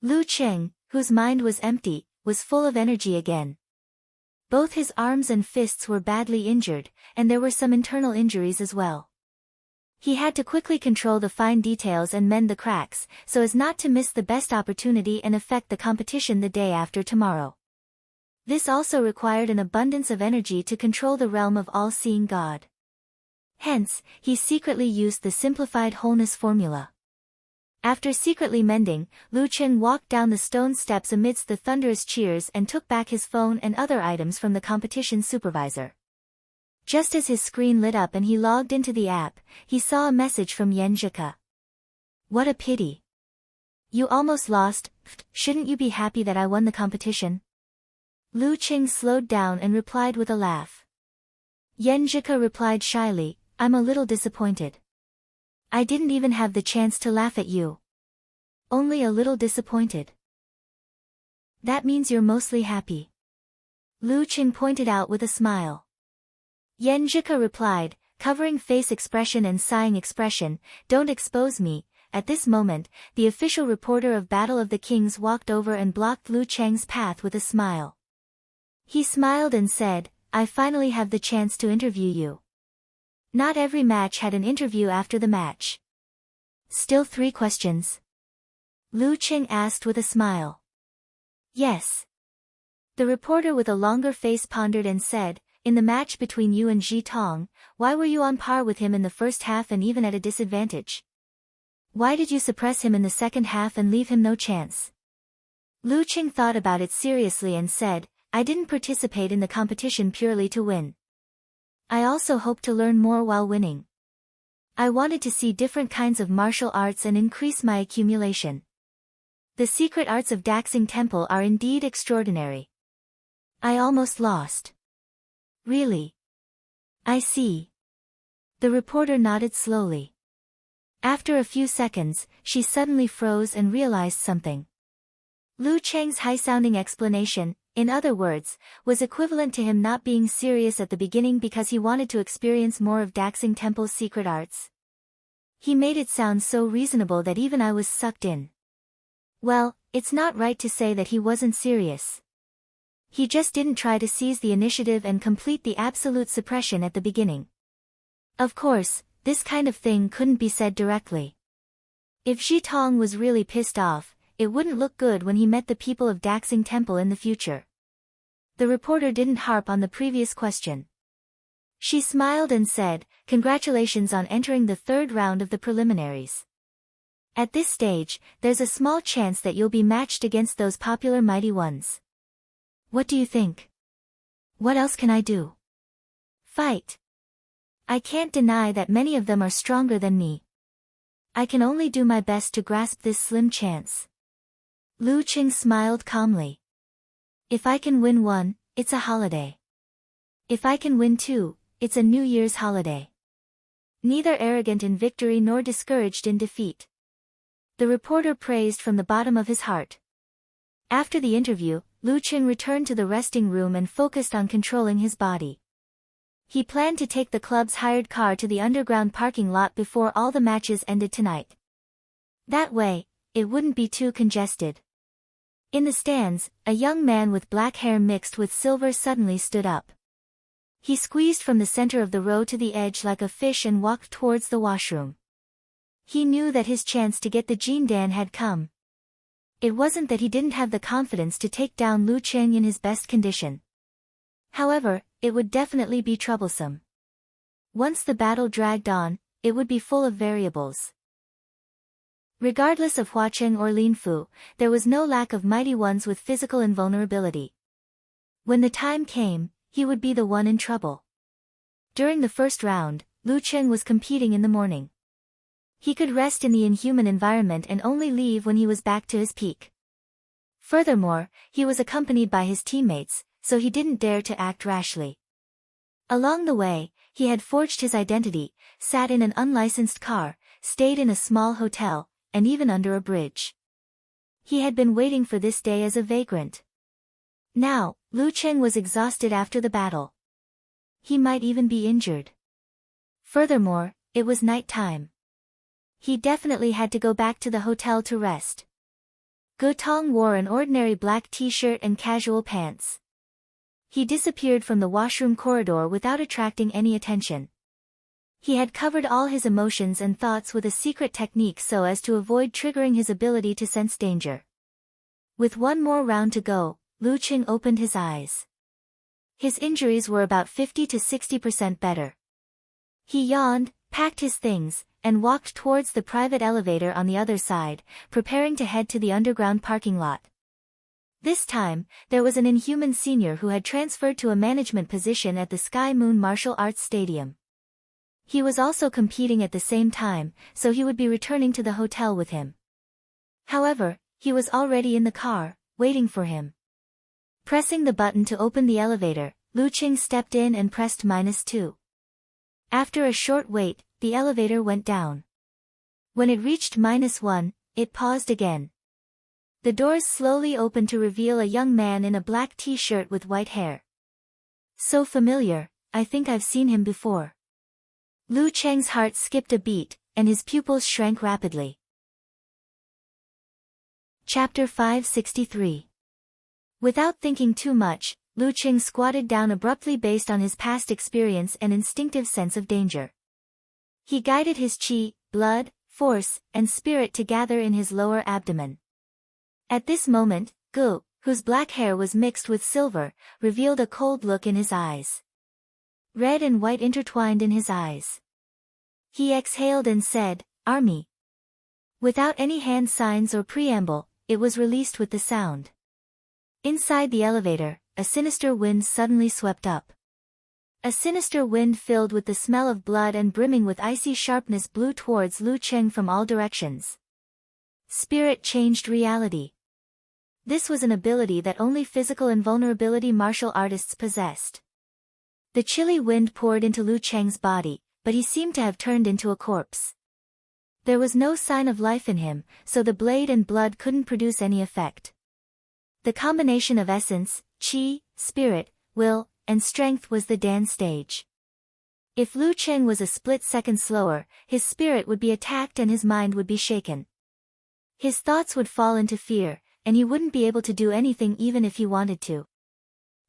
Lu Cheng, whose mind was empty, was full of energy again. Both his arms and fists were badly injured, and there were some internal injuries as well. He had to quickly control the fine details and mend the cracks, so as not to miss the best opportunity and affect the competition the day after tomorrow. This also required an abundance of energy to control the realm of all-seeing God. Hence, he secretly used the simplified wholeness formula. After secretly mending, Lu Chen walked down the stone steps amidst the thunderous cheers and took back his phone and other items from the competition supervisor. Just as his screen lit up and he logged into the app, he saw a message from Yan Zhike. What a pity. You almost lost. Shouldn't you be happy that I won the competition? Lu Chen slowed down and replied with a laugh. Yan Zhike replied shyly, I'm a little disappointed. I didn't even have the chance to laugh at you. Only a little disappointed. That means you're mostly happy. Lu Chen pointed out with a smile. Yan Zhike replied, covering face expression and sighing expression, don't expose me. At this moment, the official reporter of Battle of the Kings walked over and blocked Lu Cheng's path with a smile. He smiled and said, I finally have the chance to interview you. Not every match had an interview after the match. Still 3 questions? Lu Cheng asked with a smile. Yes. The reporter with a longer face pondered and said, in the match between you and Ji Tong, why were you on par with him in the first half and even at a disadvantage? Why did you suppress him in the second half and leave him no chance? Lu Cheng thought about it seriously and said, I didn't participate in the competition purely to win. I also hoped to learn more while winning. I wanted to see different kinds of martial arts and increase my accumulation. The secret arts of Daxing Temple are indeed extraordinary. I almost lost. Really? I see. The reporter nodded slowly. After a few seconds, she suddenly froze and realized something. Lu Cheng's high-sounding explanation, in other words, was equivalent to him not being serious at the beginning because he wanted to experience more of Daxing Temple's secret arts. He made it sound so reasonable that even I was sucked in. Well, it's not right to say that he wasn't serious. He just didn't try to seize the initiative and complete the absolute suppression at the beginning. Of course, this kind of thing couldn't be said directly. If Ji Tong was really pissed off, it wouldn't look good when he met the people of Daxing Temple in the future. The reporter didn't harp on the previous question. She smiled and said, congratulations on entering the 3rd round of the preliminaries. At this stage, there's a small chance that you'll be matched against those popular mighty ones. What do you think? What else can I do? Fight. I can't deny that many of them are stronger than me. I can only do my best to grasp this slim chance. Lu Cheng smiled calmly. If I can win 1, it's a holiday. If I can win 2, it's a New Year's holiday. Neither arrogant in victory nor discouraged in defeat. The reporter praised from the bottom of his heart. After the interview, Lu Chen returned to the resting room and focused on controlling his body. He planned to take the club's hired car to the underground parking lot before all the matches ended tonight. That way, it wouldn't be too congested. In the stands, a young man with black hair mixed with silver suddenly stood up. He squeezed from the center of the row to the edge like a fish and walked towards the washroom. He knew that his chance to get the Jindan had come. It wasn't that he didn't have the confidence to take down Lu Cheng in his best condition. However, it would definitely be troublesome. Once the battle dragged on, it would be full of variables. Regardless of Hua Cheng or Lin Fu, there was no lack of mighty ones with physical invulnerability. When the time came, he would be the one in trouble. During the first round, Lu Cheng was competing in the morning. He could rest in the inhuman environment and only leave when he was back to his peak. Furthermore, he was accompanied by his teammates, so he didn't dare to act rashly. Along the way, he had forged his identity, sat in an unlicensed car, stayed in a small hotel, and even under a bridge. He had been waiting for this day as a vagrant. Now, Lu Cheng was exhausted after the battle. He might even be injured. Furthermore, it was night time. He definitely had to go back to the hotel to rest. Gu Tong wore an ordinary black t-shirt and casual pants. He disappeared from the washroom corridor without attracting any attention. He had covered all his emotions and thoughts with a secret technique so as to avoid triggering his ability to sense danger. With one more round to go, Lu Qing opened his eyes. His injuries were about 50 to 60% better. He yawned, packed his things, and walked towards the private elevator on the other side, preparing to head to the underground parking lot. This time, there was an inhuman senior who had transferred to a management position at the Sky Moon Martial Arts Stadium. He was also competing at the same time, so he would be returning to the hotel with him. However, he was already in the car, waiting for him. Pressing the button to open the elevator, Lu Qing stepped in and pressed -2. After a short wait, the elevator went down. When it reached -1, it paused again. The doors slowly opened to reveal a young man in a black t-shirt with white hair. So familiar, I think I've seen him before. Lu Cheng's heart skipped a beat, and his pupils shrank rapidly. Chapter 563. Without thinking too much, Lu Qing squatted down abruptly based on his past experience and instinctive sense of danger. He guided his qi, blood, force, and spirit to gather in his lower abdomen. At this moment, Gu, whose black hair was mixed with silver, revealed a cold look in his eyes. Red and white intertwined in his eyes. He exhaled and said, "Army." Without any hand signs or preamble, it was released with the sound. Inside the elevator, a sinister wind suddenly swept up. A sinister wind filled with the smell of blood and brimming with icy sharpness blew towards Lu Qing from all directions. Spirit changed reality. This was an ability that only physical invulnerability martial artists possessed. The chilly wind poured into Lu Cheng's body, but he seemed to have turned into a corpse. There was no sign of life in him, so the blade and blood couldn't produce any effect. The combination of essence, qi, spirit, will, and strength was the Dan stage. If Lu Qing was a split second slower, his spirit would be attacked and his mind would be shaken. His thoughts would fall into fear, and he wouldn't be able to do anything even if he wanted to.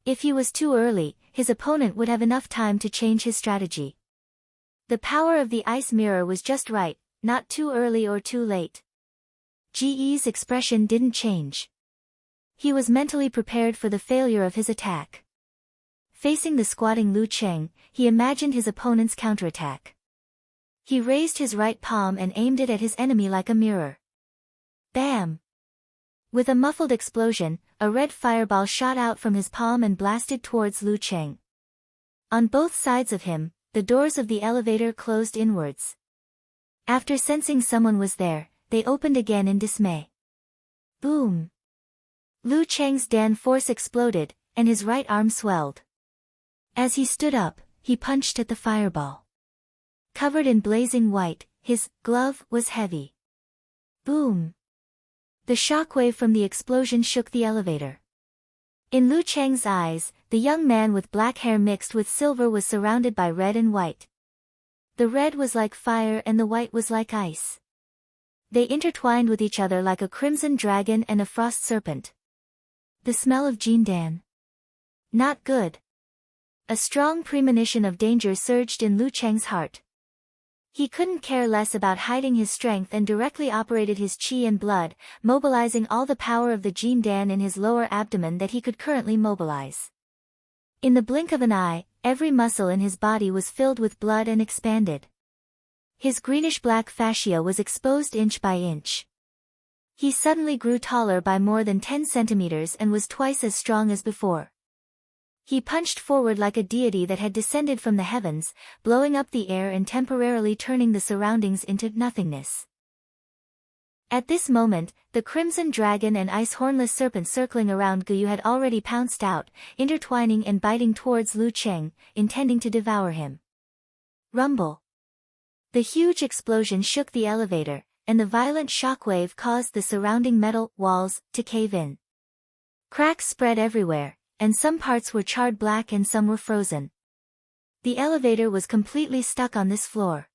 If he was too early, his opponent would have enough time to change his strategy. The power of the ice mirror was just right, not too early or too late. Ji's expression didn't change. He was mentally prepared for the failure of his attack. Facing the squatting Lu Qing, he imagined his opponent's counterattack. He raised his right palm and aimed it at his enemy like a mirror. Bam! With a muffled explosion, a red fireball shot out from his palm and blasted towards Lu Qing. On both sides of him, the doors of the elevator closed inwards. After sensing someone was there, they opened again in dismay. Boom! Lu Cheng's Dan force exploded, and his right arm swelled. As he stood up, he punched at the fireball. Covered in blazing white, his glove was heavy. Boom! The shockwave from the explosion shook the elevator. In Lu Cheng's eyes, the young man with black hair mixed with silver was surrounded by red and white. The red was like fire and the white was like ice. They intertwined with each other like a crimson dragon and a frost serpent. The smell of Jindan. Not good. A strong premonition of danger surged in Lu Cheng's heart. He couldn't care less about hiding his strength and directly operated his qi and blood, mobilizing all the power of the Jindan in his lower abdomen that he could currently mobilize. In the blink of an eye, every muscle in his body was filled with blood and expanded. His greenish-black fascia was exposed inch by inch. He suddenly grew taller by more than 10 centimeters and was twice as strong as before. He punched forward like a deity that had descended from the heavens, blowing up the air and temporarily turning the surroundings into nothingness. At this moment, the crimson dragon and ice hornless serpent circling around Guyu had already pounced out, intertwining and biting towards Lu Qing, intending to devour him. Rumble! The huge explosion shook the elevator, and the violent shockwave caused the surrounding metal walls to cave in. Cracks spread everywhere, and some parts were charred black and some were frozen. The elevator was completely stuck on this floor.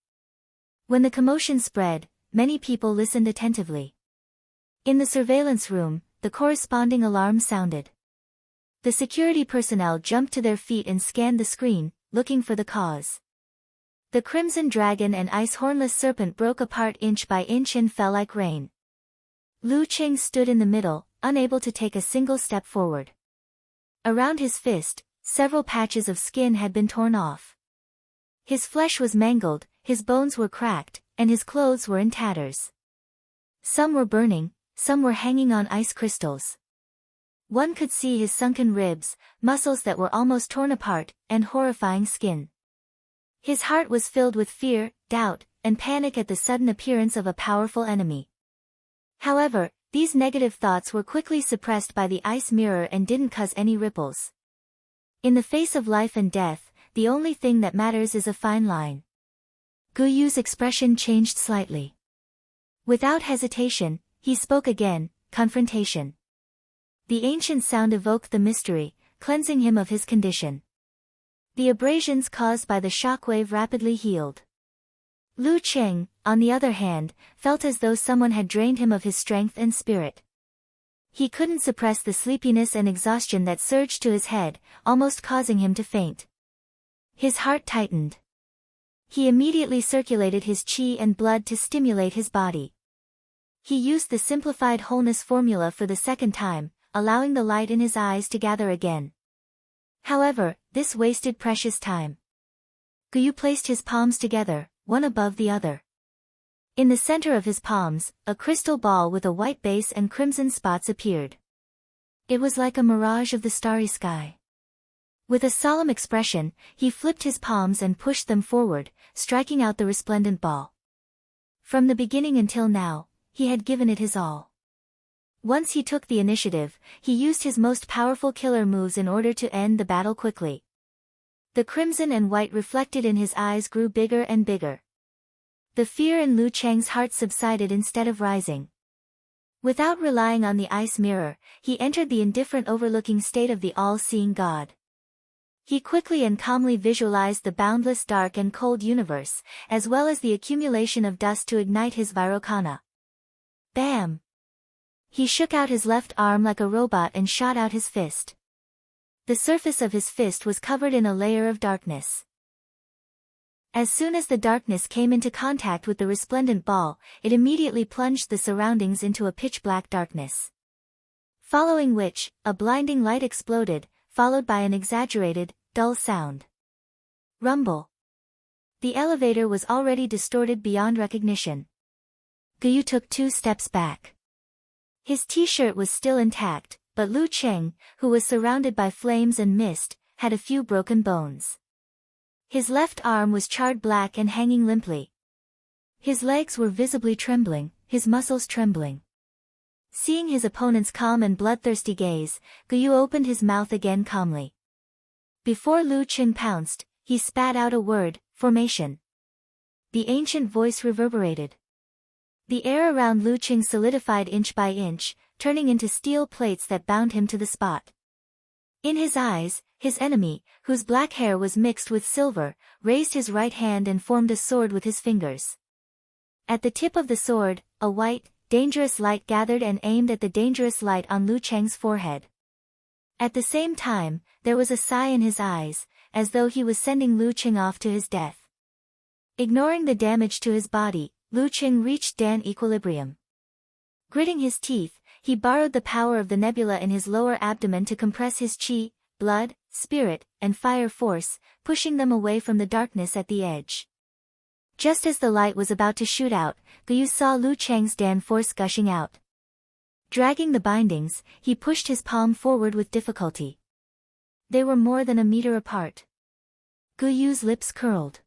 When the commotion spread, many people listened attentively. In the surveillance room, the corresponding alarm sounded. The security personnel jumped to their feet and scanned the screen, looking for the cause. The crimson dragon and ice-hornless serpent broke apart inch by inch and fell like rain. Lu Qing stood in the middle, unable to take a single step forward. Around his fist, several patches of skin had been torn off. His flesh was mangled, his bones were cracked, and his clothes were in tatters. Some were burning, some were hanging on ice crystals. One could see his sunken ribs, muscles that were almost torn apart, and horrifying skin. His heart was filled with fear, doubt, and panic at the sudden appearance of a powerful enemy. However, these negative thoughts were quickly suppressed by the ice mirror and didn't cause any ripples. In the face of life and death, the only thing that matters is a fine line. Gu Yu's expression changed slightly. Without hesitation, he spoke again, confrontation. The ancient sound evoked the mystery, cleansing him of his condition. The abrasions caused by the shockwave rapidly healed. Lu Qing, on the other hand, felt as though someone had drained him of his strength and spirit. He couldn't suppress the sleepiness and exhaustion that surged to his head, almost causing him to faint. His heart tightened. He immediately circulated his qi and blood to stimulate his body. He used the simplified wholeness formula for the second time, allowing the light in his eyes to gather again. However, this wasted precious time. Gu Yu placed his palms together, one above the other. In the center of his palms, a crystal ball with a white base and crimson spots appeared. It was like a mirage of the starry sky. With a solemn expression, he flipped his palms and pushed them forward, striking out the resplendent ball. From the beginning until now, he had given it his all. Once he took the initiative, he used his most powerful killer moves in order to end the battle quickly. The crimson and white reflected in his eyes grew bigger and bigger. The fear in Lu Cheng's heart subsided instead of rising. Without relying on the ice mirror, he entered the indifferent overlooking state of the all-seeing God. He quickly and calmly visualized the boundless dark and cold universe, as well as the accumulation of dust to ignite his Vairocana. Bam! He shook out his left arm like a robot and shot out his fist. The surface of his fist was covered in a layer of darkness. As soon as the darkness came into contact with the resplendent ball, it immediately plunged the surroundings into a pitch-black darkness. Following which, a blinding light exploded, followed by an exaggerated, dull sound. Rumble. The elevator was already distorted beyond recognition. Gu Yu took 2 steps back. His t-shirt was still intact, but Lu Cheng, who was surrounded by flames and mist, had a few broken bones. His left arm was charred black and hanging limply. His legs were visibly trembling, his muscles trembling. Seeing his opponent's calm and bloodthirsty gaze, Gu Yu opened his mouth again calmly. Before Lu Cheng pounced, he spat out a word, formation. The ancient voice reverberated. The air around Lu Cheng solidified inch by inch, turning into steel plates that bound him to the spot. In his eyes, his enemy, whose black hair was mixed with silver, raised his right hand and formed a sword with his fingers. At the tip of the sword, a white, dangerous light gathered and aimed at the dangerous light on Lu Cheng's forehead. At the same time, there was a sigh in his eyes, as though he was sending Lu Cheng off to his death. Ignoring the damage to his body, Lu Cheng reached Dan equilibrium. Gritting his teeth, he borrowed the power of the nebula in his lower abdomen to compress his qi, blood, spirit, and fire force, pushing them away from the darkness at the edge. Just as the light was about to shoot out, Gu Yu saw Lu Cheng's Dan force gushing out. Dragging the bindings, he pushed his palm forward with difficulty. They were more than a meter apart. Gu Yu's lips curled.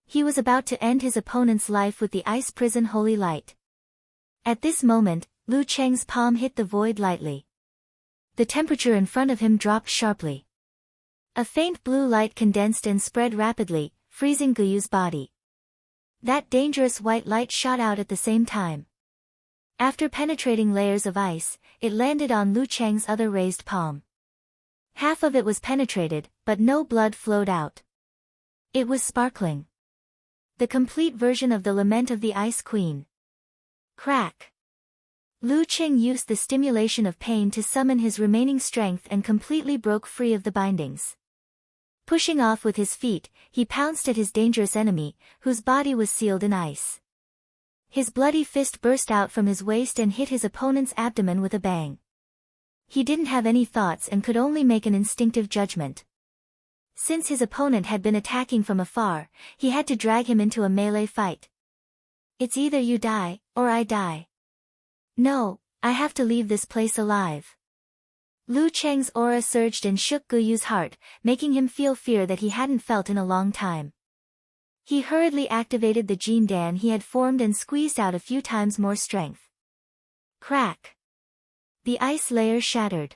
He was about to end his opponent's life with the ice prison holy light. At this moment, Lu Cheng's palm hit the void lightly. The temperature in front of him dropped sharply. A faint blue light condensed and spread rapidly, freezing Gu Yu's body. That dangerous white light shot out at the same time. After penetrating layers of ice, it landed on Lu Cheng's other raised palm. Half of it was penetrated, but no blood flowed out. It was sparkling. The complete version of the Lament of the Ice Queen. Crack. Lu Cheng used the stimulation of pain to summon his remaining strength and completely broke free of the bindings. Pushing off with his feet, he pounced at his dangerous enemy, whose body was sealed in ice. His bloody fist burst out from his waist and hit his opponent's abdomen with a bang. He didn't have any thoughts and could only make an instinctive judgment. Since his opponent had been attacking from afar, he had to drag him into a melee fight. It's either you die, or I die. No, I have to leave this place alive. Lu Cheng's aura surged and shook Guyu's heart, making him feel fear that he hadn't felt in a long time. He hurriedly activated the Jin Dan he had formed and squeezed out a few times more strength. Crack! The ice layer shattered.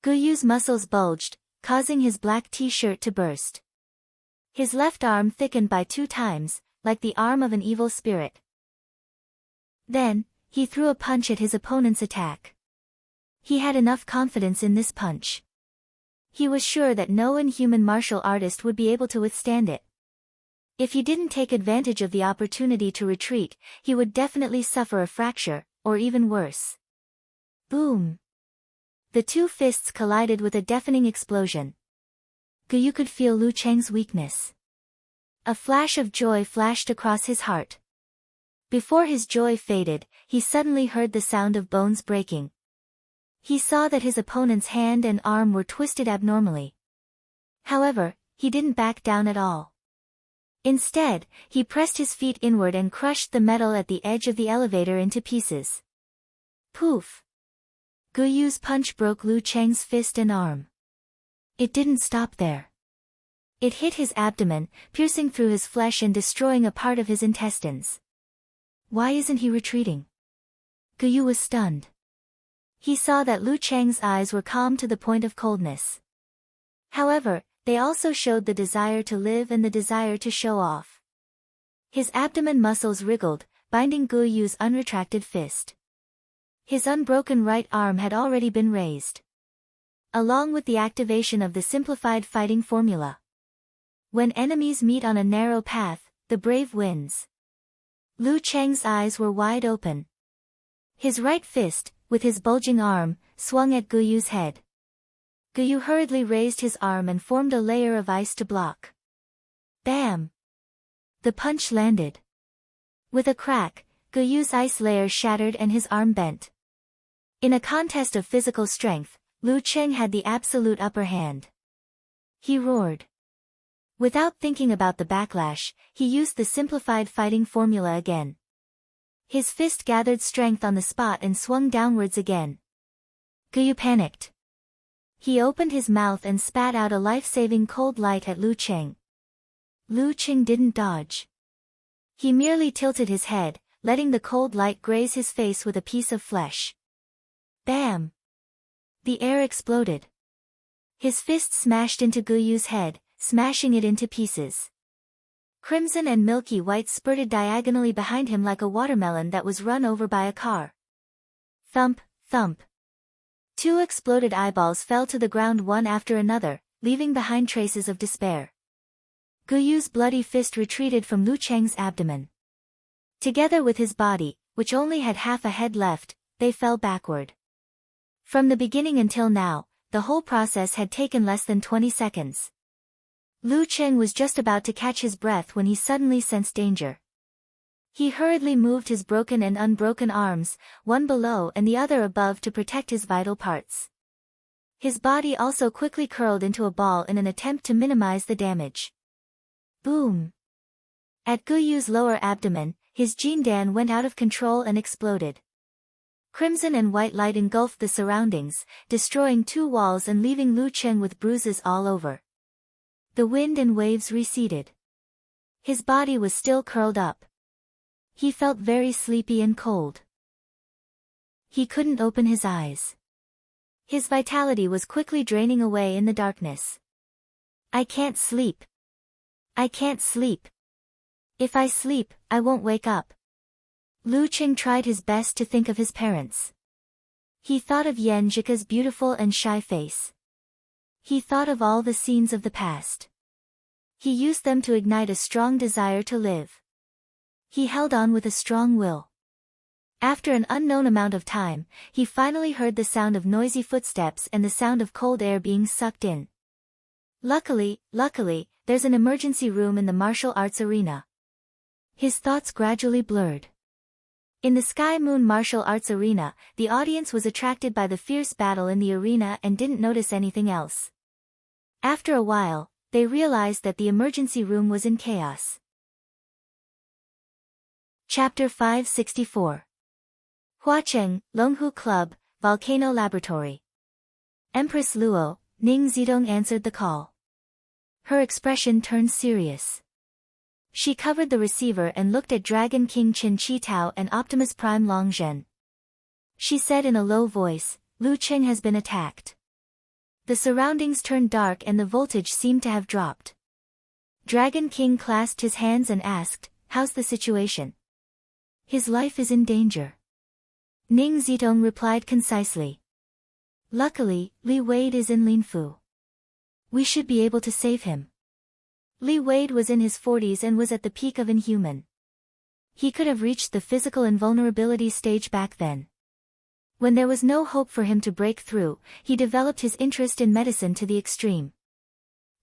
Guyu's muscles bulged, causing his black t-shirt to burst. His left arm thickened by 2 times, like the arm of an evil spirit. Then, he threw a punch at his opponent's attack. He had enough confidence in this punch. He was sure that no inhuman martial artist would be able to withstand it. If he didn't take advantage of the opportunity to retreat, he would definitely suffer a fracture, or even worse. Boom! The 2 fists collided with a deafening explosion. Guyu could feel Lu Cheng's weakness. A flash of joy flashed across his heart. Before his joy faded, he suddenly heard the sound of bones breaking. He saw that his opponent's hand and arm were twisted abnormally. However, he didn't back down at all. Instead, he pressed his feet inward and crushed the metal at the edge of the elevator into pieces. Poof! Guyu's punch broke Lu Cheng's fist and arm. It didn't stop there. It hit his abdomen, piercing through his flesh and destroying a part of his intestines. Why isn't he retreating? Guyu was stunned. He saw that Lu Cheng's eyes were calm to the point of coldness. However, they also showed the desire to live and the desire to show off. His abdomen muscles wriggled, binding Guyu's unretracted fist. His unbroken right arm had already been raised. Along with the activation of the simplified fighting formula. When enemies meet on a narrow path, the brave wins. Lu Cheng's eyes were wide open. His right fist, with his bulging arm, swung at Guyu's head. Guyu hurriedly raised his arm and formed a layer of ice to block. Bam! The punch landed. With a crack, Guyu's ice layer shattered and his arm bent. In a contest of physical strength, Lu Cheng had the absolute upper hand. He roared. Without thinking about the backlash, he used the simplified fighting formula again. His fist gathered strength on the spot and swung downwards again. Guyu panicked. He opened his mouth and spat out a life-saving cold light at Lu Cheng. Lu Cheng didn't dodge. He merely tilted his head, letting the cold light graze his face with a piece of flesh. Bam! The air exploded. His fist smashed into Guyu's head, smashing it into pieces. Crimson and milky white spurted diagonally behind him like a watermelon that was run over by a car. Thump, thump. 2 exploded eyeballs fell to the ground one after another, leaving behind traces of despair. Guyu's bloody fist retreated from Lu Cheng's abdomen. Together with his body, which only had half a head left, they fell backward. From the beginning until now, the whole process had taken less than 20 seconds. Lu Cheng was just about to catch his breath when he suddenly sensed danger. He hurriedly moved his broken and unbroken arms, one below and the other above to protect his vital parts. His body also quickly curled into a ball in an attempt to minimize the damage. Boom! At Guyu's lower abdomen, his Jin Dan went out of control and exploded. Crimson and white light engulfed the surroundings, destroying 2 walls and leaving Lu Cheng with bruises all over. The wind and waves receded. His body was still curled up. He felt very sleepy and cold. He couldn't open his eyes. His vitality was quickly draining away in the darkness. I can't sleep. I can't sleep. If I sleep, I won't wake up. Lu Cheng tried his best to think of his parents. He thought of Yan Zhika's beautiful and shy face. He thought of all the scenes of the past. He used them to ignite a strong desire to live. He held on with a strong will. After an unknown amount of time, he finally heard the sound of noisy footsteps and the sound of cold air being sucked in. Luckily, there's an emergency room in the martial arts arena. His thoughts gradually blurred. In the Sky Moon martial arts arena, the audience was attracted by the fierce battle in the arena and didn't notice anything else. After a while, they realized that the emergency room was in chaos. Chapter 564. Huacheng, Longhu Club, Volcano Laboratory. Empress Luo, Ning Zidong answered the call. Her expression turned serious. She covered the receiver and looked at Dragon King Qin Chitao and Optimus Prime Long Zhen. She said in a low voice, Lu Cheng has been attacked. The surroundings turned dark and the voltage seemed to have dropped. Dragon King clasped his hands and asked, "How's the situation?" "His life is in danger." Ning Zidong replied concisely. "Luckily, Li Wade is in Linfu. We should be able to save him." Li Wade was in his 40s and was at the peak of inhuman. He could have reached the physical invulnerability stage back then. When there was no hope for him to break through, he developed his interest in medicine to the extreme.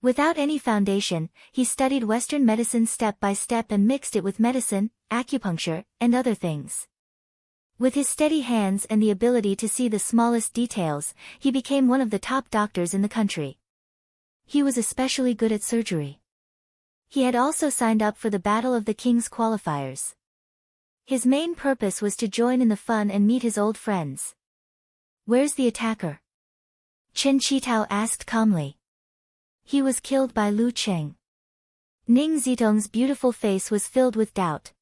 Without any foundation, he studied Western medicine step by step and mixed it with medicine, acupuncture, and other things. With his steady hands and the ability to see the smallest details, he became one of the top doctors in the country. He was especially good at surgery. He had also signed up for the Battle of the Kings qualifiers. His main purpose was to join in the fun and meet his old friends. "Where's the attacker?" Qin Chitao asked calmly. "He was killed by Lu Cheng." Ning Zidong's beautiful face was filled with doubt.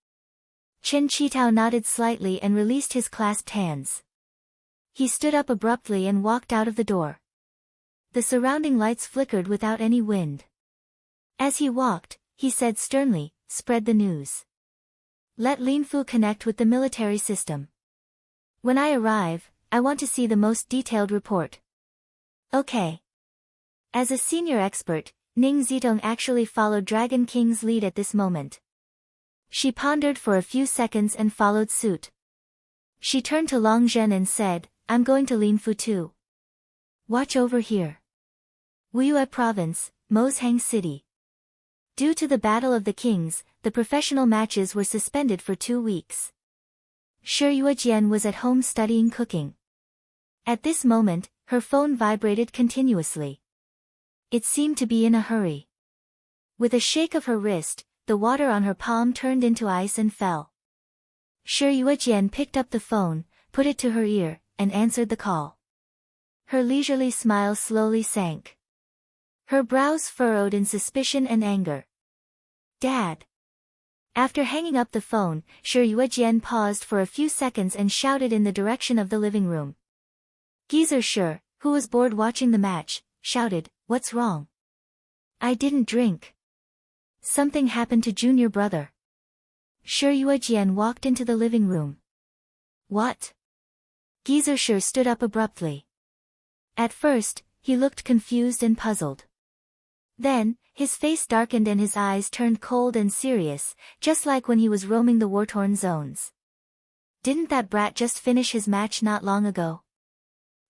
Qin Chitao nodded slightly and released his clasped hands. He stood up abruptly and walked out of the door. The surrounding lights flickered without any wind. As he walked, he said sternly, "Spread the news. Let Linfu connect with the military system. When I arrive, I want to see the most detailed report." "Okay." As a senior expert, Ning Zidong actually followed Dragon King's lead at this moment. She pondered for a few seconds and followed suit. She turned to Long Zhen and said, "I'm going to Linfu too. Watch over here. Wuyue Province, Moshang City." Due to the Battle of the Kings, the professional matches were suspended for 2 weeks. Shi Yuejian was at home studying cooking. At this moment, her phone vibrated continuously. It seemed to be in a hurry. With a shake of her wrist, the water on her palm turned into ice and fell. Shi Yuejian picked up the phone, put it to her ear, and answered the call. Her leisurely smile slowly sank. Her brows furrowed in suspicion and anger. "Dad." After hanging up the phone, Shi Yuejian paused for a few seconds and shouted in the direction of the living room. Geezer Shi, who was bored watching the match, shouted, "What's wrong?" "I didn't drink. Something happened to junior brother." Shi Yuejian walked into the living room. "What?" Geezer Shi stood up abruptly. At first, he looked confused and puzzled. Then, his face darkened and his eyes turned cold and serious, just like when he was roaming the war-torn zones. "Didn't that brat just finish his match not long ago?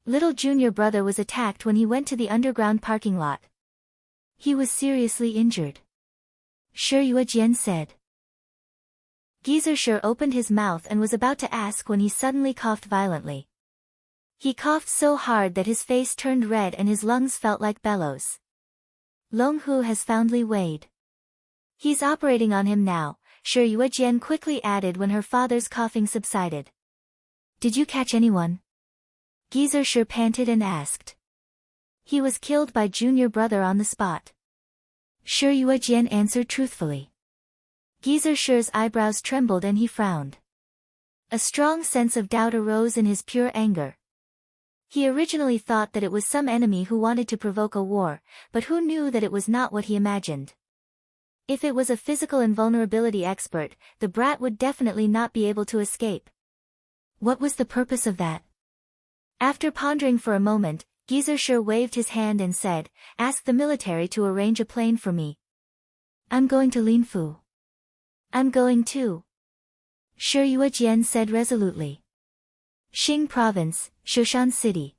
Little junior brother was attacked when he went to the underground parking lot. He was seriously injured," Shi Yuejian said. Geezer Shi opened his mouth and was about to ask when he suddenly coughed violently. He coughed so hard that his face turned red and his lungs felt like bellows. "Longhu has found Li Wade. He's operating on him now," Shi Yuejian quickly added when her father's coughing subsided. "Did you catch anyone?" Geezer Shi panted and asked. "He was killed by junior brother on the spot," Shi Yuejian answered truthfully. Geezer Shi's eyebrows trembled and he frowned. A strong sense of doubt arose in his pure anger. He originally thought that it was some enemy who wanted to provoke a war, but who knew that it was not what he imagined. If it was a physical invulnerability expert, the brat would definitely not be able to escape. What was the purpose of that? After pondering for a moment, Geezer Shi waved his hand and said, "Ask the military to arrange a plane for me. I'm going to Linfu." "I'm going too," Shi Yuejian said resolutely. Xing Province, Shoshan City.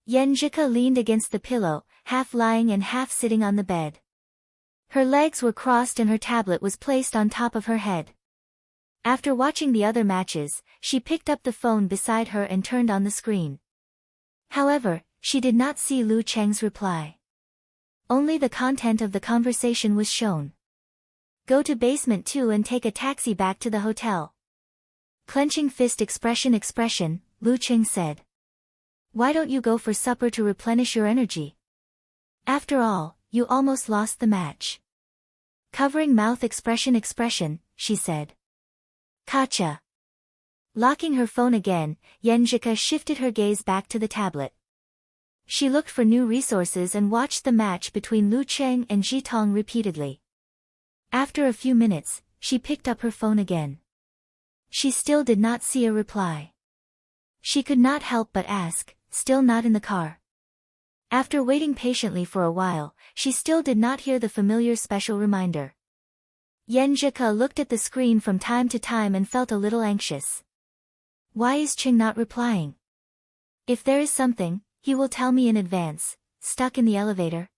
Yan Zhika leaned against the pillow, half lying and half sitting on the bed. Her legs were crossed and her tablet was placed on top of her head. After watching the other matches, she picked up the phone beside her and turned on the screen. However, she did not see Lu Cheng's reply. Only the content of the conversation was shown. Go to basement 2 and take a taxi back to the hotel. Clenching fist expression, Lu Cheng said. Why don't you go for supper to replenish your energy? After all, you almost lost the match. Covering mouth expression, she said. Gotcha. Locking her phone again, Yenjika shifted her gaze back to the tablet. She looked for new resources and watched the match between Lu Cheng and Ji Tong repeatedly. After a few minutes, she picked up her phone again. She still did not see a reply. She could not help but ask, still not in the car. After waiting patiently for a while, she still did not hear the familiar special reminder. Yenjika looked at the screen from time to time and felt a little anxious. Why is Cheng not replying? If there is something, he will tell me in advance. Stuck in the elevator?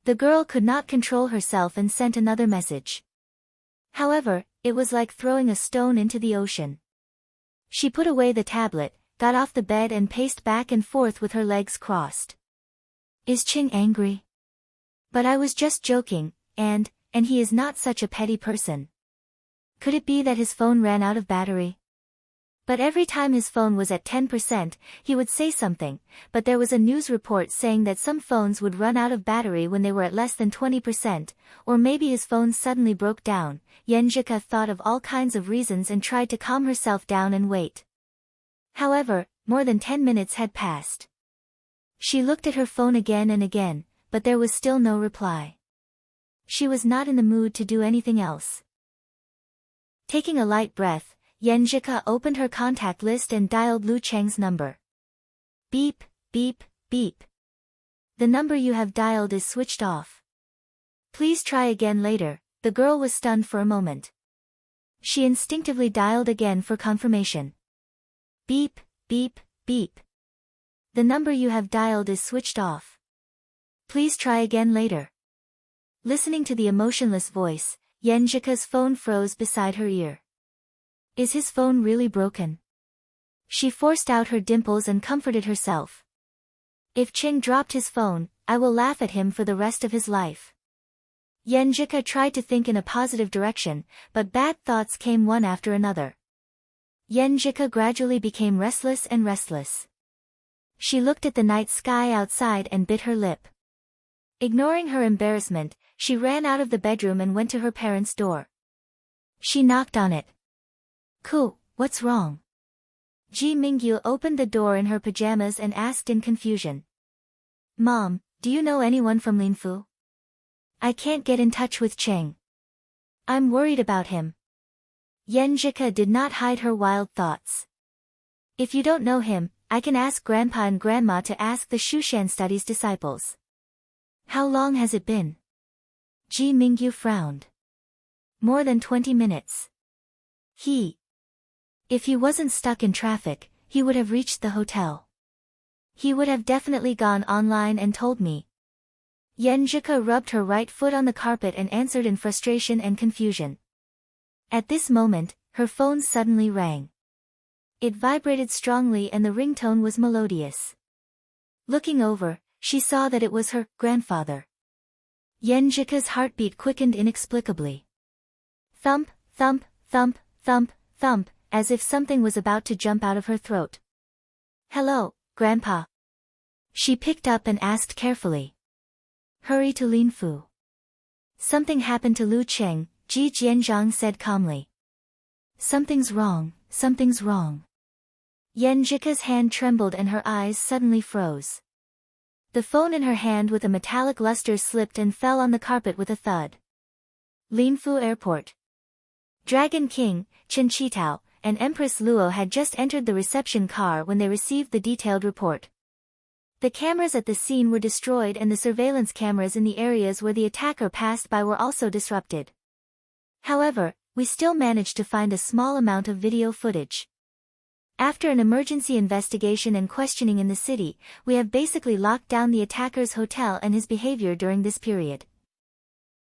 The girl could not control herself and sent another message. However, it was like throwing a stone into the ocean. She put away the tablet, got off the bed and paced back and forth with her legs crossed. Is Cheng angry? But I was just joking, and he is not such a petty person. Could it be that his phone ran out of battery? But every time his phone was at 10%, he would say something, but there was a news report saying that some phones would run out of battery when they were at less than 20%, or maybe his phone suddenly broke down. Yenjika thought of all kinds of reasons and tried to calm herself down and wait. However, more than 10 minutes had passed. She looked at her phone again and again, but there was still no reply. She was not in the mood to do anything else. Taking a light breath, Yenjika opened her contact list and dialed Lu Cheng's number. Beep, beep, beep. The number you have dialed is switched off. Please try again later. The girl was stunned for a moment. She instinctively dialed again for confirmation. Beep, beep, beep. The number you have dialed is switched off. Please try again later. Listening to the emotionless voice, Yenjika's phone froze beside her ear. Is his phone really broken? She forced out her dimples and comforted herself. If Cheng dropped his phone, I will laugh at him for the rest of his life. Yenjika tried to think in a positive direction, but bad thoughts came one after another. Yenjika gradually became restless and restless. She looked at the night sky outside and bit her lip. Ignoring her embarrassment, she ran out of the bedroom and went to her parents' door. She knocked on it. Ku, what's wrong? Ji Mingyu opened the door in her pajamas and asked in confusion. Mom, do you know anyone from Linfu? I can't get in touch with Cheng. I'm worried about him. Yenjika did not hide her wild thoughts. If you don't know him, I can ask Grandpa and Grandma to ask the Shushan Studies disciples. How long has it been? Ji Mingyu frowned. More than 20 minutes. If he wasn't stuck in traffic, he would have reached the hotel. He would have definitely gone online and told me. Yenjika rubbed her right foot on the carpet and answered in frustration and confusion. At this moment, her phone suddenly rang. It vibrated strongly and the ringtone was melodious. Looking over, she saw that it was her grandfather. Yenjika's heartbeat quickened inexplicably. Thump, thump, thump, thump, thump, as if something was about to jump out of her throat. Hello, Grandpa. She picked up and asked carefully. Hurry to Linfu. Something happened to Lu Cheng, Ji Jianzhang said calmly. Something's wrong, something's wrong. Yenjika's hand trembled and her eyes suddenly froze. The phone in her hand with a metallic luster slipped and fell on the carpet with a thud. Linfu Airport. Dragon King, Chen Qitao, and Empress Luo had just entered the reception car when they received the detailed report. The cameras at the scene were destroyed and the surveillance cameras in the areas where the attacker passed by were also disrupted. However, we still managed to find a small amount of video footage. After an emergency investigation and questioning in the city, we have basically locked down the attacker's hotel and his behavior during this period.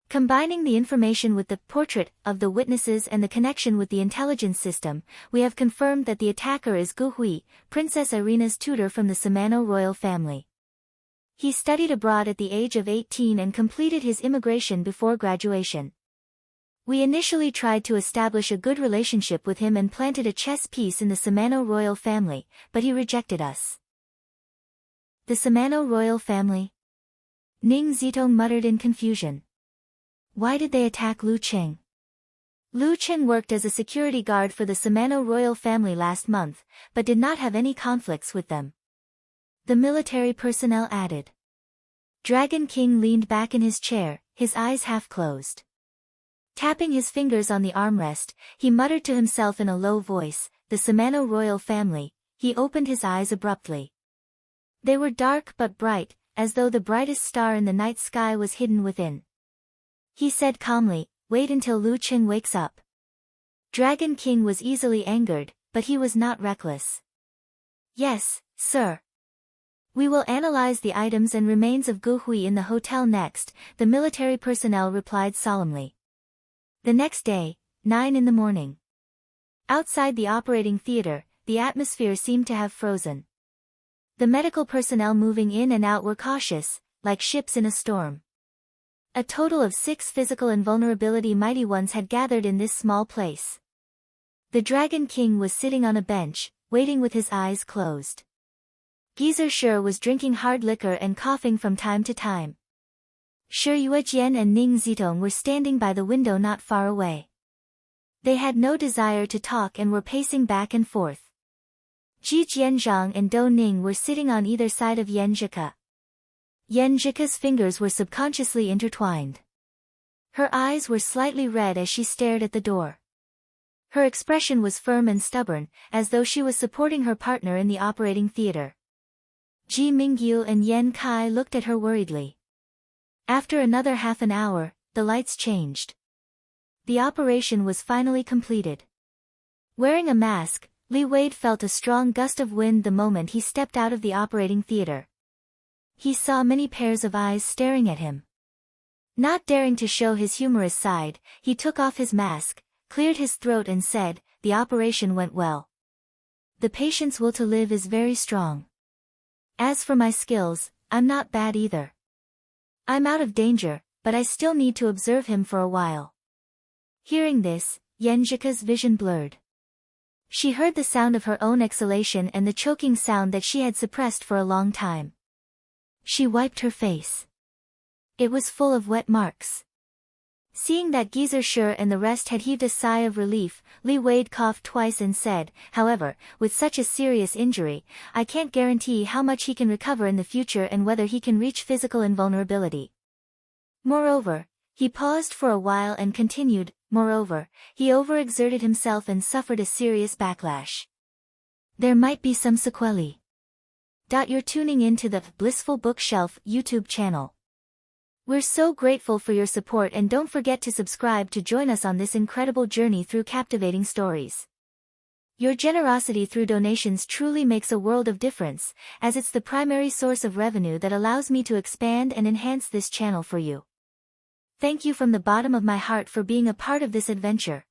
Combining the information with the portrait of the witnesses and the connection with the intelligence system, we have confirmed that the attacker is Gu Hui, Princess Irina's tutor from the Samano royal family. He studied abroad at the age of 18 and completed his immigration before graduation. We initially tried to establish a good relationship with him and planted a chess piece in the Samano royal family, but he rejected us. The Samano royal family? Ning Zitong muttered in confusion. Why did they attack Lu Qing? Lu Qing worked as a security guard for the Samano royal family last month, but did not have any conflicts with them. The military personnel added. Dragon King leaned back in his chair, his eyes half closed. Tapping his fingers on the armrest, he muttered to himself in a low voice, the Samano royal family. He opened his eyes abruptly. They were dark but bright, as though the brightest star in the night sky was hidden within. He said calmly, wait until Lu Qing wakes up. Dragon King was easily angered, but he was not reckless. Yes, sir. We will analyze the items and remains of Gu Hui in the hotel next, the military personnel replied solemnly. The next day, 9 in the morning. Outside the operating theater, the atmosphere seemed to have frozen. The medical personnel moving in and out were cautious, like ships in a storm. A total of 6 physical invulnerability mighty ones had gathered in this small place. The Dragon King was sitting on a bench, waiting with his eyes closed. Geezer Shi was drinking hard liquor and coughing from time to time. Shi Yuejian and Ning Zitong were standing by the window not far away. They had no desire to talk and were pacing back and forth. Ji Jianzhang and Dou Ning were sitting on either side of Yan Zhike. Yan Zhike's fingers were subconsciously intertwined. Her eyes were slightly red as she stared at the door. Her expression was firm and stubborn, as though she was supporting her partner in the operating theater. Ji Mingyu and Yan Kai looked at her worriedly. After another half an hour, the lights changed. The operation was finally completed. Wearing a mask, Li Wade felt a strong gust of wind the moment he stepped out of the operating theater. He saw many pairs of eyes staring at him. Not daring to show his humorous side, he took off his mask, cleared his throat and said, the operation went well. The patient's will to live is very strong. As for my skills, I'm not bad either. I'm out of danger, but I still need to observe him for a while. Hearing this, Yan Zhike's vision blurred. She heard the sound of her own exhalation and the choking sound that she had suppressed for a long time. She wiped her face. It was full of wet marks. Seeing that Geezer Shi and the rest had heaved a sigh of relief, Li Wade coughed twice and said, however, with such a serious injury, I can't guarantee how much he can recover in the future and whether he can reach physical invulnerability. Moreover, he paused for a while and continued, moreover, he overexerted himself and suffered a serious backlash. There might be some sequelae. You're tuning in to the Blissful Bookshelf YouTube channel. We're so grateful for your support and don't forget to subscribe to join us on this incredible journey through captivating stories. Your generosity through donations truly makes a world of difference, as it's the primary source of revenue that allows me to expand and enhance this channel for you. Thank you from the bottom of my heart for being a part of this adventure.